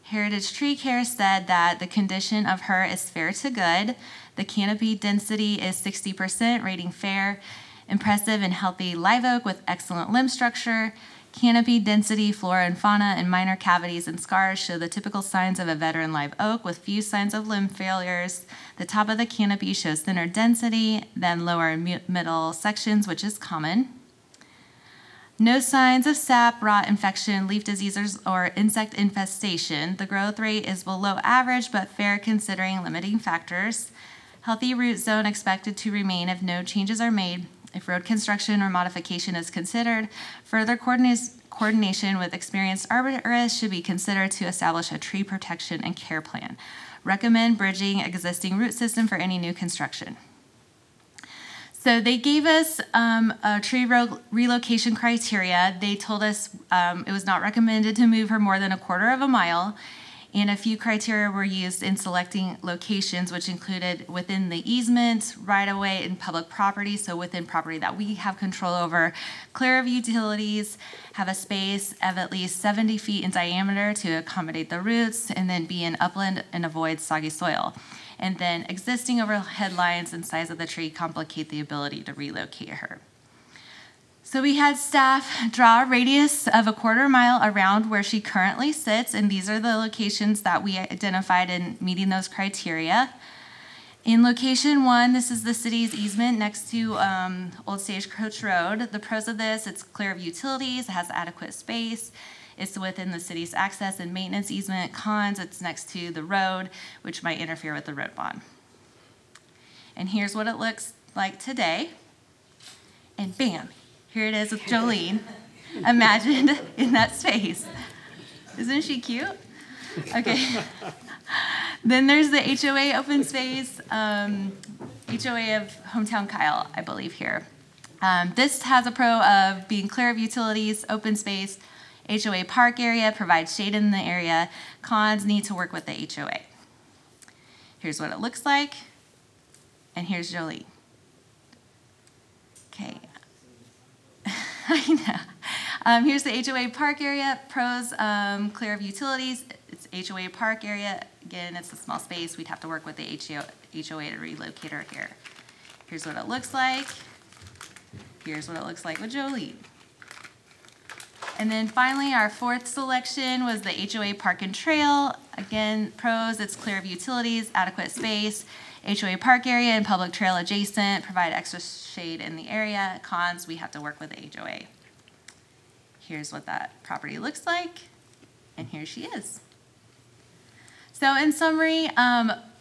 Heritage Tree Care said that the condition of her is fair to good. The canopy density is 60%, rating fair. Impressive and healthy live oak with excellent limb structure. Canopy density, flora and fauna, and minor cavities and scars show the typical signs of a veteran live oak with few signs of limb failures. The top of the canopy shows thinner density than lower and middle sections, which is common. No signs of sap, rot, infection, leaf diseases, or insect infestation. The growth rate is below average but fair considering limiting factors. Healthy root zone expected to remain if no changes are made. If road construction or modification is considered, further coordination with experienced arborists should be considered to establish a tree protection and care plan. Recommend bridging existing root system for any new construction. So they gave us a tree relocation criteria. They told us it was not recommended to move her more than 1/4 of a mile. And a few criteria were used in selecting locations, which included within the easement, right-of-way, and public property, so within property that we have control over, clear of utilities, have a space of at least 70 feet in diameter to accommodate the roots, and then be in upland and avoid soggy soil. And then existing overhead lines and size of the tree complicate the ability to relocate her. So we had staff draw a radius of a 1/4 mile around where she currently sits, and these are the locations that we identified in meeting those criteria. In location 1, this is the city's easement next to Old Stagecoach Road. The pros of this, it's clear of utilities, it has adequate space, it's within the city's access and maintenance easement. Cons, it's next to the road, which might interfere with the road bond. And here's what it looks like today. And bam, here it is with Jolene, imagined in that space. Isn't she cute? Okay. Then there's the HOA open space, HOA of Hometown Kyle, I believe here. This has a pro of being clear of utilities, open space, HOA park area, provides shade in the area. Cons, need to work with the HOA. Here's what it looks like, and here's Jolene. Okay. I know. Here's the HOA park area. Pros, clear of utilities. It's HOA park area. Again, it's a small space. We'd have to work with the HOA to relocate her here. Here's what it looks like. Here's what it looks like with Jolene. And then finally, our 4th selection was the HOA park and trail. Again, pros, it's clear of utilities, adequate space, HOA park area and public trail adjacent, provide extra shade in the area. Cons, we have to work with the HOA. Here's what that property looks like, and here she is. So in summary,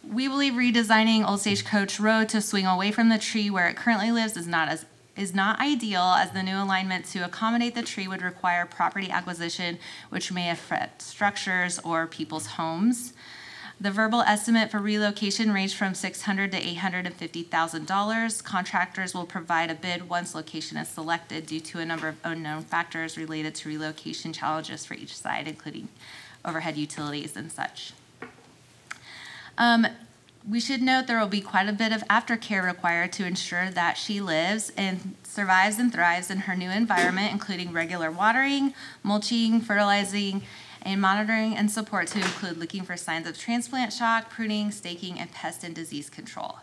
we believe redesigning Old Stagecoach Road to swing away from the tree where it currently lives is not ideal, as the new alignment to accommodate the tree would require property acquisition, which may affect structures or people's homes. The verbal estimate for relocation ranged from $600,000 to $850,000. Contractors will provide a bid once location is selected due to a number of unknown factors related to relocation challenges for each side, including overhead utilities and such. We should note there will be quite a bit of aftercare required to ensure that she lives and survives and thrives in her new environment, including regular watering, mulching, fertilizing, and monitoring and support to include looking for signs of transplant shock, pruning, staking, and pest and disease control.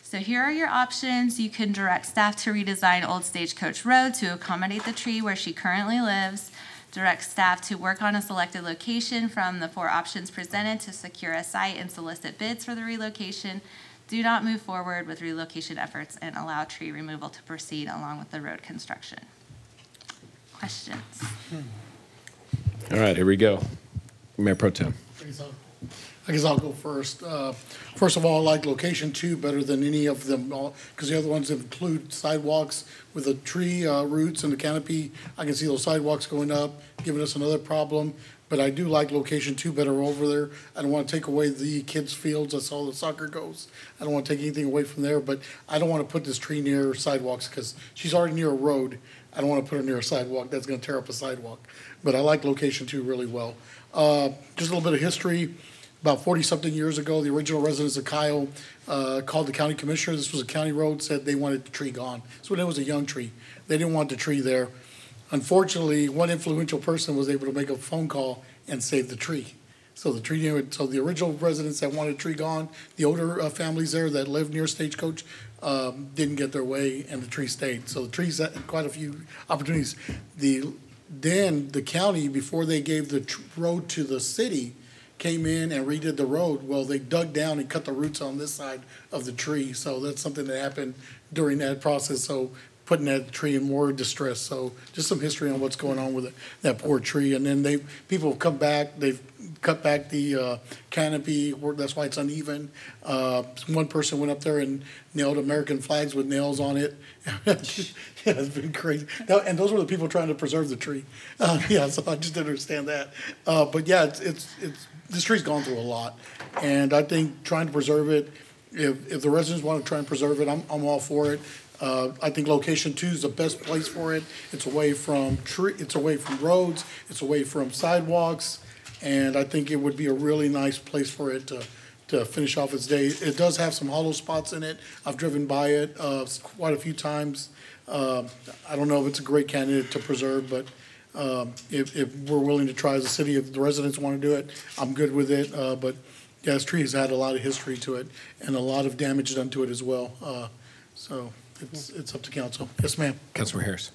So here are your options. You can direct staff to redesign Old Stagecoach Road to accommodate the tree where she currently lives. Direct staff to work on a selected location from the 4 options presented to secure a site and solicit bids for the relocation. Do not move forward with relocation efforts and allow tree removal to proceed along with the road construction. Questions? All right, here we go. Mayor Pro Tem. I guess I'll go first. First of all, I like location 2 better than any of them, because the other ones include sidewalks with the tree roots and the canopy. I can see those sidewalks going up, giving us another problem. But I do like location 2 better over there. I don't want to take away the kids' fields. That's all the soccer goes. I don't want to take anything away from there, but I don't want to put this tree near sidewalks because she's already near a road. I don't want to put her near a sidewalk. That's going to tear up a sidewalk. But I like location 2 really well. Just a little bit of history. About 40-something years ago, the original residents of Kyle called the county commissioner. This was a county road, said they wanted the tree gone. So it was a young tree. They didn't want the tree there. Unfortunately, one influential person was able to make a phone call and save the tree. So the original residents that wanted the tree gone, the older families there that lived near Stagecoach, didn't get their way, and the tree stayed. So the trees had quite a few opportunities. Then the county, before they gave the road to the city, came in and redid the road. Well, they dug down and cut the roots on this side of the tree. So that's something that happened during that process. So putting that tree in more distress. So just some history on what's going on with that poor tree. And then people have come back. They've cut back the canopy. That's why it's uneven. One person went up there and nailed American flags with nails on it. Yeah, it's been crazy. And those were the people trying to preserve the tree. Yeah, so I just didn't understand that. But yeah, this tree's gone through a lot. And I think trying to preserve it, if the residents want to try and preserve it, I'm all for it. I think location 2 is the best place for it. It's away from roads. It's away from sidewalks. And I think it would be a really nice place for it to finish off its day. It does have some hollow spots in it. I've driven by it quite a few times. I don't know if it's a great candidate to preserve, but if we're willing to try as a city, if the residents want to do it, I'm good with it. But yeah, this tree has had a lot of history to it and a lot of damage done to it as well. So it's up to council. Yes, ma'am. Councilor Harris.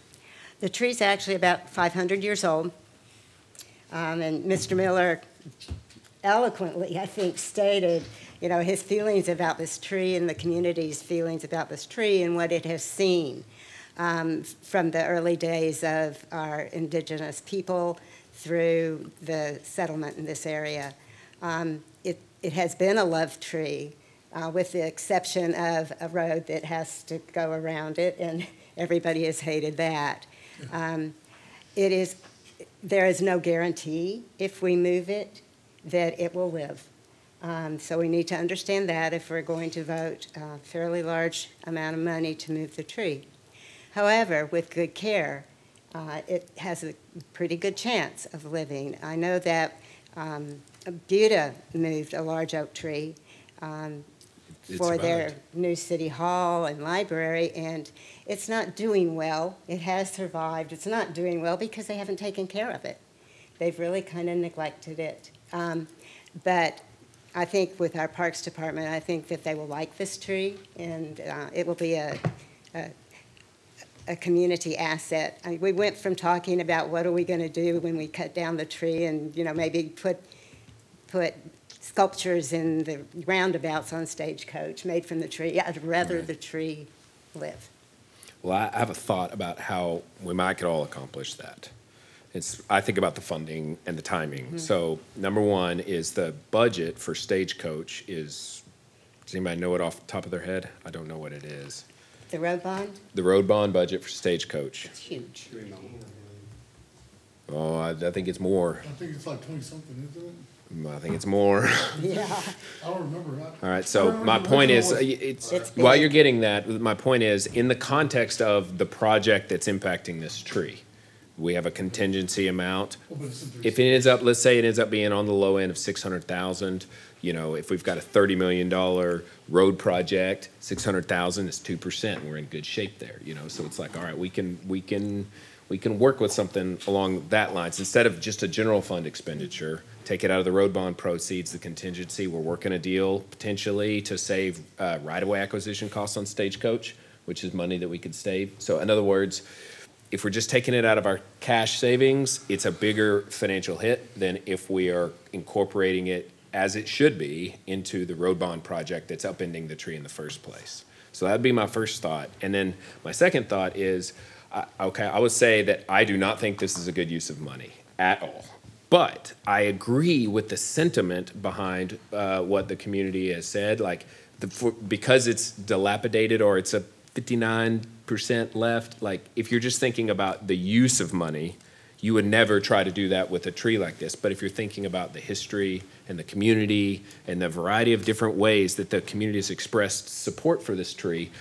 The tree's actually about 500 years old. And Mr. Miller eloquently, I think, stated, his feelings about this tree and the community's feelings about this tree and what it has seen from the early days of our indigenous people through the settlement in this area. It has been a loved tree, with the exception of a road that has to go around it, and everybody has hated that. There is no guarantee if we move it that it will live. So we need to understand that if we're going to vote a fairly large amount of money to move the tree. However, with good care, it has a pretty good chance of living. I know that Buda moved a large oak tree for their new city hall and library, and it's not doing well. It has survived. It's not doing well because they haven't taken care of it. They've really kind of neglected it. But I think with our Parks Department, I think that they will like this tree, and it will be a community asset. We went from talking about what are we going to do when we cut down the tree and, maybe put sculptures in the roundabouts on Stagecoach made from the tree. I'd rather the tree live. Well, I have a thought about how we might could all accomplish that. I think about the funding and the timing. Mm-hmm. So number one is the budget for Stagecoach does anybody know it off the top of their head? I don't know what it is. The road bond? The road bond budget for Stagecoach. It's huge. Oh, I think it's more. I think it's like 20-something, isn't it? I think it's more. Yeah. I don't remember. All right, so my point is, while you're getting that, my point is, in the context of the project that's impacting this tree, we have a contingency amount. If it ends up, let's say it ends up being on the low end of 600,000, if we've got a $30 million road project, 600,000 is 2%, we're in good shape there, so it's like, all right, we can work with something along that lines, instead of just a general fund expenditure, take it out of the road bond proceeds, the contingency, we're working a deal potentially to save right-of-way acquisition costs on Stagecoach, which is money that we could save. So in other words, if we're just taking it out of our cash savings, it's a bigger financial hit than if we are incorporating it as it should be into the road bond project that's upending the tree in the first place. So that'd be my first thought. And then my second thought is, I would say that I do not think this is a good use of money at all. But I agree with the sentiment behind what the community has said, because it's dilapidated or it's a 59% left, if you're just thinking about the use of money, you would never try to do that with a tree like this. But if you're thinking about the history and the community and the variety of different ways that the community has expressed support for this tree,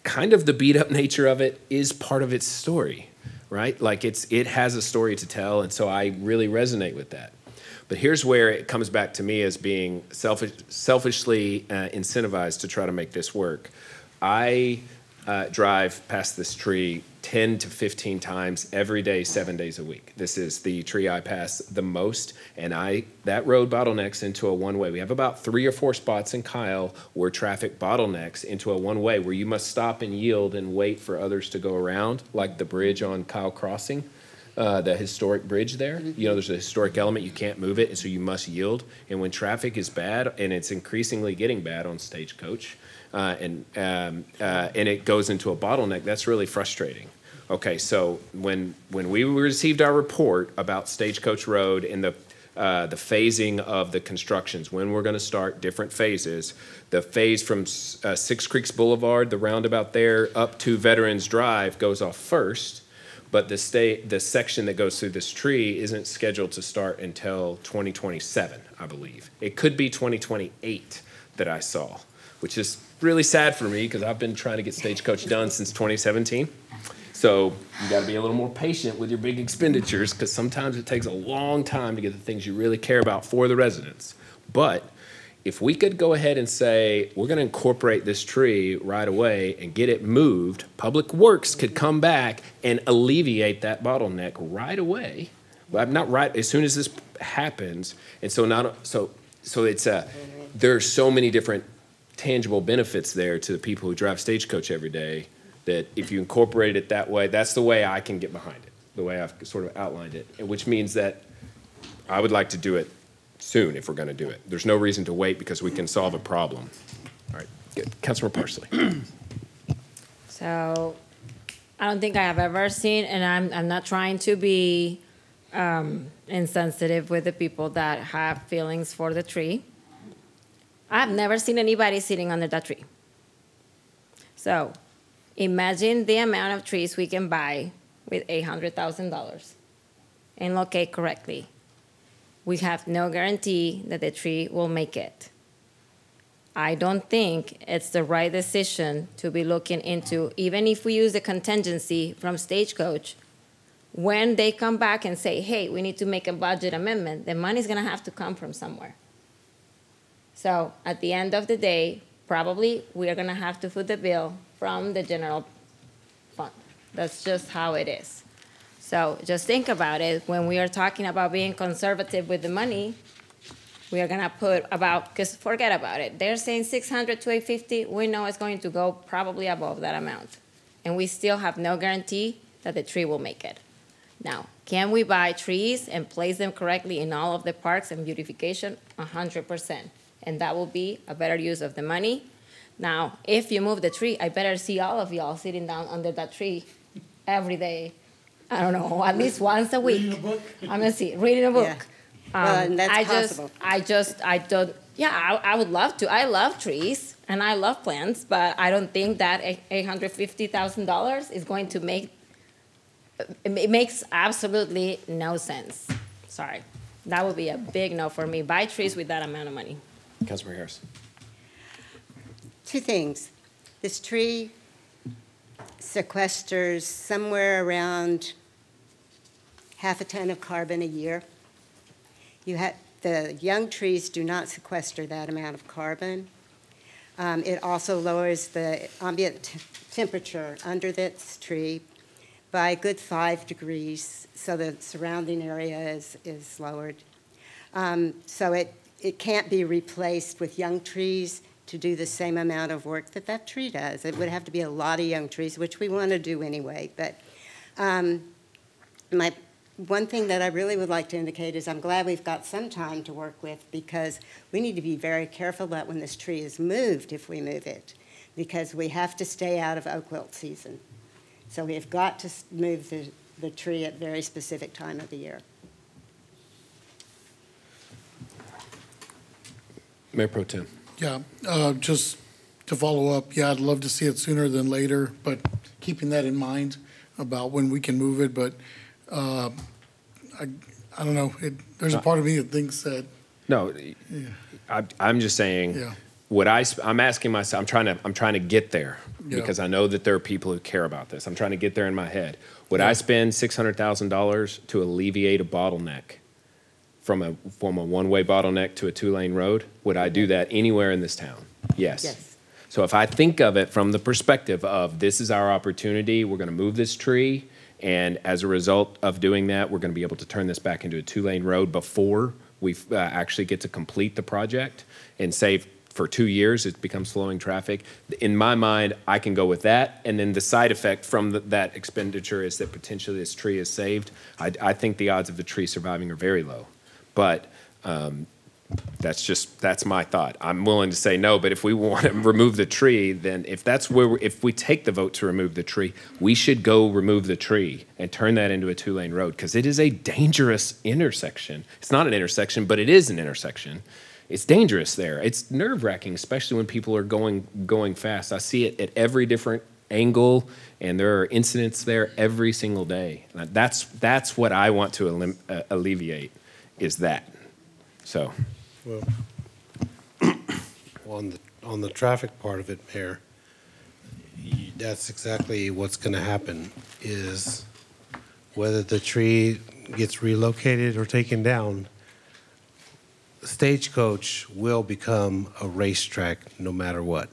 kind of the beat up nature of it is part of its story, right? It has a story to tell, and so I really resonate with that. But here's where it comes back to me as being selfishly incentivized to try to make this work. I drive past this tree 10 to 15 times every day, 7 days a week. This is the tree I pass the most, and that road bottlenecks into a one-way. We have about 3 or 4 spots in Kyle where traffic bottlenecks into a one-way, where you must stop and yield and wait for others to go around, like the bridge on Kyle Crossing, the historic bridge there. There's a historic element, you can't move it, and so you must yield. And when traffic is bad, and it's increasingly getting bad on Stagecoach, and it goes into a bottleneck, that's really frustrating. Okay, so when we received our report about Stagecoach Road and the phasing of the constructions, when we're going to start different phases, the phase from Six Creeks Boulevard, the roundabout there, up to Veterans Drive goes off first, but the section that goes through this tree isn't scheduled to start until 2027, I believe. It could be 2028 that I saw, which is really sad for me because I've been trying to get Stagecoach done since 2017. So you got to be a little more patient with your big expenditures because sometimes it takes a long time to get the things you really care about for the residents. But if we could go ahead and say, we're going to incorporate this tree right away and get it moved, Public Works could come back and alleviate that bottleneck right away. Well, not right, as soon as this happens. And so it's there's so many different tangible benefits there to the people who drive Stagecoach every day that if you incorporate it that way, that's the way I can get behind it, the way I've sort of outlined it, and which means that I would like to do it soon if we're going to do it. There's no reason to wait because we can solve a problem. All right, good. Councilor Parsley. So I don't think I have ever seen, and I'm not trying to be insensitive with the people that have feelings for the tree. I've never seen anybody sitting under that tree. So imagine the amount of trees we can buy with $800,000 and locate correctly. We have no guarantee that the tree will make it. I don't think it's the right decision to be looking into, even if we use the contingency from Stagecoach, when they come back and say, hey, we need to make a budget amendment, the money's gonna have to come from somewhere. So at the end of the day, probably we are gonna have to foot the bill from the general fund. That's just how it is. So just think about it, when we are talking about being conservative with the money, we are gonna put about, because forget about it. They're saying 600 to 850, we know it's going to go probably above that amount. And we still have no guarantee that the tree will make it. Now, can we buy trees and place them correctly in all of the parks and beautification? 100%. And that will be a better use of the money. Now, if you move the tree, I better see all of y'all sitting down under that tree every day. I don't know, at least once a week. Reading a book? I'm gonna see, reading a book. Yeah. Well, and that's possible. I don't, yeah, I would love to. I love trees and I love plants, but I don't think that $850,000 is going to make, it makes absolutely no sense. Sorry. That would be a big no for me. Buy trees with that amount of money. Councilor Harris. Two things. This tree sequesters somewhere around half a ton of carbon a year. The young trees do not sequester that amount of carbon. It also lowers the ambient temperature under this tree by a good 5 degrees, so the surrounding area is lowered. So it can't be replaced with young trees to do the same amount of work that that tree does. It would have to be a lot of young trees, which we want to do anyway. But one thing that I really would like to indicate is I'm glad we've got some time to work with, because we need to be very careful that when this tree is moved, if we move it, because we have to stay out of oak wilt season. So we have got to move the tree at a very specific time of the year. Mayor Pro Tem. Yeah, just to follow up, yeah, I'd love to see it sooner than later, but keeping that in mind about when we can move it, but I don't know, there's a part of me that thinks that. No, I'm just saying, I'm asking myself, I'm trying to get there because I know that there are people who care about this. I'm trying to get there in my head. Would I spend $600,000 to alleviate a bottleneck from a one-way bottleneck to a two-lane road? Would I do that anywhere in this town? Yes. So if I think of it from the perspective of this is our opportunity, we're going to move this tree, and as a result of doing that, we're going to be able to turn this back into a two-lane road before we actually get to complete the project and save for 2 years, it becomes flowing traffic. In my mind, I can go with that, and then the side effect from that expenditure is that potentially this tree is saved. I think the odds of the tree surviving are very low. But that's my thought. I'm willing to say no, but if we want to remove the tree, then if we take the vote to remove the tree, we should go remove the tree and turn that into a two-lane road, because it is a dangerous intersection. It's not an intersection, but it is an intersection. It's dangerous there. It's nerve-wracking, especially when people are going fast. I see it at every different angle, and there are incidents there every single day. And that's what I want to alleviate. Is that so? Well, on the traffic part of it, Mayor, that's exactly what's going to happen, is whether the tree gets relocated or taken down, Stagecoach will become a racetrack no matter what.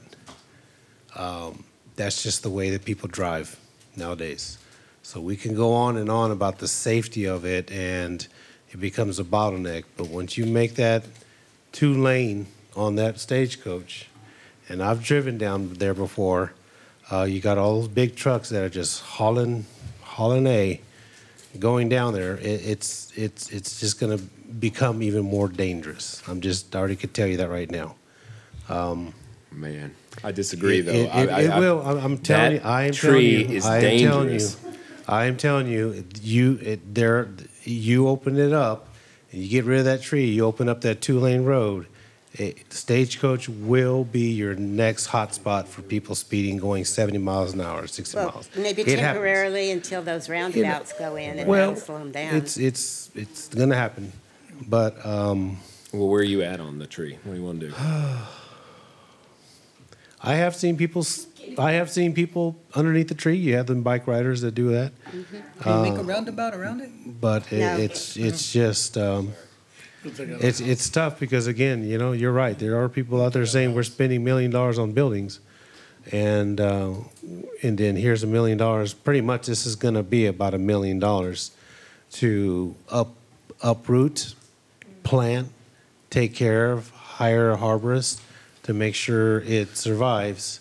That's just the way that people drive nowadays. So we can go on and on about the safety of it, and it becomes a bottleneck. But once you make that 2-lane on that Stagecoach, and I've driven down there before, you got all those big trucks that are just hauling going down there. It's just going to become even more dangerous. I already could tell you that right now. Man, I disagree, though. It will. I'm telling you. I am tree telling you. is I am telling you. dangerous. I am telling you. You open it up, and you get rid of that tree. You open up that 2-lane road. Stagecoach will be your next hot spot for people speeding, going 70 miles an hour, 60 miles. Maybe It happens. temporarily until those roundabouts go in and Well, that'll slow them down. it's going to happen, but well, where are you at on the tree? What do you want to do? I have seen people underneath the tree. You have them bike riders that do that. Can you make a roundabout around it? But it's just it's tough because, again, you're right. There are people out there saying we're spending $1 million on buildings, and then here's $1 million. Pretty much this is going to be about $1 million to uproot, plant, take care of, hire a arborist to make sure it survives,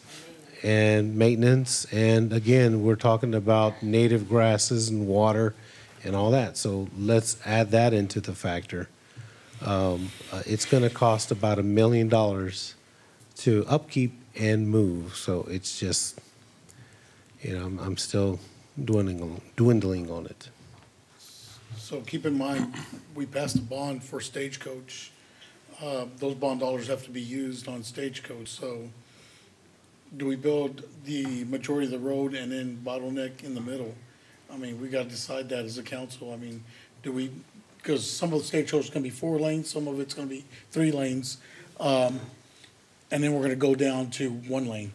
and maintenance. And again, we're talking about native grasses and water and all that. So let's add that into the factor. It's going to cost about $1 million to upkeep and move. So it's just, I'm still dwindling on it. So keep in mind, we passed a bond for Stagecoach. Those bond dollars have to be used on Stagecoach. So do we build the majority of the road and then bottleneck in the middle? I mean, we got to decide that as a council. I mean, because some of the Stagecoach is going to be 4 lanes, some of it's going to be 3 lanes. And then we're going to go down to 1 lane.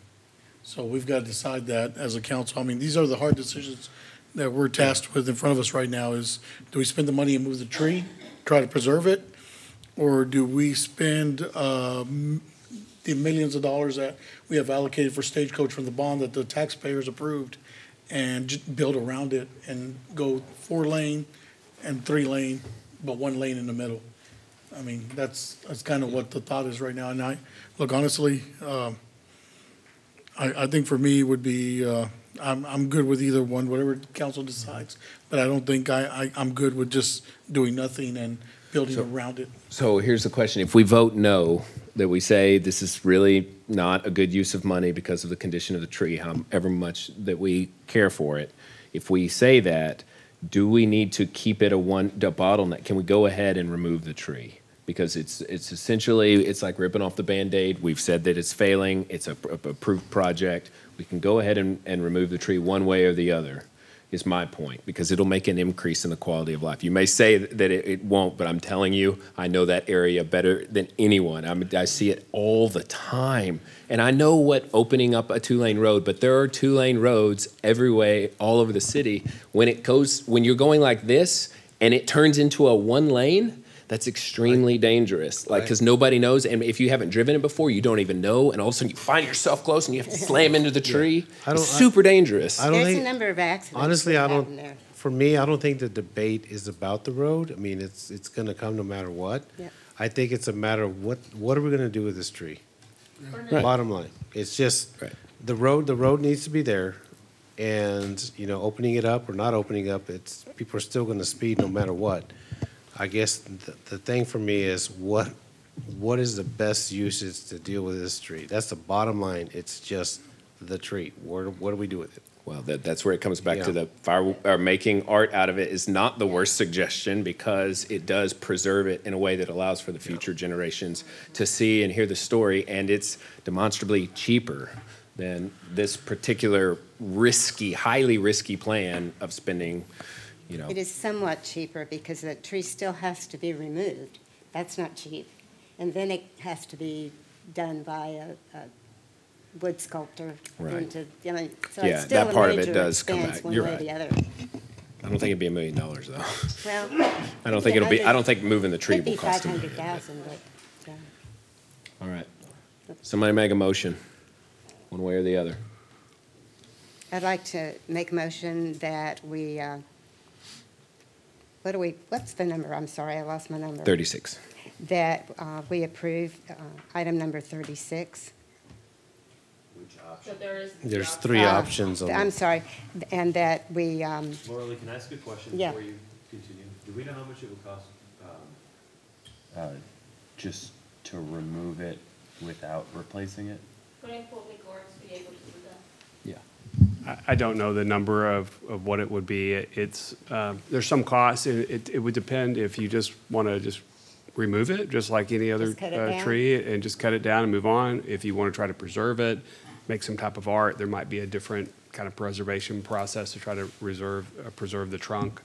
So we've got to decide that as a council. I mean, these are the hard decisions that we're tasked with in front of us right now is, do we spend the money and move the tree, try to preserve it? Or do we spend the millions of dollars that we have allocated for Stagecoach from the bond that the taxpayers approved and build around it and go 4-lane and 3-lane, but 1 lane in the middle? I mean, that's kind of what the thought is right now. And look, honestly, I think for me it would be, I'm good with either one, whatever council decides. But I don't think I'm good with just doing nothing and building around it. So here's the question. If we vote no, that we say this is really not a good use of money because of the condition of the tree, however much that we care for it, if we say that, do we need to keep it a bottleneck? Can we go ahead and remove the tree? Because it's essentially, it's like ripping off the Band-Aid. We've said that it's failing. It's a approved project. We can go ahead and remove the tree one way or the other, is my point, because it'll make an increase in the quality of life. You may say that it won't, but I'm telling you, I know that area better than anyone. I see it all the time. And I know what opening up a 2-lane road, but there are 2-lane roads every way, all over the city. When you're going like this and it turns into a 1-lane, that's extremely dangerous, because nobody knows. And if you haven't driven it before, you don't even know. And all of a sudden you find yourself close and you have to slam into the tree. It's super dangerous. There's a number of accidents. Honestly, that happen there. for me, I don't think the debate is about the road. I mean, it's going to come no matter what. Yeah. I think it's a matter of what are we going to do with this tree? Right. Bottom line. It's just the road needs to be there. And, opening it up or not opening up, people are still going to speed no matter what. I guess the thing for me is what is the best usage to deal with this tree? That's the bottom line. It's just the tree. What do we do with it? Well, that's where it comes back to the making art out of it is not the worst suggestion, because it does preserve it in a way that allows for the future generations to see and hear the story, and it's demonstrably cheaper than this particular highly risky plan of spending. It is somewhat cheaper because the tree still has to be removed. That's not cheap. And then it has to be done by a wood sculptor Right. into, you know, so Yeah, it's still that a part of it major does come expense back. one You're way or right. the other. I don't think it'd be $1 million though. Well. I don't think it'll be, I don't think moving the tree will cost Could them. be 500,000, but, yeah. All right. Somebody make a motion, one way or the other. I'd like to make a motion that we, what's the number? I'm sorry, I lost my number. 36. That we approve item number 36. There's three options on I'm it. sorry, and that we, Morley, can I ask a question Yeah. before you continue? Do we know how much it would cost? Just to remove it without replacing it? I don't know the number of what it would be. It's, there's some cost. It would depend if you just want to just remove it, just like any other Just cut it down? tree, and just cut it down and move on. If you want to try to preserve it, make some type of art, there might be a different kind of preservation process to try to preserve the trunk.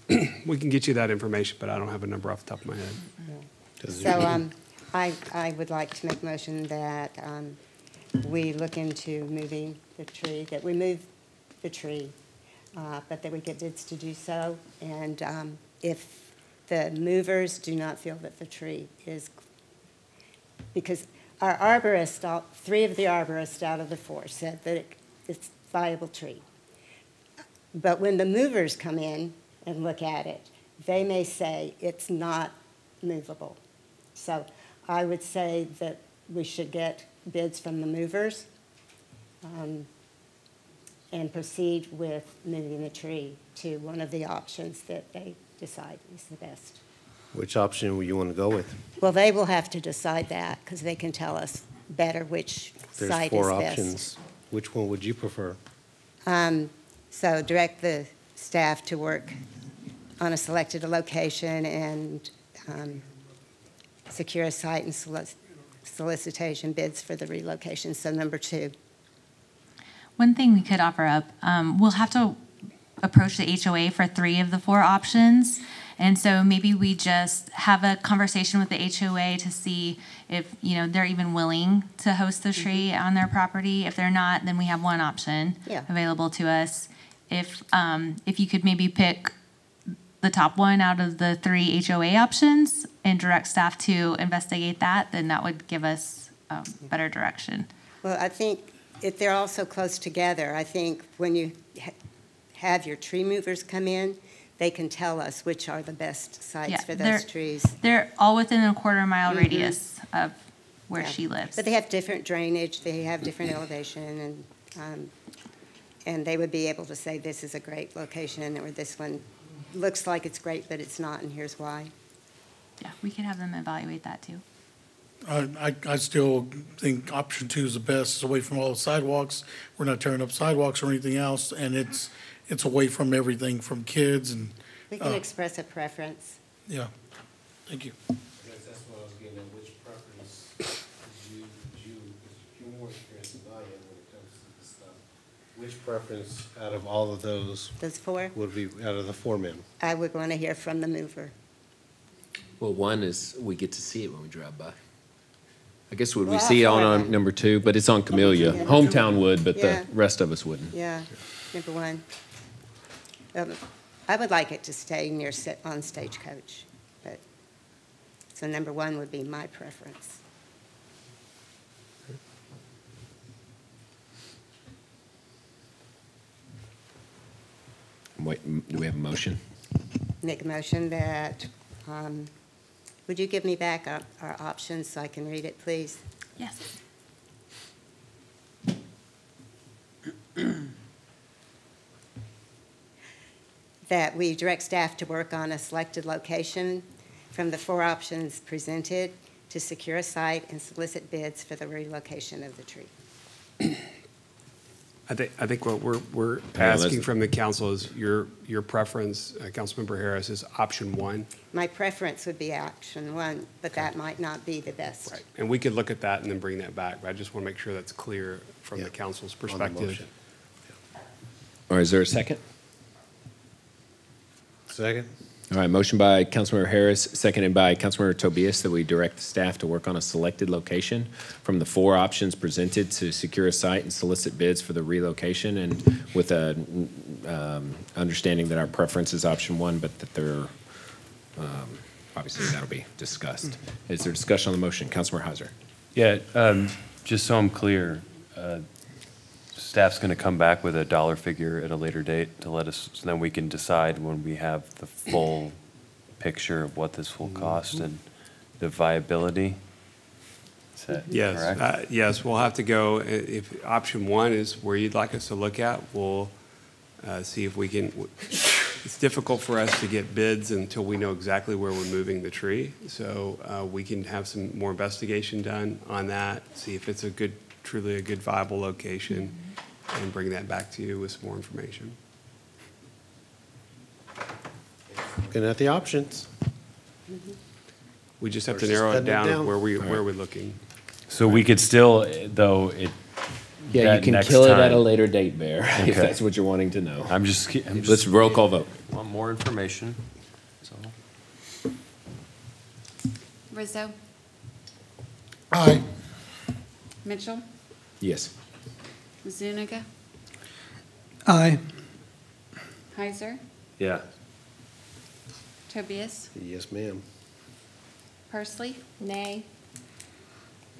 We can get you that information, but I don't have a number off the top of my head. so I would like to make a motion that we look into moving the tree, that we move the tree, but that we get bids to do so. And if the movers do not feel that the tree is, because our arborist, 3 of the arborists out of the 4 said that it's a viable tree. But when the movers come in and look at it, they may say it's not movable. So I would say that we should get bids from the movers and proceed with moving the tree to one of the options that they decide is the best. Which option would you want to go with? Well, they will have to decide that because they can tell us better which There's site is 4 best. options. Which one would you prefer? So direct the staff to work on a selected location and secure a site and solicitation bids for the relocation. So number 2. One thing we could offer up, we'll have to approach the HOA for 3 of the 4 options. And so maybe we just have a conversation with the HOA to see if, they're even willing to host the tree on their property. If they're not, then we have one option available to us. If you could maybe pick the top one out of the 3 HOA options and direct staff to investigate that, then that would give us better direction. Well, I think if they're all so close together, I think when you have your tree movers come in, they can tell us which are the best sites for those trees. They're all within a quarter-mile radius of where she lives. But they have different drainage, they have different elevation, and they would be able to say, this is a great location, or this one looks like it's great, but it's not, and here's why. Yeah, we could have them evaluate that too. I still think option 2 is the best. It's away from all the sidewalks. We're not tearing up sidewalks or anything else, and it's away from everything, from kids and. We can express a preference. Yeah, thank you. I guess that's what I was getting at, which preference you're more experienced than I am when it comes to this stuff. Which preference out of all of those? Those 4? Would be out of the 4 men? I would want to hear from the mover. Well, one is we get to see it when we drive by. I guess would we Well, see it I'll try on that. number 2, but it's on Camellia. Yeah. Hometown would, but Yeah. the rest of us wouldn't. Yeah, number 1. I would like it to stay on Stagecoach, but, so number 1 would be my preference. Wait, do we have a motion? Make a motion that, would you give me back our options so I can read it, please? Yes. That we direct staff to work on a selected location from the 4 options presented to secure a site and solicit bids for the relocation of the tree. I think what we're Yeah, let's- asking from the council is your preference, Councilmember Harris, is option 1. My preference would be option 1, but that might not be the best. Right. And we could look at that and then bring that back, but I just want to make sure that's clear from the council's On the perspective. motion. Or is there a second? Second? All right, motion by Councilmember Harris, seconded by Councilmember Tobias, that we direct staff to work on a selected location from the 4 options presented to secure a site and solicit bids for the relocation, and with a understanding that our preference is option 1, but that there, obviously that'll be discussed. Is there discussion on the motion? Councilmember Heiser. Yeah, just so I'm clear, staff's going to come back with a dollar figure at a later date to let us, so then we can decide when we have the full picture of what this will cost and the viability. Is that Yes, correct? yes, we'll have to go, if option 1 is where you'd like us to look at, we'll see if we can, it's difficult for us to get bids until we know exactly where we're moving the tree. So we can have some more investigation done on that, see if it's truly a good viable location, and bring that back to you with some more information. Looking at the options. We just have to Or just narrow it cutting it down down. where we're looking. So we could still, though, Yeah, you that can next kill it at time- a later date, Bear, if Okay. that's what you're wanting to know. I'm just Let's roll call vote. Want more information, so. Rizzo, Aye. Mitchell, Yes. Zuniga, Aye. Heiser, Yeah. Tobias, Yes, ma'am. Parsley, Nay.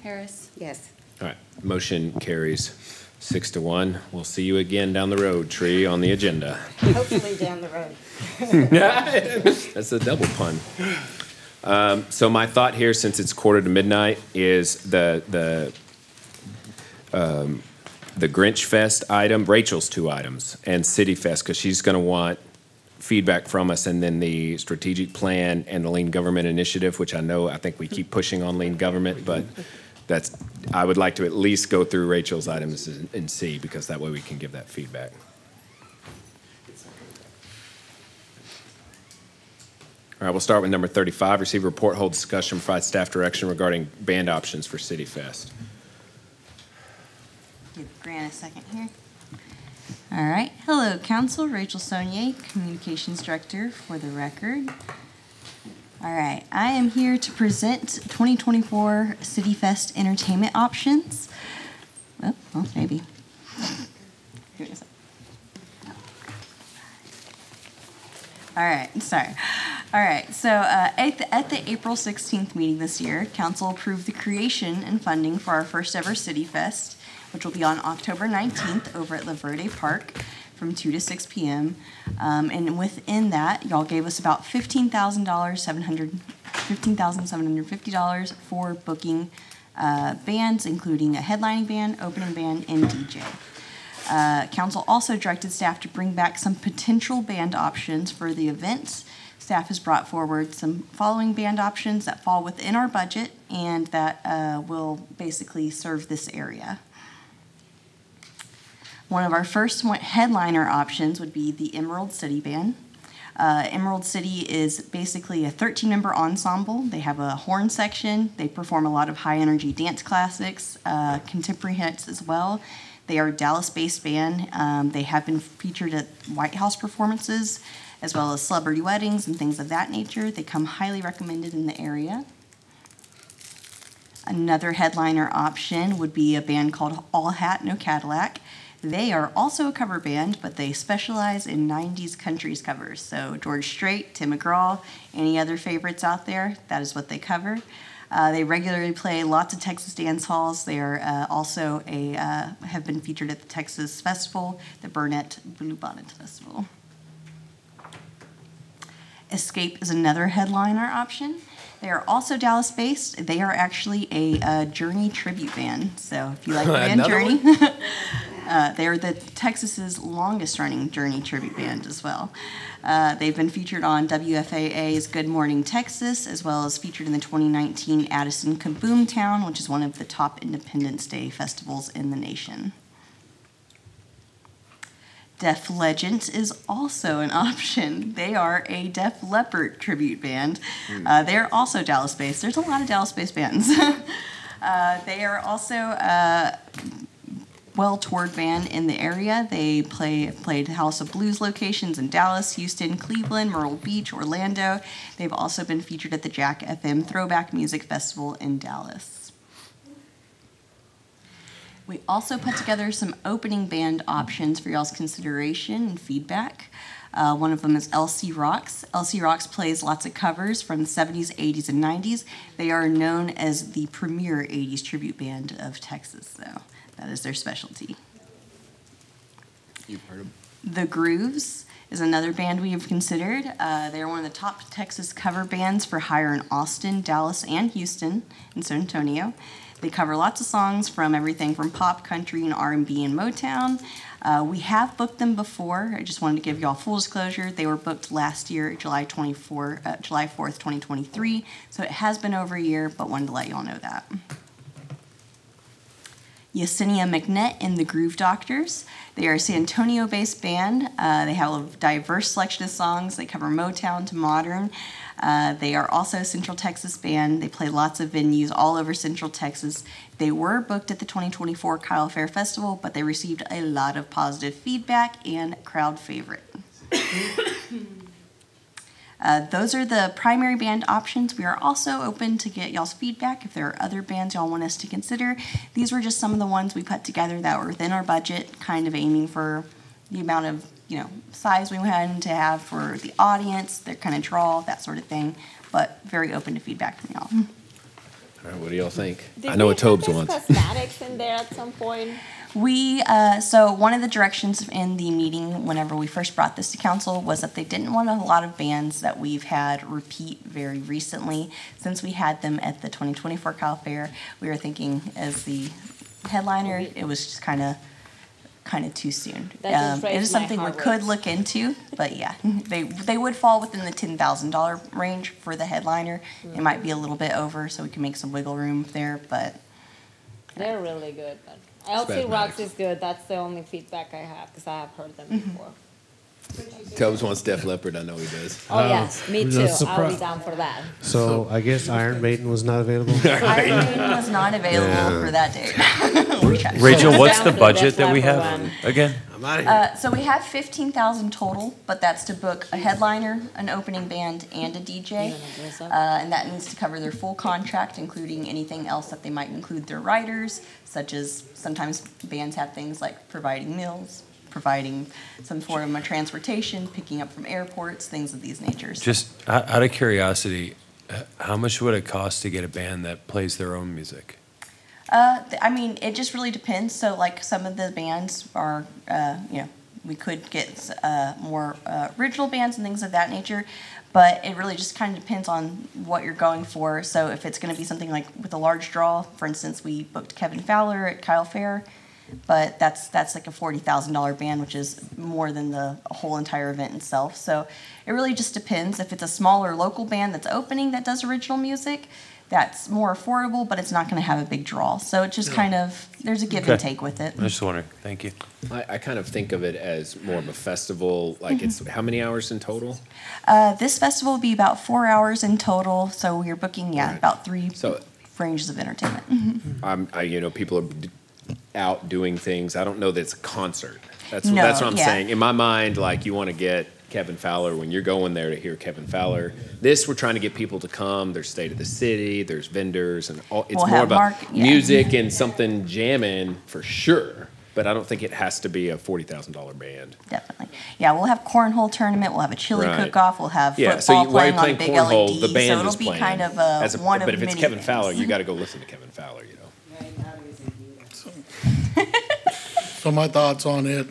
Harris. Yes. All right, motion carries 6-1. We'll see you again down the road, Tree, on the agenda. Hopefully down the road. That's a double pun. So my thought here, since it's 1:45, is the Grinch Fest item, Rachel's 2 items, and City Fest, because she's going to want feedback from us, and then the strategic plan and the lean government initiative, which I think we keep pushing on lean government, but I would like to at least go through Rachel's items and see, because that way we can give that feedback. All right, we'll start with number 35, receive report, hold discussion, provide staff direction regarding band options for City Fest. Give Grant a second here. All right. Hello, Council. Rachel Saunier, Communications Director for the record. All right. I am here to present 2024 City Fest entertainment options. Well, maybe. Here it is. All right, sorry. All right, so at the April 16th meeting this year, Council approved the creation and funding for our first ever City Fest, which will be on October 19th over at La Verde Park from 2 to 6 p.m. And within that, y'all gave us about $15,750 for booking bands, including a headlining band, opening band, and DJ. Council also directed staff to bring back some potential band options for the events. Staff has brought forward some following band options that fall within our budget and that will basically serve this area. One of our first headliner options would be the Emerald City Band. Emerald City is basically a 13-member ensemble. They have a horn section. They perform a lot of high-energy dance classics, contemporary hits as well. They are a Dallas-based band. They have been featured at White House performances, as well as celebrity weddings and things of that nature. They come highly recommended in the area. Another headliner option would be a band called All Hat, No Cadillac. They are also a cover band, but they specialize in 90s country covers. So George Strait, Tim McGraw, any other favorites out there, that is what they cover. They regularly play lots of Texas dance halls. They are also have been featured at the Texas Festival, the Burnett Bluebonnet Festival. Escape is another headliner option. They are also Dallas-based. They are actually a Journey tribute band. So if you like the band Journey, they're the Texas's longest-running Journey tribute band as well. They've been featured on WFAA's Good Morning Texas, as well as featured in the 2019 Addison Kaboom Town, which is one of the top Independence Day festivals in the nation. Def Legends is also an option. They are a Def Leppard tribute band. They're also Dallas-based. There's a lot of Dallas-based bands. They are also well-toured band in the area. They played House of Blues locations in Dallas, Houston, Cleveland, Myrtle Beach, Orlando. They've also been featured at the Jack FM Throwback Music Festival in Dallas. We also put together some opening band options for y'all's consideration and feedback. One of them is LC Rocks. LC Rocks plays lots of covers from the 70s, 80s, and 90s. They are known as the premier 80s tribute band of Texas, so that is their specialty. You've heard of them? The Grooves is another band we have considered. They are one of the top Texas cover bands for hire in Austin, Dallas, and Houston, and San Antonio. They cover lots of songs from everything from pop, country, and R&B and Motown. We have booked them before. I just wanted to give you all full disclosure. They were booked last year, July 4th, 2023. So it has been over a year, but wanted to let you all know that. Yesenia McNett and the Groove Doctors. They are a San Antonio-based band. They have a diverse selection of songs. They cover Motown to modern. They are also a Central Texas band. They play lots of venues all over Central Texas. They were booked at the 2024 Kyle Fair Festival, but they received a lot of positive feedback and crowd favorite. Those are the primary band options. We are also open to get y'all's feedback if there are other bands y'all want us to consider. These were just some of the ones we put together that were within our budget, kind of aiming for the amount of size we wanted to have for the audience, their kind of draw, that sort of thing, but very open to feedback from y'all. All right, what do y'all think? Did I know we what Tobes have wants. cosmetics in there at some point? So one of the directions in the meeting whenever we first brought this to council was that they didn't want a lot of bands that we've had repeat very recently. Since we had them at the 2024 Kyle Fair, we were thinking as the headliner, it was just kind of too soon. That just It breaks is my something we heart could rate. look into, but yeah, they would fall within the $10,000 range for the headliner. It might be a little bit over, so we can make some wiggle room there, but They're really good. But bad LC Rocks is good. That's the only feedback I have because I have heard them before. Tobes wants Def Leppard. I know he does. Oh, yes, me too. that's I'll be surpri- down for that. So I guess Iron Maiden was not available? Iron Maiden was not available for that date. We tried. Rachel, what's Down the for the budget Def that we Leppard have one. again? I'm out of here. So we have 15,000 total, but that's to book a headliner, an opening band, and a DJ. And that needs to cover their full contract, including anything else that they might include their riders, such as sometimes bands have things like providing meals, providing some form of transportation, picking up from airports, things of these natures. Just out of curiosity, how much would it cost to get a band that plays their own music? I mean, it just really depends. So, like, some of the bands are, we could get more original bands and things of that nature, but it really just kind of depends on what you're going for. So, if it's going to be something like with a large draw, for instance, we booked Kevin Fowler at Kyle Fair, but that's like a $40,000 band, which is more than the whole entire event itself. So, it really just depends. If it's a smaller local band that's opening that does original music, that's more affordable, but it's not going to have a big draw. So it just kind of, there's a give and take with it. I was just wondering. Thank you. I kind of think of it as more of a festival. Like it's how many hours in total? This festival will be about 4 hours in total. So we're booking, about three ranges of entertainment. People are out doing things. I don't know that it's a concert. That's No, what I'm yeah. saying. In my mind, like you want to get Kevin Fowler when you're going there to hear Kevin Fowler. This, we're trying to get people to come. There's State of the City. There's vendors, and all. It's We'll more have about music and Yeah. something jamming for sure. But I don't think it has to be a $40,000 band. Definitely. Yeah, we'll have cornhole tournament. We'll have a chili Right. cook-off. We'll have Yeah, so football while you're playing on playing big cornhole, LED. the band so it'll is be playing. kind of one of but if it's many Kevin things. Fowler, you got to go listen to Kevin Fowler. So my thoughts on it,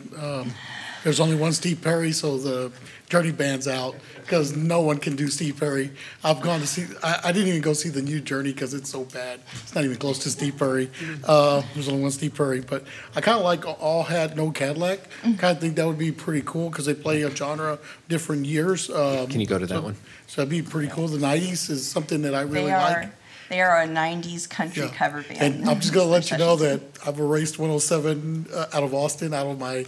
there's only one Steve Perry, so the Journey band's out because no one can do Steve Perry. I've gone to see, I didn't even go see the new Journey because it's so bad. It's not even close to Steve Perry. There's only one Steve Perry, but I kind of like All Hat, No Cadillac. Kind of think that would be pretty cool because they play a genre different years. Can you go to that one? So that'd be pretty cool. The 90s is something that I really like. They are a 90s country cover band. And I'm just going to let you know that I've erased 107 out of Austin, out of my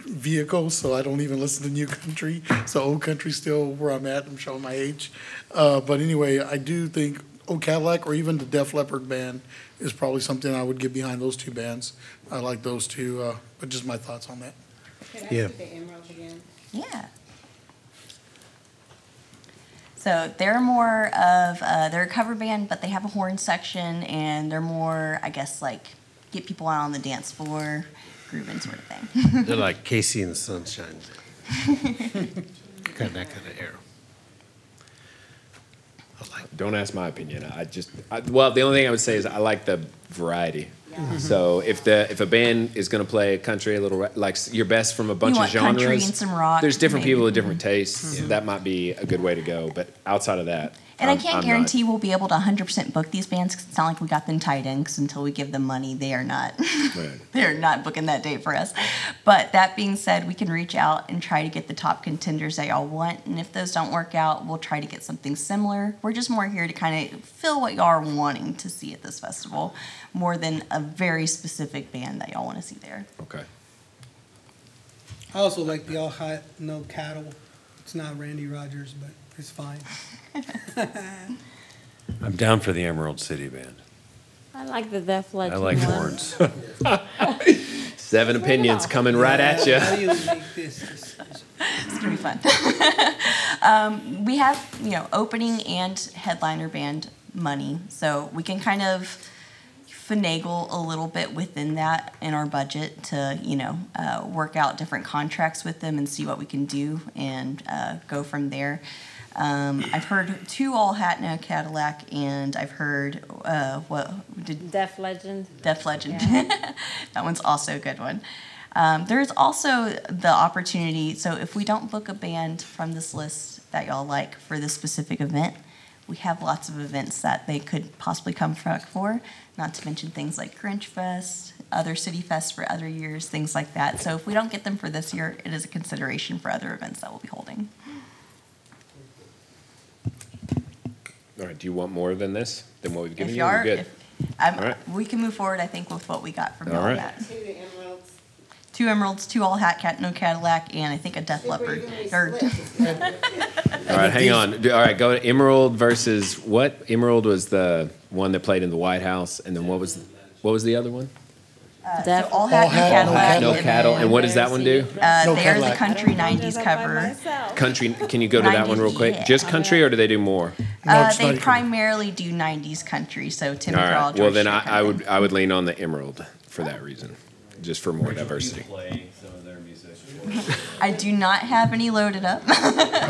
vehicle, so I don't even listen to new country. So old country's still where I'm at. I'm showing my age. But anyway, I do think Cadillac or even the Def Leppard band is probably something I would get behind, those two bands. I like those two, but just my thoughts on that. Yeah. Yeah. So they're more of, they're a cover band, but they have a horn section, and they're more, I guess, like, get people out on the dance floor, grooving sort of thing. They're like Casey and the Sunshine. Got that kind of air. Don't ask my opinion. Well, the only thing I would say is I like the variety. So if a band is going to play country, a little like your best from a bunch You of want genres, country and some rock, there's different maybe. people with different tastes. That might be a good way to go. But outside of that, And I'm I can't not. guarantee we'll be able to 100% book these bands, because it's not like we got them tied in, because until we give them money, they are not Right. they're not booking that date for us. But that being said, we can reach out and try to get the top contenders that y'all want, and if those don't work out, we'll try to get something similar. We're just more here to kind of fill what y'all are wanting to see at this festival, more than a very specific band that y'all want to see there. Okay. I also like the All Hot No Cattle. It's not Randy Rogers, but it's fine. I'm down for the Emerald City Band. I like the Def Leppard. I like one. horns. 7 opinions coming right at you. How do you make this? It's gonna be fun. We have, opening and headliner band money, so we can kind of finagle a little bit within that in our budget to, work out different contracts with them and see what we can do and go from there. I've heard 2 All Hat No Cadillac, and I've heard Def Legend. Def Legend. That one's also a good one. There's also the opportunity, so if we don't book a band from this list that y'all like for this specific event, we have lots of events that they could possibly come for, not to mention things like Grinch Fest, other city fests for other years, things like that. So if we don't get them for this year, it is a consideration for other events that we'll be holding. All right. Do you want more than this? Than what we've given If you? you We're are, good. All right. We can move forward, I think, with what we got from All y'all on right. that. 2 Emeralds, 2 All Hat No Cadillac, and I think a Def Leppard. All right, hang on. All right, go to Emerald versus what? Emerald was the one that played in the White House, and then what was the other one? So All Hat No Cadillac. No Cattle. And what does that one do? They are the country 90s cover. Country. Can you go to that one real quick? Yeah. Just country, or do they do more? They primarily do 90s country, so Tim All McGraw, right. Well, George then Strait. I would lean on the Emerald for that reason, just for more diversity. I do not have any loaded up.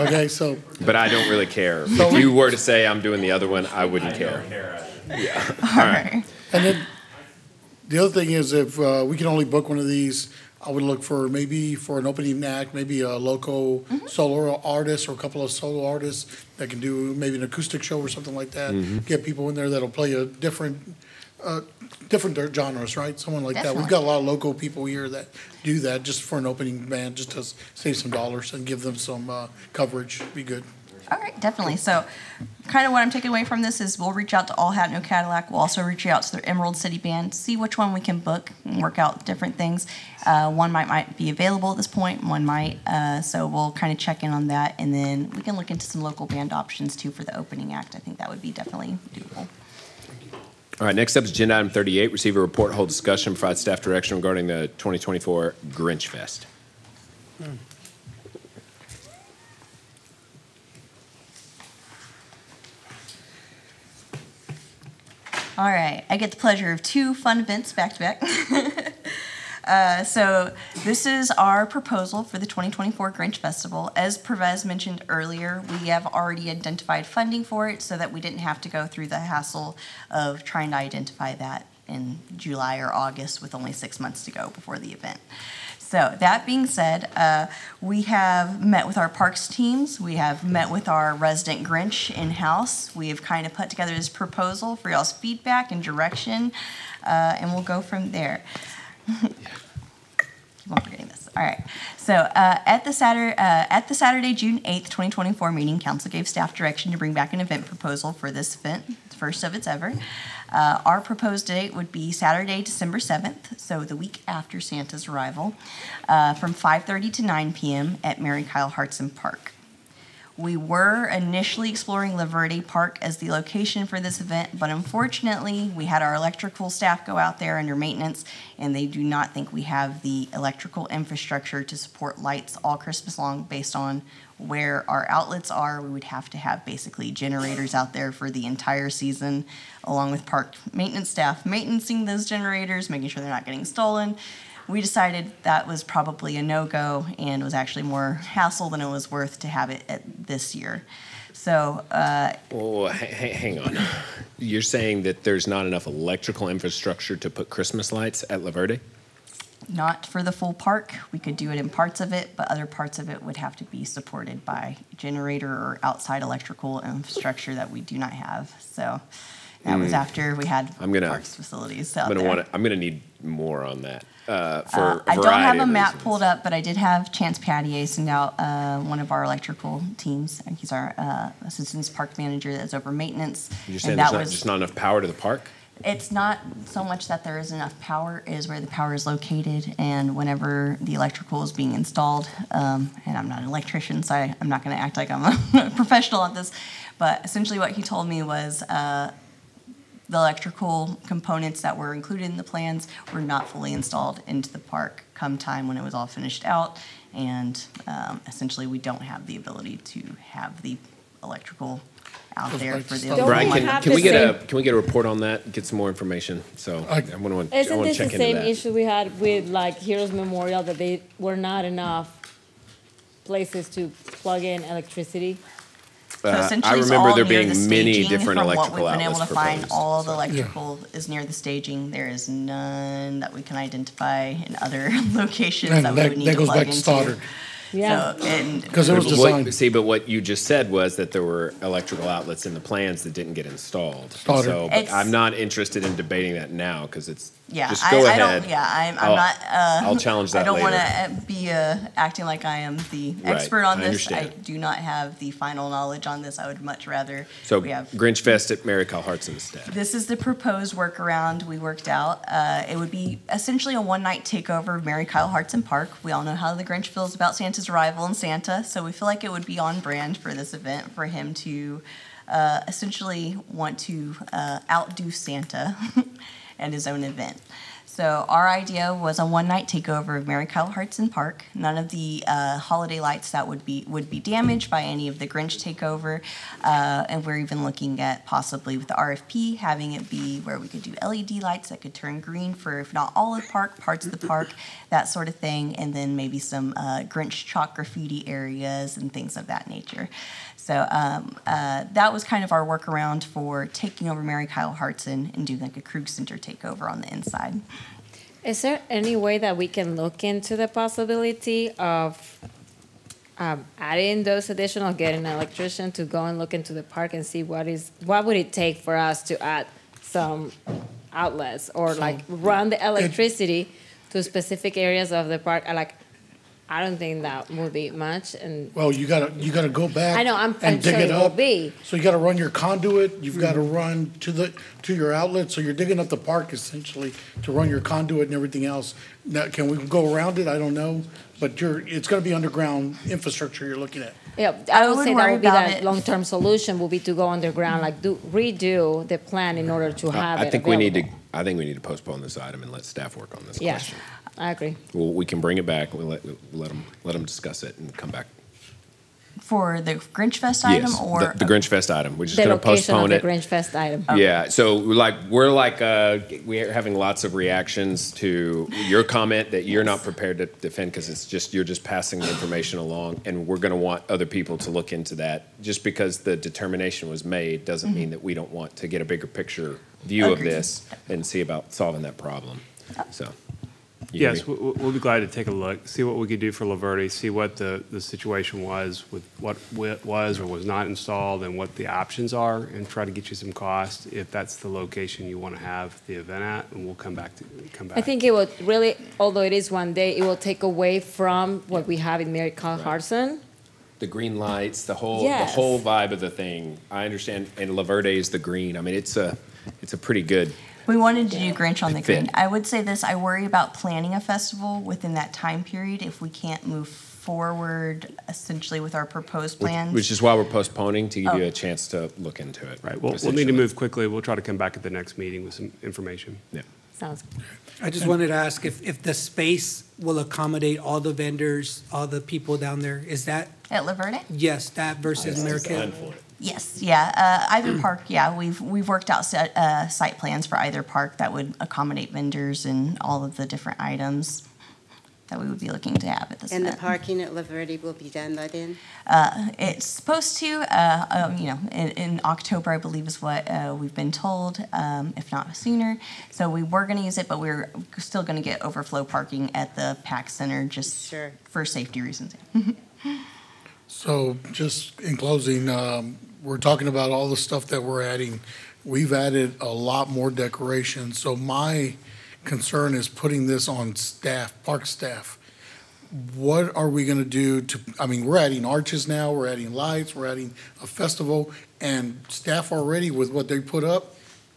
Okay, so. But I don't really care. If you were to say I'm doing the other one, I wouldn't care. Yeah. All right. And then the other thing is, if we can only book one of these, I would look for maybe for an opening act, maybe a local solo artist or a couple of solo artists that can do maybe an acoustic show or something like that. Get people in there that'll play a different genres, right? Someone like that. We've got a lot of local people here that do that just for an opening band, just to save some dollars and give them some coverage. Be good. All right, definitely. So kind of what I'm taking away from this is we'll reach out to All Hat No Cadillac. We'll also reach out to the Emerald City Band, see which one we can book and work out different things. One might be available at this point, one might. So we'll kind of check in on that, and then we can look into some local band options too for the opening act. I think that would be definitely doable. All right, next up is agenda item 38, receive a report, hold discussion, provide staff direction regarding the 2024 Grinch Fest. All right, I get the pleasure of 2 fun events back to back. So this is our proposal for the 2024 Grinch Festival. As Pervez mentioned earlier, we have already identified funding for it so that we didn't have to go through the hassle of trying to identify that in July or August with only 6 months to go before the event. So that being said, we have met with our parks teams. We have met with our resident Grinch in-house. We have kind of put together this proposal for y'all's feedback and direction, and we'll go from there. Keep on forgetting this. All right. So at the Saturday, June 8th, 2024 meeting, council gave staff direction to bring back an event proposal for this event, the first of its ever. Our proposed date would be Saturday, December 7th, so the week after Santa's arrival, from 5:30 to 9 p.m. at Mary Kyle Hartson Park. We were initially exploring La Verde Park as the location for this event, but unfortunately, we had our electrical staff go out there under maintenance, and they do not think we have the electrical infrastructure to support lights all Christmas long based on where our outlets are. We would have to have basically generators out there for the entire season, along with park maintenance staff maintaining those generators, making sure they're not getting stolen. We decided that was probably a no-go and was actually more hassle than it was worth to have it this year. So, Oh, hang on. You're saying that there's not enough electrical infrastructure to put Christmas lights at La Verde? not for the full park. We could do it in parts of it, but other parts of it would have to be supported by generator or outside electrical infrastructure that we do not have. So that was after we had parks facilities out there. I'm gonna need more on that. For I don't have a map pulled up, but I did have Chance Pattier send out one of our electrical teams. He's our assistant park manager that's over maintenance. You're saying there's just not enough power to the park? It's not so much that there is enough power, it is where the power is located, and whenever the electrical is being installed, and I'm not an electrician, so I'm not going to act like I'm a professional at this, but essentially what he told me was the electrical components that were included in the plans were not fully installed into the park come time when it was all finished out, and essentially we don't have the ability to have the electrical out there for the Brian, can we get a report on that? Get some more information. So I want to Isn't this check the into same that. issue we had with like Heroes Memorial, that they were not enough places to plug in electricity? So essentially, I it's remember all there near being the many staging. different From what electrical we've been able outlets to find, proposed. all the electrical is near the staging. There is none that we can identify in other locations And that we would need to goes plug back to into. Stoddard. Yeah. Because it was designed. See, but what you just said was that there were electrical outlets in the plans that didn't get installed. Stoddard. So, but It's- I'm not interested in debating that now because it's Yeah, just go I ahead. don't. Yeah, I'm I'll- not. I'll challenge that I don't want later. to be acting like I am the Right, expert on I this. I understand. do not have the final knowledge on this. I would much rather. So we have. Grinch Fest at Mary Kyle Hart's instead. This is the proposed workaround we worked out. It would be essentially a one-night takeover of Mary Kyle Hartson Park. We all know how the Grinch feels about Santa's arrival and Santa, so we feel like it would be on brand for this event for him to essentially want to outdo Santa at his own event. So our idea was a one-night takeover of Mary Kyle Hartson Park. None of the holiday lights that would be damaged by any of the Grinch takeover, and we're even looking at possibly with the RFP having it be where we could do LED lights that could turn green for, if not all of the park, parts of the park, that sort of thing, and then maybe some Grinch chalk graffiti areas and things of that nature. So that was kind of our workaround for taking over Mary Kyle Hartson and doing like a Krug Center takeover on the inside. Is there any way that we can look into the possibility of adding those additional, getting an electrician to go and look into the park and see what would it take for us to add some outlets or like run the electricity to specific areas of the park? I don't think that would be much. And Well, you gotta go back. I know, I'm and dig sure it it will up. be. So you gotta run your conduit, you've gotta run to your outlet, so you're digging up the park essentially to run your conduit and everything else. Now, can we go around it? I don't know, but it's gonna be underground infrastructure you're looking at. Yeah, I would would say that worry would be about the it. long-term solution, will be to go underground, like redo the plan in order to have it I think we need to. available. I think we need to postpone this item and let staff work on this Yeah, question. I agree. Well, we can bring it back. We'll let them discuss it and come back. For the Grinch Fest item, Yes, or the Grinch Fest item. We're just The going to location of postpone the it. Grinch Fest item. Yeah, so we're having lots of reactions to your comment that you're not prepared to defend because you're just passing the information along, and we're going to want other people to look into that. Just because the determination was made doesn't mean that we don't want to get a bigger picture view of Agreed. this and see about solving that problem. So, you Yes, agree? we'll be glad to take a look, see what we could do for La Verde, see what the situation was with what was or was not installed and what the options are, and try to get you some cost if that's the location you want to have the event at, and we'll come back. I think it would really, although it is one day, it will take away from what we have in Mary Kyle Hartson. The green lights, the whole Yes. vibe of the thing. I understand, and La Verde is the green. I mean, it's a pretty good. we wanted to do Grinch on the Fit. green. I would say this: I worry about planning a festival within that time period if we can't move forward essentially with our proposed plans. Which is why we're postponing, to give you a chance to look into it. Right, we'll need to move quickly. We'll try to come back at the next meeting with some information. Yeah. Sounds good. I just wanted to ask if the space will accommodate all the vendors, all the people down there. Is that, At La Verde? yes, that versus American? Yes, yeah, either park, yeah, we've worked out site plans for either park that would accommodate vendors and all of the different items that we would be looking to have at this And the event. parking at La Verde will be done by then? It's supposed to, in October, I believe is what we've been told, if not sooner. So we were going to use it, but we're still going to get overflow parking at the PAC Center just for safety reasons. So just in closing, we're talking about all the stuff that we're adding. We've added a lot more decorations. So my concern is putting this on staff, park staff. What are we gonna do to, we're adding arches now, we're adding lights, we're adding a festival, and staff already with what they put up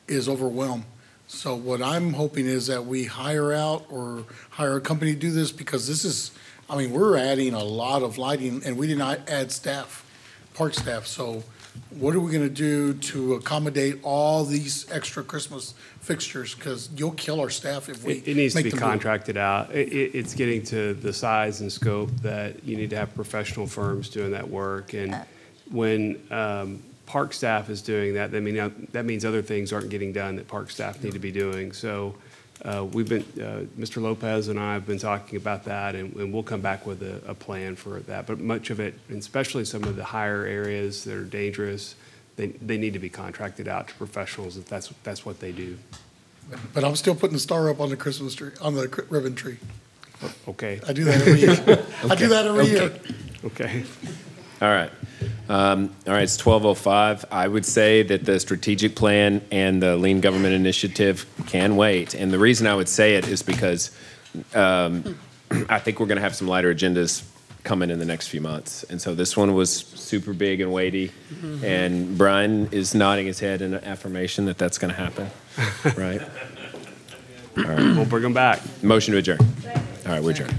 is overwhelmed. So what I'm hoping is that we hire out or hire a company to do this, because this is, we're adding a lot of lighting and we did not add staff, park staff. So what are we gonna do to accommodate all these extra Christmas fixtures? Because you'll kill our staff if we It needs to make be them do it. contracted out. It's getting to the size and scope that you need to have professional firms doing that work. And when park staff is doing that, that means other things aren't getting done that park staff need to be doing. So Mr. Lopez and I have been talking about that, and we'll come back with a plan for that. But much of it, and especially some of the higher areas that are dangerous, they need to be contracted out to professionals if that's what they do. But I'm still putting the star up on the Christmas tree, on the ribbon tree. Okay. I do that every year. I do that every year. Okay. All right. It's 12:05. I would say that the strategic plan and the lean government initiative can wait. And the reason I would say it is because I think we're going to have some lighter agendas coming in the next few months. And so this one was super big and weighty. And Brian is nodding his head in affirmation that that's going to happen. Right? All right. We'll bring them back. Motion to adjourn. All right, we're adjourned.